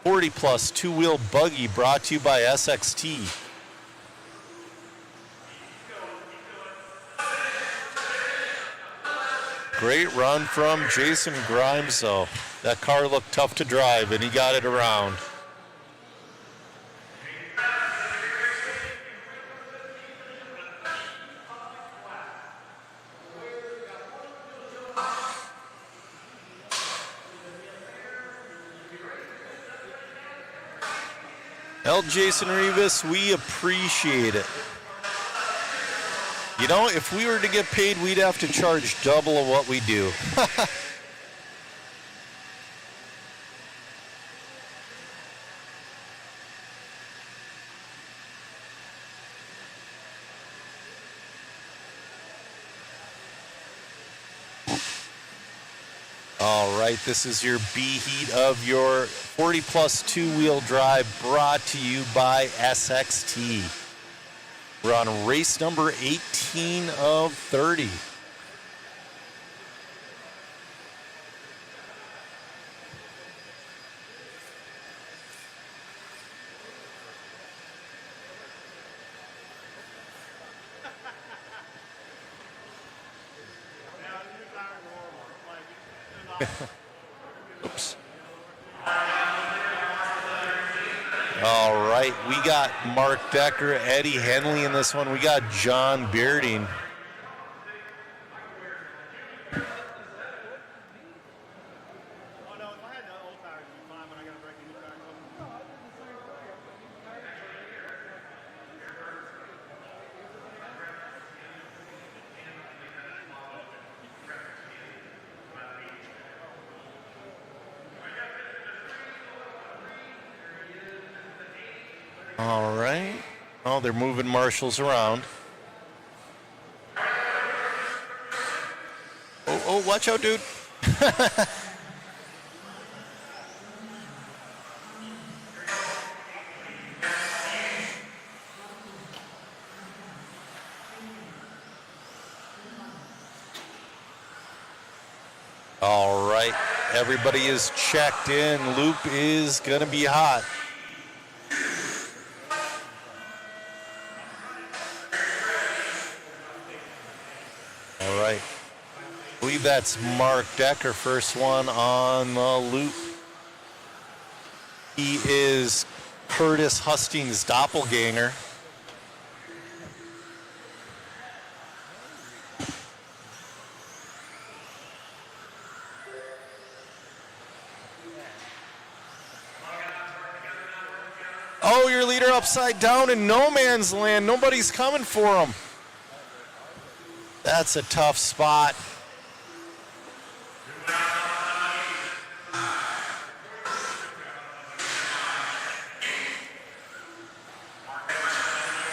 40 plus two-wheel buggy, brought to you by SXT. Great run from Jason Grimes, though. That car looked tough to drive, and he got it around. Jason Rivas, we appreciate it. You know, if we were to get paid, we'd have to charge double of what we do. All right, this is your B-heat of your 40-plus two-wheel drive brought to you by SXT. We're on race number 18 of 30. Oops. All right, we got Mark Decker, Eddie Henley in this one. We got John Bearding. All right. Oh, they're moving marshals around. Oh, watch out, dude. All right. Everybody is checked in. Loop is going to be hot. All right. I believe that's Mark Decker, first one on the loop. He is Curtis Hustings' doppelganger. Oh, your leader upside down in no man's land. Nobody's coming for him. That's a tough spot.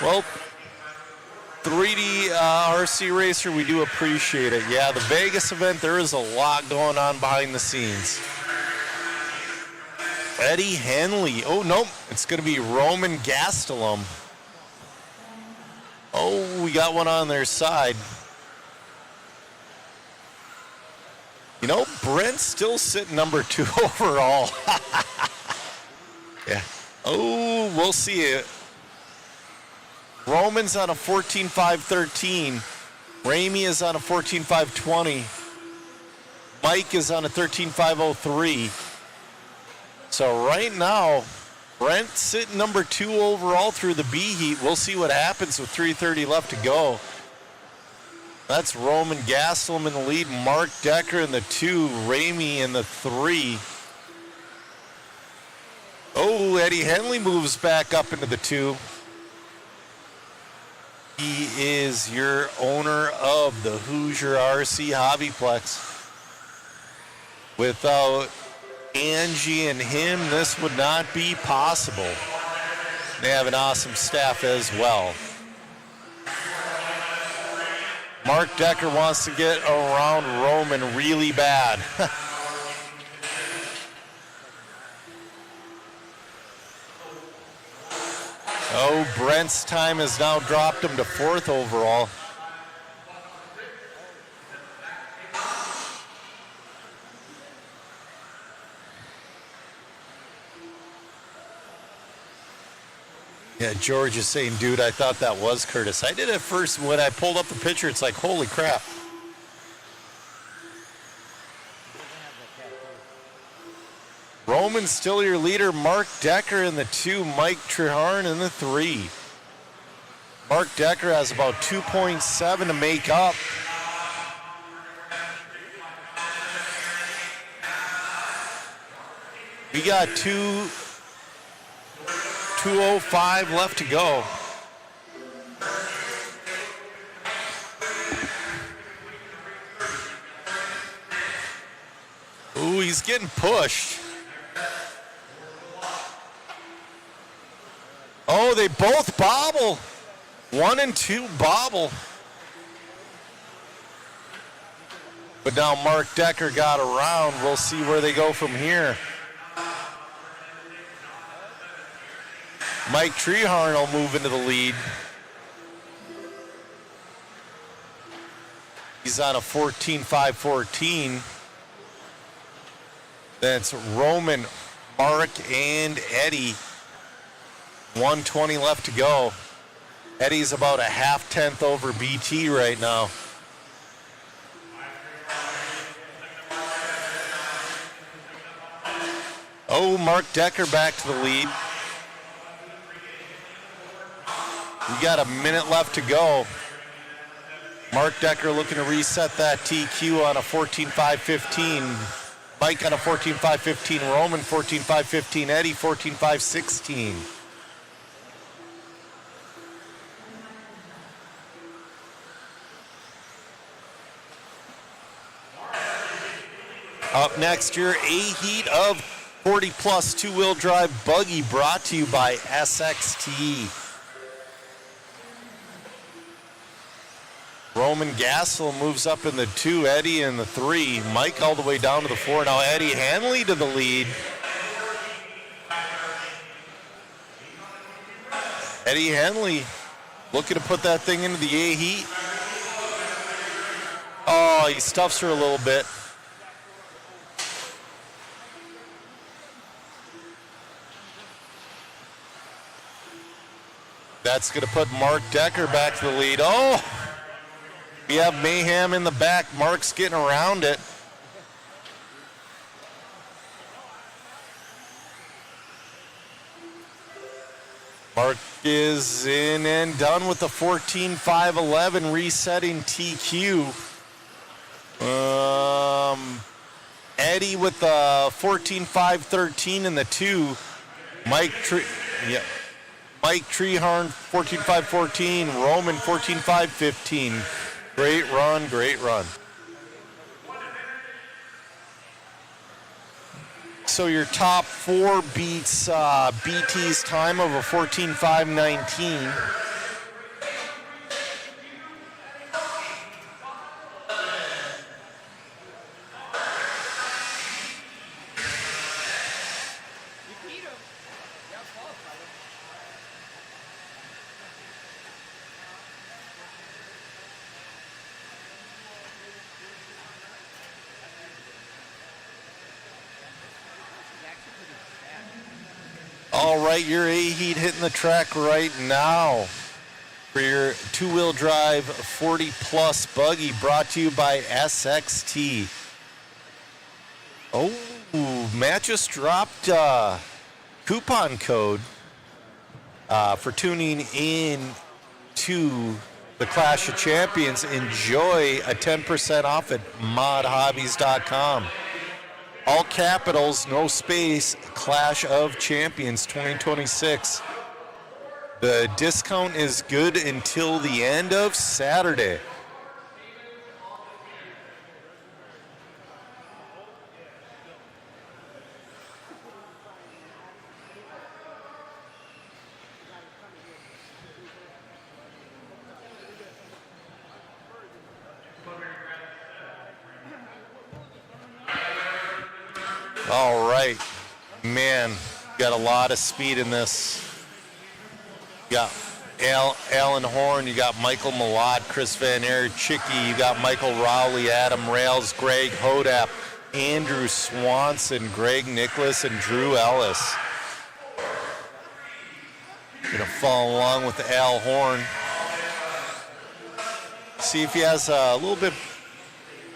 Well, 3D RC Racer, we do appreciate it. Yeah, the Vegas event, there is a lot going on behind the scenes. Eddie Henley. Oh, nope. It's going to be Roman Gastelum. Oh, we got one on their side. You know, Brent's still sitting number 2 overall. Yeah. Oh, we'll see it. Roman's on a 14.513. Ramey is on a 14.520. Mike is on a 13.503. So right now, Brent sitting number 2 overall through the B heat. We'll see what happens with 3:30 left to go. That's Roman Gastelum in the lead, Mark Decker in the 2, Ramey in the 3. Oh, Eddie Henley moves back up into the 2. He is your owner of the Hoosier RC HobbyPlex. Without Angie and him, this would not be possible. They have an awesome staff as well. Mark Decker wants to get around Roman really bad. Oh, Brent's time has now dropped him to 4th overall. Yeah, George is saying, dude, I thought that was Curtis. I did at first. When I pulled up the picture, it's like, holy crap. Roman's still your leader. Mark Decker in the 2. Mike Treharn in the 3. Mark Decker has about 2.7 to make up. We got 2:05 left to go. he's getting pushed. Oh, they both bobble. 1 and 2 bobble. But now Mark Decker got around. We'll see where they go from here. Mike Treharn will move into the lead. He's on a 14-5-14. Then it's Roman, Mark, and Eddie. 1:20 left to go. Eddie's about a half-tenth over BT right now. Oh, Mark Decker back to the lead. We got a minute left to go. Mark Decker looking to reset that TQ on a 14-5-15. Mike on a 14-5-15. Roman 14-5-15. Eddie 14-5-16. Up next, your A-Heat of 40-plus two-wheel drive buggy brought to you by SXT. Roman Gassel moves up in the 2, Eddie in the 3, Mike all the way down to the 4. Now Eddie Hanley to the lead. Eddie Hanley looking to put that thing into the A-Heat. Oh, he stuffs her a little bit. That's going to put Mark Decker back to the lead. Oh, we have mayhem in the back. Mark's getting around it. Mark is in and done with the 14-5-11, resetting TQ. Eddie with the 14-5-13 in the 2. Mike Treharn, 14-5-14. Roman, 14-5-15. Great run, great run. So your top 4 beats BT's time of a 14-5-19. All right, your A-Heat hitting the track right now for your two-wheel drive 40-plus buggy brought to you by SXT. Oh, Matt just dropped coupon code for tuning in to the Clash of Champions. Enjoy a 10% off at modhobbies.com. All capitals, no space, Clash of Champions 2026. The discount is good until the end of Saturday. All right, man, got a lot of speed in this. You got Alan Horn, you got Michael Malott, Chris Van Aert, Chicky, you got Michael Rowley, Adam Rails, Greg Hodap, Andrew Swanson, Greg Nicholas, and Drew Ellis. Gonna follow along with Al Horn. See if he has a little bit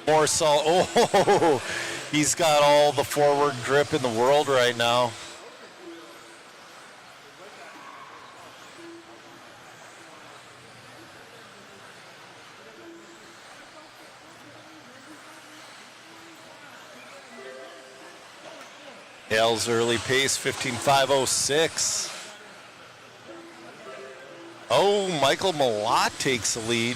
more salt. Oh, he's got all the forward grip in the world right now. Al's early pace, 15.506. Oh, Michael Malott takes the lead.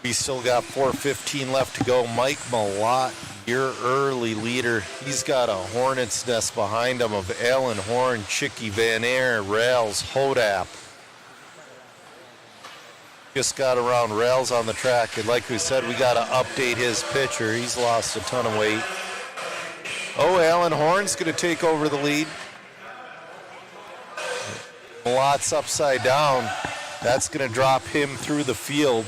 We still got 4:15 left to go. Mike Malott, your early leader. He's got a hornet's nest behind him of Alan Horn, Chicky Van Air, Rails, Hodap. Just got around Rails on the track. And like we said, we got to update his picture. He's lost a ton of weight. Oh, Alan Horn's going to take over the lead. Malott's upside down. That's going to drop him through the field.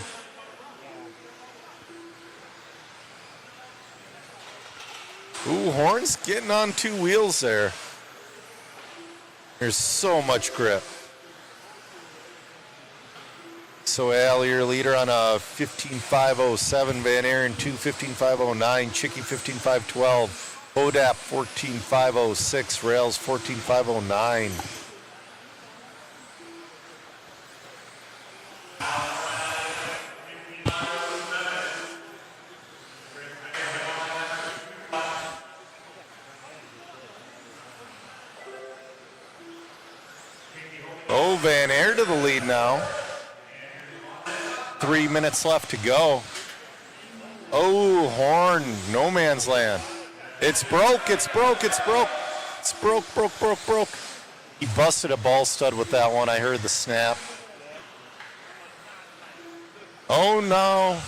Ooh, Horn's getting on two wheels there. There's so much grip. So Al, your leader on a 15.507, Van Aaron 2:15.509, Chicky 15.512, Hodap 14.506, Rails 14.509. Oh, Van Air to the lead now. 3 minutes left to go. Oh, Horn, no man's land. It's broke, it's broke, it's broke. It's broke. He busted a ball stud with that one. I heard the snap. Oh, no.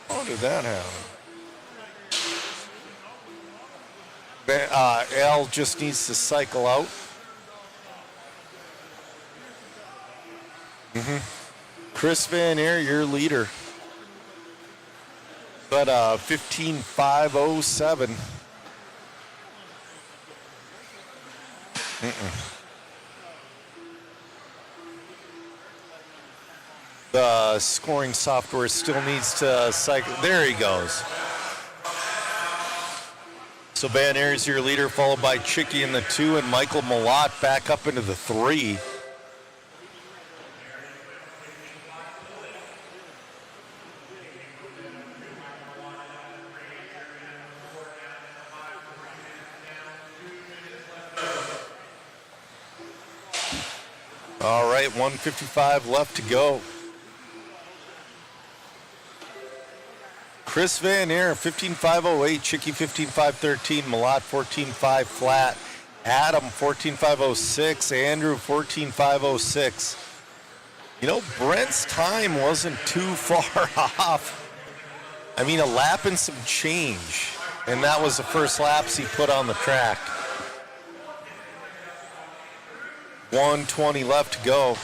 How did that happen? Al just needs to cycle out. Chris Van Air, your leader. But 15.507. The scoring software still needs to cycle. There he goes. So Van Air is your leader, followed by Chicky in the 2 and Michael Malott back up into the 3. All right, 1:55 left to go. Chris Van Air, 15.508, Chicky 15.513, Malott 14.5 flat, Adam 14.506, Andrew 14.506. You know, Brent's time wasn't too far off. I mean, a lap and some change, and that was the first laps he put on the track. 1:20 left to go.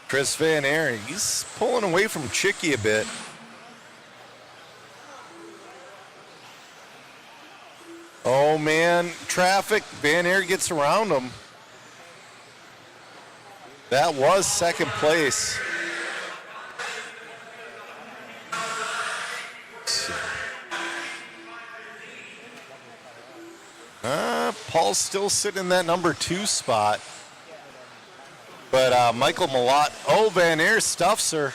Chris Van Air, he's pulling away from Chicky a bit. Oh man, traffic. Van Air gets around him. That was second place. Paul's still sitting in that number 2 spot. But Michael Malott, oh, Van Air stuffs her.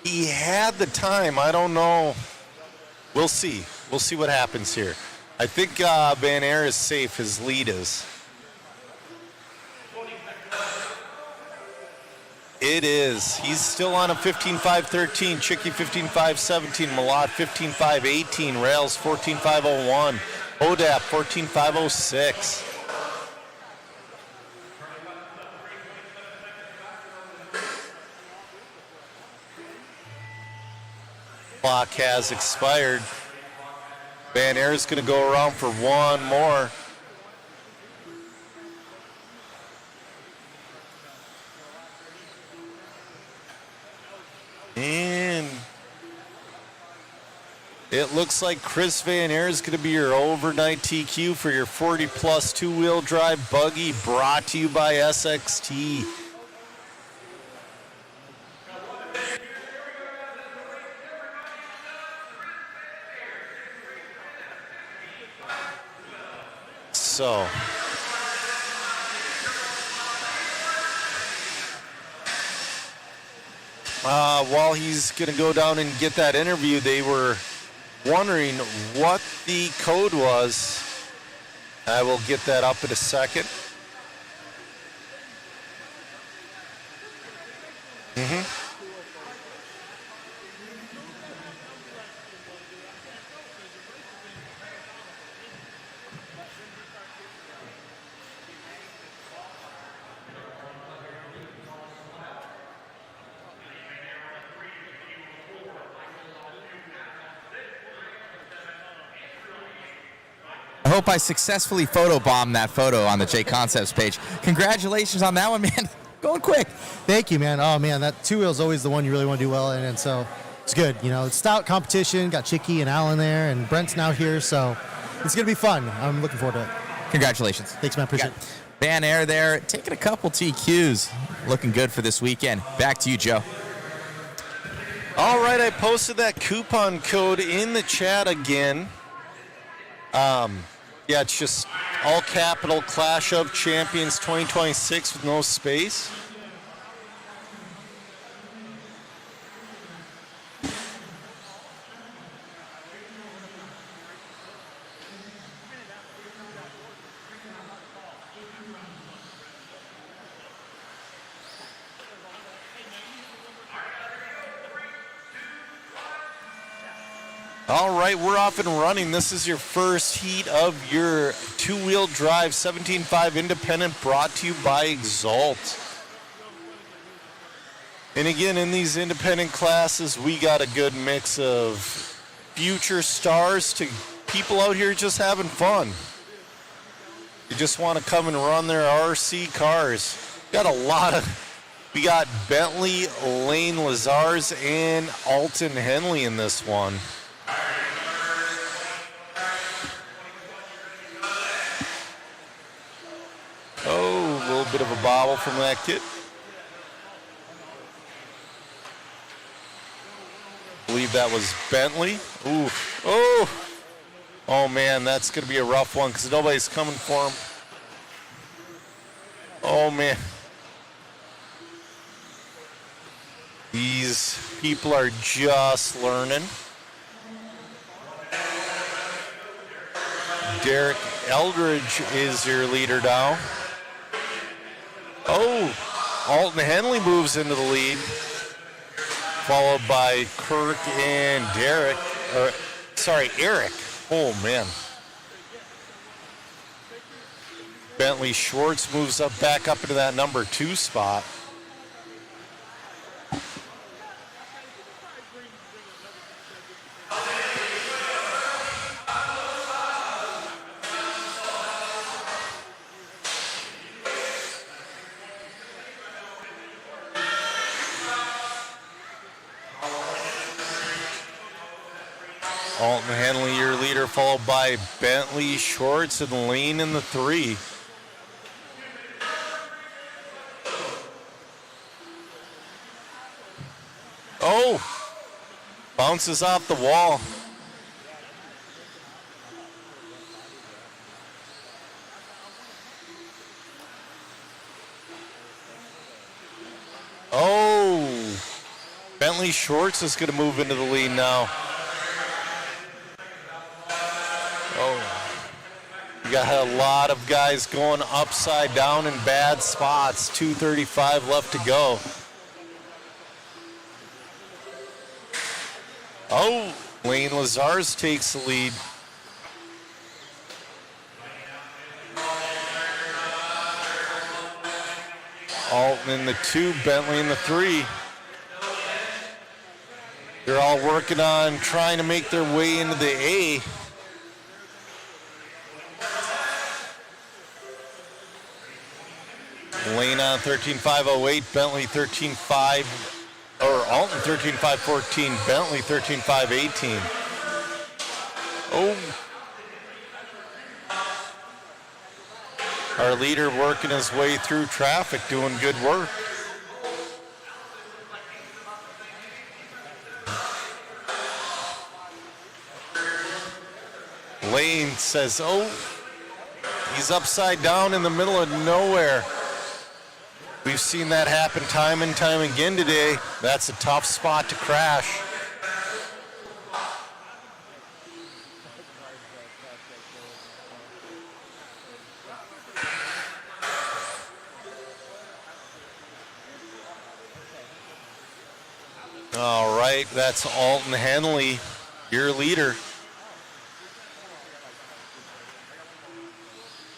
He had the time. I don't know. We'll see. We'll see what happens here. I think Van Air is safe. His lead is. It is. He's still on a 15.513. Chicky 15.517. Malott 15.518. Rails 14.501. Hodap 14.506. Clock has expired. Van Air is going to go around for one more. And it looks like Chris Van Air is going to be your overnight TQ for your 40-plus two-wheel drive buggy, brought to you by SXT. So, while he's going to go down and get that interview, they were wondering what the code was. I will get that up in a second. I hope I successfully photobombed that photo on the J Concepts page. Congratulations on that one, man. Going quick. Thank you, man. Oh, man, that two wheel is always the one you really want to do well in, and so it's good. You know, it's stout competition. Got Chicky and Alan there, and Brent's now here, so it's going to be fun. I'm looking forward to it. Congratulations. Thanks, man. Appreciate it. Van Air there, taking a couple TQs. Looking good for this weekend. Back to you, Joe. All right, I posted that coupon code in the chat again. Yeah, it's just all capital Clash of Champions 2026 with no space. All right, we're off and running. This is your first heat of your two-wheel drive 17.5 Independent brought to you by Exalt. And again, in these independent classes, we got a good mix of future stars to people out here just having fun. You just want to come and run their RC cars. We got Bentley, Lane Lazars, and Alton Henley in this one. Oh, a little bit of a bobble from that kid. I believe that was Bentley. Ooh. Oh man, that's going to be a rough one because nobody's coming for him. Oh man. These people are just learning. Derek Eldridge is your leader now. Oh, Alton Henley moves into the lead, followed by Kirk and Eric. Oh, man. Bentley Schwartz moves back up into that number 2 spot. Alton Henley, your leader, followed by Bentley Schwartz and Lane in the 3. Oh! Bounces off the wall. Oh! Bentley Schwartz is going to move into the lead now. You got a lot of guys going upside down in bad spots. 2:35 left to go. Oh, Lane Lazars takes the lead. Alton in the 2, Bentley in the 3. They're all working on trying to make their way into the A. Lane on 13.508, Bentley 13.5, or Alton 13.514, Bentley 13.518. Oh. Our leader working his way through traffic, doing good work. Lane says, oh, he's upside down in the middle of nowhere. We've seen that happen time and time again today. That's a tough spot to crash. All right, that's Alton Henley, your leader.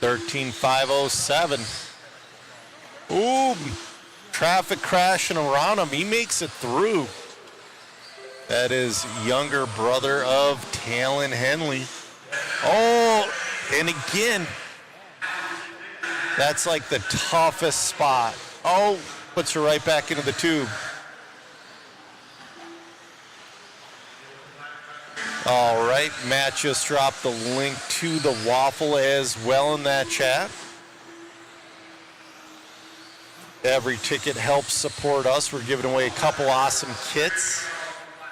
13,507. Ooh, traffic crashing around him. He makes it through. That is younger brother of Talon Henley. Oh, and again, that's like the toughest spot. Oh, puts her right back into the tube. All right, Matt just dropped the link to the waffle as well in that chat. Every ticket helps support us. We're giving away a couple awesome kits.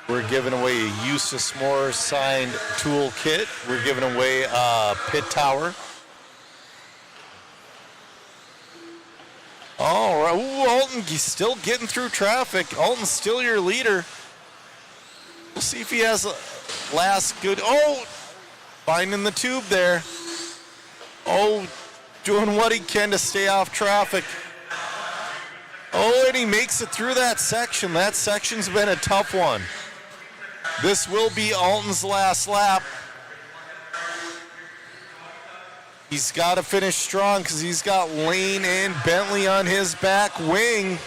We're giving away a Eustace Moore signed tool kit. We're giving away a pit tower. All right, ooh, Alton, he's still getting through traffic. Alton's still your leader. We'll see if he has a last good. Oh, finding the tube there. Oh, doing what he can to stay off traffic. Oh, and he makes it through that section. That section's been a tough one. This will be Alton's last lap. He's got to finish strong because he's got Lane and Bentley on his back wing.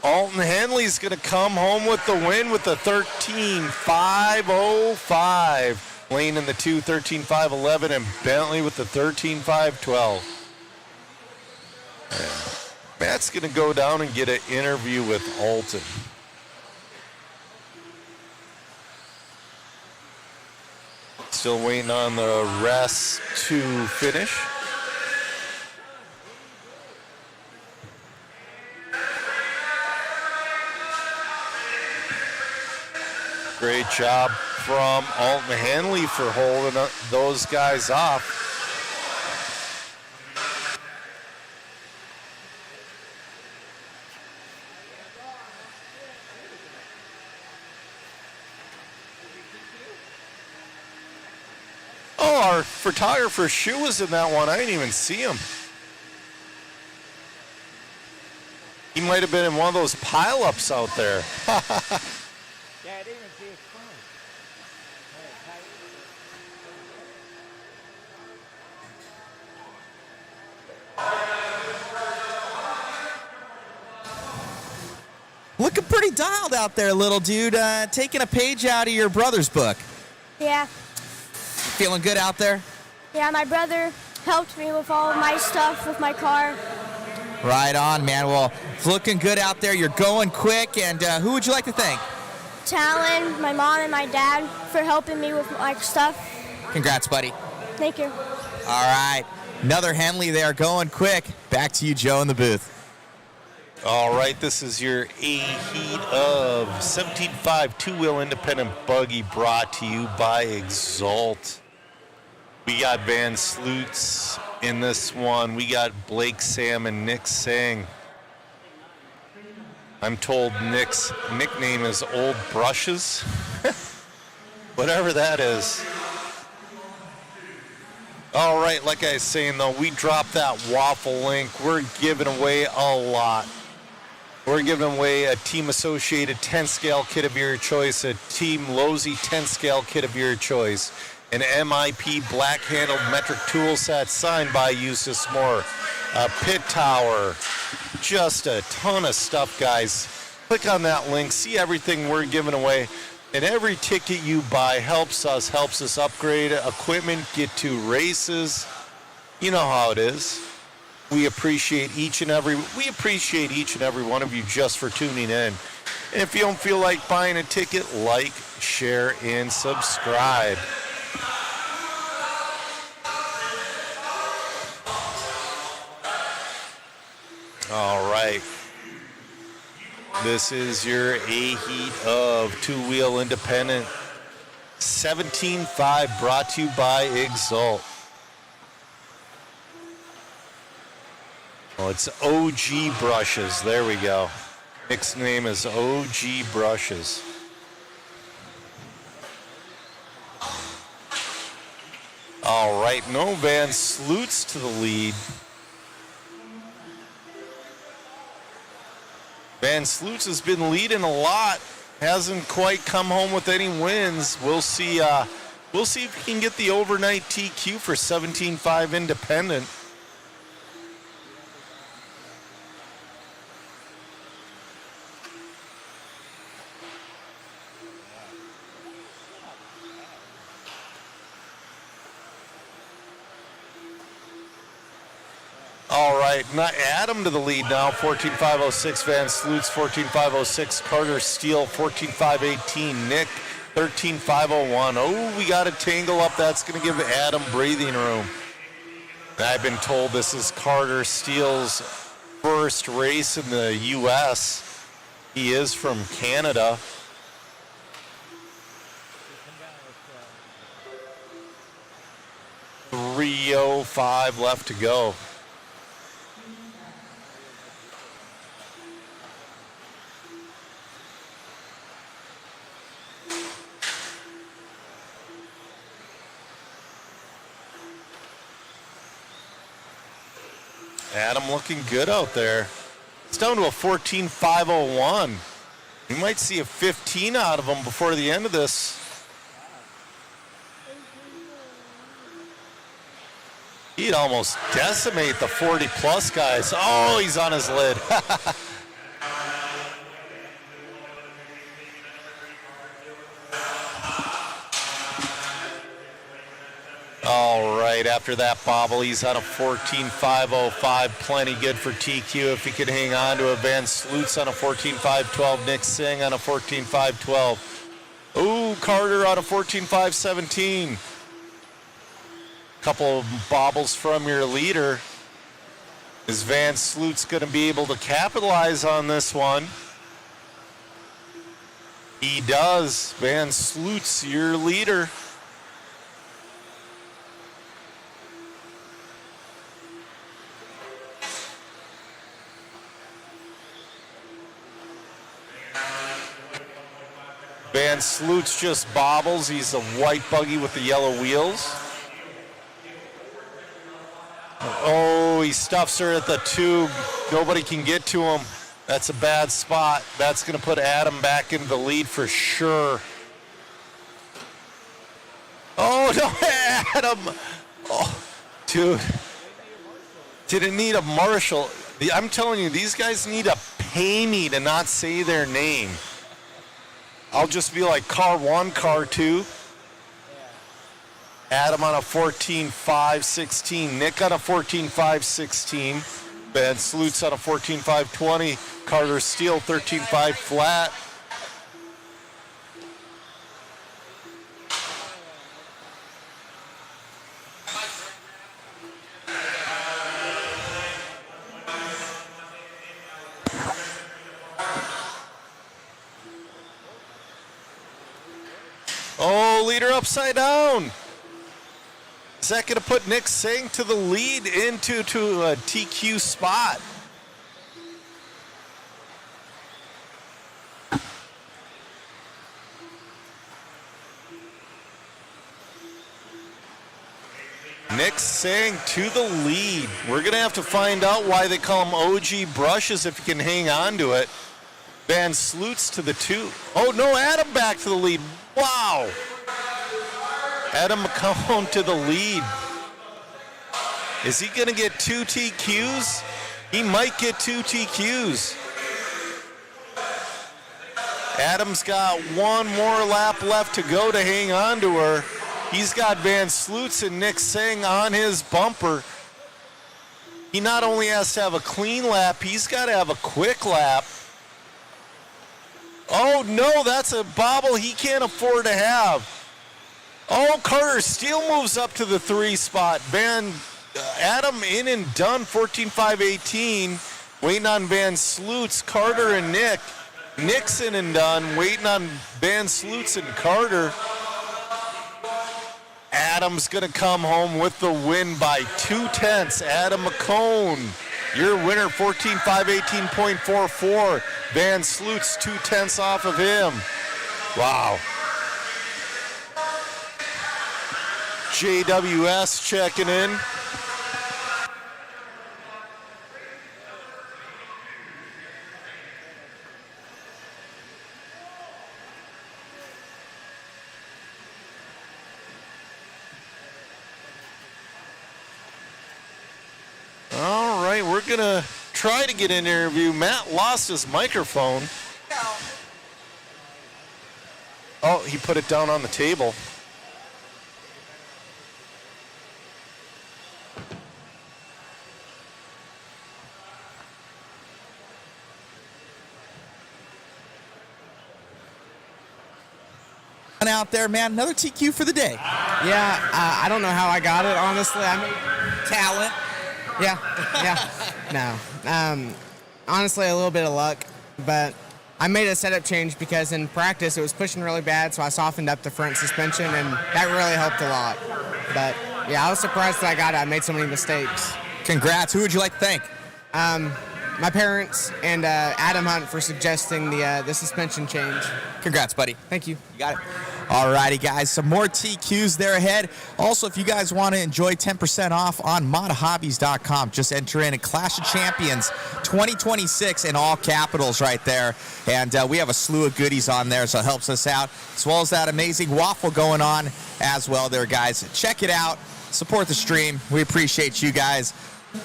Alton Henley's going to come home with the win with the 13,505. Lane in the 2, 13,511, and Bentley with the 13,512. Matt's going to go down and get an interview with Alton. Still waiting on the rest to finish. Great job from Alton Henley for holding those guys off. Oh, our photographer Shu was in that one. I didn't even see him. He might have been in one of those pileups out there. Yeah, I didn't even see his phone. Looking pretty dialed out there, little dude. Taking a page out of your brother's book. Yeah. Feeling good out there? Yeah, my brother helped me with all of my stuff with my car. Right on, man. Well, it's looking good out there. You're going quick. And who would you like to thank? Talon, my mom, and my dad for helping me with my stuff. Congrats, buddy. Thank you. All right. Another Henley there going quick. Back to you, Joe, in the booth. All right, this is your A heat of 17.5 two-wheel independent buggy brought to you by Exalt. We got Van Sloots in this one. We got Blake Sam and Nick Sang. I'm told Nick's nickname is Old Brushes. Whatever that is. All right, like I was saying, though, we dropped that waffle link. We're giving away a lot. We're giving away a Team Associated 10-scale kit of your choice, a Team Losey 10-scale kit of your choice, an MIP black-handled metric tool set signed by Eustace Moore, a pit tower, just a ton of stuff, guys. Click on that link, see everything we're giving away, and every ticket you buy helps us upgrade equipment, get to races. You know how it is. We appreciate each and every one of you just for tuning in. And if you don't feel like buying a ticket, like, share, and subscribe. All right. This is your A heat of two-wheel independent 17.5 brought to you by Exalt. Oh, it's OG Brushes. There we go. Nick's name is OG Brushes. All right, no Van Sloots to the lead. Van Sloots has been leading a lot. Hasn't quite come home with any wins. We'll see if he can get the overnight TQ for 17.5 independent. All right, Adam to the lead now, 14.506. Van Sloots, 14.506. Carter Steele, 14.518. Nick, 13.501. Oh, we got a tangle up. That's going to give Adam breathing room. I've been told this is Carter Steele's first race in the U.S. He is from Canada. .305 left to go. Adam looking good out there. It's down to a 14.501. We might see a 15 out of him before the end of this. He'd almost decimate the 40-plus guys. Oh, he's on his lid. All right, after that bobble, he's on a 14.505. Plenty good for TQ if he could hang on to it. Van Sloots on a 14.512. Nick Singh on a 14.512. Ooh, Carter on a 14.517. Couple of bobbles from your leader. Is Van Sloots going to be able to capitalize on this one? He does. Van Sloots, your leader. Van Sloots just bobbles. He's a white buggy with the yellow wheels. Oh, he stuffs her at the tube. Nobody can get to him. That's a bad spot. That's going to put Adam back in the lead for sure. Oh, no, Adam. Oh, dude. Didn't need a marshal. I'm telling you, these guys need to pay me to not say their name. I'll just be like car 1, car 2. Adam on a 14.516. Nick on a 14.516. Van Sloots on a 14.520. Carter Steele 13.5 flat. Oh, leader upside down. Is that going to put Nick Singh to the lead into a TQ spot? Nick Singh to the lead. We're going to have to find out why they call him OG Brushes if he can hang on to it. Van Sloots to the 2. Oh, no, Adam back to the lead. Wow. Adam McCone to the lead. Is he going to get 2 TQs? He might get 2 TQs. Adam's got one more lap left to go to hang on to her. He's got Van Sloots and Nick Singh on his bumper. He not only has to have a clean lap, he's got to have a quick lap. Oh, no, that's a bobble he can't afford to have. Oh, Carter Steele moves up to the 3 spot. Adam in and done, 14.518. Waiting on Van Sloots, Carter and Nick. Nick's in and done, waiting on Van Sloots and Carter. Adam's going to come home with the win by 0.2. Adam McCone Your winner, 14.5, 18.44. Van Sloot's 0.2 off of him. Wow. JWS checking in. All right, we're going to try to get an interview. Matt lost his microphone. Oh, he put it down on the table. Out there, man. Another TQ for the day. Yeah, I don't know how I got it, honestly. I mean, talent. No. Honestly, a little bit of luck, but I made a setup change because in practice it was pushing really bad, so I softened up the front suspension, and that really helped a lot. But yeah, I was surprised that I got it. I made so many mistakes. Congrats. Who would you like to thank? My parents and Adam Hunt for suggesting the suspension change. Congrats, buddy. Thank you. You got it. All righty, guys. Some more TQs there ahead. Also, if you guys want to enjoy 10% off on modhobbies.com, just enter in a Clash of Champions 2026 in all capitals right there. And we have a slew of goodies on there, so it helps us out, as well as that amazing waffle going on as well there, guys. Check it out. Support the stream. We appreciate you guys.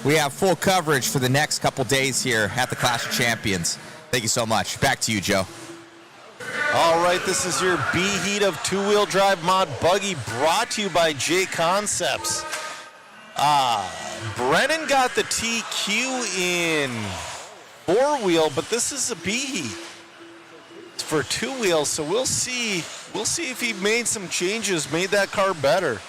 We have full coverage for the next couple days here at the Clash of Champions. Thank you so much. Back to you, Joe. All right, this is your B-Heat of two-wheel drive mod buggy brought to you by J Concepts. Brennan got the TQ in four-wheel, but this is a B-Heat. It's for two-wheel, so we'll see if he made some changes, made that car better.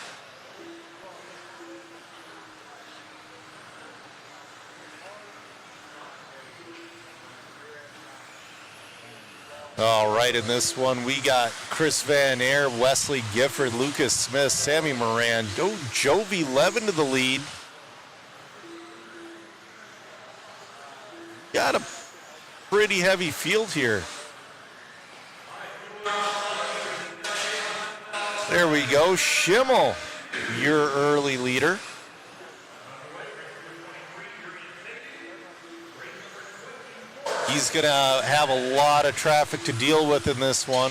All right, in this one, we got Chris Van Air, Wesley Gifford, Lucas Smith, Sammy Moran, Jovi Levin to the lead. Got a pretty heavy field here. There we go. Schimmel, your early leader. He's going to have a lot of traffic to deal with in this one.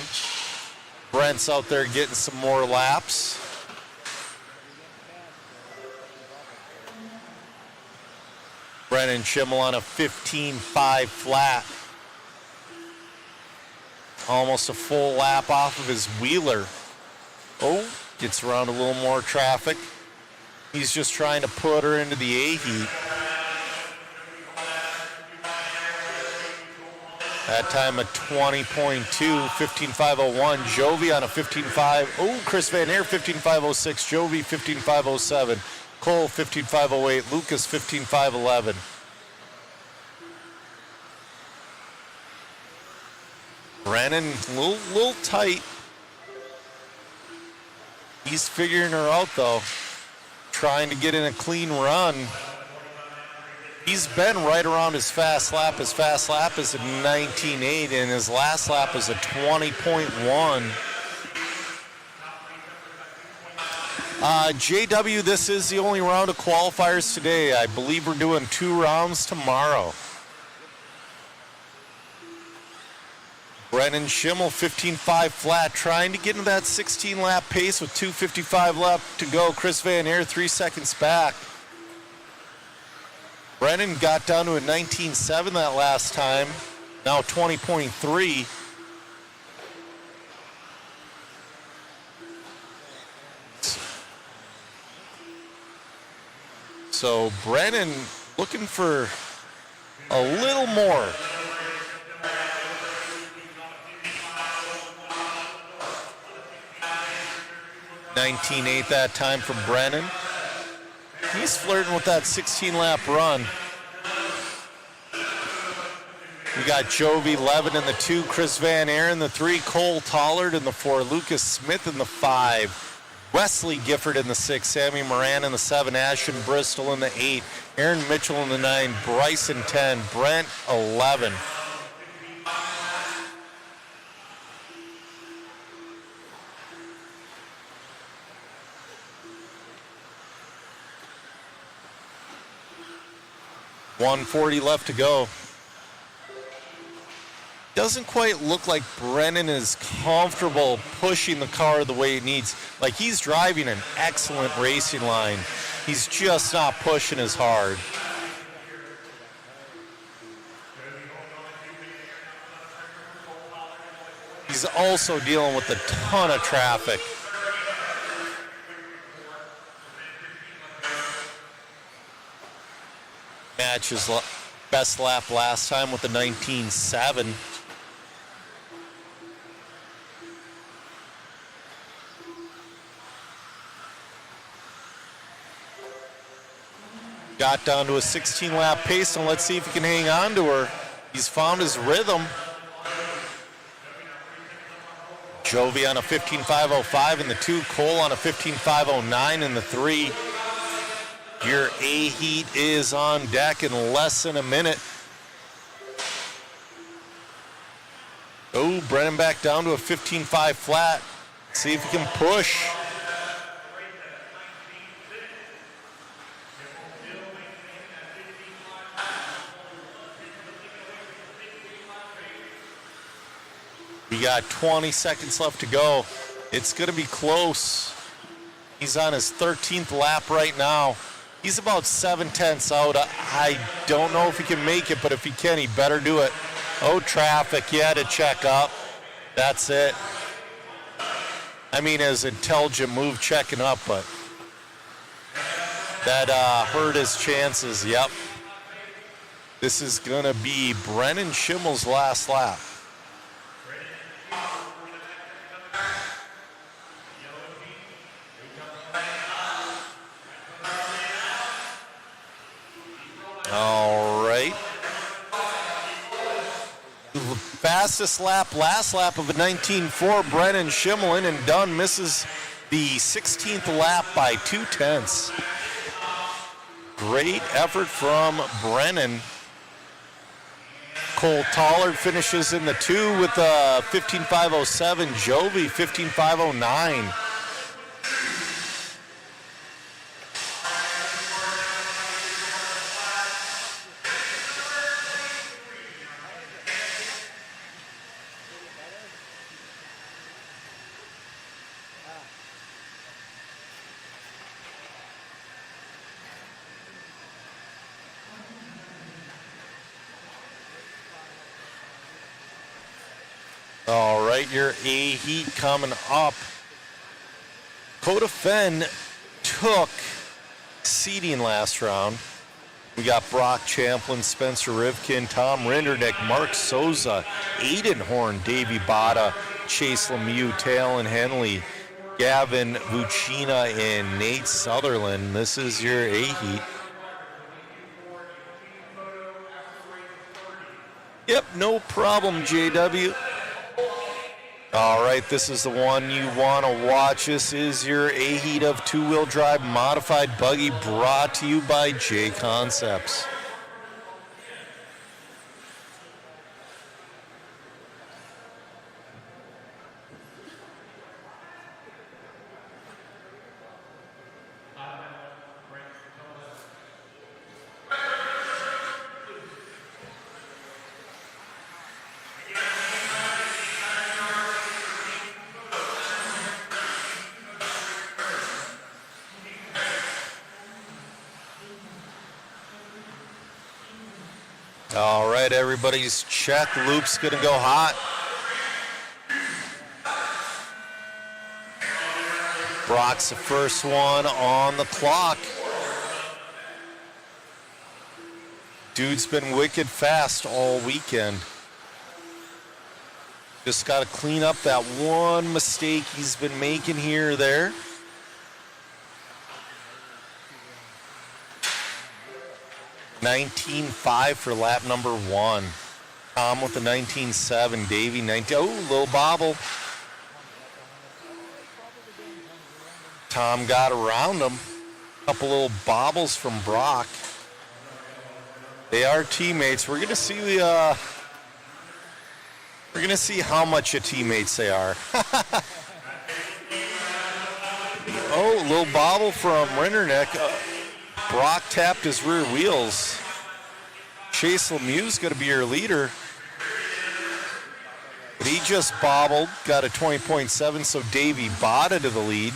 Brent's out there getting some more laps. Brennan Schimmel on a 15.5 flat. Almost a full lap off of his wheeler. Oh, gets around a little more traffic. He's just trying to put her into the A-heat. That time a 20.2, 15.501. Jovi on a 15.5. Oh, Chris Van Air, 15.506. Jovi, 15.507. Cole, 15.508. Lucas, 15.511. Brennan, a little tight. He's figuring her out, though. Trying to get in a clean run. He's been right around his fast lap. His fast lap is a 19.8, and his last lap is a 20.1. JW, this is the only round of qualifiers today. I believe we're doing 2 rounds tomorrow. Brennan Schimmel, 15.5 flat, trying to get into that 16-lap pace with 2:55 left to go. Chris Van Air, 3 seconds back. Brennan got down to a 19.7 that last time, now 20.3. So Brennan looking for a little more. $19.8 that time for Brennan. He's flirting with that 16-lap run. We got Jovi Levin in the 2, Chris Van Air in the 3, Cole Tollard in the 4, Lucas Smith in the 5, Wesley Gifford in the 6, Sammy Moran in the 7, Ashton Bristol in the 8, Aaron Mitchell in the 9, Bryson 10, Brent 11. .140 left to go. Doesn't quite look like Brennan is comfortable pushing the car the way it needs. Like, he's driving an excellent racing line. He's just not pushing as hard. He's also dealing with a ton of traffic. Match his best lap last time with the 19.7. Got down to a 16-lap pace, and let's see if he can hang on to her. He's found his rhythm. Jovi on a 15.505 in the 2, Cole on a 15.509 in the 3. Your A heat is on deck in less than a minute. Oh, Brennan back down to a 15.5 flat. See if he can push. We got 20 seconds left to go. It's going to be close. He's on his 13th lap right now. He's about 7/10 out. I don't know if he can make it, but if he can, he better do it. Oh, traffic. He had to check up. That's it. I mean, his intelligent move checking up, but that hurt his chances. Yep. This is going to be Brennan Schimmel's last lap. All right. The fastest lap, last lap of a 19.4, Brennan Schimmel in and done, misses the 16th lap by 0.2. Great effort from Brennan. Cole Tollard finishes in the 2 with a 15.507, Jovi 15.509. All right, your A heat coming up. Coda Fenn took seeding last round. We got Brock Champlin, Spencer Rivkin, Tom Rinderdick, Mark Souza, Aiden Horn, Davey Bada, Chase Lemieux, Talon Henley, Gavin Vucina, and Nate Sutherland. This is your A heat. Yep, no problem, JW. All right, this is the one you want to watch. This is your A-Heat of two-wheel drive modified buggy brought to you by J Concepts. All right, everybody's check loop's gonna go hot. Brock's the first one on the clock. Dude's been wicked fast all weekend. Just got to clean up that one mistake he's been making here or there. $19.5 for lap number 1. Tom with the 19.7. Davey 19. Oh, little bobble. Tom got around him. Couple little bobbles from Brock. They are teammates. We're gonna see how much of teammates they are. Oh, a little bobble from Rinderneck. Brock tapped his rear wheels. Chase Lemieux's gonna be your leader. But he just bobbled, got a 20.7, so Davey Botta to the lead.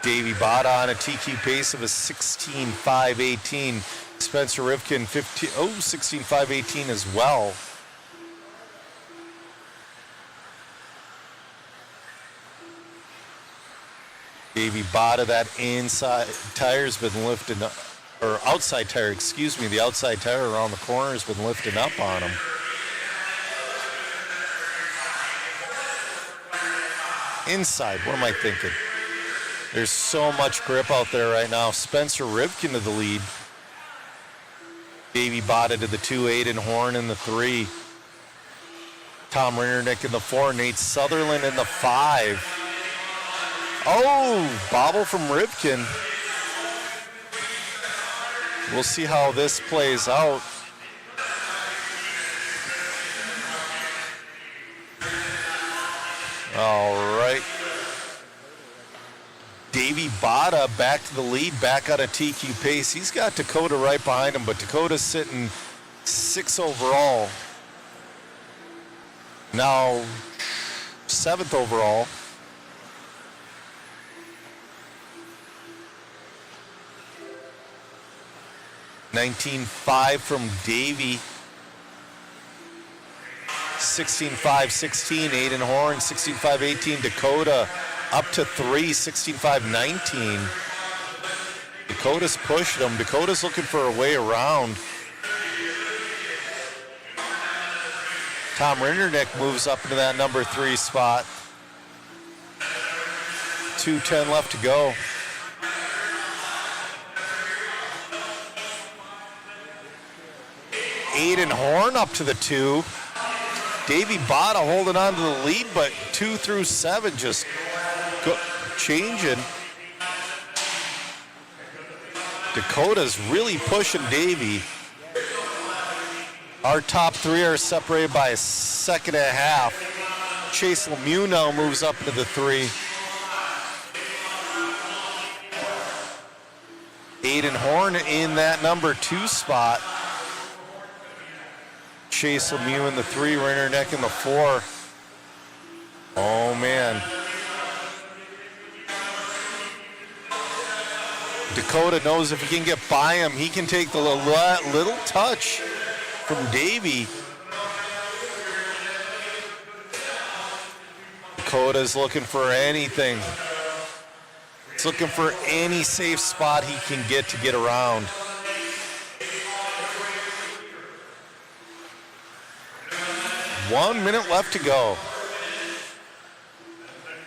Davey Botta on a TQ pace of a 16.518. Spencer Rivkin 16.518 as well. Davey Botta, that inside tire's been lifting up, or outside tire, excuse me, the outside tire around the corner has been lifting up on him. Inside, what am I thinking? There's so much grip out there right now. Spencer Rivkin to the lead. Davey Botta to the 2, Aiden Horn in the 3. Tom Rindernick in the 4, Nate Sutherland in the 5. Oh, bobble from Rivkin. We'll see how this plays out. All right. Davey Botta back to the lead, back on a TQ pace. He's got Dakota right behind him, but Dakota's sitting 6th overall. Now 7th overall. $19.5 from Davey. 16.5-16, Aiden Horn. 16.5-18, Dakota up to 3, 16.5-19. Dakota's pushed him. Dakota's looking for a way around. Tom Rindernick moves up into that number 3 spot. 2:10 left to go. Aiden Horn up to the 2. Davey Botta holding on to the lead, but 2 through 7 just changing. Dakota's really pushing Davey. Our top 3 are separated by a second and a half. Chase Lemieux now moves up into the 3. Aiden Horn in that number 2 spot. Chase Lemieux in the 3, Rinderneck in the 4. Oh, man. Dakota knows if he can get by him, he can take the little touch from Davey. Dakota's looking for anything. He's looking for any safe spot he can get to get around. One minute left to go.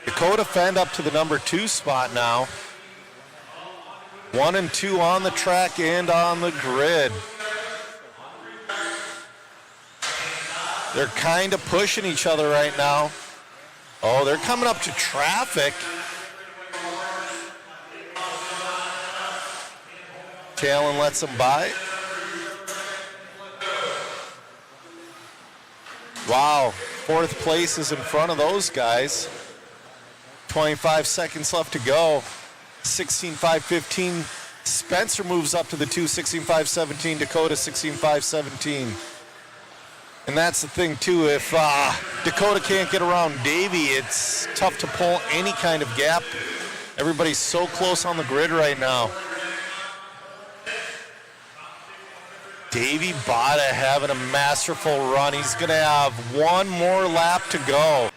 Dakota fend up to the number 2 spot now. 1 and 2 on the track and on the grid. They're kind of pushing each other right now. Oh, they're coming up to traffic. Talon lets them by. Wow, 4th place is in front of those guys. 25 seconds left to go. 16.5-15. Spencer moves up to the 2, 16.5-17. Dakota 16.5-17. And that's the thing too, if Dakota can't get around Davey, it's tough to pull any kind of gap. Everybody's so close on the grid right now. Davey Botta having a masterful run. He's going to have one more lap to go.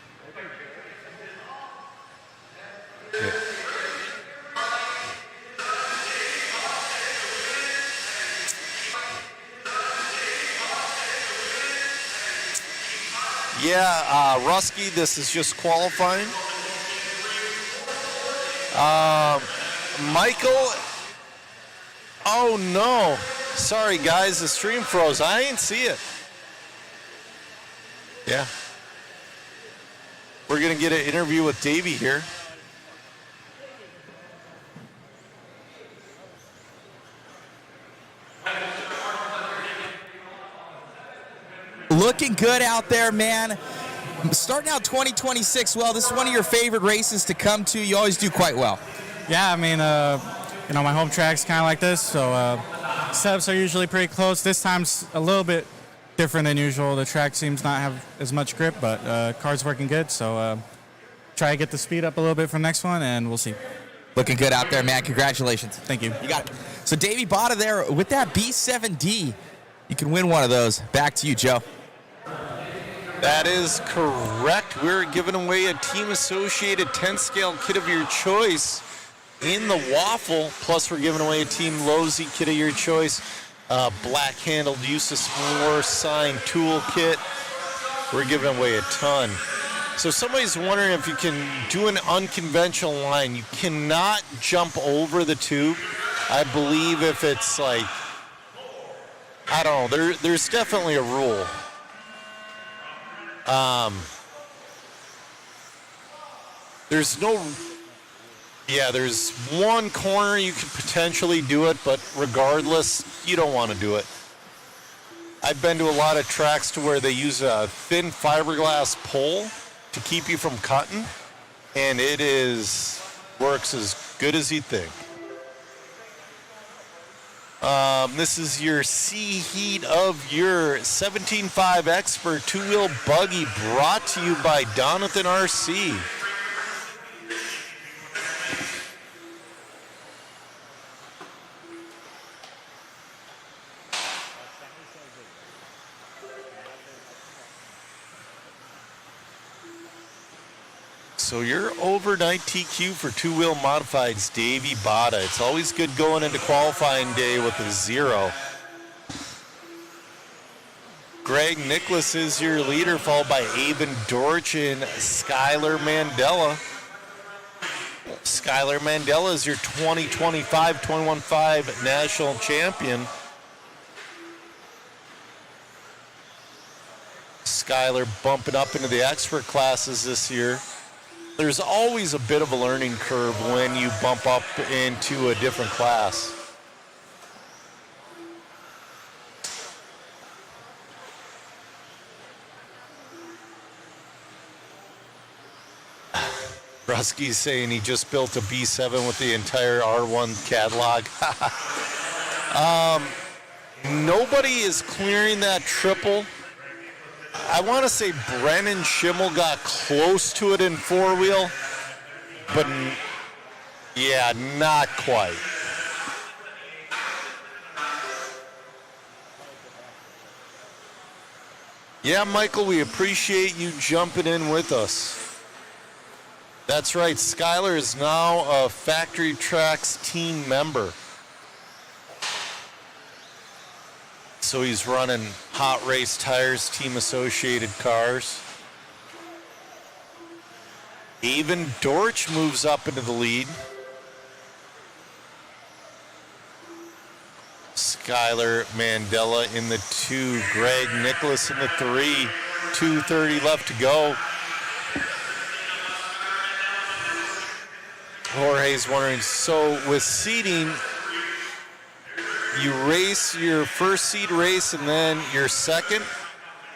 Yeah, Rusky, this is just qualifying. Michael, oh no. Sorry guys, the stream froze. I ain't see it. Yeah. We're going to get an interview with Davey here. Looking good out there, man. Starting out 2026 well. This is one of your favorite races to come to. You always do quite well. Yeah, I mean, my home track's kind of like this, so setups are usually pretty close. This time's a little bit different than usual. The track seems not have as much grip, but car's working good, so try to get the speed up a little bit for next one, and we'll see. Looking good out there, man. Congratulations. Thank you. You got it. So Davey Botta there with that B7D. You can win one of those. Back to you, Joe. That is correct. We're giving away a Team Associated 10-scale kit of your choice in the waffle. Plus, we're giving away a Team Losey kit of your choice. Black-handled Eustace Moore signed tool kit. We're giving away a ton. So somebody's wondering if you can do an unconventional line. You cannot jump over the tube. I believe if it's like, I don't know, there's definitely a rule. There's one corner you could potentially do it, but regardless, you don't want to do it. I've been to a lot of tracks to where they use a thin fiberglass pole to keep you from cutting, and it works as good as you think. This is your C Heat of your 17.5 Expert two-wheel buggy brought to you by Donathan RC. So your overnight TQ for two-wheel modifieds, Davey Botta. It's always good going into qualifying day with a 0. Greg Nicholas is your leader, followed by Avon Dorch and Skylar Mandela. Skylar Mandela is your 2025 21.5 national champion. Skylar bumping up into the expert classes this year. There's always a bit of a learning curve when you bump up into a different class. Rusky's saying he just built a B7 with the entire R1 catalog. Nobody is clearing that triple. I want to say Brennan Schimmel got close to it in four-wheel, but yeah, not quite. Yeah, Michael, we appreciate you jumping in with us. That's right, Skylar is now a Factory Tracks team member. So he's running Hot Race Tires Team Associated cars. Avon Dorch moves up into the lead. Skylar Mandela in the 2. Greg Nicholas in the 3. 2:30 left to go. Jorge's wondering, so with seating, you race your first seed race and then your second?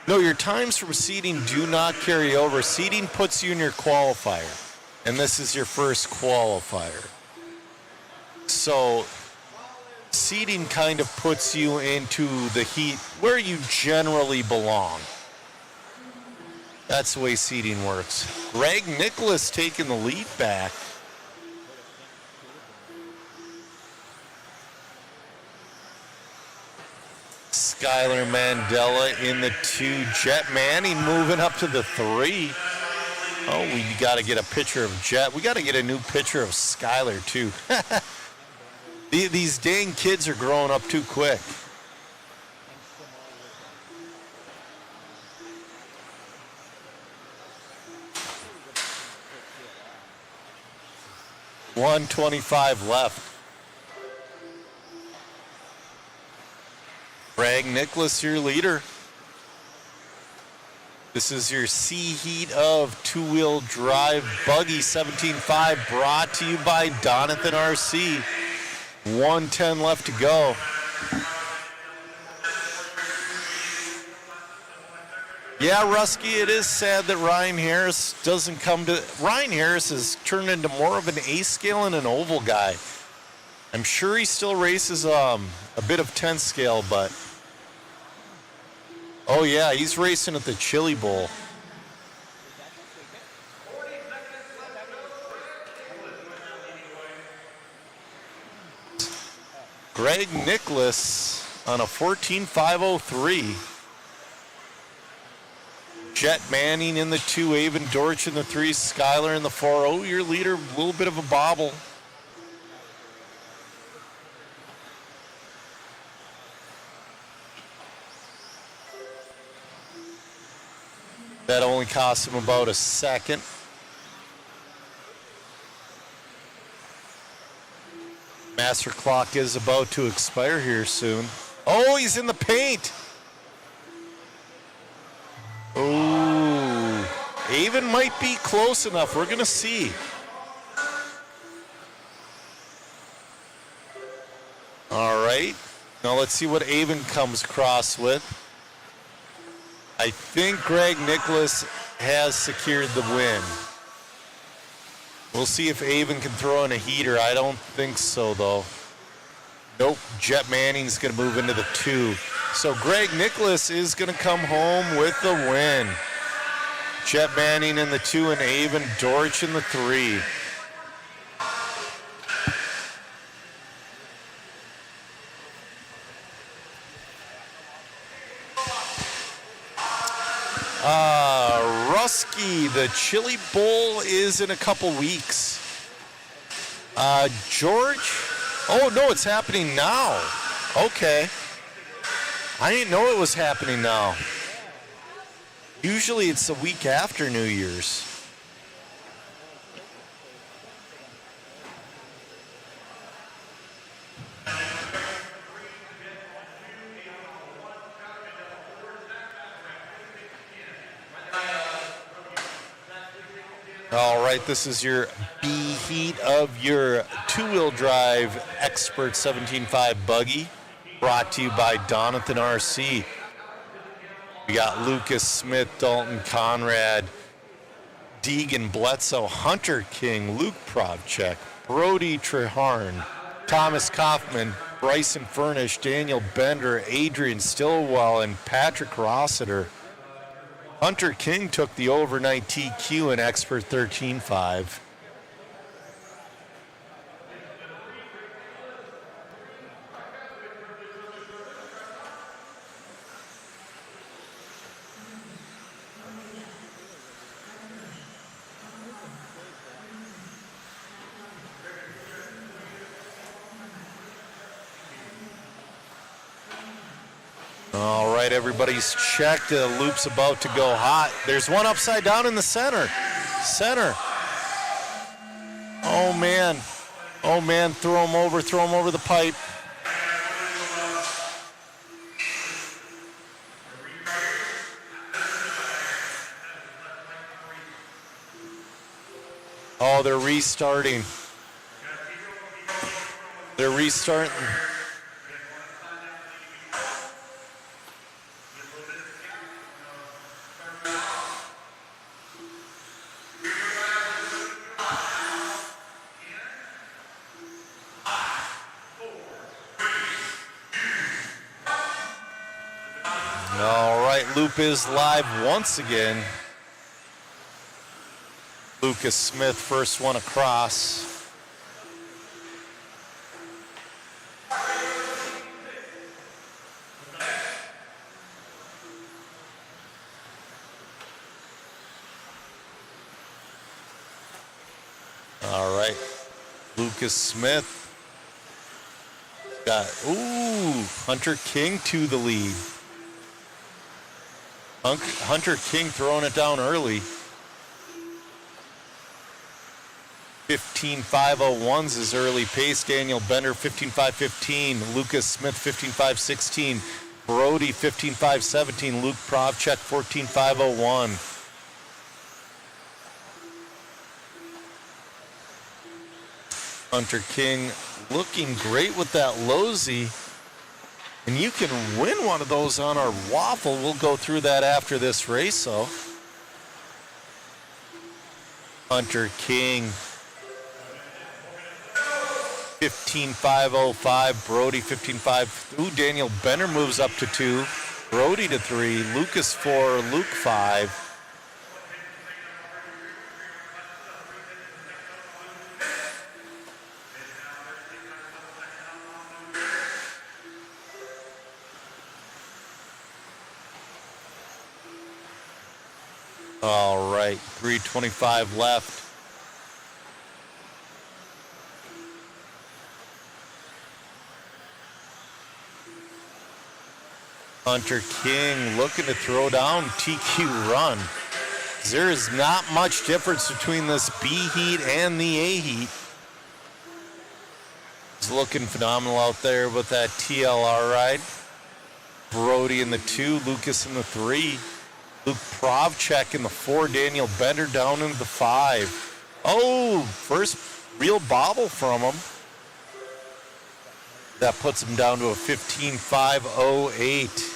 No, your times from seeding do not carry over. Seeding puts you in your qualifier, and this is your first qualifier. So seeding kind of puts you into the heat where you generally belong. That's the way seeding works. Greg Nicholas taking the lead back. Skylar Mandela in the 2. Jet Manning moving up to the 3. Oh, we got to get a picture of Jet. We got to get a new picture of Skylar, too. These dang kids are growing up too quick. $125 left. Greg Nicholas, your leader. This is your C Heat of two-wheel drive buggy 17.5 brought to you by Donathan RC. 110 left to go. Yeah, Rusky, it is sad that Ryan Harris doesn't come to... Ryan Harris has turned into more of an A scale and an oval guy. I'm sure he still races a bit of 10 scale, but... Oh, yeah, he's racing at the Chili Bowl. Greg Nicholas on a 14.503. Jet Manning in the 2, Avon Dorch in the 3, Skyler in the 4. Oh, your leader, a little bit of a bobble. That only cost him about a second. Master clock is about to expire here soon. Oh, he's in the paint. Oh, Avon might be close enough. We're going to see. All right. Now let's see what Avon comes across with. I think Greg Nicholas has secured the win. We'll see if Avon can throw in a heater. I don't think so, though. Nope, Jet Manning's going to move into the 2. So Greg Nicholas is going to come home with the win. Jet Manning in the 2 and Avon Dorch in the 3. Rusky, the Chili Bowl is in a couple weeks. George? Oh, no, it's happening now. Okay. I didn't know it was happening now. Usually it's the week after New Year's. All right, this is your B heat of your two-wheel drive Expert 17.5 buggy, brought to you by Donathan RC. We got Lucas Smith, Dalton Conrad, Deegan Bledsoe, Hunter King, Luke Provchek, Brody Treharn, Thomas Kaufman, Bryson Furnish, Daniel Bender, Adrian Stillwell, and Patrick Rossiter. Hunter King took the overnight TQ in Expert 13.5. All right, everybody's checked. The loop's about to go hot. There's one upside down in the center. Oh, man. Oh, man, throw him over the pipe. Oh, they're restarting. All right, loop is live once again. Lucas Smith, first one across. All right, Lucas Smith got, Hunter King to the lead. Hunter King throwing it down early. 15.501's his early pace. Daniel Bender 15.515. Lucas Smith 15.516. Brody 15.517. Luke Provchek 14.501. Hunter King looking great with that Lozy. And you can win one of those on our waffle. We'll go through that after this race, though. Hunter King 15.505. Brody 15.5. Ooh, Daniel Benner moves up to 2. Brody to 3. Lucas 4. Luke 5. All right, 3:25 left. Hunter King looking to throw down TQ run. There is not much difference between this B heat and the A heat. He's looking phenomenal out there with that TLR ride. Brody in the 2, Lucas in the 3. Luke Provchek in the 4, Daniel Bender down into the 5. Oh, first real bobble from him. That puts him down to a 15.508.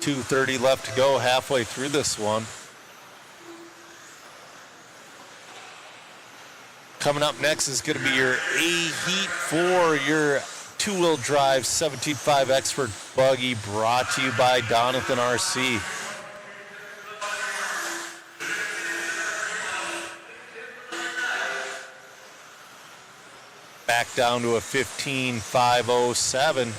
.230 left to go, halfway through this one. Coming up next is going to be your A heat for your two-wheel drive 17.5 Expert Buggy, brought to you by Donathan RC. Back down to a 15.507.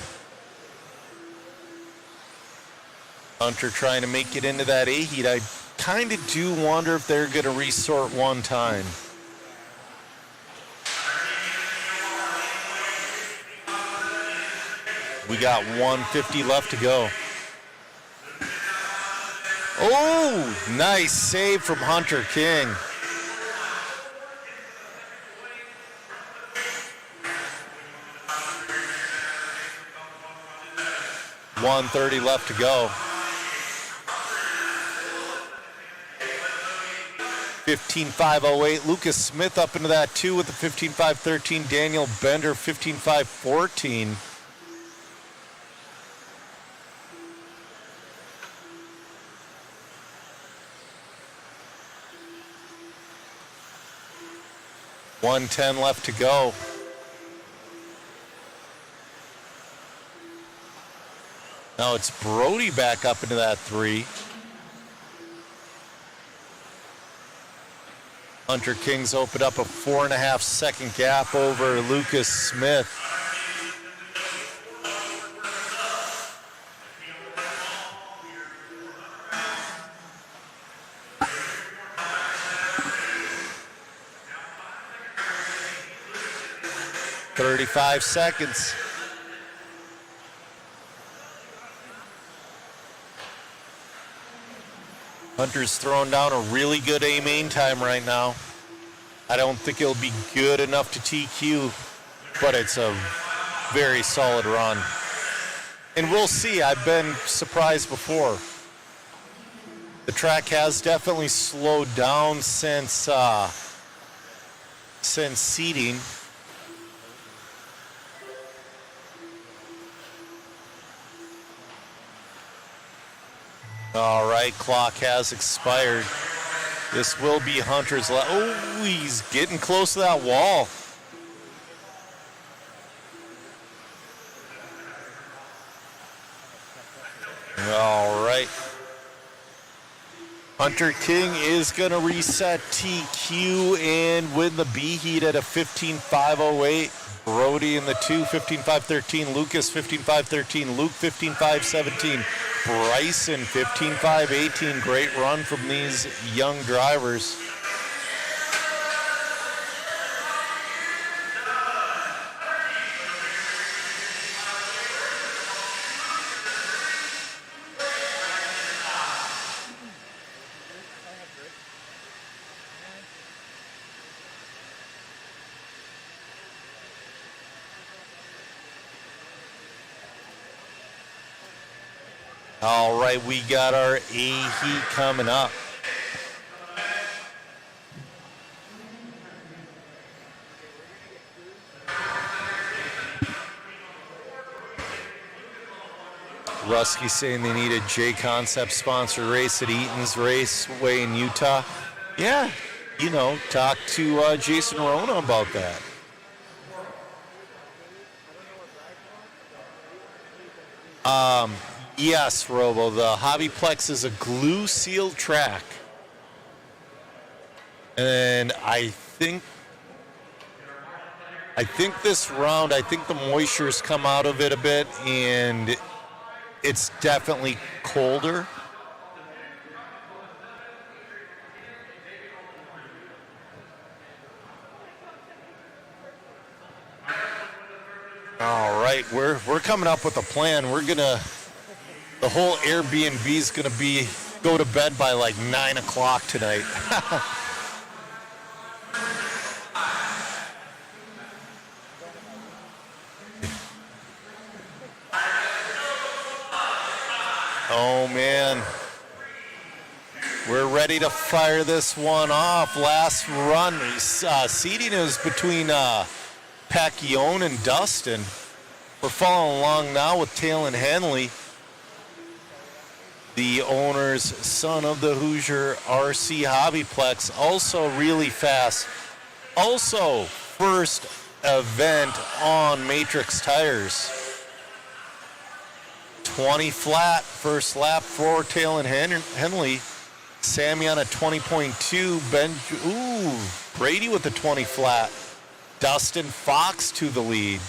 Hunter trying to make it into that A heat. I kind of do wonder if they're going to resort one time. We got 150 left to go. Oh, nice save from Hunter King. $130 left to go. 15.508. Lucas Smith up into that 2 with the 15.513. Daniel Bender 15.514. $110 left to go. Now it's Brody back up into that 3. Hunter King's opened up a 4.5 second gap over Lucas Smith. .35 seconds. Hunter's throwing down a really good A main time right now. I don't think it'll be good enough to TQ, but it's a very solid run. And we'll see. I've been surprised before. The track has definitely slowed down since seeding. All right, clock has expired. This will be Hunter's lap. Oh, he's getting close to that wall. All right. Hunter King is going to reset TQ and win the B heat at a 15.508. Brody in the 2, 15.513. Lucas 15.513. Luke 15.517. Bryson 15.518. Great run from these young drivers. All right, we got our A-Heat coming up. Rusky saying they need a J Concept sponsored race at Eaton's Raceway in Utah. Yeah, you know, talk to Jason Rona about that. Yes, Robo, the HobbyPlex is a glue sealed track. And I think this round, I think the moisture's come out of it a bit, and it's definitely colder. All right, we're coming up with a plan. The whole Airbnb is gonna go to bed by like 9 o'clock tonight. Oh man, we're ready to fire this one off. Last run, seating is between Pacquiao and Dustin. We're following along now with Talon Henley, the owner's son of the Hoosier RC HobbyPlex, also really fast. Also, first event on Matrix tires. 20 flat, first lap for Talon Henley. Sammy on a 20.2. Brady with a 20 flat. Dustin Fox to the lead.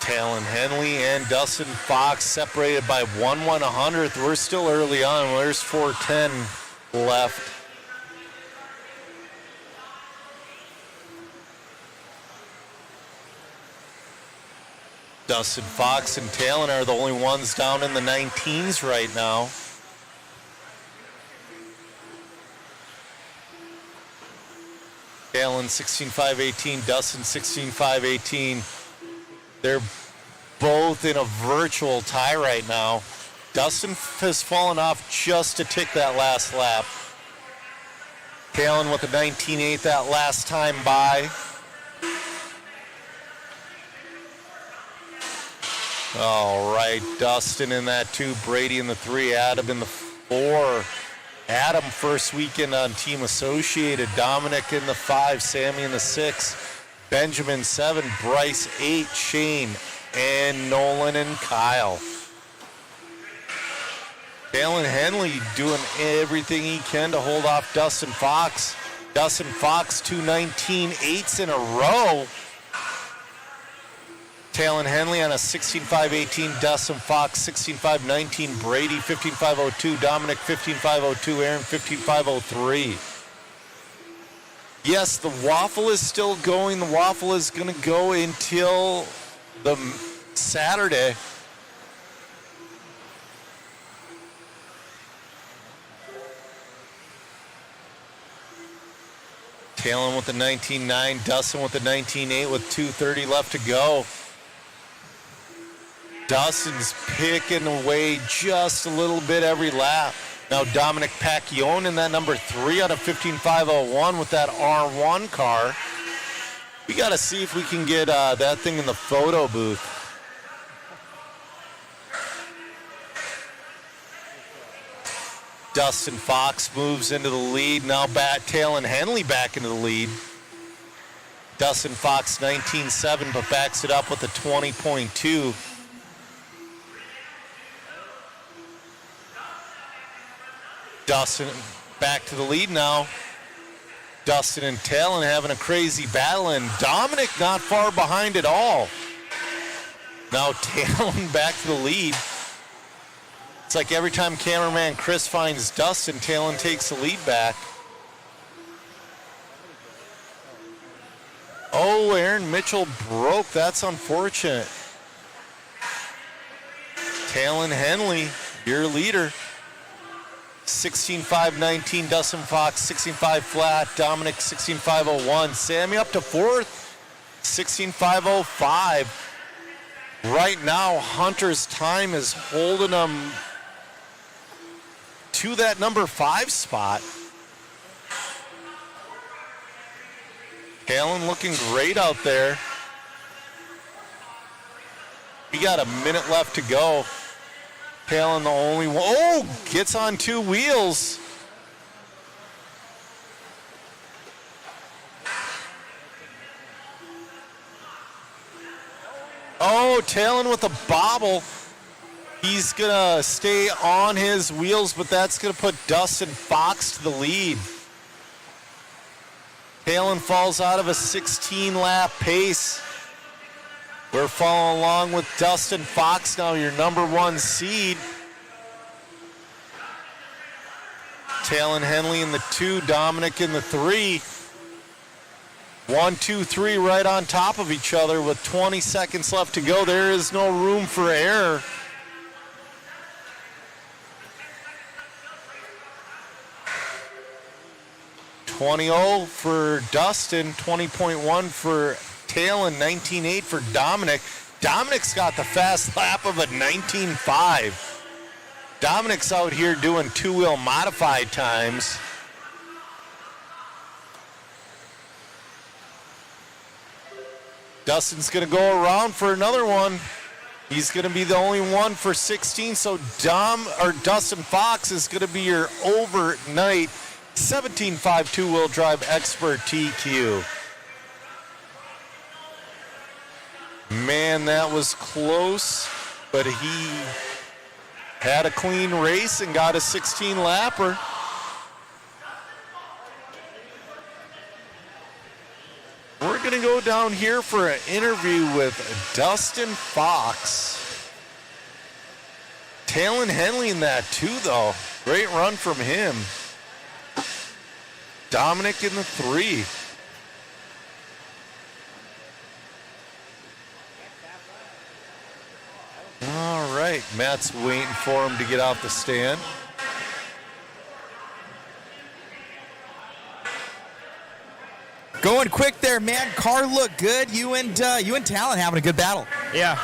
Talon Henley and Dustin Fox separated by 1/100th. We're still early on. There's 4:10 left. Dustin Fox and Talon are the only ones down in the 19s right now. Talon 16.518, Dustin 16.518. They're both in a virtual tie right now. Dustin has fallen off just to tick that last lap. Talon with a 19.8 that last time by. All right, Dustin in that 2, Brady in the 3, Adam in the 4. Adam first weekend on Team Associated, Dominic in the 5, Sammy in the 6, Benjamin 7, Bryce 8, Shane, and Nolan and Kyle. Talon Henley doing everything he can to hold off Dustin Fox. Dustin Fox 2 19.8s in a row. Talon Henley on a 16.518, Dustin Fox 16.519, Brady 15.502, Dominic 15.502, Aaron 15.503. Yes, the waffle is still going. The waffle is going to go until the Saturday. Talon with the 19.9, Dustin with the 19.8 with 2:30 left to go. Dustin's picking away just a little bit every lap. Now Dominic Pacquiao in that number 3 out of 15.501 with that R1 car. We got to see if we can get that thing in the photo booth. Dustin Fox moves into the lead. Now Talon Henley back into the lead. Dustin Fox 19.7 but backs it up with a 20.2. Dustin back to the lead now. Dustin and Talon having a crazy battle, and Dominic not far behind at all. Now Talon back to the lead. It's like every time cameraman Chris finds Dustin, Talon takes the lead back. Oh, Aaron Mitchell broke. That's unfortunate. Talon Henley, your leader. 16.519, Dustin Fox 16.5 flat, Dominic 16.501, Sammy up to fourth, 16.505. Right now, Hunter's time is holding him to that number 5 spot. Kalen looking great out there. We got a minute left to go. Kalen the only one. Oh, gets on 2 wheels. Oh, Talon with a bobble. He's going to stay on his wheels, but that's going to put Dustin Fox to the lead. Talon falls out of a 16-lap pace. We're following along with Dustin Fox now, your number 1 seed. Talon Henley in the 2, Dominic in the 3. 1, 2, 3 right on top of each other with 20 seconds left to go. There is no room for error. .20 for Dustin, 20.1 for Talon, 19.8 for Dominic. Dominic's got the fast lap of a 19.5. Dominic's out here doing 2-wheel modified times. Dustin's going to go around for another one. He's going to be the only one for 16, so Dustin Fox is going to be your overnight 17.5 2-wheel drive expert TQ. Man, that was close, but he had a clean race and got a 16-lapper. We're going to go down here for an interview with Dustin Fox. Talon Henley in that too, though. Great run from him. Dominic in the 3. All right, Matt's waiting for him to get out the stand. Going quick there, man. Car looked good. You and Talon having a good battle. Yeah,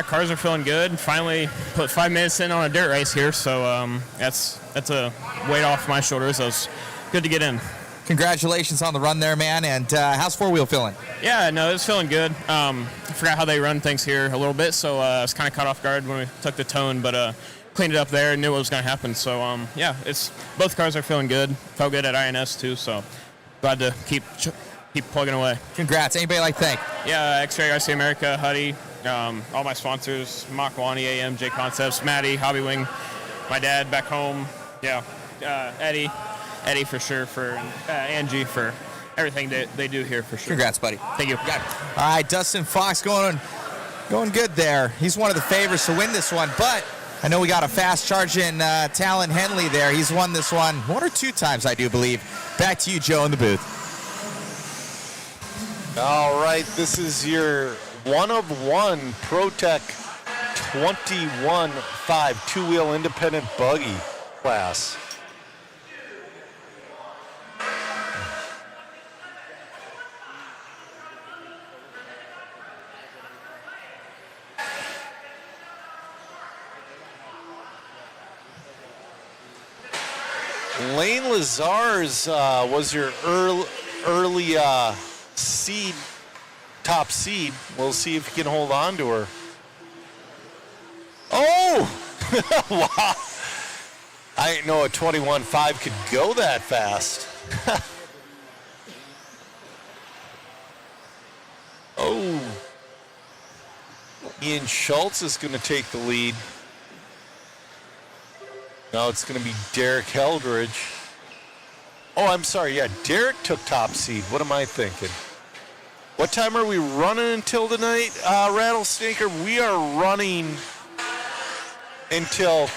cars are feeling good. Finally put 5 minutes in on a dirt race here, so that's a weight off my shoulders. So it's good to get in. Congratulations on the run there, man. And how's 4-wheel feeling? Yeah, no, it's feeling good. I forgot how they run things here a little bit, so I was kind of caught off guard when we took the tone, but cleaned it up there and knew what was going to happen. So, yeah, both cars are feeling good. Felt good at INS, too, so glad to keep plugging away. Congrats. Anybody like to thank? Yeah, X-Ray, RC America, Huddy, all my sponsors, Makwani, AM, J Concepts, Maddie, Hobby Wing, my dad back home, yeah, Eddie for sure, for Angie for everything they do here for sure. Congrats, buddy. Thank you. Got it. All right, Dustin Fox going good there. He's one of the favorites to win this one, but I know we got a fast-charging Talon Henley there. He's won this one 1 or 2 times, I do believe. Back to you, Joe, in the booth. All right, this is your 1-of-1 ProTech 21.5 2-wheel independent buggy class. Lane Lazar's was your early seed, top seed. We'll see if he can hold on to her. Oh! Wow. I didn't know a 21.5 could go that fast. Oh. Ian Schultz is going to take the lead. Now it's going to be Derek Heldridge. Oh, I'm sorry. Yeah, Derek took top seed. What am I thinking? What time are we running until tonight, Rattlesnaker? We are running until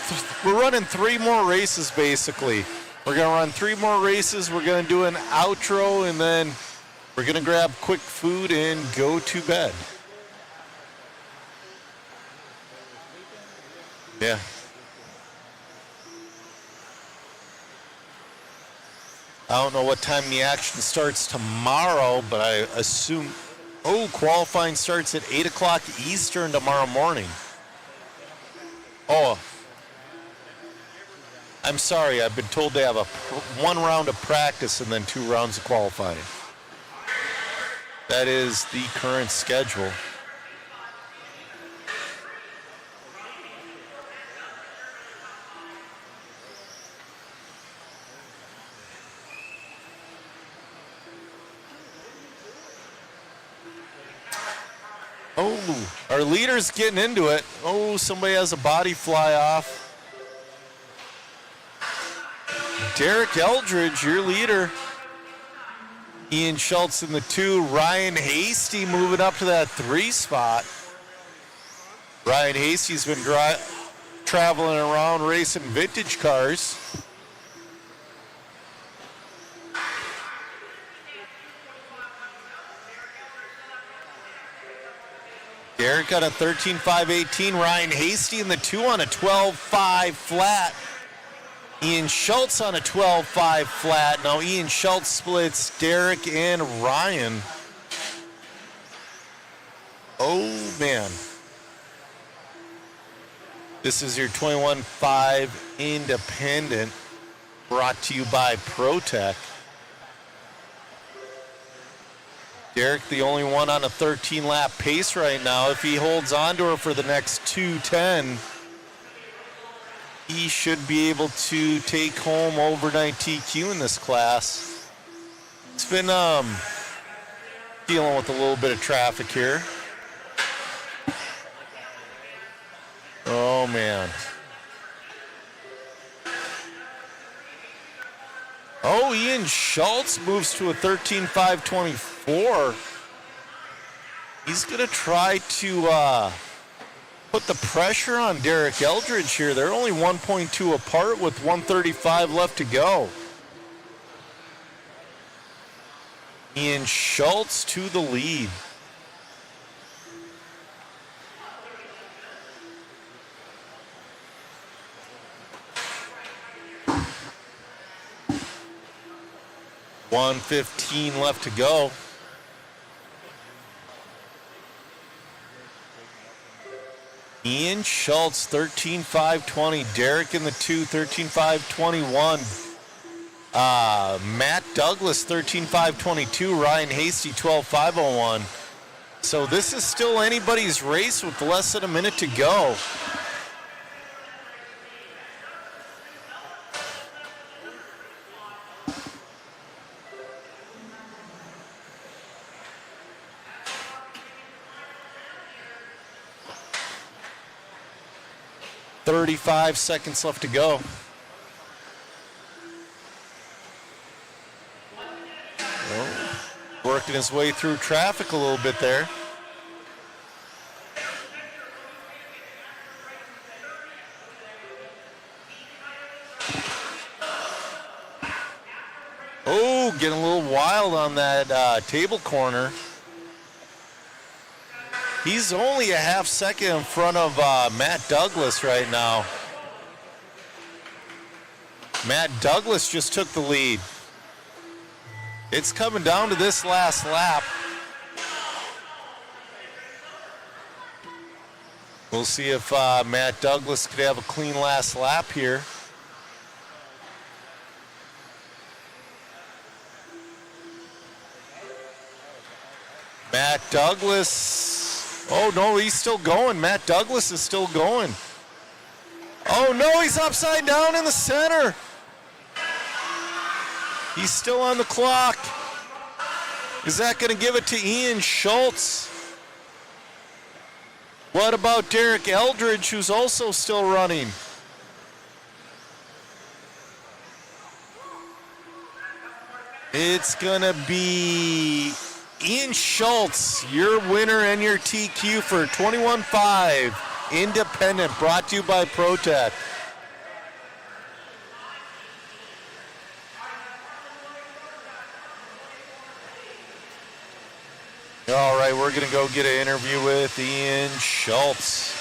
we're running 3 more races, basically. We're going to run 3 more races. We're going to do an outro, and then we're going to grab quick food and go to bed. Yeah. I don't know what time the action starts tomorrow, but I assume, qualifying starts at 8 o'clock Eastern tomorrow morning. Oh, I'm sorry. I've been told they have one round of practice and then 2 rounds of qualifying. That is the current schedule. Oh, our leader's getting into it. Oh, somebody has a body fly off. Derek Eldridge, your leader. Ian Schultz in the 2. Ryan Hasty moving up to that 3 spot. Ryan Hasty's been traveling around racing vintage cars. Derek got a 13.518. Ryan Hasty in the 2 on a 12.5 flat. Ian Schultz on a 12.5 flat. Now Ian Schultz splits Derek and Ryan. Oh, man. This is your 21.5 independent, brought to you by ProTech. Derek, the only one on a 13-lap pace right now. If he holds on to her for the next 2:10, he should be able to take home overnight TQ in this class. It's been dealing with a little bit of traffic here. Oh, man. Oh, Ian Schultz moves to a 13.524. He's going to try to put the pressure on Derek Eldridge here. They're only 1.2 apart with 1:35 left to go. Ian Schultz to the lead. $1:15 left to go. Ian Schultz, 13.520. Derek in the 2, 13.521. Matt Douglas, 13.522. Ryan Hasty, 12.501. So this is still anybody's race with less than a minute to go. $35 seconds left to go. Oh, working his way through traffic a little bit there. Oh, getting a little wild on that table corner. He's only a half second in front of Matt Douglas right now. Matt Douglas just took the lead. It's coming down to this last lap. We'll see if Matt Douglas could have a clean last lap here. Matt Douglas. Oh, no, he's still going. Matt Douglas is still going. Oh, no, he's upside down in the center. He's still on the clock. Is that going to give it to Ian Schultz? What about Derek Eldridge, who's also still running? It's going to be Ian Schultz, your winner and your TQ for 21.5 independent, brought to you by ProTech. All right, we're going to go get an interview with Ian Schultz.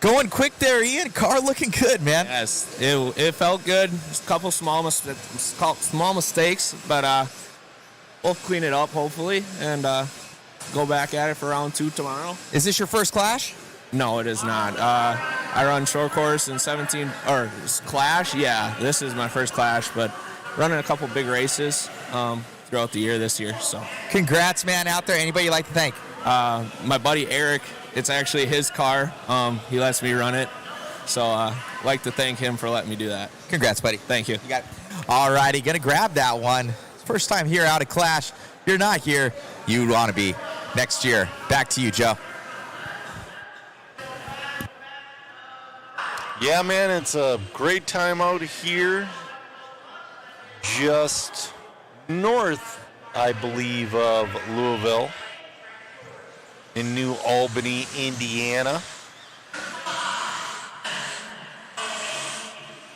Going quick there, Ian. Car looking good, man. Yes, it felt good. Just a couple small mistakes, but we'll clean it up hopefully and go back at it for round 2 tomorrow. Is this your first Clash? No, it is not. I run short course in 17 or Clash. Yeah, this is my first Clash, but running a couple big races throughout the year this year. So congrats, man, out there. Anybody you'd like to thank? My buddy Eric. It's actually his car. He lets me run it. So I'd like to thank him for letting me do that. Congrats, buddy. Thank you. You got it. All righty, going to grab that one. First time here out of Clash. If you're not here, you want to be next year. Back to you, Joe. Yeah, man, it's a great time out here. Just north, I believe, of Louisville. In New Albany, Indiana.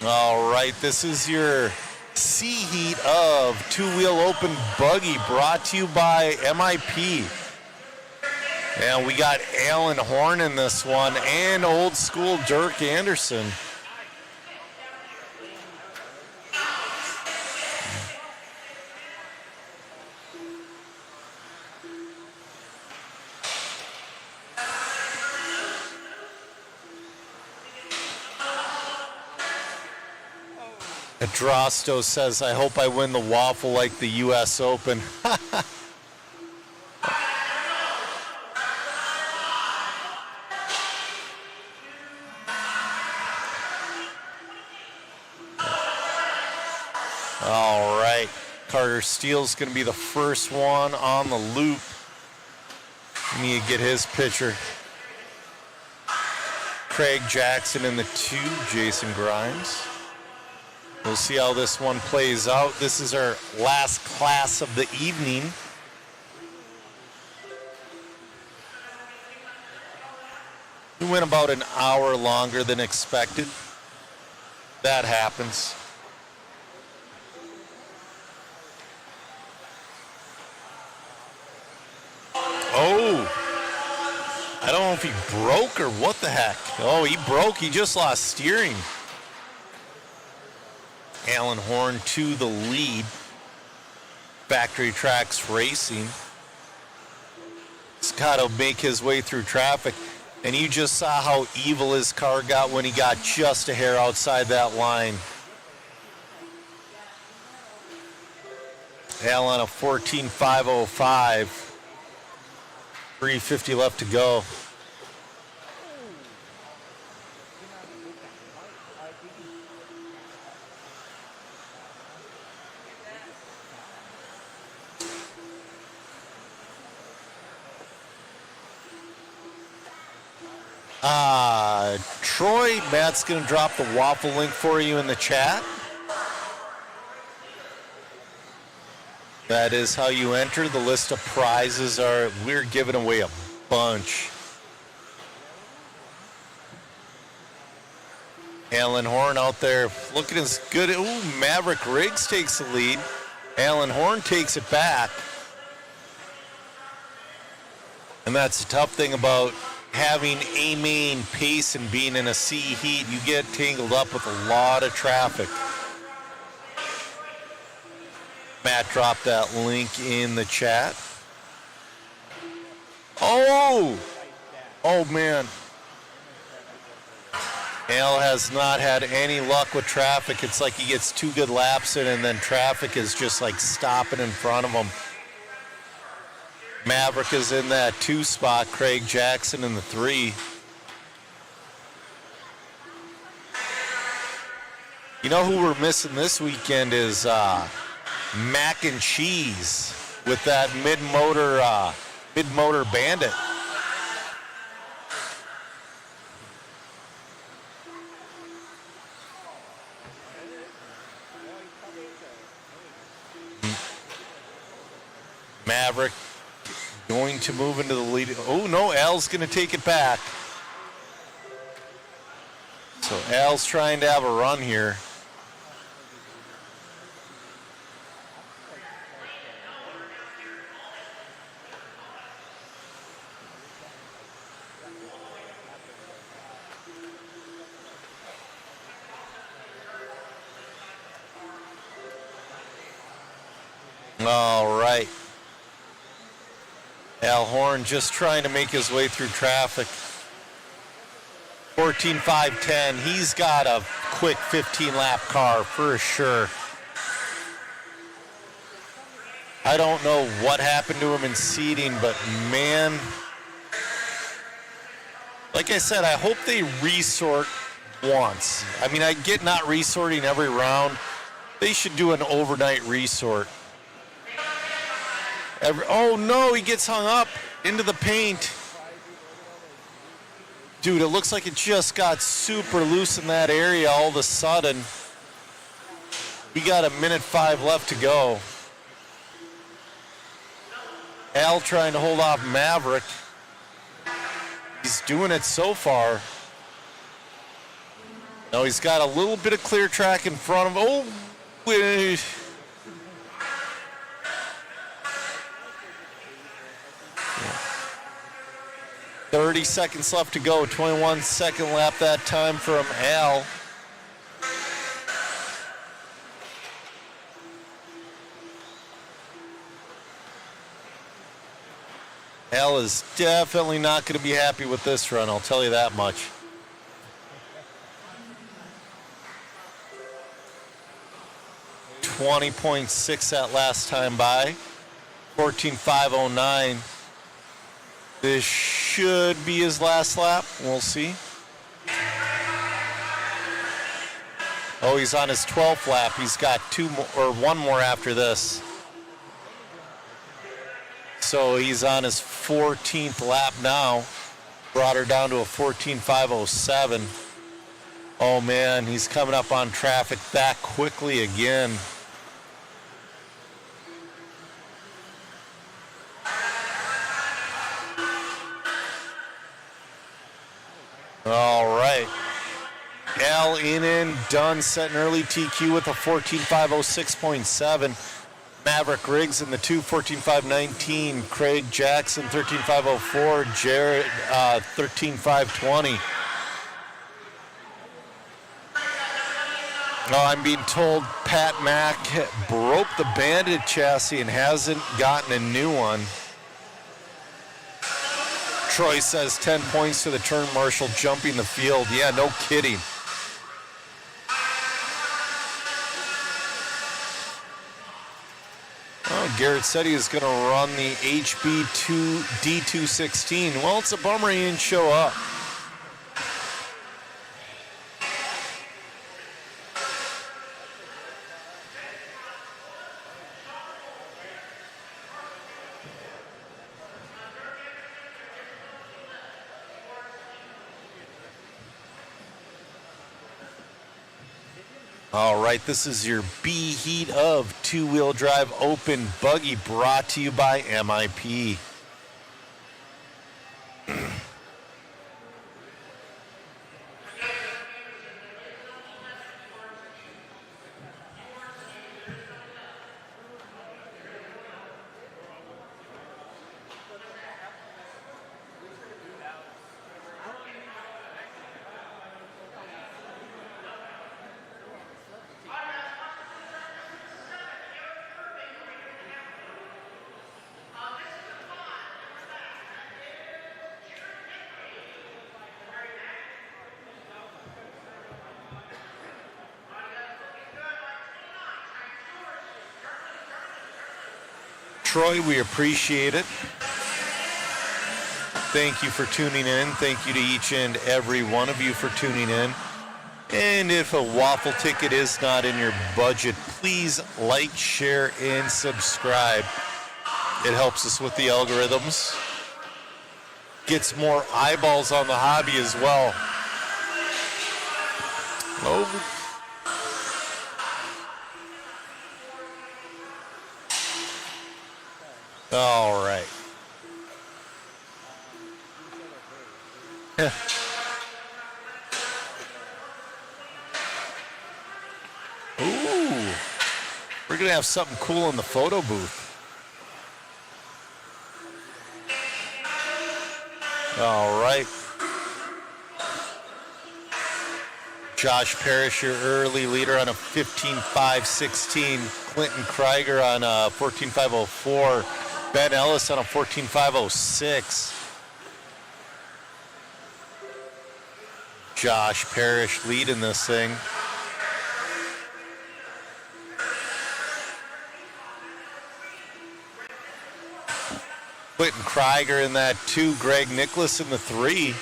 All right, this is your C Heat of two-wheel open buggy brought to you by MIP. And we got Alan Horn in this one and old school Dirk Anderson. Adrasto says, I hope I win the waffle like the U.S. Open. All right. Carter Steele's going to be the first one on the loop. Need to get his picture. Craig Jackson in the 2, Jason Grimes. We'll see how this one plays out. This is our last class of the evening. We went about an hour longer than expected. That happens. Oh, I don't know if he broke or what the heck. Oh, he broke. He just lost steering. Alan Horn to the lead. Factory Tracks Racing. He's got to make his way through traffic. And you just saw how evil his car got when he got just a hair outside that line. Alan, a 14.505. 350 left to go. Troy, Matt's going to drop the waffle link for you in the chat. That is how you enter. The list of prizes are, we're giving away a bunch. Alan Horn out there looking as good. Ooh, Maverick Riggs takes the lead. Alan Horn takes it back. And that's the tough thing about having a main pace and being in a C heat. You get tangled up with a lot of traffic. Matt dropped that link in the chat. Oh man. Al has not had any luck with traffic. It's like he gets 2 good laps in and then traffic is just like stopping in front of him. Maverick is in that 2 spot. Craig Jackson in the 3. You know who we're missing this weekend is Mac and Cheese with that mid-motor Bandit. Maverick going to move into the lead. Oh, no, Al's going to take it back. So Al's trying to have a run here. All right. Al Horn just trying to make his way through traffic. 14.510. He's got a quick 15-lap car for sure. I don't know what happened to him in seeding, but man, like I said, I hope they resort once. I mean, I get not resorting every round. They should do an overnight resort. Oh no, he gets hung up into the paint. Dude, it looks like it just got super loose in that area all of a sudden. We got a minute 5 left to go. Al trying to hold off Maverick. He's doing it so far. No, he's got a little bit of clear track in front of him. Oh, wait. 30 seconds left to go. 21-second lap that time from Al. Al is definitely not going to be happy with this run, I'll tell you that much. .6 that last time by. 14.509. This should be his last lap. We'll see. Oh, he's on his 12th lap. He's got one more after this. So he's on his 14th lap now. Brought her down to a 14.507. Oh man, he's coming up on traffic that quickly again. All right. Al in, done, set an early TQ with a 14.506.7. Maverick Riggs in the 2, 14.519. Craig Jackson, 13.504. Jared, 13.520. Oh, I'm being told Pat Mack broke the Bandit chassis and hasn't gotten a new one. Troy says 10 points to the turn marshal jumping the field. Yeah, no kidding. Oh, Garrett said he was going to run the HB2 D216. Well, it's a bummer he didn't show up. All right, this is your B heat of two-wheel drive open buggy brought to you by MIP. Troy, we appreciate it. Thank you for tuning in. Thank you to each and every one of you for tuning in. And if a waffle ticket is not in your budget, please like, share, and subscribe. It helps us with the algorithms. Gets more eyeballs on the hobby as well. Oh. All right. Ooh. We're going to have something cool in the photo booth. All right. Josh Parrish, your early leader on a 15.5.16. Clinton Krieger on a 14.5.04. Ben Ellis on a 14.5.06. Josh Parrish leading this thing. Clinton Krieger in that 2. Greg Nicholas in the 3.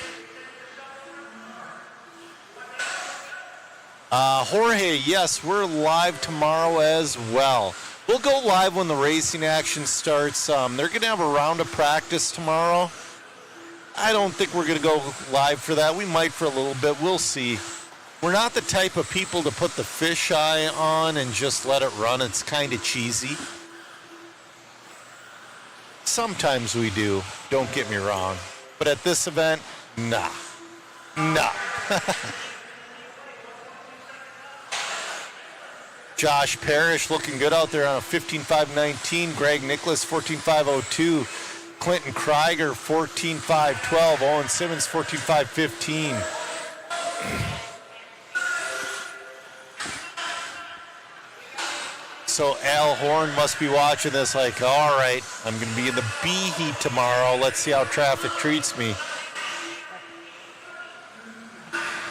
Jorge, yes, we're live tomorrow as well. We'll go live when the racing action starts. They're going to have a round of practice tomorrow. I don't think we're going to go live for that. We might for a little bit. We'll see. We're not the type of people to put the fisheye on and just let it run. It's kind of cheesy. Sometimes we do. Don't get me wrong. But at this event, nah. Nah. Josh Parrish looking good out there on a 15.5.19. Greg Nicholas 14.5.02. Clinton Krieger 14.5.12. Owen Simmons 14.5.15. So Al Horn must be watching this like, all right, I'm going to be in the B heat tomorrow. Let's see how traffic treats me.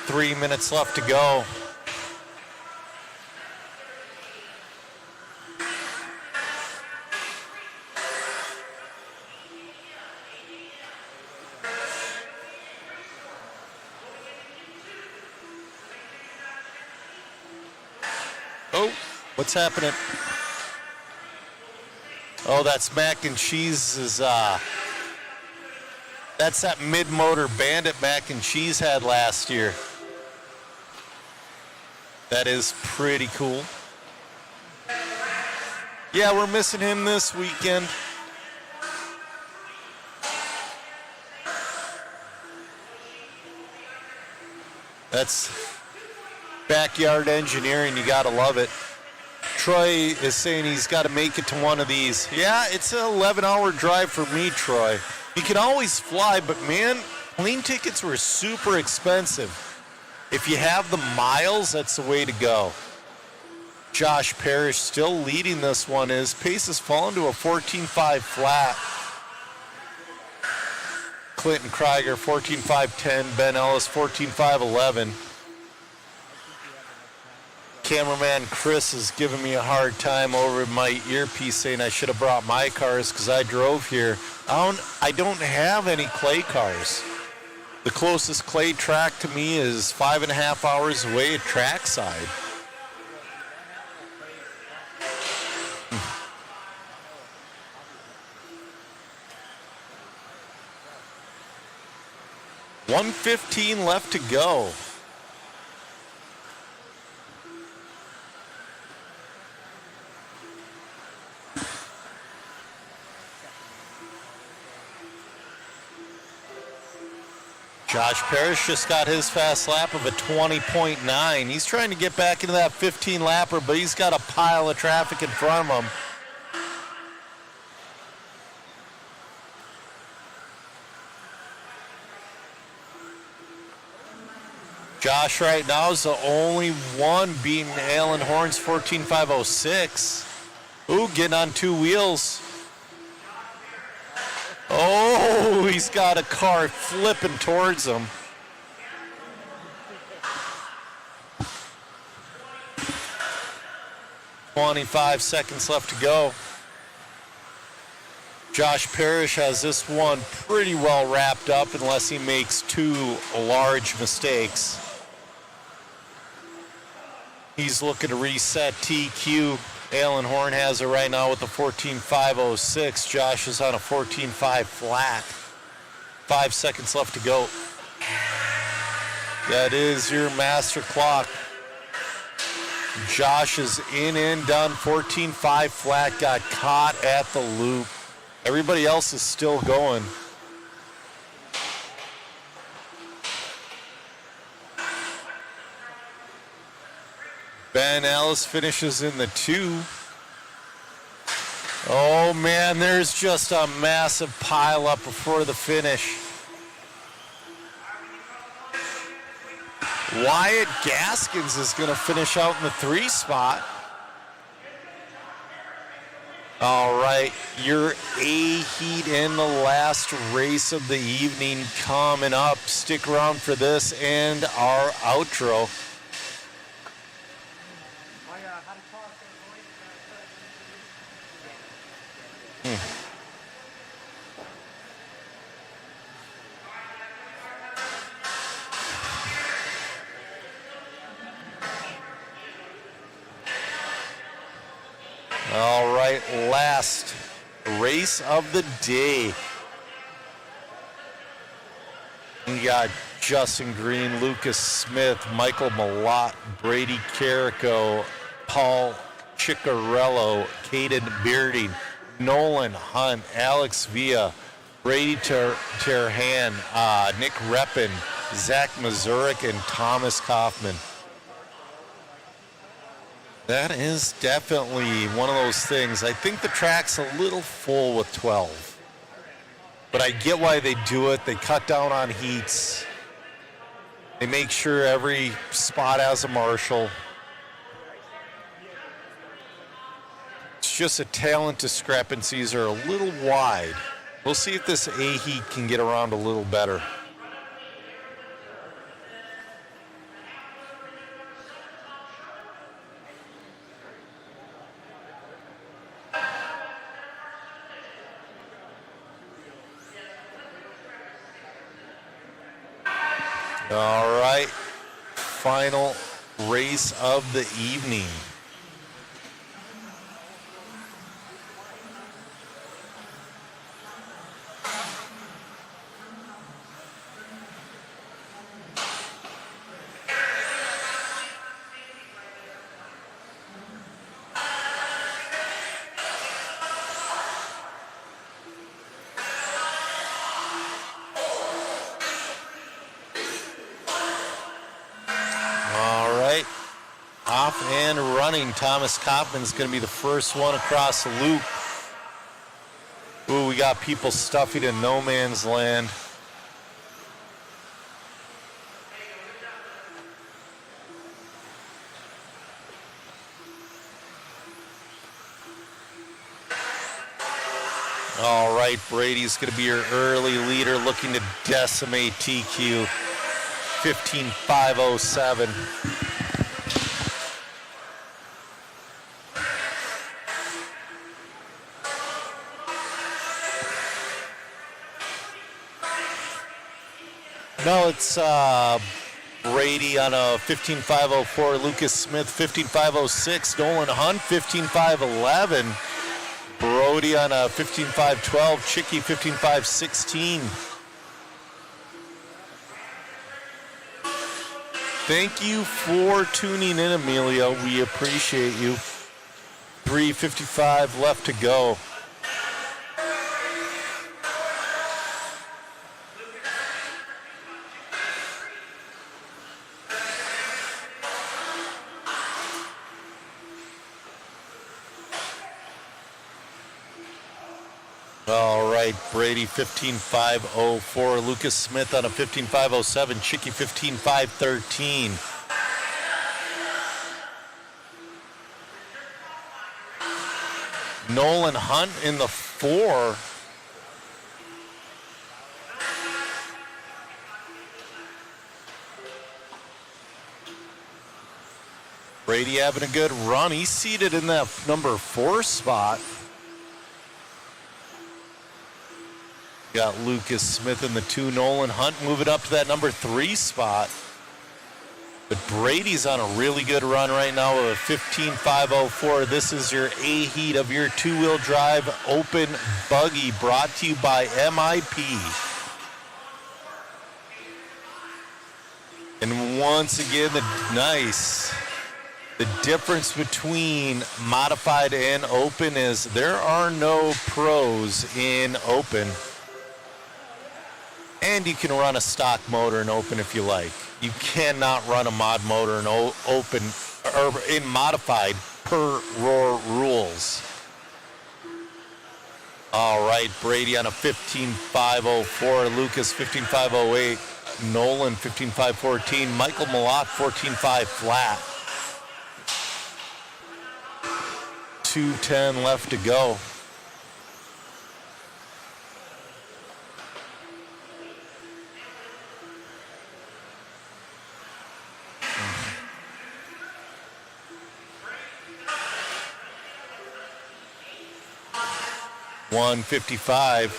3 minutes left to go. Oh, what's happening? Oh, that's Mac and Cheese's, that's that mid-motor Bandit Mac and Cheese had last year. That is pretty cool. Yeah, we're missing him this weekend. That's backyard engineering, you gotta love it. Troy is saying he's got to make it to one of these. Yeah, it's an 11-hour drive for me, Troy. You can always fly, but man, plane tickets were super expensive. If you have the miles, that's the way to go. Josh Parrish still leading this one. His pace has fallen to a 14.5 flat. Clinton Krieger 14.5.10. Ben Ellis 14.5.11. Cameraman Chris is giving me a hard time over my earpiece saying I should have brought my cars because I drove here. I don't have any clay cars. The closest clay track to me is 5.5 hours away at trackside. $1:15 left to go. Josh Parrish just got his fast lap of a 20.9. He's trying to get back into that 15 lapper, but he's got a pile of traffic in front of him. Josh right now is the only one beating Alan Horn's 14.506. Ooh, getting on two wheels. Oh, he's got a car flipping towards him. "25 seconds left to go. Josh Parrish has this one pretty well wrapped up unless he makes two large mistakes. He's looking to reset TQ. Alan Horn has it right now with the 14.506. Josh is on a 14.5 flat. 5 seconds left to go. That is your master clock. Josh is in and done. 14.5 flat, got caught at the loop. Everybody else is still going. Ben Ellis finishes in the 2. Oh man, there's just a massive pile up before the finish. Wyatt Gaskins is going to finish out in the 3 spot. All right, your A heat in the last race of the evening coming up. Stick around for this and our outro. All right, last race of the day. We got Justin Green, Lucas Smith, Michael Malott, Brady Carrico, Paul Ciccarello, Caden Bearding, Nolan Hunt, Alex Villa, Brady Terhan, Nick Reppin, Zach Mazurik, and Thomas Kaufman. That is definitely one of those things. I think the track's a little full with 12. But I get why they do it. They cut down on heats. They make sure every spot has a marshal. It's just the talent discrepancies are a little wide. We'll see if this A heat can get around a little better. All right, final race of the evening. Off and running. Thomas Kaufman's going to be the first one across the loop. Ooh, we got people stuffing in no man's land. All right, Brady's going to be your early leader, looking to decimate TQ. 15.507. No, it's Brady on a 15.504, Lucas Smith 15.506, Nolan Hunt 15.511, Brody on a 15.512, Chicky 15.516. Thank you for tuning in, Emilio. We appreciate you. 3:55 left to go. All right, Brady 15.504, Lucas Smith on a 15.507, Chicky 15.513. Nolan Hunt in the 4. Brady having a good run. He's seated in that number 4 spot. Got Lucas Smith in the 2. Nolan Hunt moving up to that number 3 spot. But Brady's on a really good run right now with a 15.504. This is your A heat of your 2-wheel drive Open Buggy, brought to you by MIP. And once again, the difference between modified and open is there are no pros in open. And you can run a stock motor in open if you like. You cannot run a mod motor in open or in modified per ROAR rules. All right, Brady on a 15.504, Lucas 15.508, Nolan 15.514, Michael Malott 14.5 flat. 2:10 left to go. $155.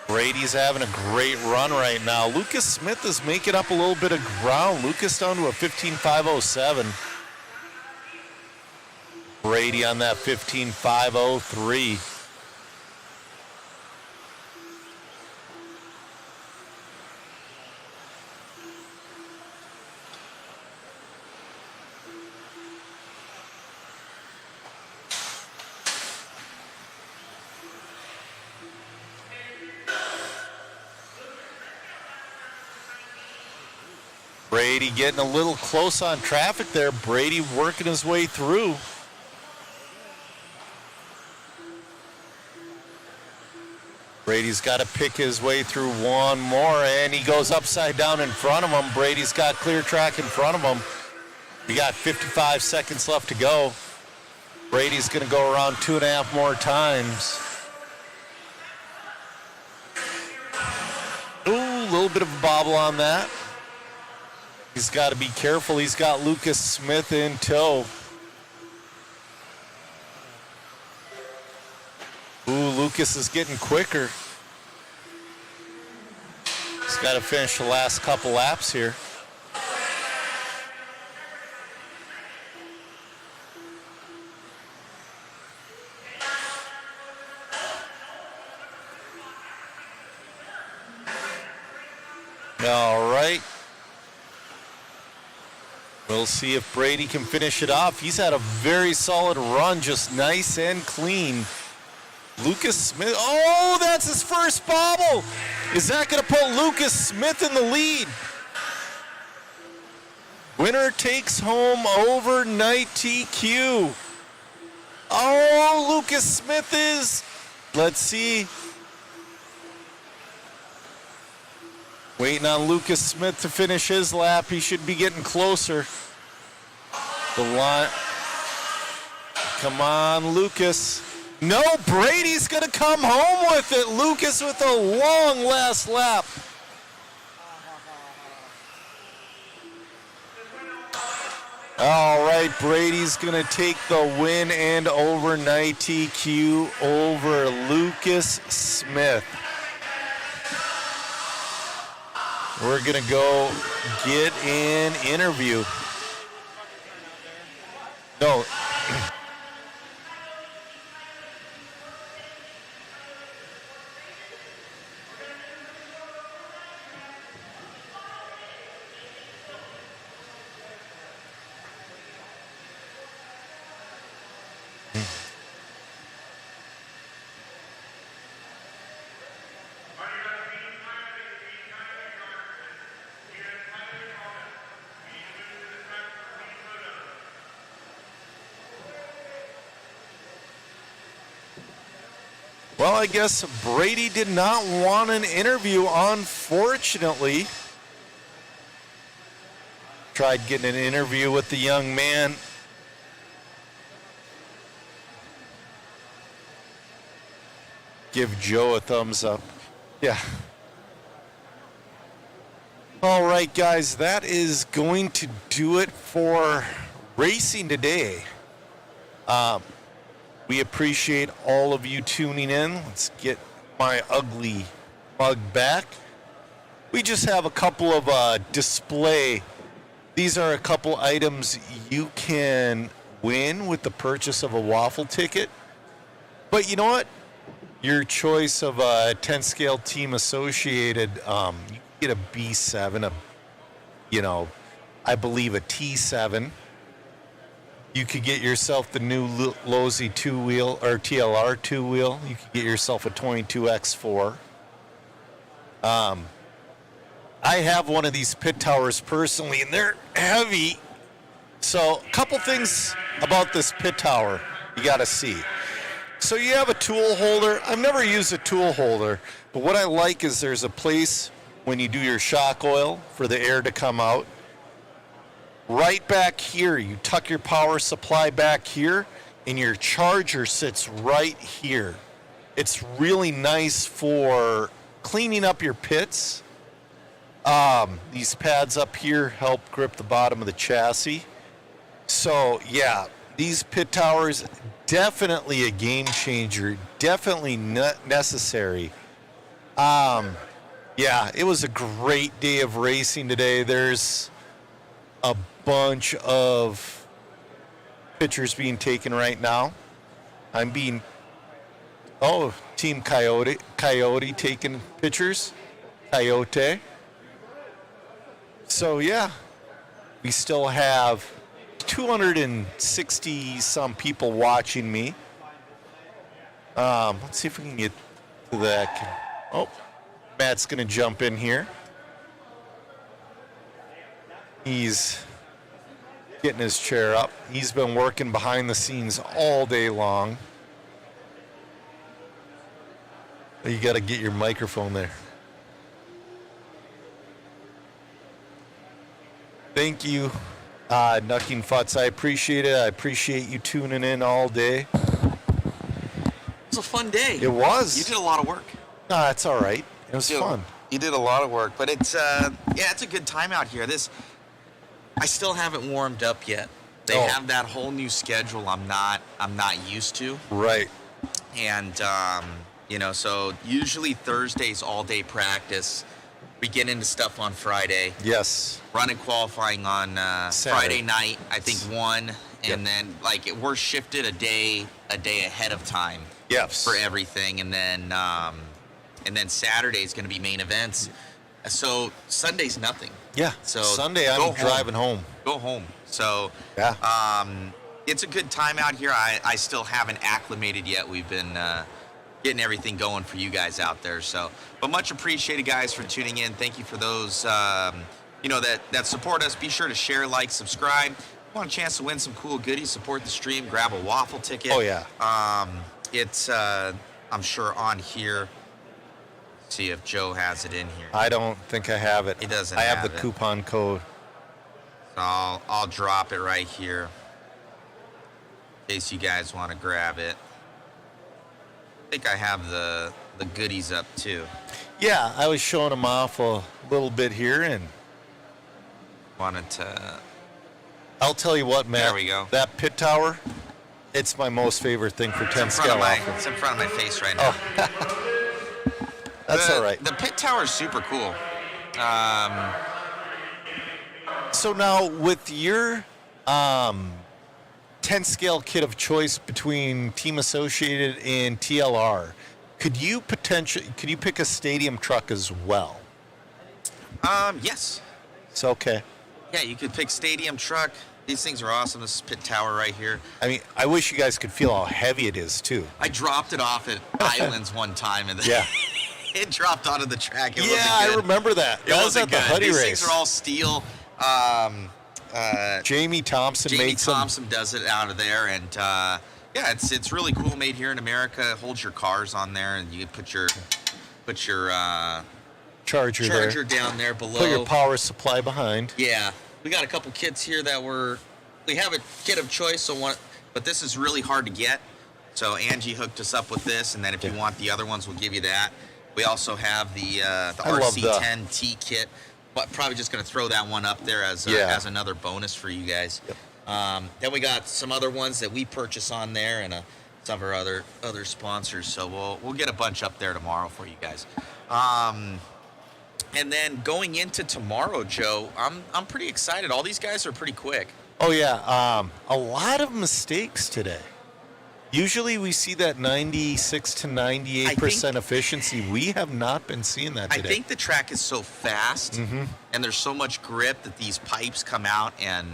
Brady's having a great run right now. Lucas Smith is making up a little bit of ground. Lucas down to a 15.507. Brady on that 15.503. Brady getting a little close on traffic there. Brady working his way through. Brady's got to pick his way through one more, and he goes upside down in front of him. Brady's got clear track in front of him. You got 55 seconds left to go. Brady's going to go around 2.5 more times. Ooh, a little bit of a bobble on that. He's got to be careful. He's got Lucas Smith in tow. Ooh, Lucas is getting quicker. He's got to finish the last couple laps here. All right. We'll see if Brady can finish it off. He's had a very solid run, just nice and clean. Lucas Smith, oh, that's his first bobble. Is that going to put Lucas Smith in the lead? Winner takes home overnight TQ. Oh, Lucas Smith is, let's see. Waiting on Lucas Smith to finish his lap. He should be getting closer. The line. Come on, Lucas. No, Brady's going to come home with it. Lucas with a long last lap. All right, Brady's going to take the win and overnight TQ over Lucas Smith. We're going to go get an interview. No. Well, I guess Brady did not want an interview, unfortunately. Tried getting an interview with the young man. Give Joe a thumbs up. Yeah. All right, guys, that is going to do it for racing today. We appreciate all of you tuning in. Let's get my ugly mug back. We just have a couple of display. These are a couple items you can win with the purchase of a waffle ticket. But you know what? Your choice of a 10 scale team associated, you can get a B7, I believe a T7. You could get yourself the new Losi 2-wheel or TLR 2-wheel. You could get yourself a 22X4. I have one of these pit towers personally, and they're heavy. So a couple things about this pit tower you got to see. So you have a tool holder. I've never used a tool holder, but what I like is there's a place when you do your shock oil for the air to come out. Right back here, you tuck your power supply back here, and your charger sits right here. It's really nice for cleaning up your pits. These pads up here help grip the bottom of the chassis. So yeah, these pit towers, definitely a game changer, definitely necessary. Yeah, it was a great day of racing today. There's a bunch of pictures being taken right now. Team Coyote taking pictures. Coyote. So yeah, we still have 260 some people watching me. Let's see if we can get to that. Oh, Matt's gonna jump in here. He's getting his chair up. He's been working behind the scenes all day long. You got to get your microphone there. Thank you, Nucking Futz. I appreciate it. I appreciate you tuning in all day. It was a fun day. It was. You did a lot of work. No, it's all right. It was fun. You did a lot of work, but it's it's a good time out here. I still haven't warmed up yet. They have that whole new schedule I'm not used to. Right. And so usually Thursday's all day practice. We get into stuff on Friday. Yes. Running qualifying on Friday night, I think 1, and then we're shifted a day ahead of time. Yes. For everything, and then Saturday's going to be main events. So Sunday's nothing. Yeah. So Sunday I'm driving home. Go home. So yeah. It's a good time out here. I still haven't acclimated yet. We've been getting everything going for you guys out there. But much appreciated, guys, for tuning in. Thank you for those that support us. Be sure to share, like, subscribe. If you want a chance to win some cool goodies, support the stream, grab a waffle ticket. Oh yeah. It's I'm sure on here. See if Joe has it in here. I don't think I have it. He doesn't. I have the coupon code. So I'll drop it right here in case you guys want to grab it. I think I have the goodies up too. Yeah, I was showing them off a little bit here and wanted to. I'll tell you what, Matt. There we go. That pit tower, it's my most favorite thing for 10 scale waffle. It's in front of my face right now. Oh. That's all right. The pit tower is super cool. So now with your 10 scale kit of choice between Team Associated and TLR, could you pick a stadium truck as well? Yes. It's okay. Yeah, you could pick stadium truck. These things are awesome. This is pit tower right here. I mean, I wish you guys could feel how heavy it is too. I dropped it off at Islands one time and then it dropped onto the track. It wasn't good. I remember that. That was at the Huddy race. These things are all steel. Jamie Thompson does it out of there, and it's really cool. Made here in America. Holds your cars on there, and you put your charger down there below. Put your power supply behind. Yeah, we got a couple kits here that we have a kit of choice. But this is really hard to get. So Angie hooked us up with this, and then if you want the other ones, we'll give you that. We also have the RC10T kit. But probably just going to throw that one up there as another bonus for you guys. Yep. Then we got some other ones that we purchase on there, and some of our other sponsors. So we'll get a bunch up there tomorrow for you guys. And then going into tomorrow, Joe, I'm pretty excited. All these guys are pretty quick. Oh yeah, a lot of mistakes today. Usually we see that 96 to 98% efficiency. We have not been seeing that today. I think the track is so fast, and there's so much grip that these pipes come out and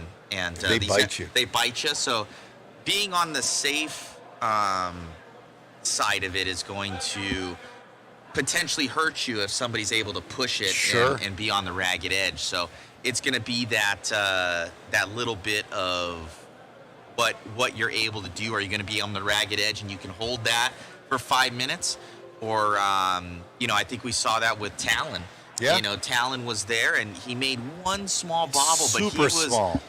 they bite you. They bite you. So being on the safe side of it is going to potentially hurt you if somebody's able to push it and be on the ragged edge. So it's going to be that little bit of what you're able to do. Are you going to be on the ragged edge and you can hold that for 5 minutes? Or, I think we saw that with Talon. Yeah. Talon was there, and he made one small bobble, but he Super was, small.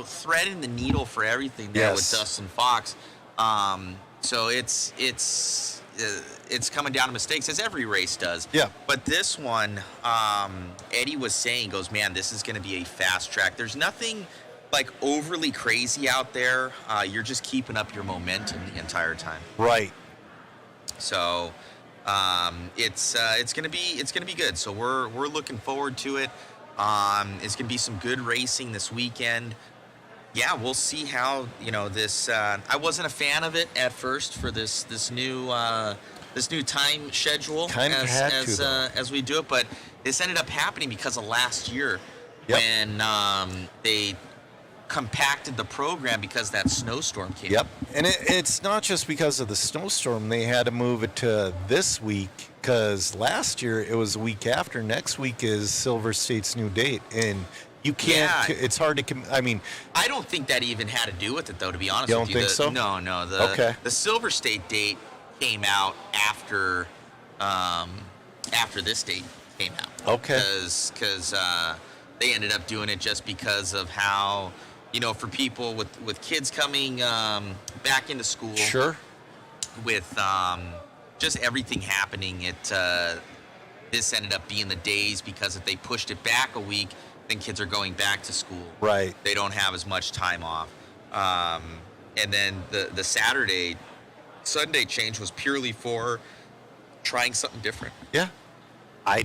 threading the needle for everything there with Dustin Fox. So it's coming down to mistakes, as every race does. Yeah. But this one, Eddie was saying, goes, man, this is going to be a fast track. There's nothing like overly crazy out there. You're just keeping up your momentum the entire time. Right. So it's gonna be good. So we're looking forward to it. It's gonna be some good racing this weekend. Yeah, we'll see how this. I wasn't a fan of it at first for this new time schedule as we do it, but this ended up happening because of last year when they compacted the program because that snowstorm came. Yep, and it's not just because of the snowstorm. They had to move it to this week because last year it was a week after. Next week is Silver State's new date, and you can't. Yeah. It's hard to. I don't think that even had to do with it, though. To be honest you with you, don't think so? No. The Silver State date came out after this date came out. Okay. Because they ended up doing it just because of how. For people with kids coming back into school. Sure. With just everything happening, this ended up being the days because if they pushed it back a week, then kids are going back to school. Right. They don't have as much time off. And then the Sunday change was purely for trying something different. Yeah. I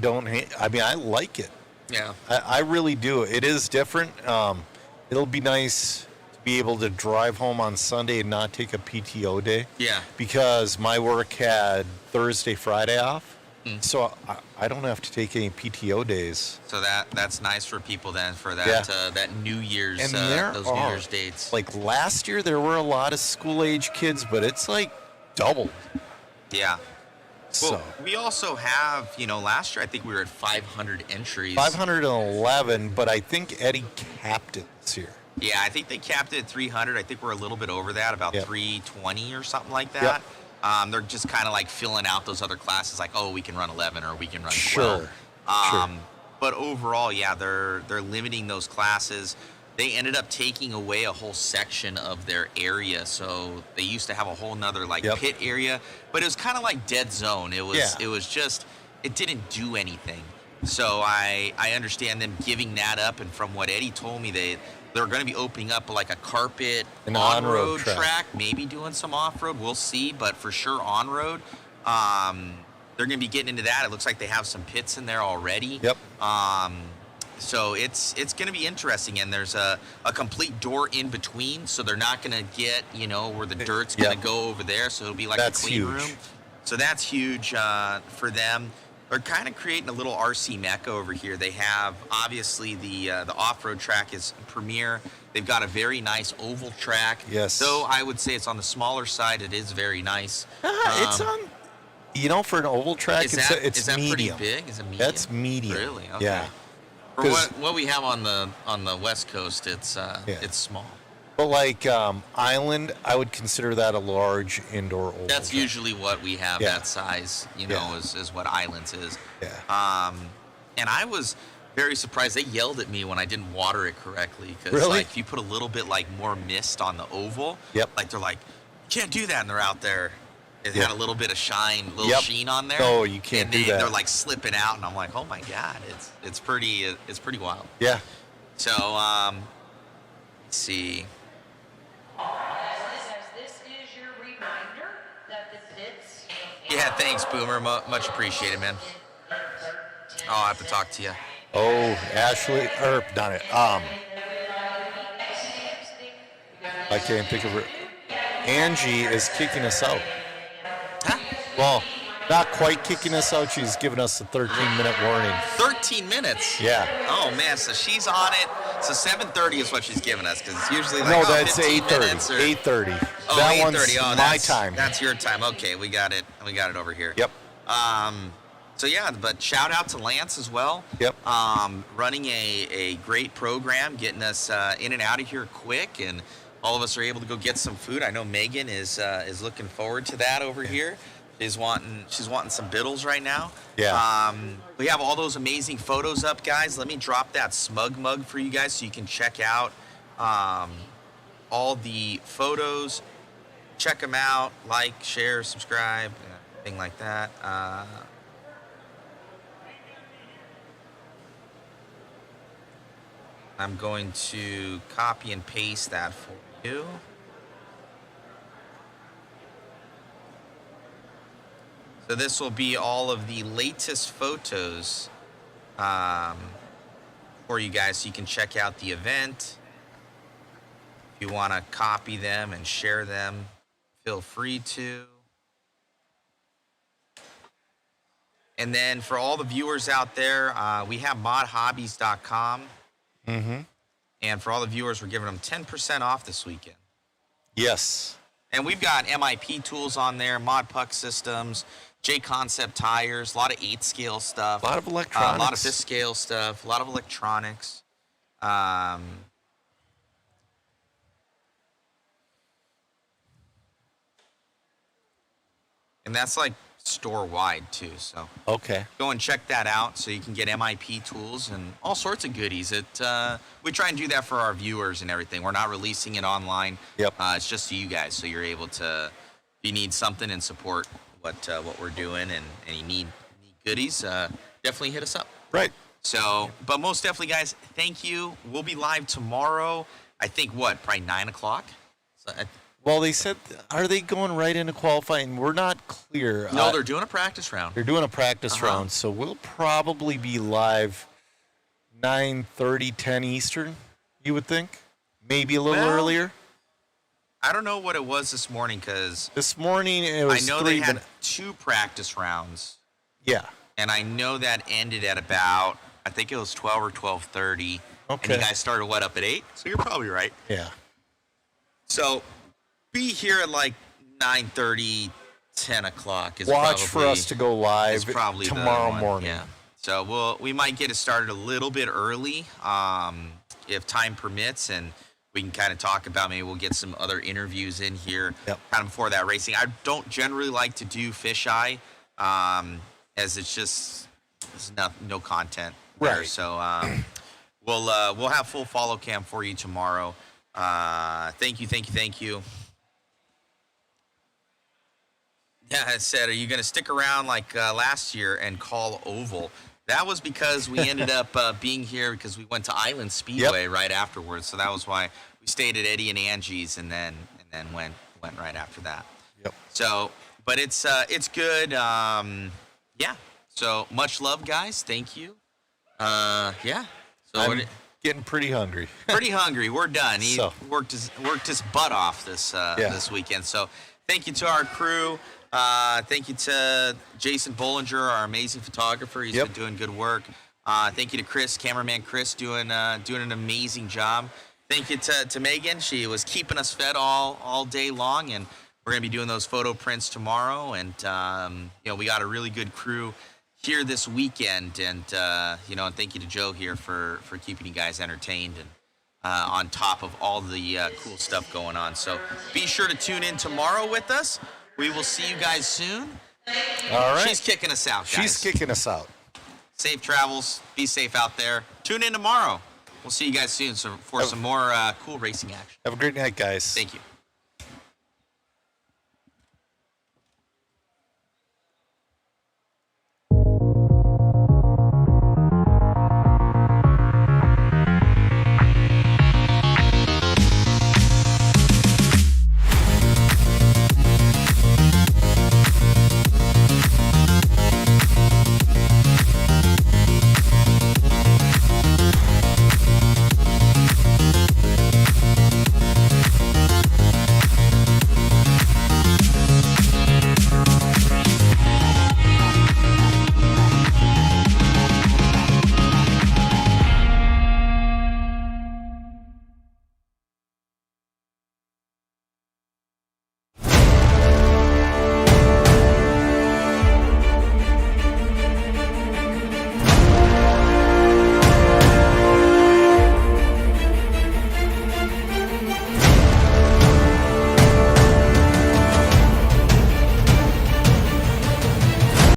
like it. Yeah. I really do. It is different. It'll be nice to be able to drive home on Sunday and not take a PTO day. Yeah. Because my work had Thursday, Friday off. So I don't have to take any PTO days. So that's nice for people then for that that New Year's and those New Year's dates. Like last year there were a lot of school age kids, but it's like doubled. Yeah. So well, we also have, last year I think we were at 500 entries. 511, but I think Eddie capped it this year. Yeah, I think they capped it at 300. I think we're a little bit over that, about 320 or something like that. Yep. They're just kind of like filling out those other classes, like, we can run 11 or we can run 12. Sure. But overall, they're limiting those classes. They ended up taking away a whole section of their area. So they used to have a whole nother pit area, but it was kind of like dead zone. It was just, it didn't do anything. So I understand them giving that up. And from what Eddie told me, they're going to be opening up like a carpet on-road track, maybe doing some off-road. We'll see, but for sure on-road. They're going to be getting into that. It looks like they have some pits in there already. Yep. So it's going to be interesting, and there's a complete door in between, so they're not going to get, where the dirt's going to go over there, so it'll be like a clean room. So that's huge for them. They're kind of creating a little RC mecca over here. They have, obviously, the off-road track is premier. They've got a very nice oval track. Yes. Though I would say it's on the smaller side, it is very nice. It's on, for an oval track, it's medium. Pretty big? Is it medium? That's medium. Really? Okay. Yeah. For what we have on the West Coast, it's small. But like Island, I would consider that a large indoor oval. That's track. usually what we have. That size, is what Islands is. Yeah. And I was very surprised. They yelled at me when I didn't water it correctly because Really? if you put a little bit more mist on the oval, Yep. they're like, you can't do that, and they're out there. It had a little bit of sheen on there. Oh, you can't do that. They're like slipping out, and I'm like, oh my god, it's pretty wild. Yeah. So let's see. This is your reminder that the pits. Yeah, thanks, Boomer. Much appreciated, man. I'll have to talk to you. Oh, Ashley, or not it. I can't think of her. Angie is kicking us out. Huh? Well, not quite kicking us out. She's giving us a 13-minute warning. 13 minutes? Yeah. Oh, man, so she's on it. So 7:30 is what she's giving us, because it's usually like, no, that's 8:30. 8:30. Oh, that 8:30. one's my time. That's your time. Okay, we got it. We got it over here. Yep. So yeah, but shout out to Lance as well. Yep. Running a great program, getting us in and out of here quick, and all of us are able to go get some food. I know Megan is looking forward to that over here. She's wanting some biddles right now. Yeah. We have all those amazing photos up, guys. Let me drop that smug mug for you guys so you can check out all the photos. Check them out. Like, share, subscribe, thing like that. I'm going to copy and paste that for you. So this will be all of the latest photos for you guys, so you can check out the event. If you want to copy them and share them, feel free to. And then for all the viewers out there, we have modhobbies.com. Mm-hmm. And for all the viewers, we're giving them 10% off this weekend. Yes. And we've got MIP tools on there, Mod Puck systems, J Concept tires, a lot of 8-scale stuff. A lot of electronics. A lot of 5th-scale stuff, a lot of electronics. And that's like store-wide too, so okay, go and check that out so you can get MIP tools and all sorts of goodies. We try and do that for our viewers and everything. We're not releasing it online. Yep. It's just to you guys, so you're able to, if you need something and support what we're doing and you need goodies, definitely hit us up. Right. So, but most definitely, guys, thank you. We'll be live tomorrow. I think probably 9 o'clock. So well, they said, are they going right into qualifying? We're not clear. No, they're doing a practice round. They're doing a practice round, so we'll probably be live 9:30, 10 Eastern, you would think? Maybe a little earlier? I don't know what it was this morning, because this morning it was I know they had 2 practice rounds. Yeah. And I know that ended at about, I think it was 12 or 12:30. Okay. And you guys started, up at 8? So you're probably right. Yeah. So be here at like 9:30, 10 o'clock. Watch for us to go live probably tomorrow morning. Yeah. So we might get it started a little bit early if time permits, and we can kind of talk about, maybe we'll get some other interviews in here kind of before that racing. I don't generally like to do fisheye as it's no content there. Right. So we'll have full follow cam for you tomorrow. Thank you. Yeah, I said, are you going to stick around like last year and call Oval? That was because we ended up being here because we went to Island Speedway right afterwards. So that was why we stayed at Eddie and Angie's and then went right after that. Yep. So, but it's good. Yeah. So much love, guys. Thank you. Yeah. So I'm getting pretty hungry. Pretty hungry. We're done. He So. worked his butt off this weekend. So thank you to our crew. Thank you to Jason Bollinger, our amazing photographer. He's been doing good work. Thank you to Chris, cameraman Chris, doing an amazing job. Thank you to Megan. She was keeping us fed all day long, and we're gonna be doing those photo prints tomorrow. And we got a really good crew here this weekend. And and thank you to Joe here for keeping you guys entertained and on top of all the cool stuff going on. So be sure to tune in tomorrow with us. We will see you guys soon. All right. She's kicking us out, guys. She's kicking us out. Safe travels. Be safe out there. Tune in tomorrow. We'll see you guys soon for some more cool racing action. Have a great night, guys. Thank you.